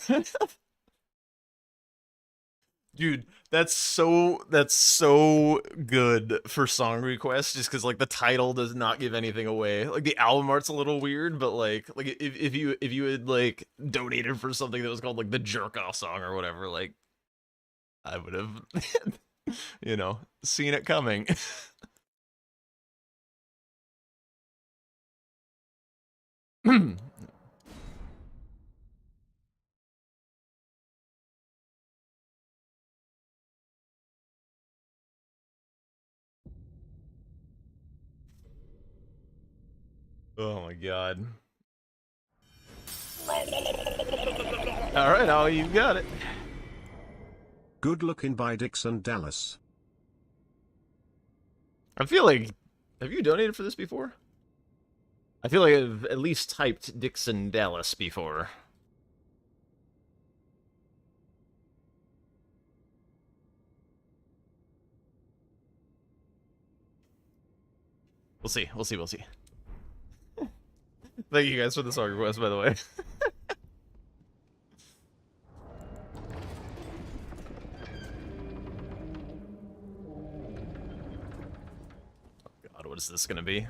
Dude, that's so good for song requests just cuz like the title does not give anything away. Like the album art's a little weird, but like if you had like donated for something that was called like the jerk off song or whatever, like I would have you know, seen it coming. Oh my god. Alright, Ollie, you've got it. Good Looking by Dixon Dallas. I feel like... Have you donated for this before? I feel like I've at least typed Dixon Dallas before. We'll see, we'll see, we'll see. Thank you guys for the song request, by the way. Oh god, what is this gonna be?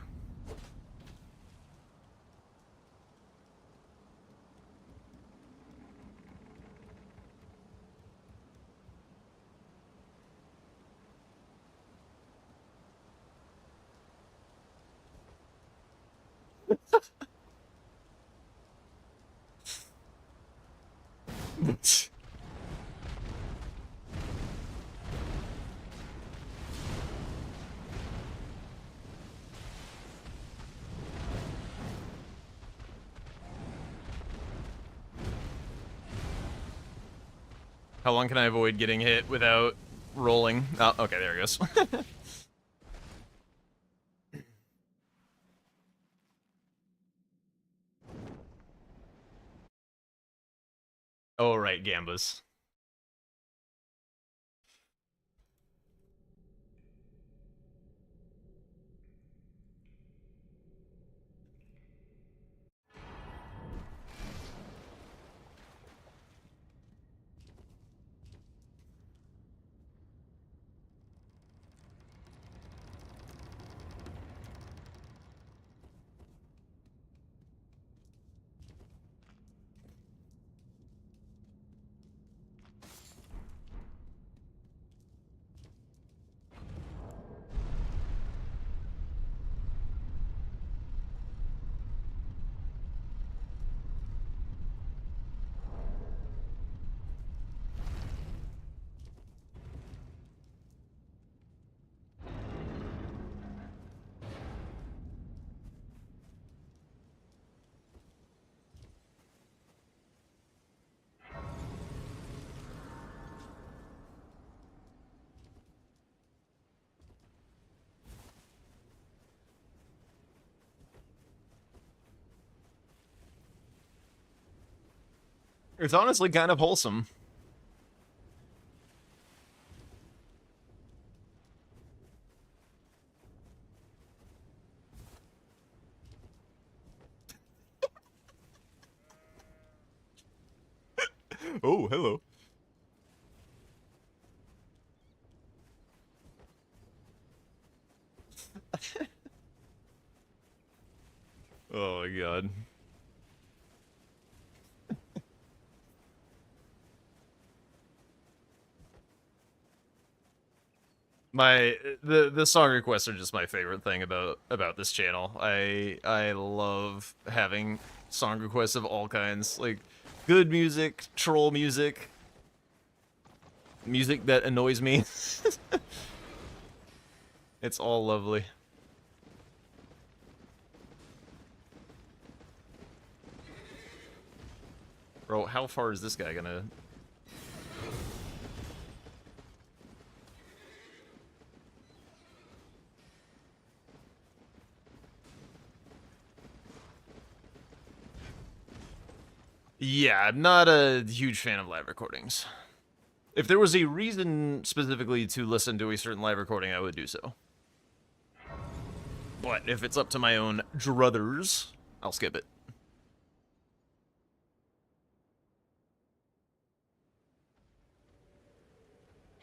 How long can I avoid getting hit without rolling? Oh, okay, there it goes. Oh, right, Gambas. It's honestly kind of wholesome. Oh, hello. Oh my god. The song requests are just my favorite thing about this channel. I love having song requests of all kinds, like good music, troll music, music that annoys me. It's all lovely. Bro, how far is this guy gonna... Yeah, I'm not a huge fan of live recordings. If there was a reason specifically to listen to a certain live recording, I would do so. But if it's up to my own druthers, I'll skip it.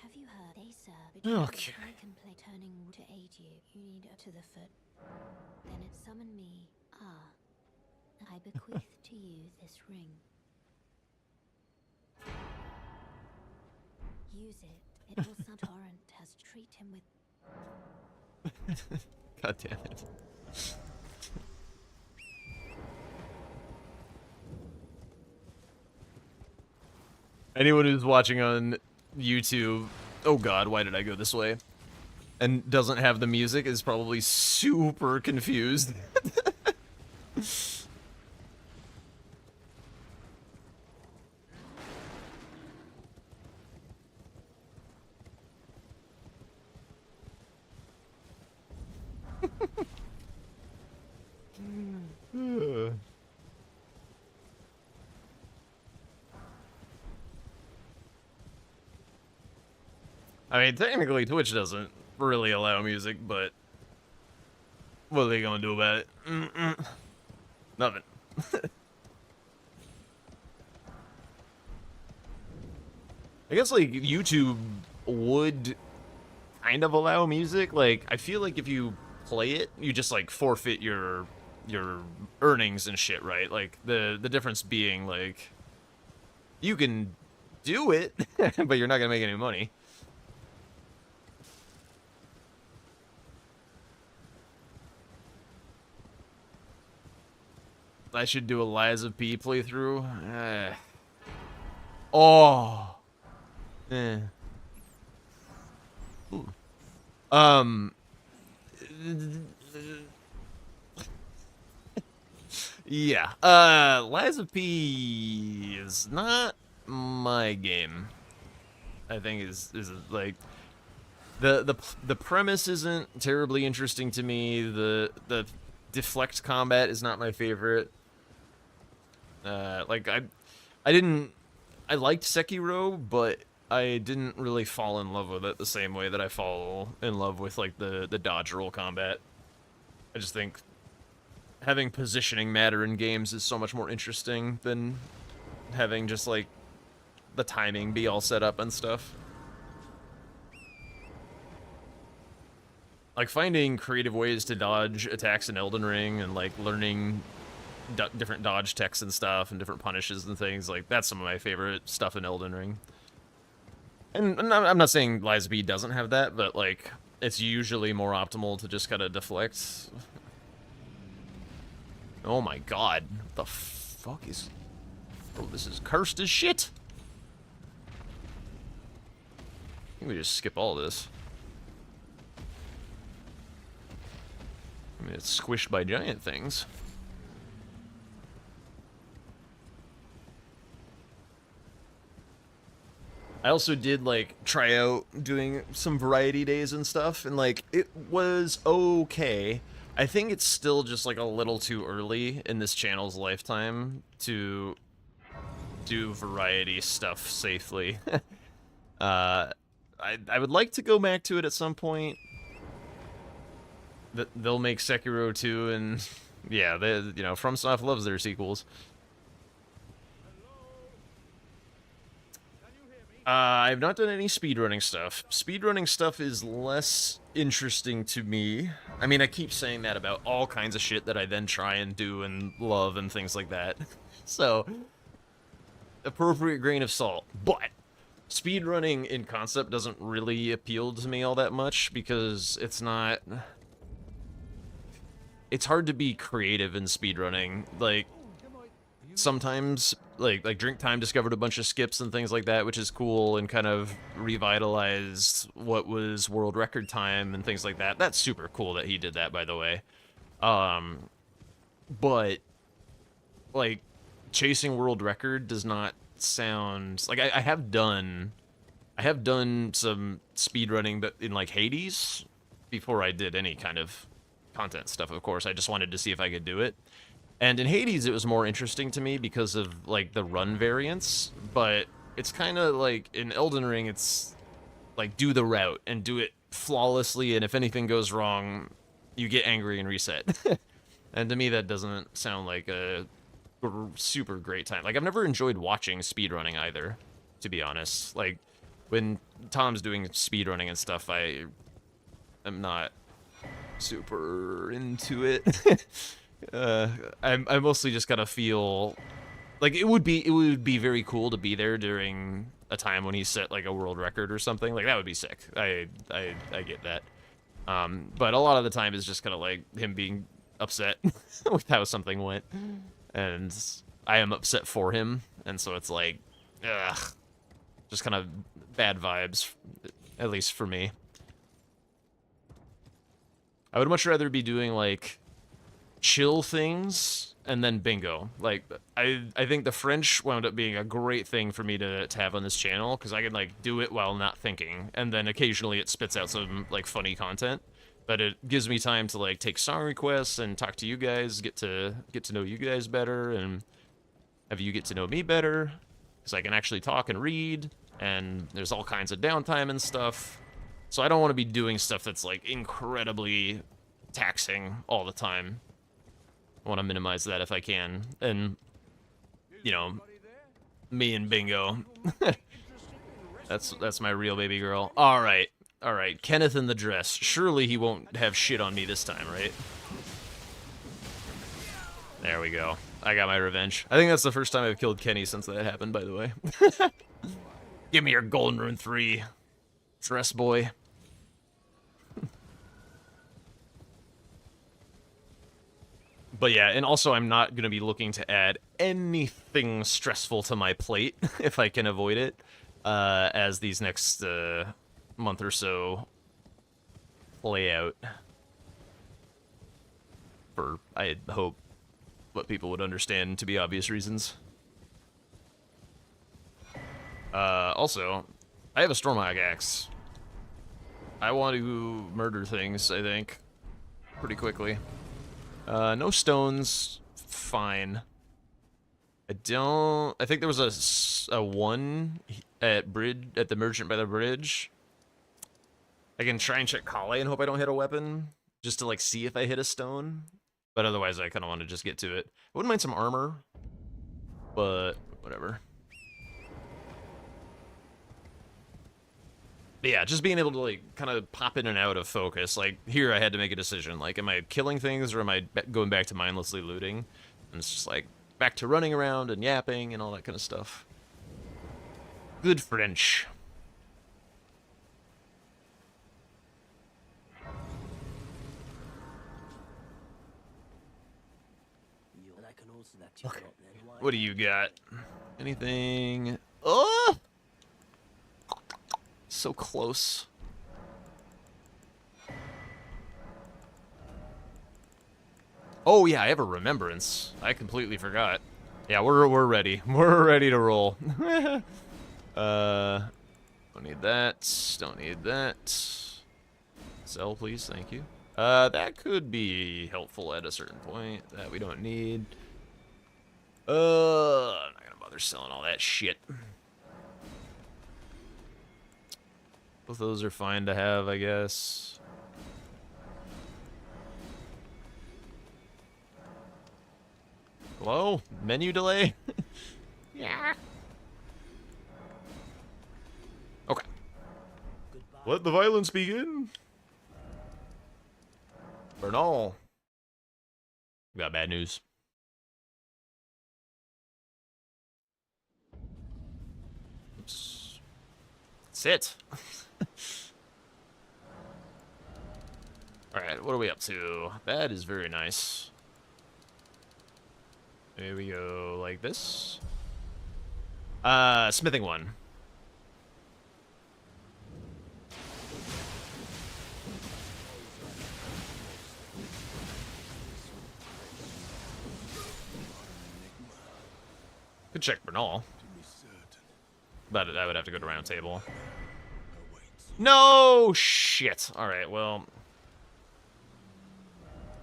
Have you heard? They serve. Okay. I can play turning to aid you. You need to the foot. Then it summoned me. I bequeath to you this ring. Use it. It will torrent has treat him with. God damn it. Anyone who's watching on YouTube, oh god, why did I go this way? And doesn't have the music is probably super confused. I mean, technically Twitch doesn't really allow music, but what are they gonna do about it? Nothing. I guess, like, YouTube would kind of allow music. Like, I feel like if you play it, you just, like, forfeit your earnings and shit, right? Like, the difference being, like, you can do it, but you're not gonna make any money. I should do a Liza P playthrough. Oh. Ooh. Yeah. Liza P is not my game. I think is like the premise isn't terribly interesting to me. The deflect combat is not my favorite. Like I liked Sekiro, but I didn't really fall in love with it the same way that I fall in love with like the dodge roll combat. I just think having positioning matter in games is so much more interesting than having just like the timing be all set up and stuff. Like finding creative ways to dodge attacks in Elden Ring and like learning different dodge techs and stuff and different punishes and things, like that's some of my favorite stuff in Elden Ring. And I'm not saying Liza P doesn't have that, but like it's usually more optimal to just kind of deflect. Oh my god, what the fuck is... Oh, this is cursed as shit. I think we just skip all this. I mean, it's squished by giant things. I also did, like, try out doing some variety days and stuff, and, like, it was okay. I think it's still just, like, a little too early in this channel's lifetime to do variety stuff safely. I would like to go back to it at some point. They'll make Sekiro 2, and yeah, FromSoft loves their sequels. I've not done any speedrunning stuff. Speedrunning stuff is less interesting to me. I mean, I keep saying that about all kinds of shit that I then try and do and love and things like that. So, appropriate grain of salt. But speedrunning in concept doesn't really appeal to me all that much because it's not... It's hard to be creative in speedrunning. Like, sometimes, like Drink Time discovered a bunch of skips and things like that, which is cool, and kind of revitalized what was world record time and things like that. That's super cool that he did that, by the way. But, like, chasing world record does not sound... Like, I have done some speedrunning, but in, like, Hades, before I did any kind of content stuff, of course. I just wanted to see if I could do it. And in Hades, it was more interesting to me because of, like, the run variance, but it's kind of like, in Elden Ring, it's, like, do the route, and do it flawlessly, and if anything goes wrong, you get angry and reset. And to me, that doesn't sound like a super great time. Like, I've never enjoyed watching speedrunning either, to be honest. Like, when Tom's doing speedrunning and stuff, I am not super into it. I mostly just gotta feel like it would be very cool to be there during a time when he set like a world record or something. Like that would be sick. I get that. But a lot of the time is just kind of like him being upset with how something went, and I am upset for him, and so it's like, ugh, just kind of bad vibes, at least for me. I would much rather be doing like chill things and then bingo. Like, I think the French wound up being a great thing for me to have on this channel, because I can like do it while not thinking, and then occasionally it spits out some like funny content, but it gives me time to like take song requests and talk to you guys, get to know you guys better, and have you get to know me better, because I can actually talk and read, and there's all kinds of downtime and stuff. So I don't want to be doing stuff that's like incredibly taxing all the time. I want to minimize that if I can. And, you know, me and bingo. That's my real baby girl. All right. Kenneth in the dress. Surely he won't have shit on me this time, right? There we go. I got my revenge. I think that's the first time I've killed Kenny since that happened, by the way. Give me your golden rune 3. Dress boy. But yeah, and also I'm not going to be looking to add anything stressful to my plate, if I can avoid it, as these next month or so play out. For, I hope, what people would understand to be obvious reasons. Also, I have a Stormhawk axe. I want to murder things, I think, pretty quickly. No stones, fine. I think there was a 1 at the merchant by the bridge. I can try and check Kale and hope I don't hit a weapon, just to like see if I hit a stone. But otherwise, I kind of want to just get to it. I wouldn't mind some armor, but whatever. But yeah, just being able to like kind of pop in and out of focus. Like here, I had to make a decision. Like, am I killing things or am I going back to mindlessly looting? And it's just like back to running around and yapping and all that kind of stuff. Good French. Okay. What do you got? Anything? Oh! So close. Oh yeah, I have a remembrance. I completely forgot. Yeah, we're ready. We're ready to roll. Don't need that. Don't need that. Sell, please. Thank you. That could be helpful at a certain point. That we don't need. I'm not gonna bother bother selling all that shit. Both those are fine to have, I guess. Hello? Menu delay? Yeah. Okay. Let the violence begin. Bernal. We got bad news. Oops. That's it. Alright, what are we up to? That is very nice. There we go, like this. Smithing one. Could check Bernal. But I would have to go to round table. No shit. Alright, well.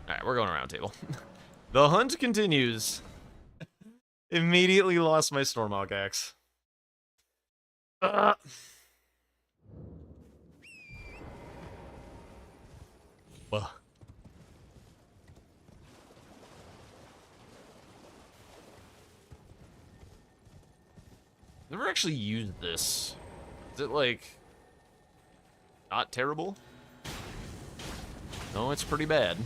Alright, we're going to round table. The hunt continues. Immediately lost my Stormhawk axe. Well. Never actually used this. Is it like not terrible? No, it's pretty bad.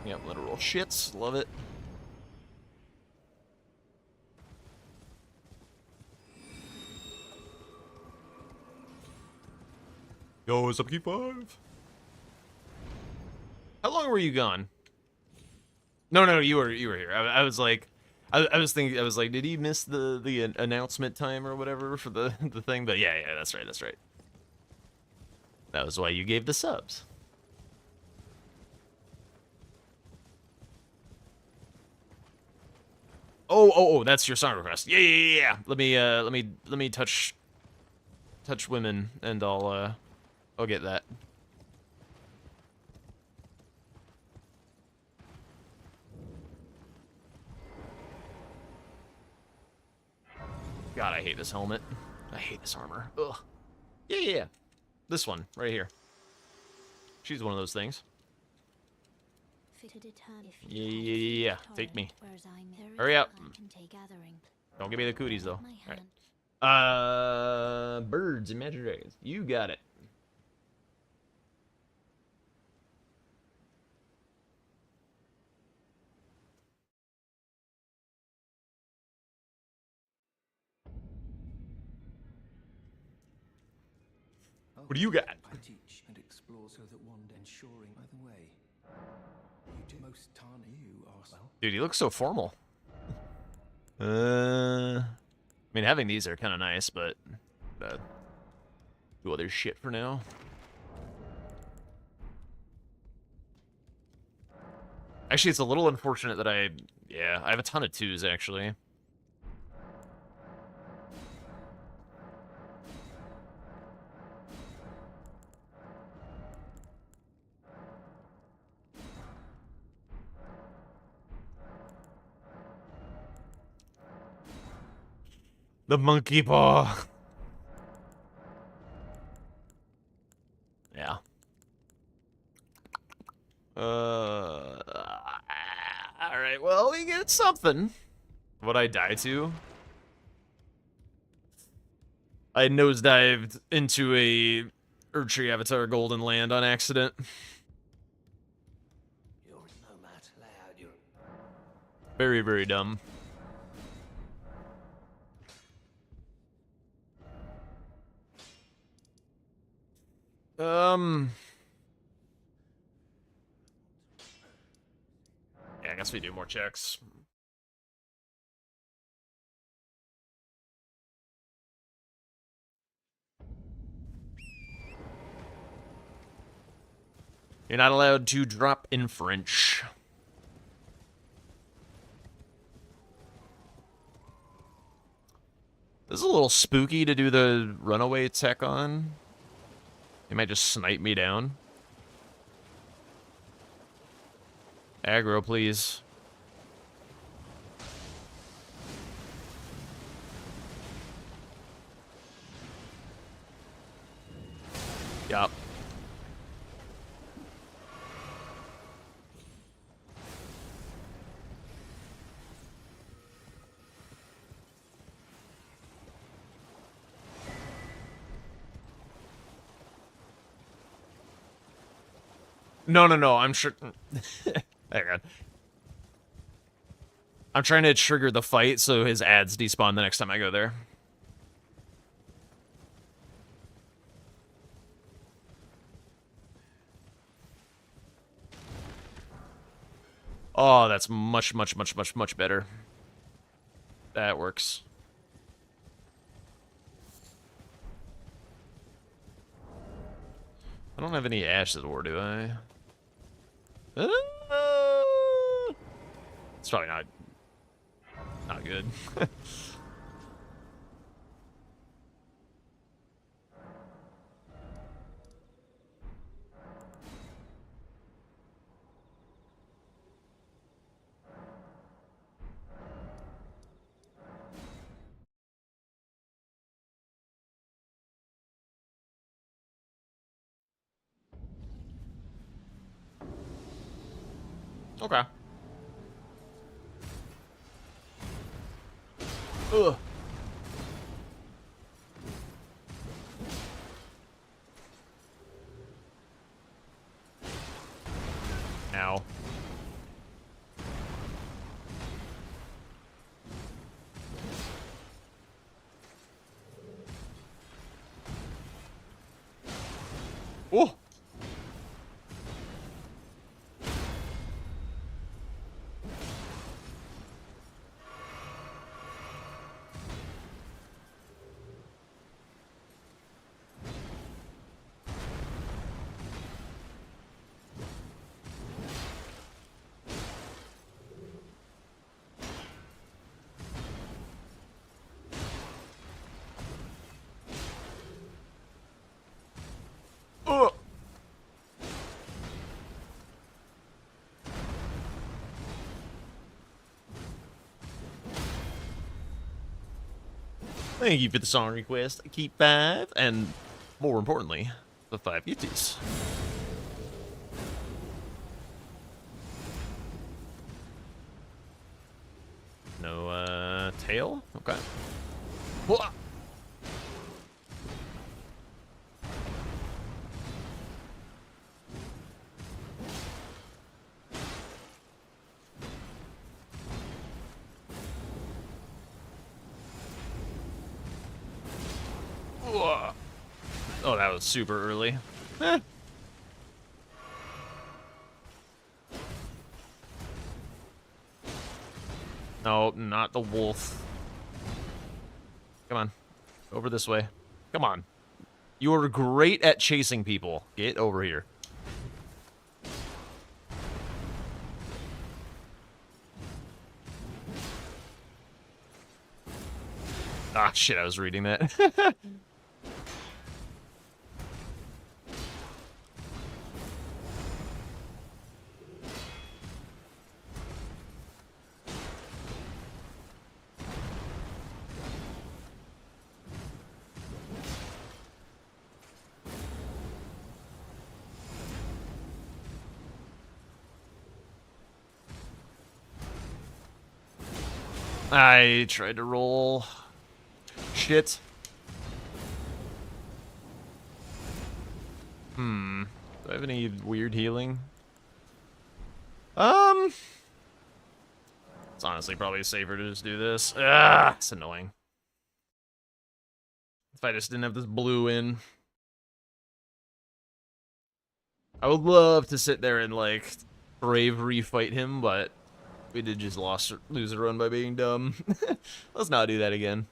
Yep, literal shits. Love it. Yo, it's up key 5. How long were you gone? No, you were here. I was like, I was thinking, I was like, did he miss the announcement time or whatever for the thing? But yeah, that's right. That was why you gave the subs. Oh, that's your song request. Yeah. Let me touch women, and I'll get that. God, I hate this helmet. I hate this armor. Ugh. Yeah. This one right here. She's one of those things. Yeah. Take me. Hurry up. Don't give me the cooties though. All right. Birds and magic dragons. You got it. What do you got? I teach and explore so that one day ensuring. By the way, you do most tarn you are well. Dude, he looks so formal. I mean, having these are kind of nice, but do other shit for now. Actually, it's a little unfortunate that I have a ton of 2s actually. The monkey paw. Yeah. Alright, well, we get something. What I die to? I nosedived into a Erdtree Avatar Golden Land on accident. You're no match loud, you're Very, very dumb. Yeah, I guess we do more checks. You're not allowed to drop in French. This is a little spooky to do the runaway tech on. He might just snipe me down. Aggro, please. Yup. No, I'm sure. Hang on. I'm trying to trigger the fight so his ads despawn the next time I go there. Oh, that's much better. That works. I don't have any ashes ore, do I? It's probably not good. Okay. Ugh. Ow. Oh. Ugh. Thank you for the song request. Keep 5, and more importantly, the 5 beauties. No, tail? Okay. Whoa. Whoa. Oh, that was super early. Eh. No, not the wolf. Come on. Over this way. Come on. You are great at chasing people. Get over here. Ah, shit, I was reading that. I tried to roll. Shit. Do I have any weird healing? It's honestly probably safer to just do this. Ah, it's annoying. If I just didn't have this blue in. I would love to sit there and, like, bravery fight him, but we did just lose a run by being dumb. Let's not do that again.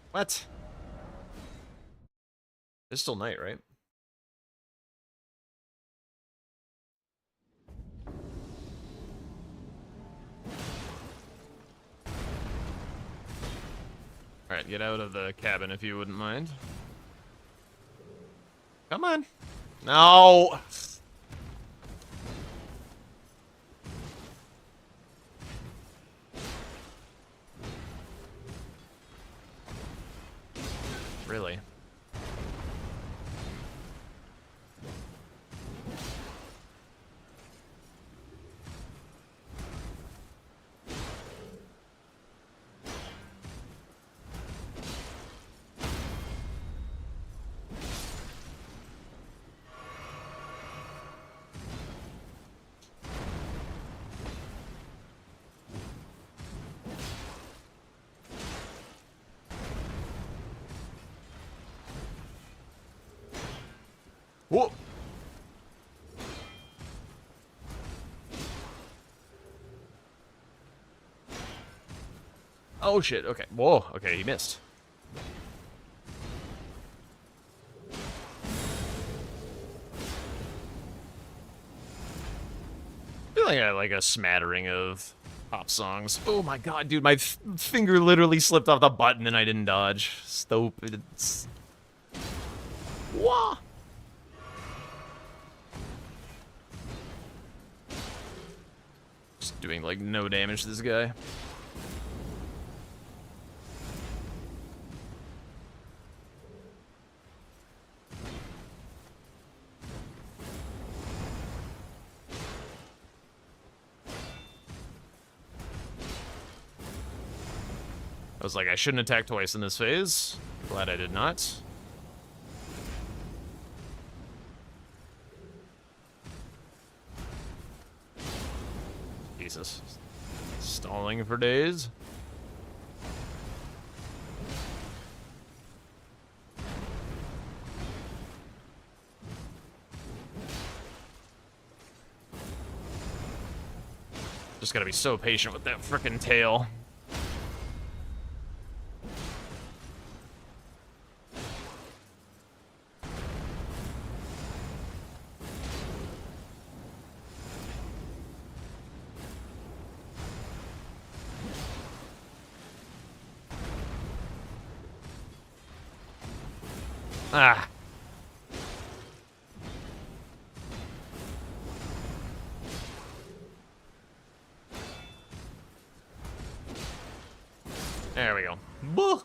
What? It's still night, right? Alright, get out of the cabin if you wouldn't mind. Come on. No! Really? Whoa! Oh shit, okay. Whoa, okay, he missed. I feel like I like a smattering of pop songs. Oh my god, dude, my finger literally slipped off the button and I didn't dodge. Stupid. Wah! Just doing like no damage to this guy. I was like, I shouldn't attack twice in this phase. Glad I did not. Jesus. Stalling for days. Just gotta be so patient with that frickin' tail. Ah. There we go. Boo.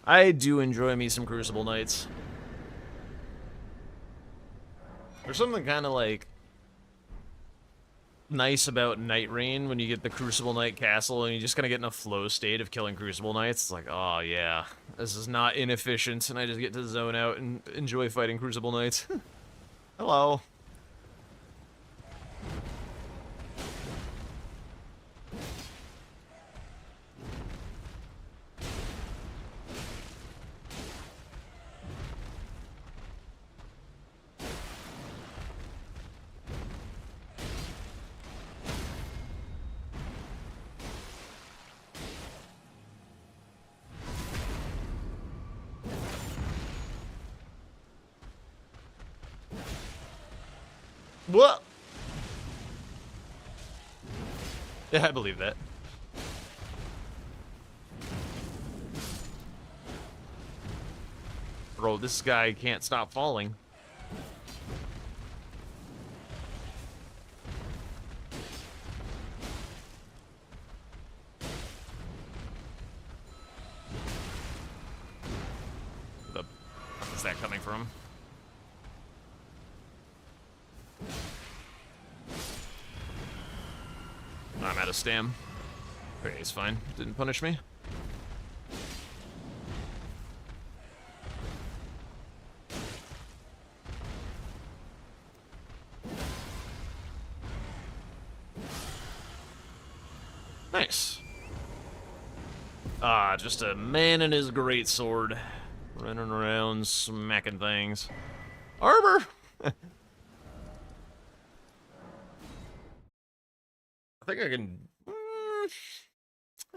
I do enjoy me some Crucible Knights. There's something kind of like nice about Night Rain when you get the Crucible Knight castle and you just kind of get in a flow state of killing Crucible Knights. It's like, oh yeah, this is not inefficient, and I just get to zone out and enjoy fighting Crucible Knights. Hello. What? Yeah, I believe that. Bro, this guy can't stop falling. Where the fuck is that coming from? I'm out of stam. Okay, he's fine. Didn't punish me. Nice. Ah, just a man and his greatsword. Running around, smacking things. Armor! I think I can...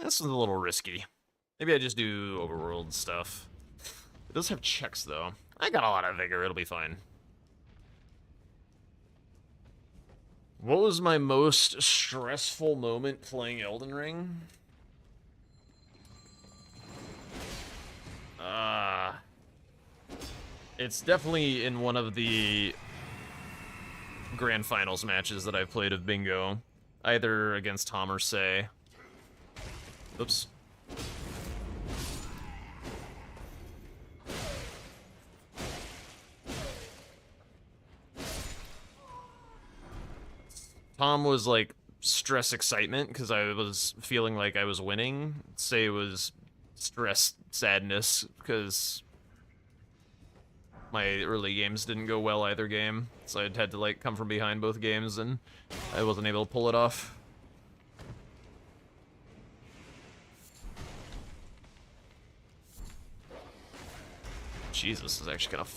That's a little risky. Maybe I just do overworld stuff. It does have checks, though. I got a lot of vigor. It'll be fine. What was my most stressful moment playing Elden Ring? It's definitely in one of the grand finals matches that I've played of Bingo. Either against Tom or Say. Oops. Tom was like stress excitement because I was feeling like I was winning. Say was stress sadness because my early games didn't go well either game. So I'd had to like come from behind both games and I wasn't able to pull it off. Jesus, this is actually kind of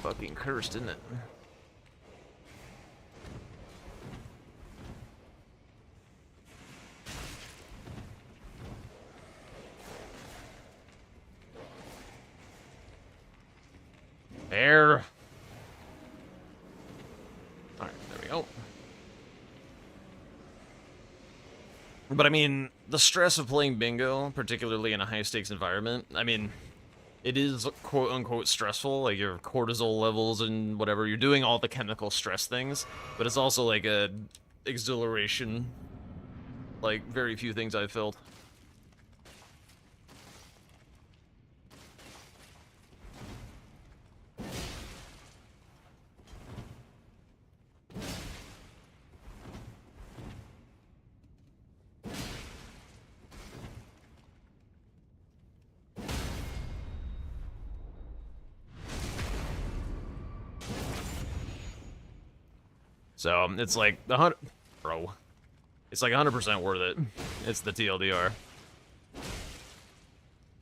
fucking cursed, isn't it? There. Alright, there we go. But I mean, the stress of playing bingo, particularly in a high-stakes environment, I mean, it is quote-unquote stressful, like your cortisol levels and whatever, you're doing all the chemical stress things, but it's also like a exhilaration, like very few things I've felt. So, it's like, bro, it's like 100% worth it. It's the TLDR.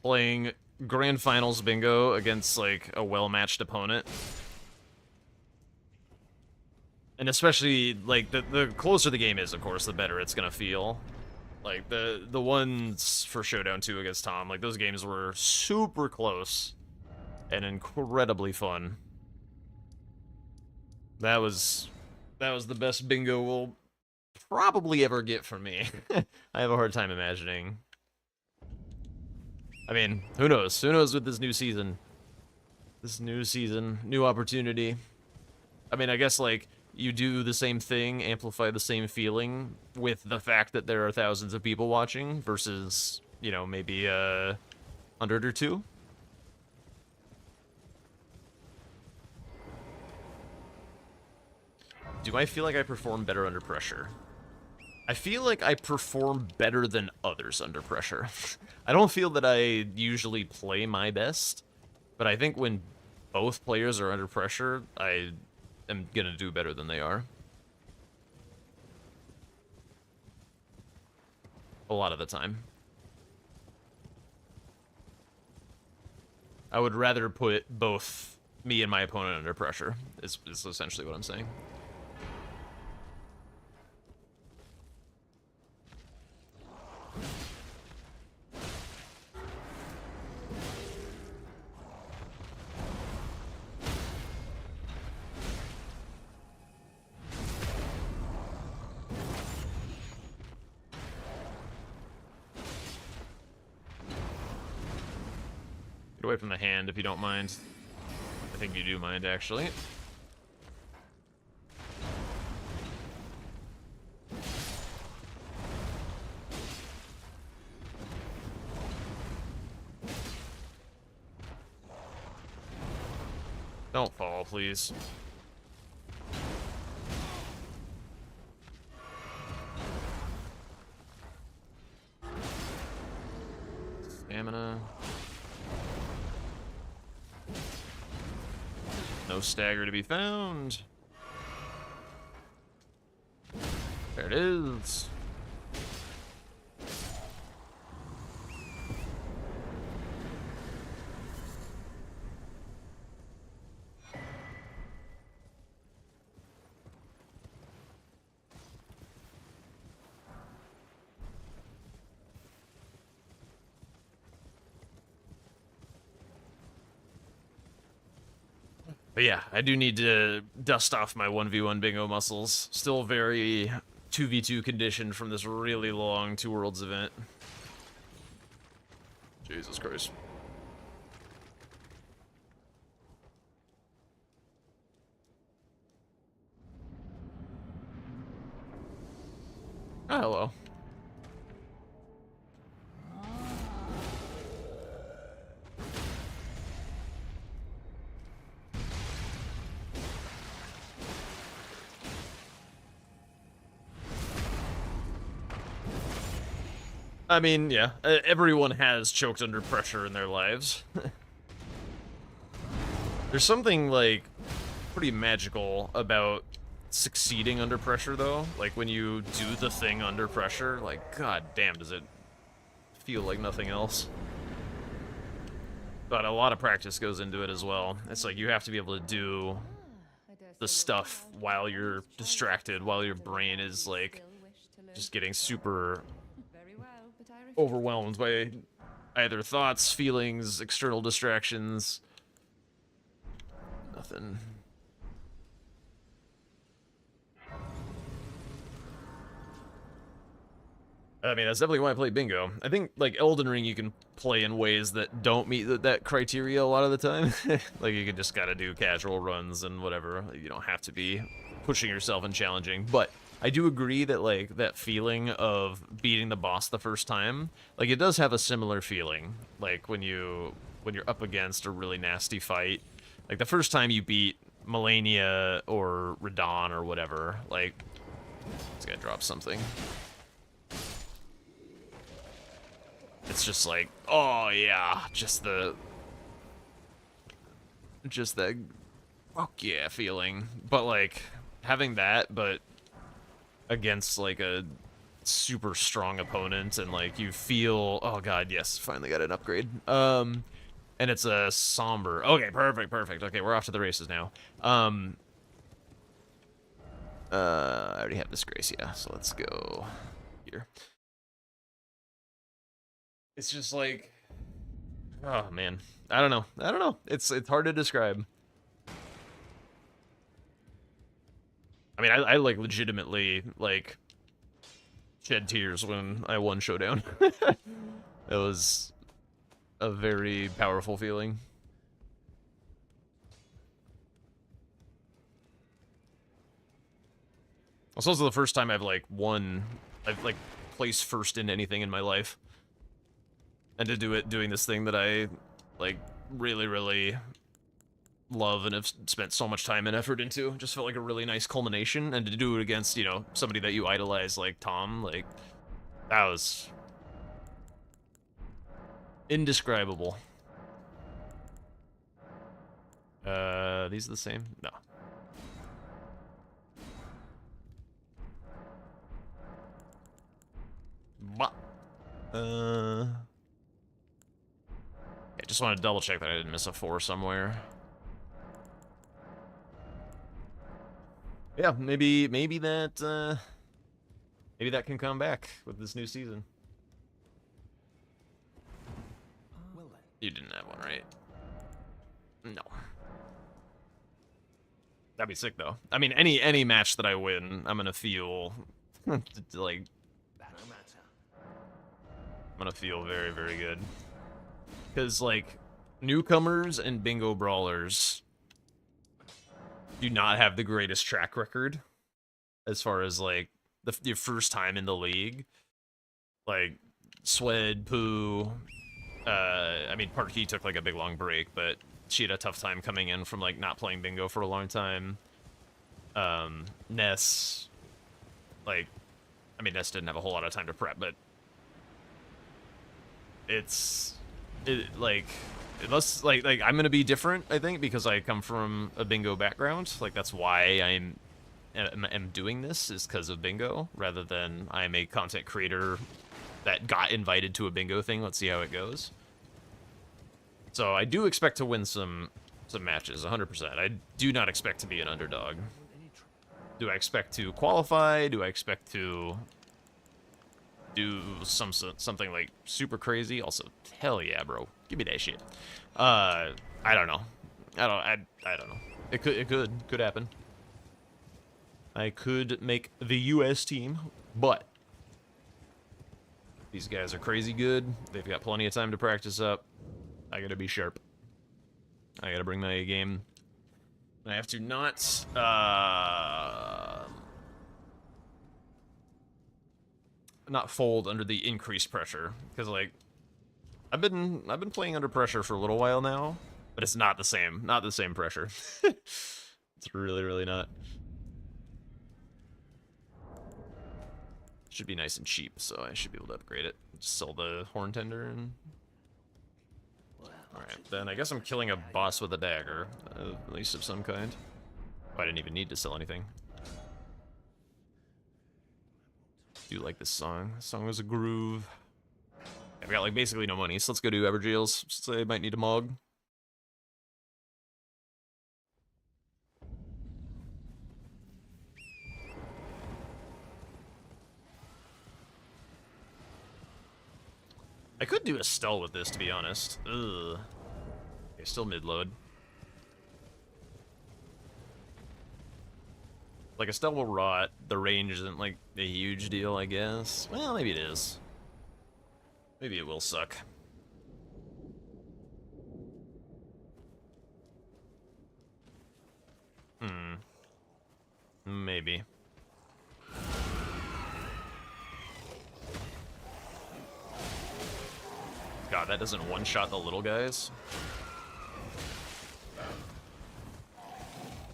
Playing Grand Finals Bingo against, like, a well-matched opponent. And especially, like, the closer the game is, of course, the better it's gonna feel. Like, the ones for Showdown 2 against Tom, like, those games were super close and incredibly fun. That was the best bingo we'll probably ever get from me. I have a hard time imagining. I mean, who knows? Who knows with this new season? This new season, new opportunity. I mean, I guess, like, you do the same thing, amplify the same feeling with the fact that there are thousands of people watching versus, you know, maybe 100 or 2. Do I feel like I perform better under pressure? I feel like I perform better than others under pressure. I don't feel that I usually play my best, but I think when both players are under pressure, I am gonna do better than they are. A lot of the time. I would rather put both me and my opponent under pressure, is essentially what I'm saying. Get away from the hand if you don't mind. I think you do mind, actually. Don't fall, please. Stamina. No stagger to be found. There it is. But yeah, I do need to dust off my 1v1 bingo muscles. Still very 2v2 conditioned from this really long Two Worlds event. Jesus Christ. Oh, hello. I mean, yeah, everyone has choked under pressure in their lives. There's something, like, pretty magical about succeeding under pressure, though. Like, when you do the thing under pressure, like, god damn, does it feel like nothing else. But a lot of practice goes into it as well. It's like you have to be able to do the stuff while you're distracted, while your brain is, like, just getting super overwhelmed by either thoughts, feelings, external distractions. Nothing. I mean, that's definitely why I play bingo. I think, like, Elden Ring you can play in ways that don't meet that criteria a lot of the time. Like, you can just gotta do casual runs and whatever. You don't have to be pushing yourself and challenging. But I do agree that, like, that feeling of beating the boss the first time, like, it does have a similar feeling. Like, when you're up against a really nasty fight. Like, the first time you beat Melania or Radon or whatever, like, this guy dropped something. It's just like, oh yeah, just that fuck yeah feeling. But like, having that, but against like a super strong opponent, and like you feel, oh god, yes, finally got an upgrade. And it's a somber. Okay, perfect. Okay, we're off to the races now. I already have Disgrace, yeah, so let's go here. It's just like, oh man, I don't know. It's hard to describe. I mean, I like legitimately like shed tears when I won Showdown. It was a very powerful feeling. It's also the first time I've like placed first in anything in my life. And to do it doing this thing that I like really love and have spent so much time and effort into, just felt like a really nice culmination. And to do it against, you know, somebody that you idolize like Tom, like, that was indescribable. These are the same? No. I just want to double check that I didn't miss a 4 somewhere. Yeah, maybe that can come back with this new season. Well then. You didn't have one, right? No. That'd be sick though. I mean, any match that I win, I'm gonna feel like I'm gonna feel very good. Because, like, newcomers and bingo brawlers do not have the greatest track record as far as, like, your first time in the league. Like, Swed, Pooh, I mean, Parky took, like, a big long break, but she had a tough time coming in from, like, not playing bingo for a long time. Ness, like, I mean, Ness didn't have a whole lot of time to prep, but unless like I'm gonna be different, I think, because I come from a bingo background. Like, that's why I'm doing this, is because of bingo, rather than I'm a content creator that got invited to a bingo thing. Let's see how it goes. So I do expect to win some matches, 100%. I do not expect to be an underdog. Do I expect to qualify? Do I expect to do something like super crazy? Also, hell yeah, bro. Give me that shit. I don't know. I don't know. It could happen. I could make the U.S. team, but these guys are crazy good. They've got plenty of time to practice up. I gotta be sharp. I gotta bring my A game. I have to not not fold under the increased pressure, because like I've been playing under pressure for a little while now, but it's not the same pressure. It's really not. Should be nice and cheap, so I should be able to upgrade it. Just sell the horn tender and. Alright, then I guess I'm killing a boss with a dagger, at least of some kind. Oh, I didn't even need to sell anything. Do like this song. This song was a groove. I've got like basically no money, so let's go do Evergeels, since I might need a Mog. I could do Estelle with this, to be honest. Ugh. Okay, still mid-load. Like, Estelle will rot. The range isn't, like, a huge deal, I guess. Well, maybe it is. Maybe it will suck. Maybe. God, that doesn't one-shot the little guys.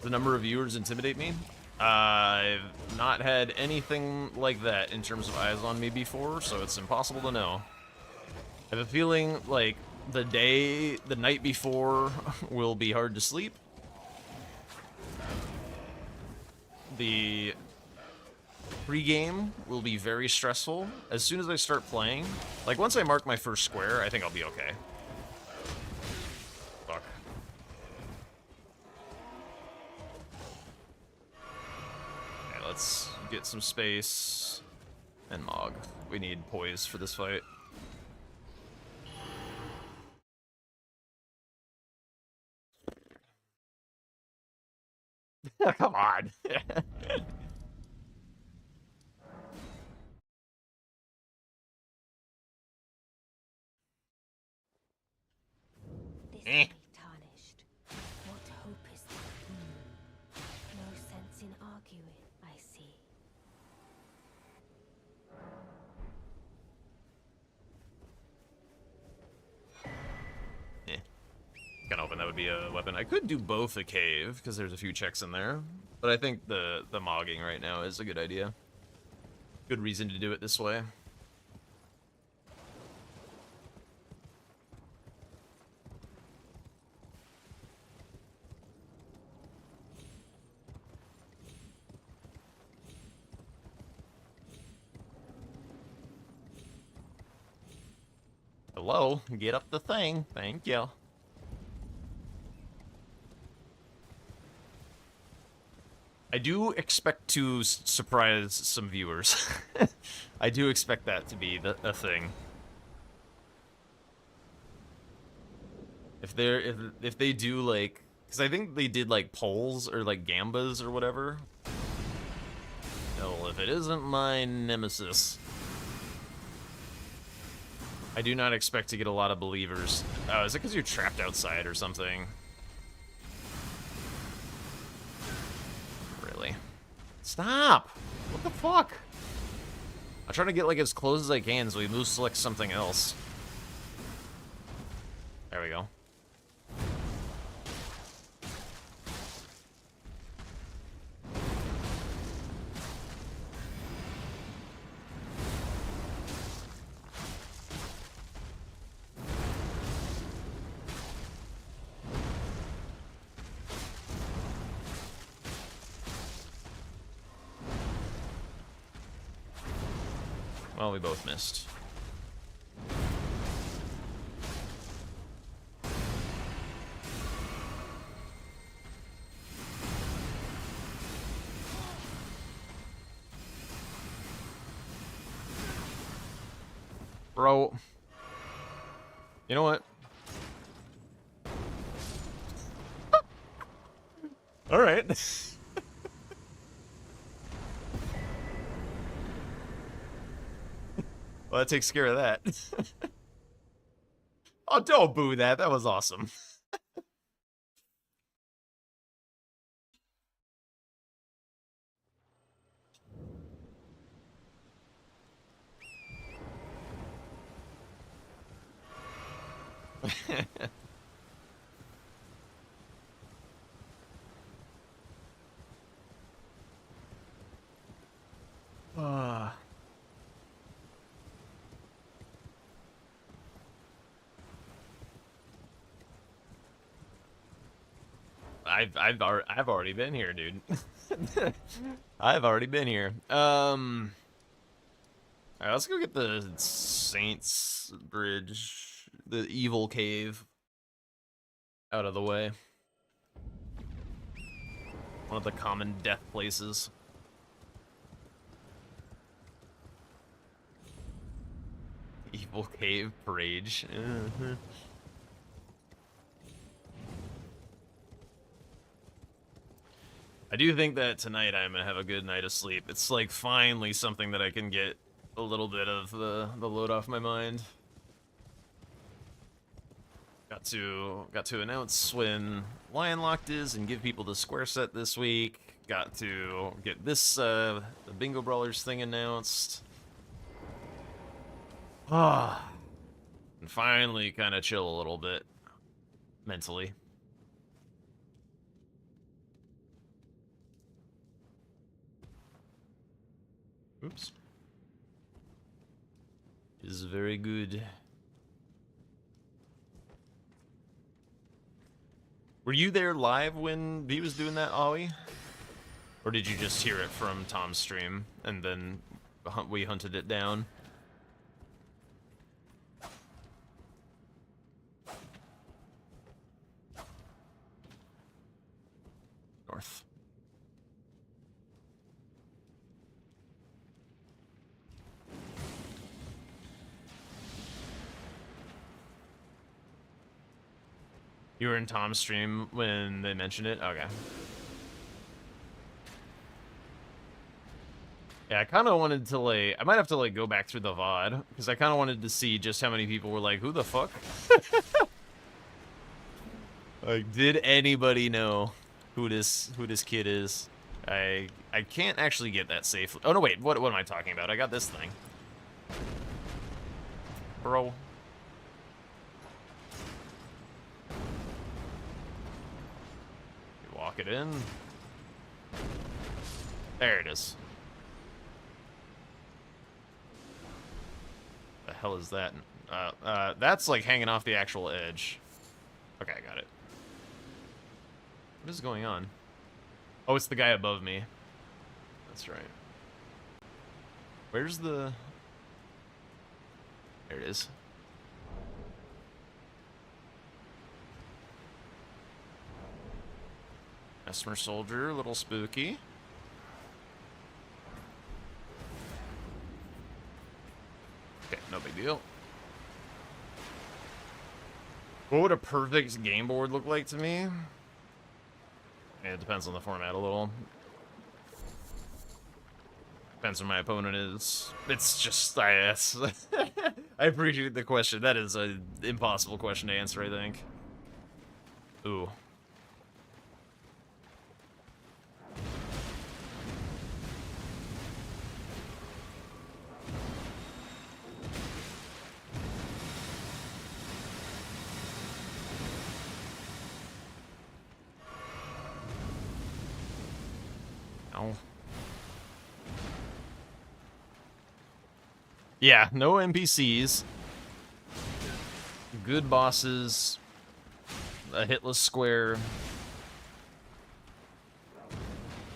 The number of viewers intimidate me? I've not had anything like that in terms of eyes on me before, so it's impossible to know. I have a feeling, like, the night before will be hard to sleep. The pre-game will be very stressful. As soon as I start playing, like, once I mark my first square, I think I'll be okay. Fuck. Okay, let's get some space. And Mog. We need poise for this fight. Come on. This will be tarnished. What hope is there? No sense in arguing, I see. Kinda hoping that would be a weapon. I could do both a cave, because there's a few checks in there. But I think the mogging right now is a good idea. Good reason to do it this way. Hello? Get up the thing. Thank you. I do expect to surprise some viewers. I do expect that to be a thing. If they do, like, because I think they did like polls or like gambas or whatever. Well, if it isn't my nemesis, I do not expect to get a lot of believers. Oh, is it because you're trapped outside or something? Really? Stop! What the fuck? I'm trying to get like as close as I can so we move select something else. There we go. Well, we both missed. Bro. You know what? All right. Well, that takes care of that. Oh, don't boo that. That was awesome. Ah. I've already been here, dude. I've already been here. All right, let's go get the Saints Bridge, the evil cave, out of the way. One of the common death places. Evil cave rage. I do think that tonight I'm gonna have a good night of sleep. It's like finally something that I can get a little bit of the load off my mind. Got to announce when Lionlocked is and give people the square set this week. Got to get this the Bingo Brawlers thing announced. Ah, and finally kind of chill a little bit mentally. Oops. Is very good. Were you there live when he was doing that, Ollie? Or did you just hear it from Tom's stream and then we hunted it down? North. You were in Tom's stream when they mentioned it? Okay. Yeah, I kind of wanted to, like... I might have to, like, go back through the VOD, because I kind of wanted to see just how many people were like, who the fuck? Like, did anybody know who this kid is? I can't actually get that safely. Oh, no, wait. What am I talking about? I got this thing. Bro. Walk it in. There it is. The hell is that? That's like hanging off the actual edge. Okay, I got it. What is going on? Oh, it's the guy above me. That's right. Where's the... There it is. Customer soldier, a little spooky. Okay, no big deal. What would a perfect game board look like to me? Yeah, it depends on the format a little. Depends on my opponent is. It's just, I appreciate the question. That is an impossible question to answer, I think. Ooh. Yeah, no NPCs. Good bosses. A hitless square.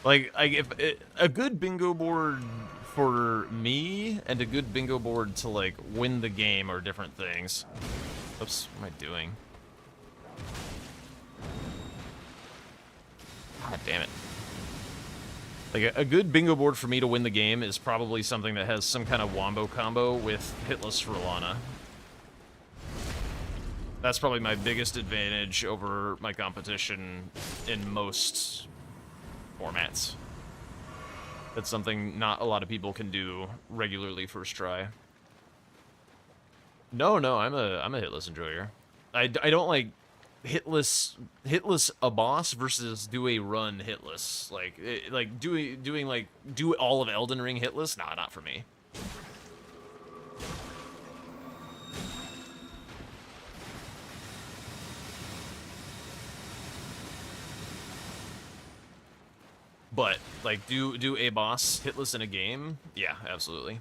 Like, a good bingo board for me and a good bingo board to, like, win the game are different things. Oops, what am I doing? God damn it. Like, a good bingo board for me to win the game is probably something that has some kind of wombo combo with hitless Rolana. That's probably my biggest advantage over my competition in most formats. That's something not a lot of people can do regularly first try. No, I'm a hitless enjoyer. I don't like hitless a boss versus do a run hitless. Like do all of Elden Ring hitless? Nah, not for me. But like do a boss hitless in a game? Yeah, absolutely.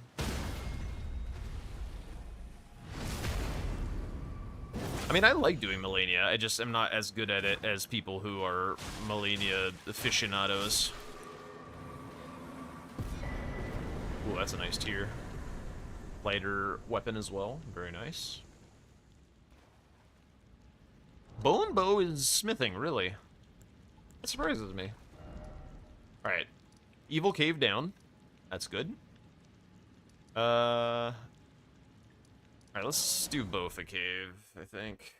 I mean, I like doing Melania. I just am not as good at it as people who are Melania aficionados. Ooh, that's a nice tier. Lighter weapon as well. Very nice. Bone bow is smithing, really. That surprises me. Alright. Evil cave down. That's good. Alright, let's do both a cave, I think.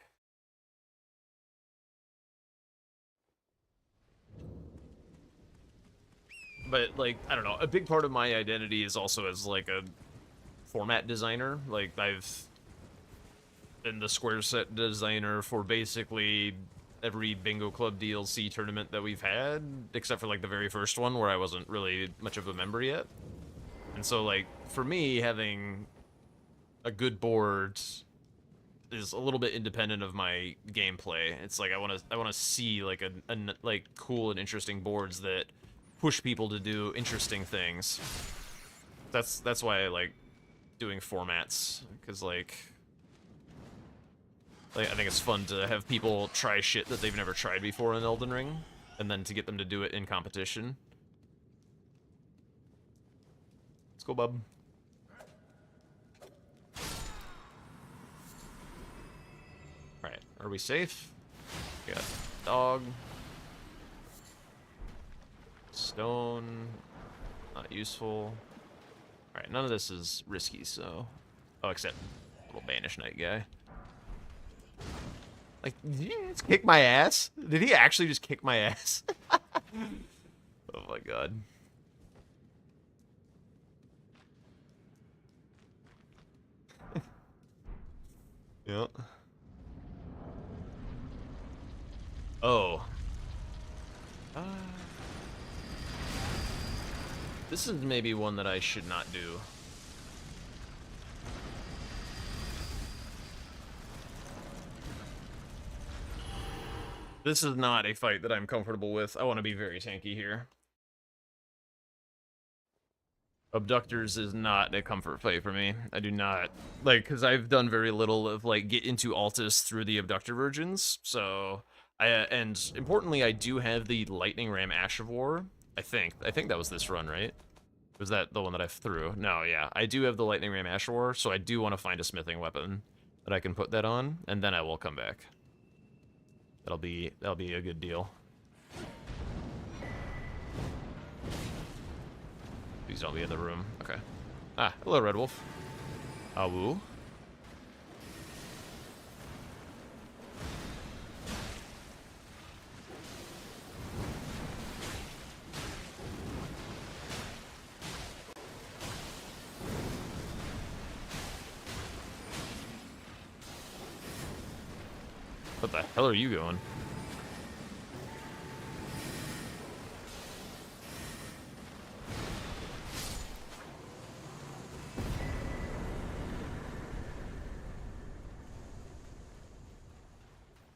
But, like, I don't know, a big part of my identity is also as, like, a format designer. Like, I've been the square set designer for basically every Bingo Club DLC tournament that we've had, except for, like, the very first one, where I wasn't really much of a member yet. And so, like, for me, having a good board is a little bit independent of my gameplay. It's like I want to see like like cool and interesting boards that push people to do interesting things. That's why I like doing formats, because like I think it's fun to have people try shit that they've never tried before in Elden Ring, and then to get them to do it in competition. Let's go, bub. Alright, are we safe? We got dog. Stone. Not useful. Alright, none of this is risky, so... Oh, except little Banish Knight guy. Like, did he just kick my ass? Did he actually just kick my ass? Oh my god. Yep. Oh. This is maybe one that I should not do. This is not a fight that I'm comfortable with. I want to be very tanky here. Abductors is not a comfort fight for me. I do not, like, because I've done very little of, like, get into Altus through the Abductor Virgins, so, and importantly, I do have the Lightning Ram Ash of War, I think that was this run, right? Was that the one that I threw? No, yeah, I do have the Lightning Ram Ash of War, so I do want to find a smithing weapon that I can put that on, and then I will come back. That'll be a good deal. Please don't be in the room. Okay. Ah, hello, Red Wolf. Awoo. What the hell are you going?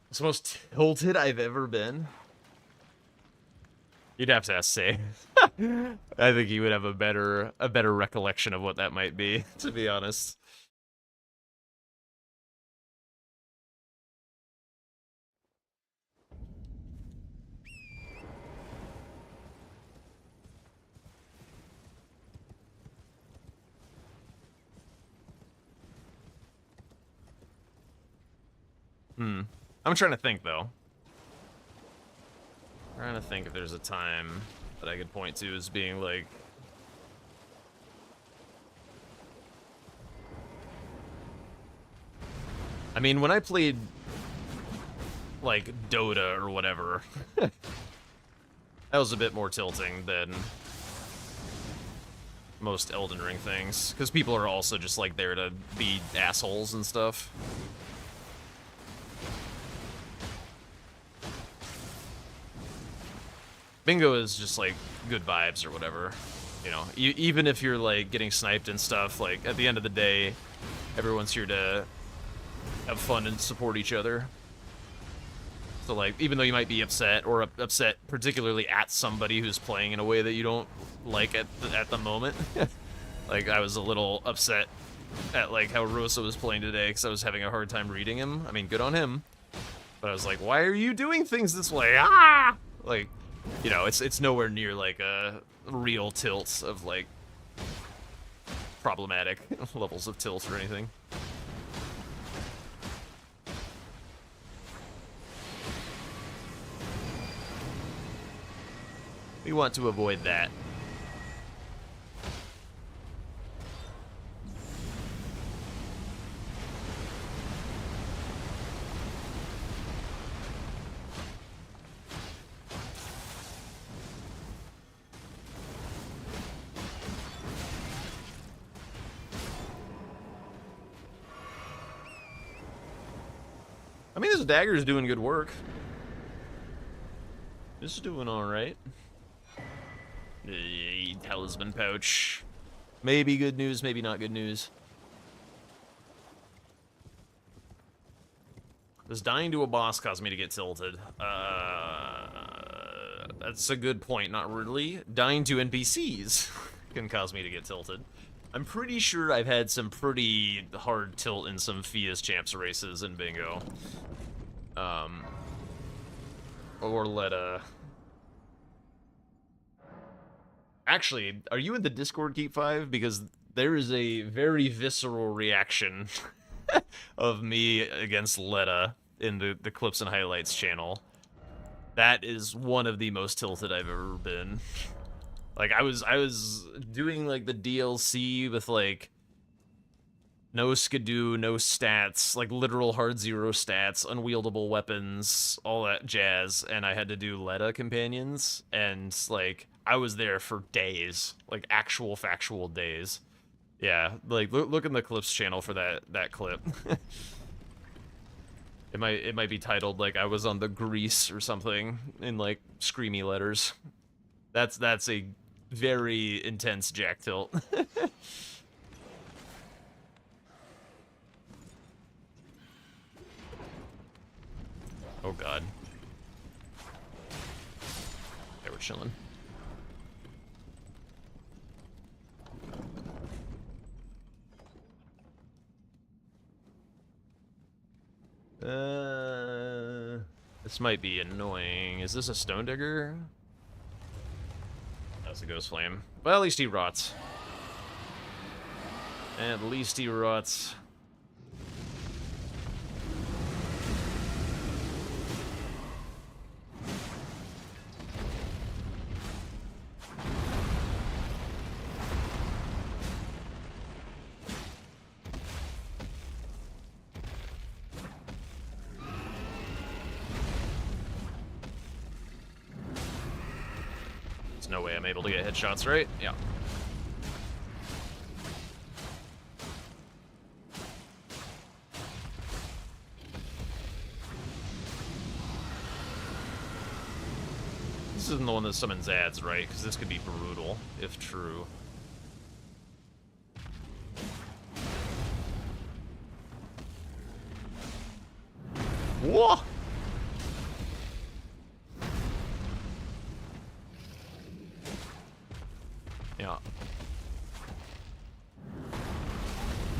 It's the most tilted I've ever been. You'd have to ask Say. I think he would have a better recollection of what that might be, to be honest. I'm trying to think, though. Trying to think if there's a time that I could point to as being, like... I mean, when I played, like, Dota or whatever, That was a bit more tilting than most Elden Ring things, because people are also just like there to be assholes and stuff. Bingo is just like good vibes or whatever, you know. Even if you're like getting sniped and stuff, like at the end of the day, everyone's here to have fun and support each other. So like, even though you might be upset or upset particularly at somebody who's playing in a way that you don't like at the moment, like I was a little upset at like how Rosa was playing today because I was having a hard time reading him. I mean, good on him, but I was like, why are you doing things this way? Ah! Like, you know, it's nowhere near like a real tilt of like problematic levels of tilt or anything. We want to avoid that. I mean, this dagger's doing good work. This is doing alright. Talisman pouch. Maybe good news, maybe not good news. Does dying to a boss cause me to get tilted? That's a good point, not really. Dying to NPCs can cause me to get tilted. I'm pretty sure I've had some pretty hard tilt in some Fia's Champs races in Bingo. Or Letta. Actually, are you in the Discord, Keep 5? Because there is a very visceral reaction of me against Letta in the Clips and Highlights channel. That is one of the most tilted I've ever been. Like, I was doing, like, the DLC with, like, no skidoo, no stats, like, literal hard zero stats, unwieldable weapons, all that jazz, and I had to do Letta companions, and, like, I was there for days, like, actual factual days. Yeah, like, look in the Clips channel for that clip. It might be titled, like, I was on the grease or something, in, like, screamy letters. That's a very intense jack tilt. Oh god. Okay, we're chilling. This might be annoying. Is this a stone digger? That's a ghost flame. Well, at least he rots. At least he rots. There's no way I'm able to get headshots, right? Yeah. This isn't the one that summons ads, right? Because this could be brutal, if true. Whoa! Yeah.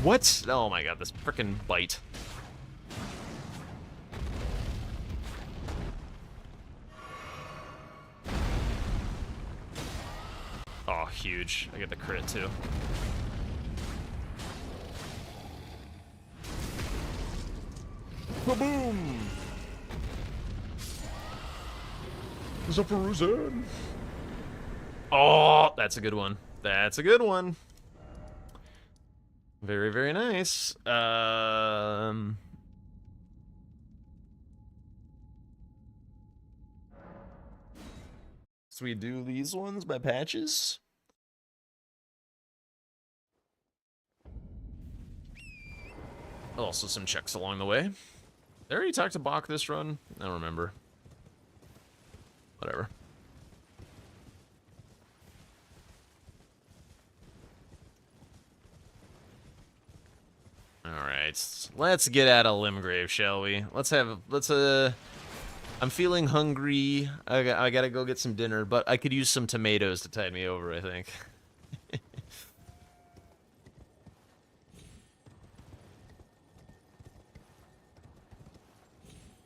What? Oh my god, this frickin' bite. Oh, huge. I get the crit too. Boom! Zaporuzan! Oh, that's a good one. That's a good one. Very, very nice. So we do these ones by patches. Also some checks along the way. Did I already talk to Bach this run? I don't remember. Whatever. Alright, let's get out of Limgrave, shall we? I'm feeling hungry. I gotta go get some dinner, but I could use some tomatoes to tide me over, I think.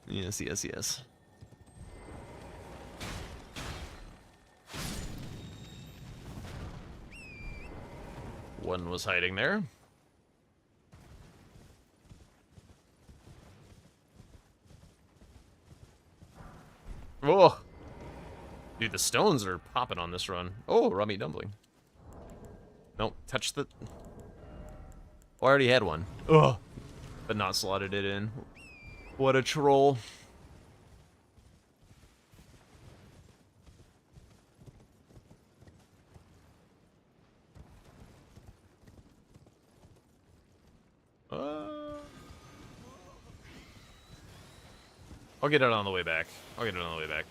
Yes, yes, yes. One was hiding there. Oh! Dude, the stones are popping on this run. Oh, raw meat dumpling. Nope, touch the... Oh, I already had one. Ugh! But not slotted it in. What a troll. I'll get it on the way back. I'll get it on the way back.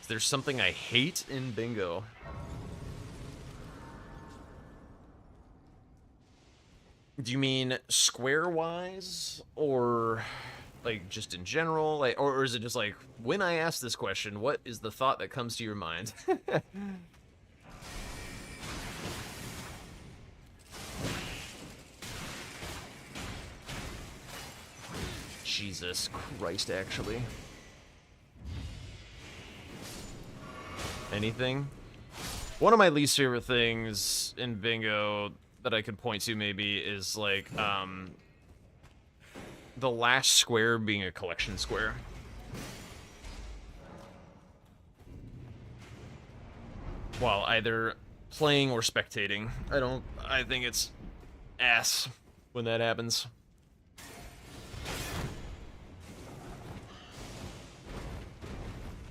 There's something I hate in bingo. Do you mean square-wise, or like just in general, like, or is it just like when I ask this question, what is the thought that comes to your mind? Jesus Christ, actually. Anything? One of my least favorite things in bingo that I could point to maybe is like the last square being a collection square. While either playing or spectating. I think it's ass when that happens.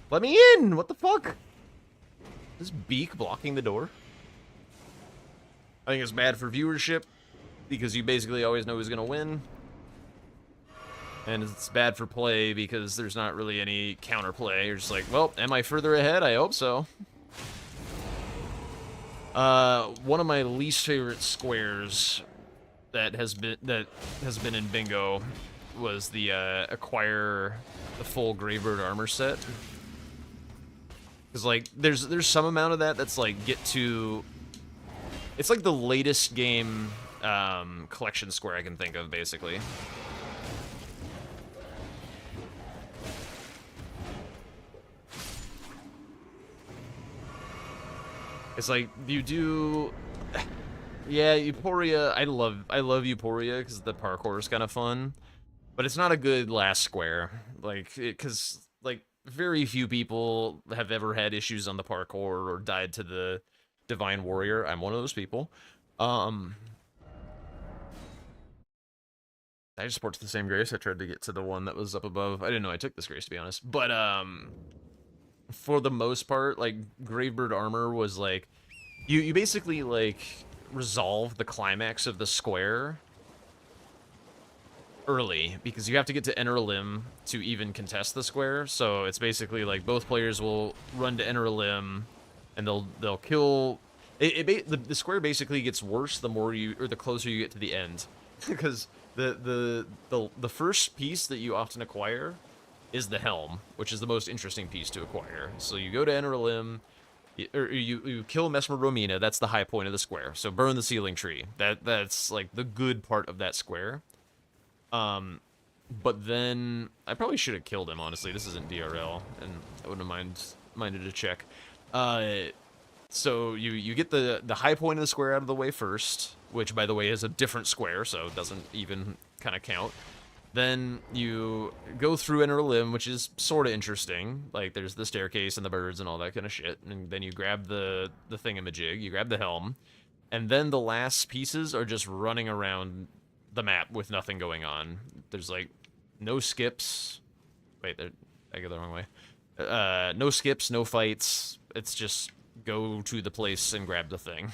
Let me in! What the fuck? Is Beak blocking the door? I think it's bad for viewership, because you basically always know who's gonna win. And it's bad for play, because there's not really any counterplay. You're just like, well, am I further ahead? I hope so. One of my least favorite squares that has been in bingo was the acquire the full Gravebird armor set. Because, like, there's some amount of that that's, like, get to... It's, like, the latest game collection square I can think of, basically. It's, like, you do... Yeah, Euphoria, I love Euphoria, because the parkour is kind of fun. But it's not a good last square. Like, because, like... Very few people have ever had issues on the parkour or died to the Divine Warrior. I'm one of those people. I just sports the same grace. I tried to get to the one that was up above. I didn't know I took this grace, to be honest. But, for the most part, like, Gravebird armor was, like... You basically, like, resolve the climax of the square early, because you have to get to enter a limb to even contest the square. So it's basically like both players will run to enter a limb, and they'll kill. The square basically gets worse the more you, or the closer you get to the end, because the first piece that you often acquire is the helm, which is the most interesting piece to acquire. So you go to enter a limb. Or you kill Mesmer Romina. That's the high point of the square. So burn the ceiling tree. That's like the good part of that square. But then I probably should have killed him, honestly. This isn't DRL, and I wouldn't have minded to check. So you get the high point of the square out of the way first, which, by the way, is a different square, so it doesn't even kind of count. Then you go through Inner Limb, which is sort of interesting. Like, there's the staircase and the birds and all that kind of shit. And then you grab the thingamajig, you grab the helm, and then the last pieces are just running around the map with nothing going on. There's, like, no skips. Wait, I go the wrong way. No skips, no fights. It's just go to the place and grab the thing.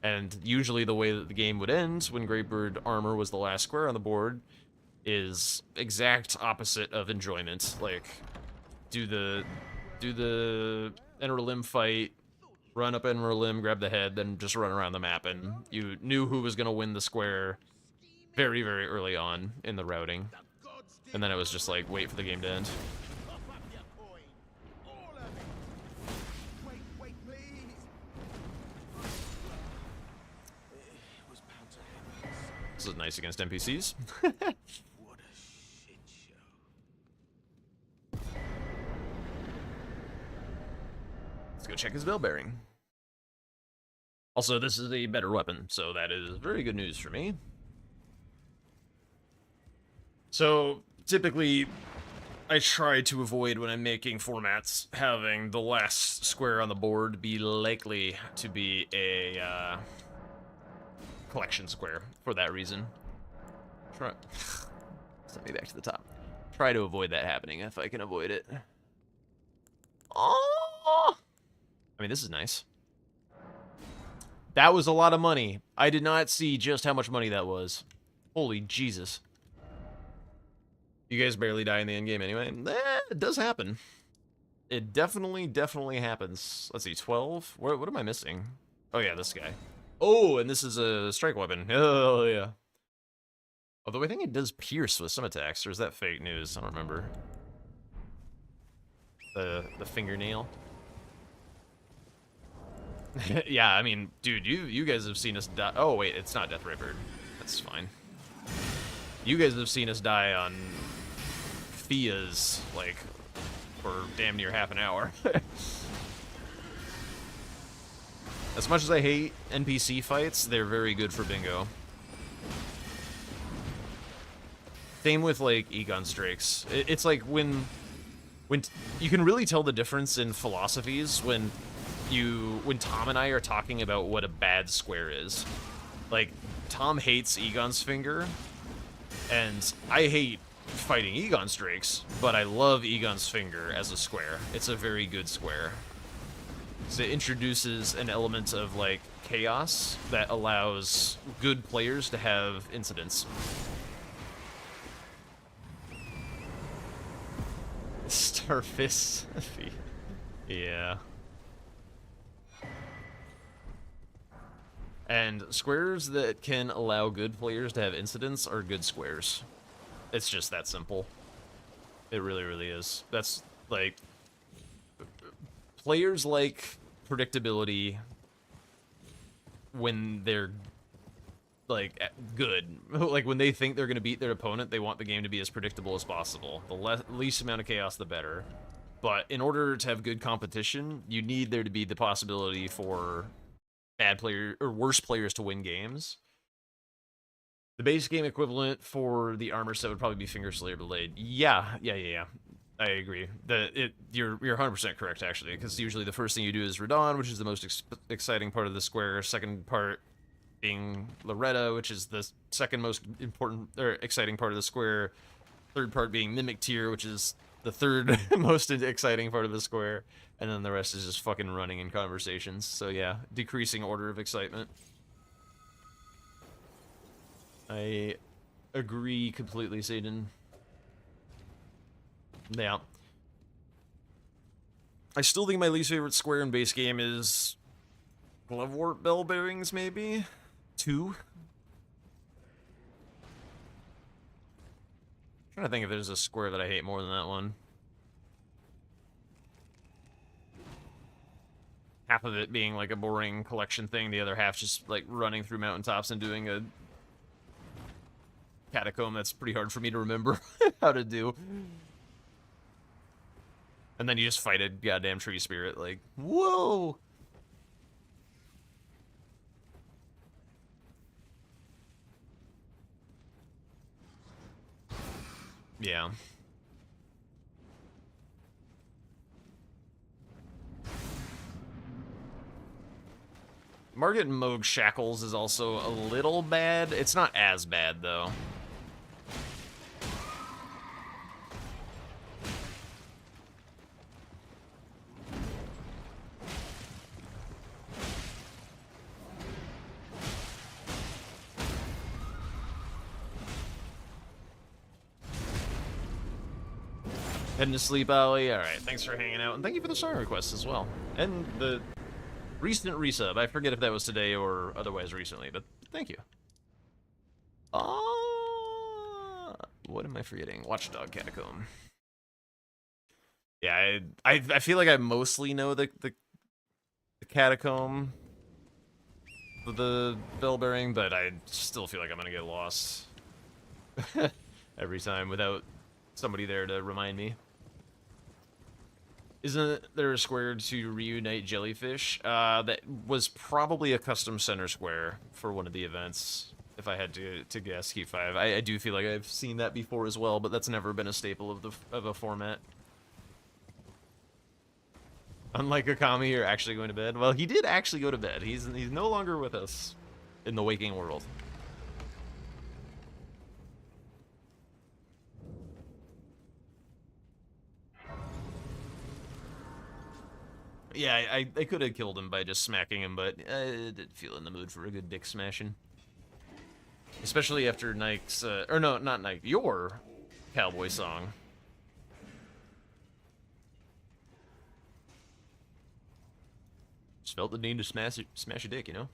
And usually the way that the game would end when Greatbird Armor was the last square on the board is exact opposite of enjoyment. Like, do the Inner Limb fight, run up Inner Limb, grab the head, then just run around the map, and you knew who was gonna win the square very, very early on in the routing. And then it was just like, wait for the game to end. This is nice against NPCs. What a shit show. Let's go check his bell bearing. Also, this is a better weapon, so that is very good news for me. So, typically, I try to avoid, when I'm making formats, having the last square on the board be likely to be a collection square for that reason. Send me back to the top. Try to avoid that happening if I can avoid it. Oh! I mean, this is nice. That was a lot of money. I did not see just how much money that was. Holy Jesus. You guys barely die in the end game anyway. It does happen. It definitely happens. Let's see, 12? What am I missing? Oh yeah, this guy. Oh, and this is a strike weapon. Oh yeah. Although I think it does pierce with some attacks, or is that fake news? I don't remember. The fingernail. Yeah, I mean, dude, you guys have seen us die. Oh wait, it's not Death Ray Bird. That's fine. You guys have seen us die on Fia's, like, for damn near half an hour. As much as I hate NPC fights, they're very good for bingo. Same with, like, Egon Strakes. It's like when you can really tell the difference in philosophies when Tom and I are talking about what a bad square is. Like, Tom hates Egon's Finger, and I hate fighting Egon Strakes, but I love Egon's Finger as a square. It's a very good square. So it introduces an element of, like, chaos that allows good players to have incidents. Starfist. Yeah. And squares that can allow good players to have incidents are good squares. It's just that simple. It really, really is. That's, like... Players like predictability when they're, like, good. Like, when they think they're going to beat their opponent, they want the game to be as predictable as possible. The least amount of chaos, the better. But in order to have good competition, you need there to be the possibility for bad players or worse players to win games. The base game equivalent for the armor set would probably be Finger Slayer Blade. Yeah. I agree. You're 100% correct, actually, because usually the first thing you do is Radon, which is the most exciting part of the square. Second part being Loretta, which is the second most important or exciting part of the square. Third part being Mimic Tier, which is the third most exciting part of the square. And then the rest is just fucking running in conversations. So yeah, decreasing order of excitement. I agree completely, Satan. Yeah. I still think my least favorite square in base game is Glovewort Bell Bearings, maybe? 2? I'm trying to think if there's a square that I hate more than that one. Half of it being like a boring collection thing, the other half just like running through mountaintops and doing a catacomb that's pretty hard for me to remember how to do. And then you just fight a goddamn tree spirit, like, whoa! Yeah. Market Moog Shackles is also a little bad. It's not as bad, though. Heading to sleep, Ollie. Alright, thanks for hanging out, and thank you for the song request as well. And the recent resub. I forget if that was today or otherwise recently, but thank you. What am I forgetting? Watchdog Catacomb. Yeah, I feel like I mostly know the Catacomb, the bell bearing, but I still feel like I'm gonna get lost every time without somebody there to remind me. Isn't there a square to reunite jellyfish? That was probably a custom center square for one of the events, if I had to guess, Q5. I do feel like I've seen that before as well, but that's never been a staple of a format. Unlike Akami, you're actually going to bed. Well, he did actually go to bed. He's no longer with us in the waking world. Yeah, I could have killed him by just smacking him, but I didn't feel in the mood for a good dick smashing. Especially after Nike's, or no, not Nike, your cowboy song. Just felt the need to smash a dick, you know?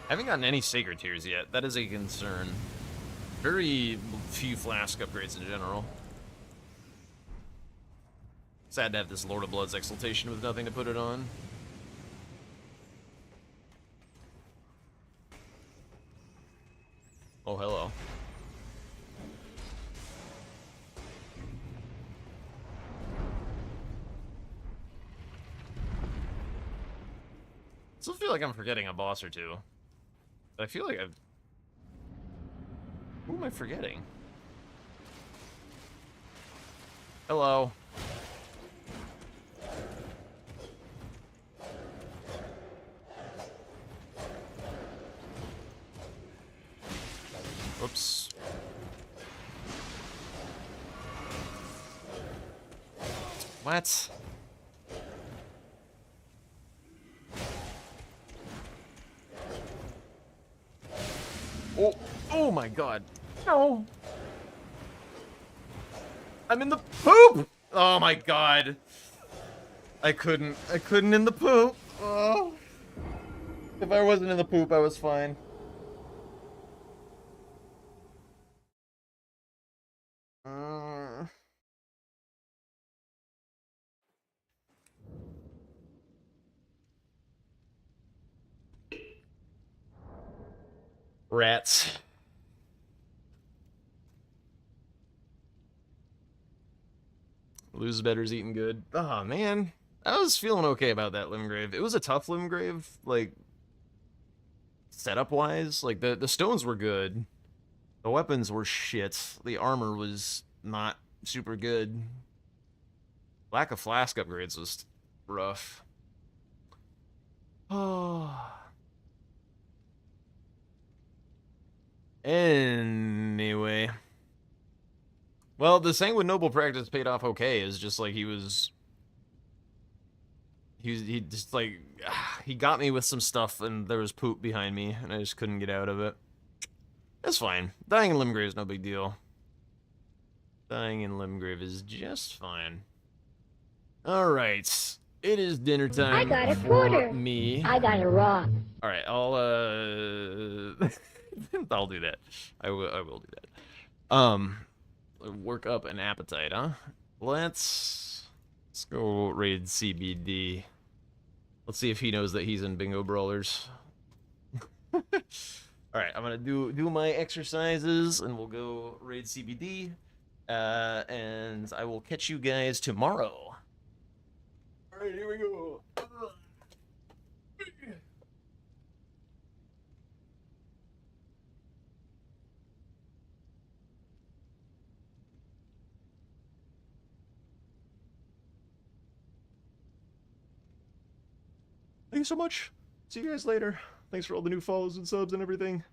I haven't gotten any Sacred Tears yet. That is a concern. Very few flask upgrades in general. Sad to have this Lord of Blood's Exaltation with nothing to put it on. Oh, hello. Still feel like I'm forgetting a boss or two. I feel like I've... Who am I forgetting? Hello. Oops. What? Oh, oh my god. No. I'm in the poop! Oh my god. I couldn't in the poop. Oh. If I wasn't in the poop, I was fine. Rats. Lose better's eating good. Oh man, I was feeling okay about that Limgrave. It was a tough Limgrave, like setup wise. Like the stones were good, the weapons were shit, the armor was not super good. Lack of flask upgrades was rough. Oh. Anyway. Well, the Sanguine Noble practice paid off okay. Is just like he just like he got me with some stuff and there was poop behind me and I just couldn't get out of it. It's fine. Dying in Limgrave is no big deal. Dying in Limgrave is just fine. Alright. It is dinner time. I got a quarter. Me. I got a rock. Alright, I'll I'll do that. I will do that. Work up an appetite, huh? Let's go raid CBD. Let's see if he knows that he's in Bingo Brawlers. All right, I'm gonna do my exercises, and we'll go raid CBD. And I will catch you guys tomorrow. All right, here we go. Thank you so much. See you guys later. Thanks for all the new follows and subs and everything.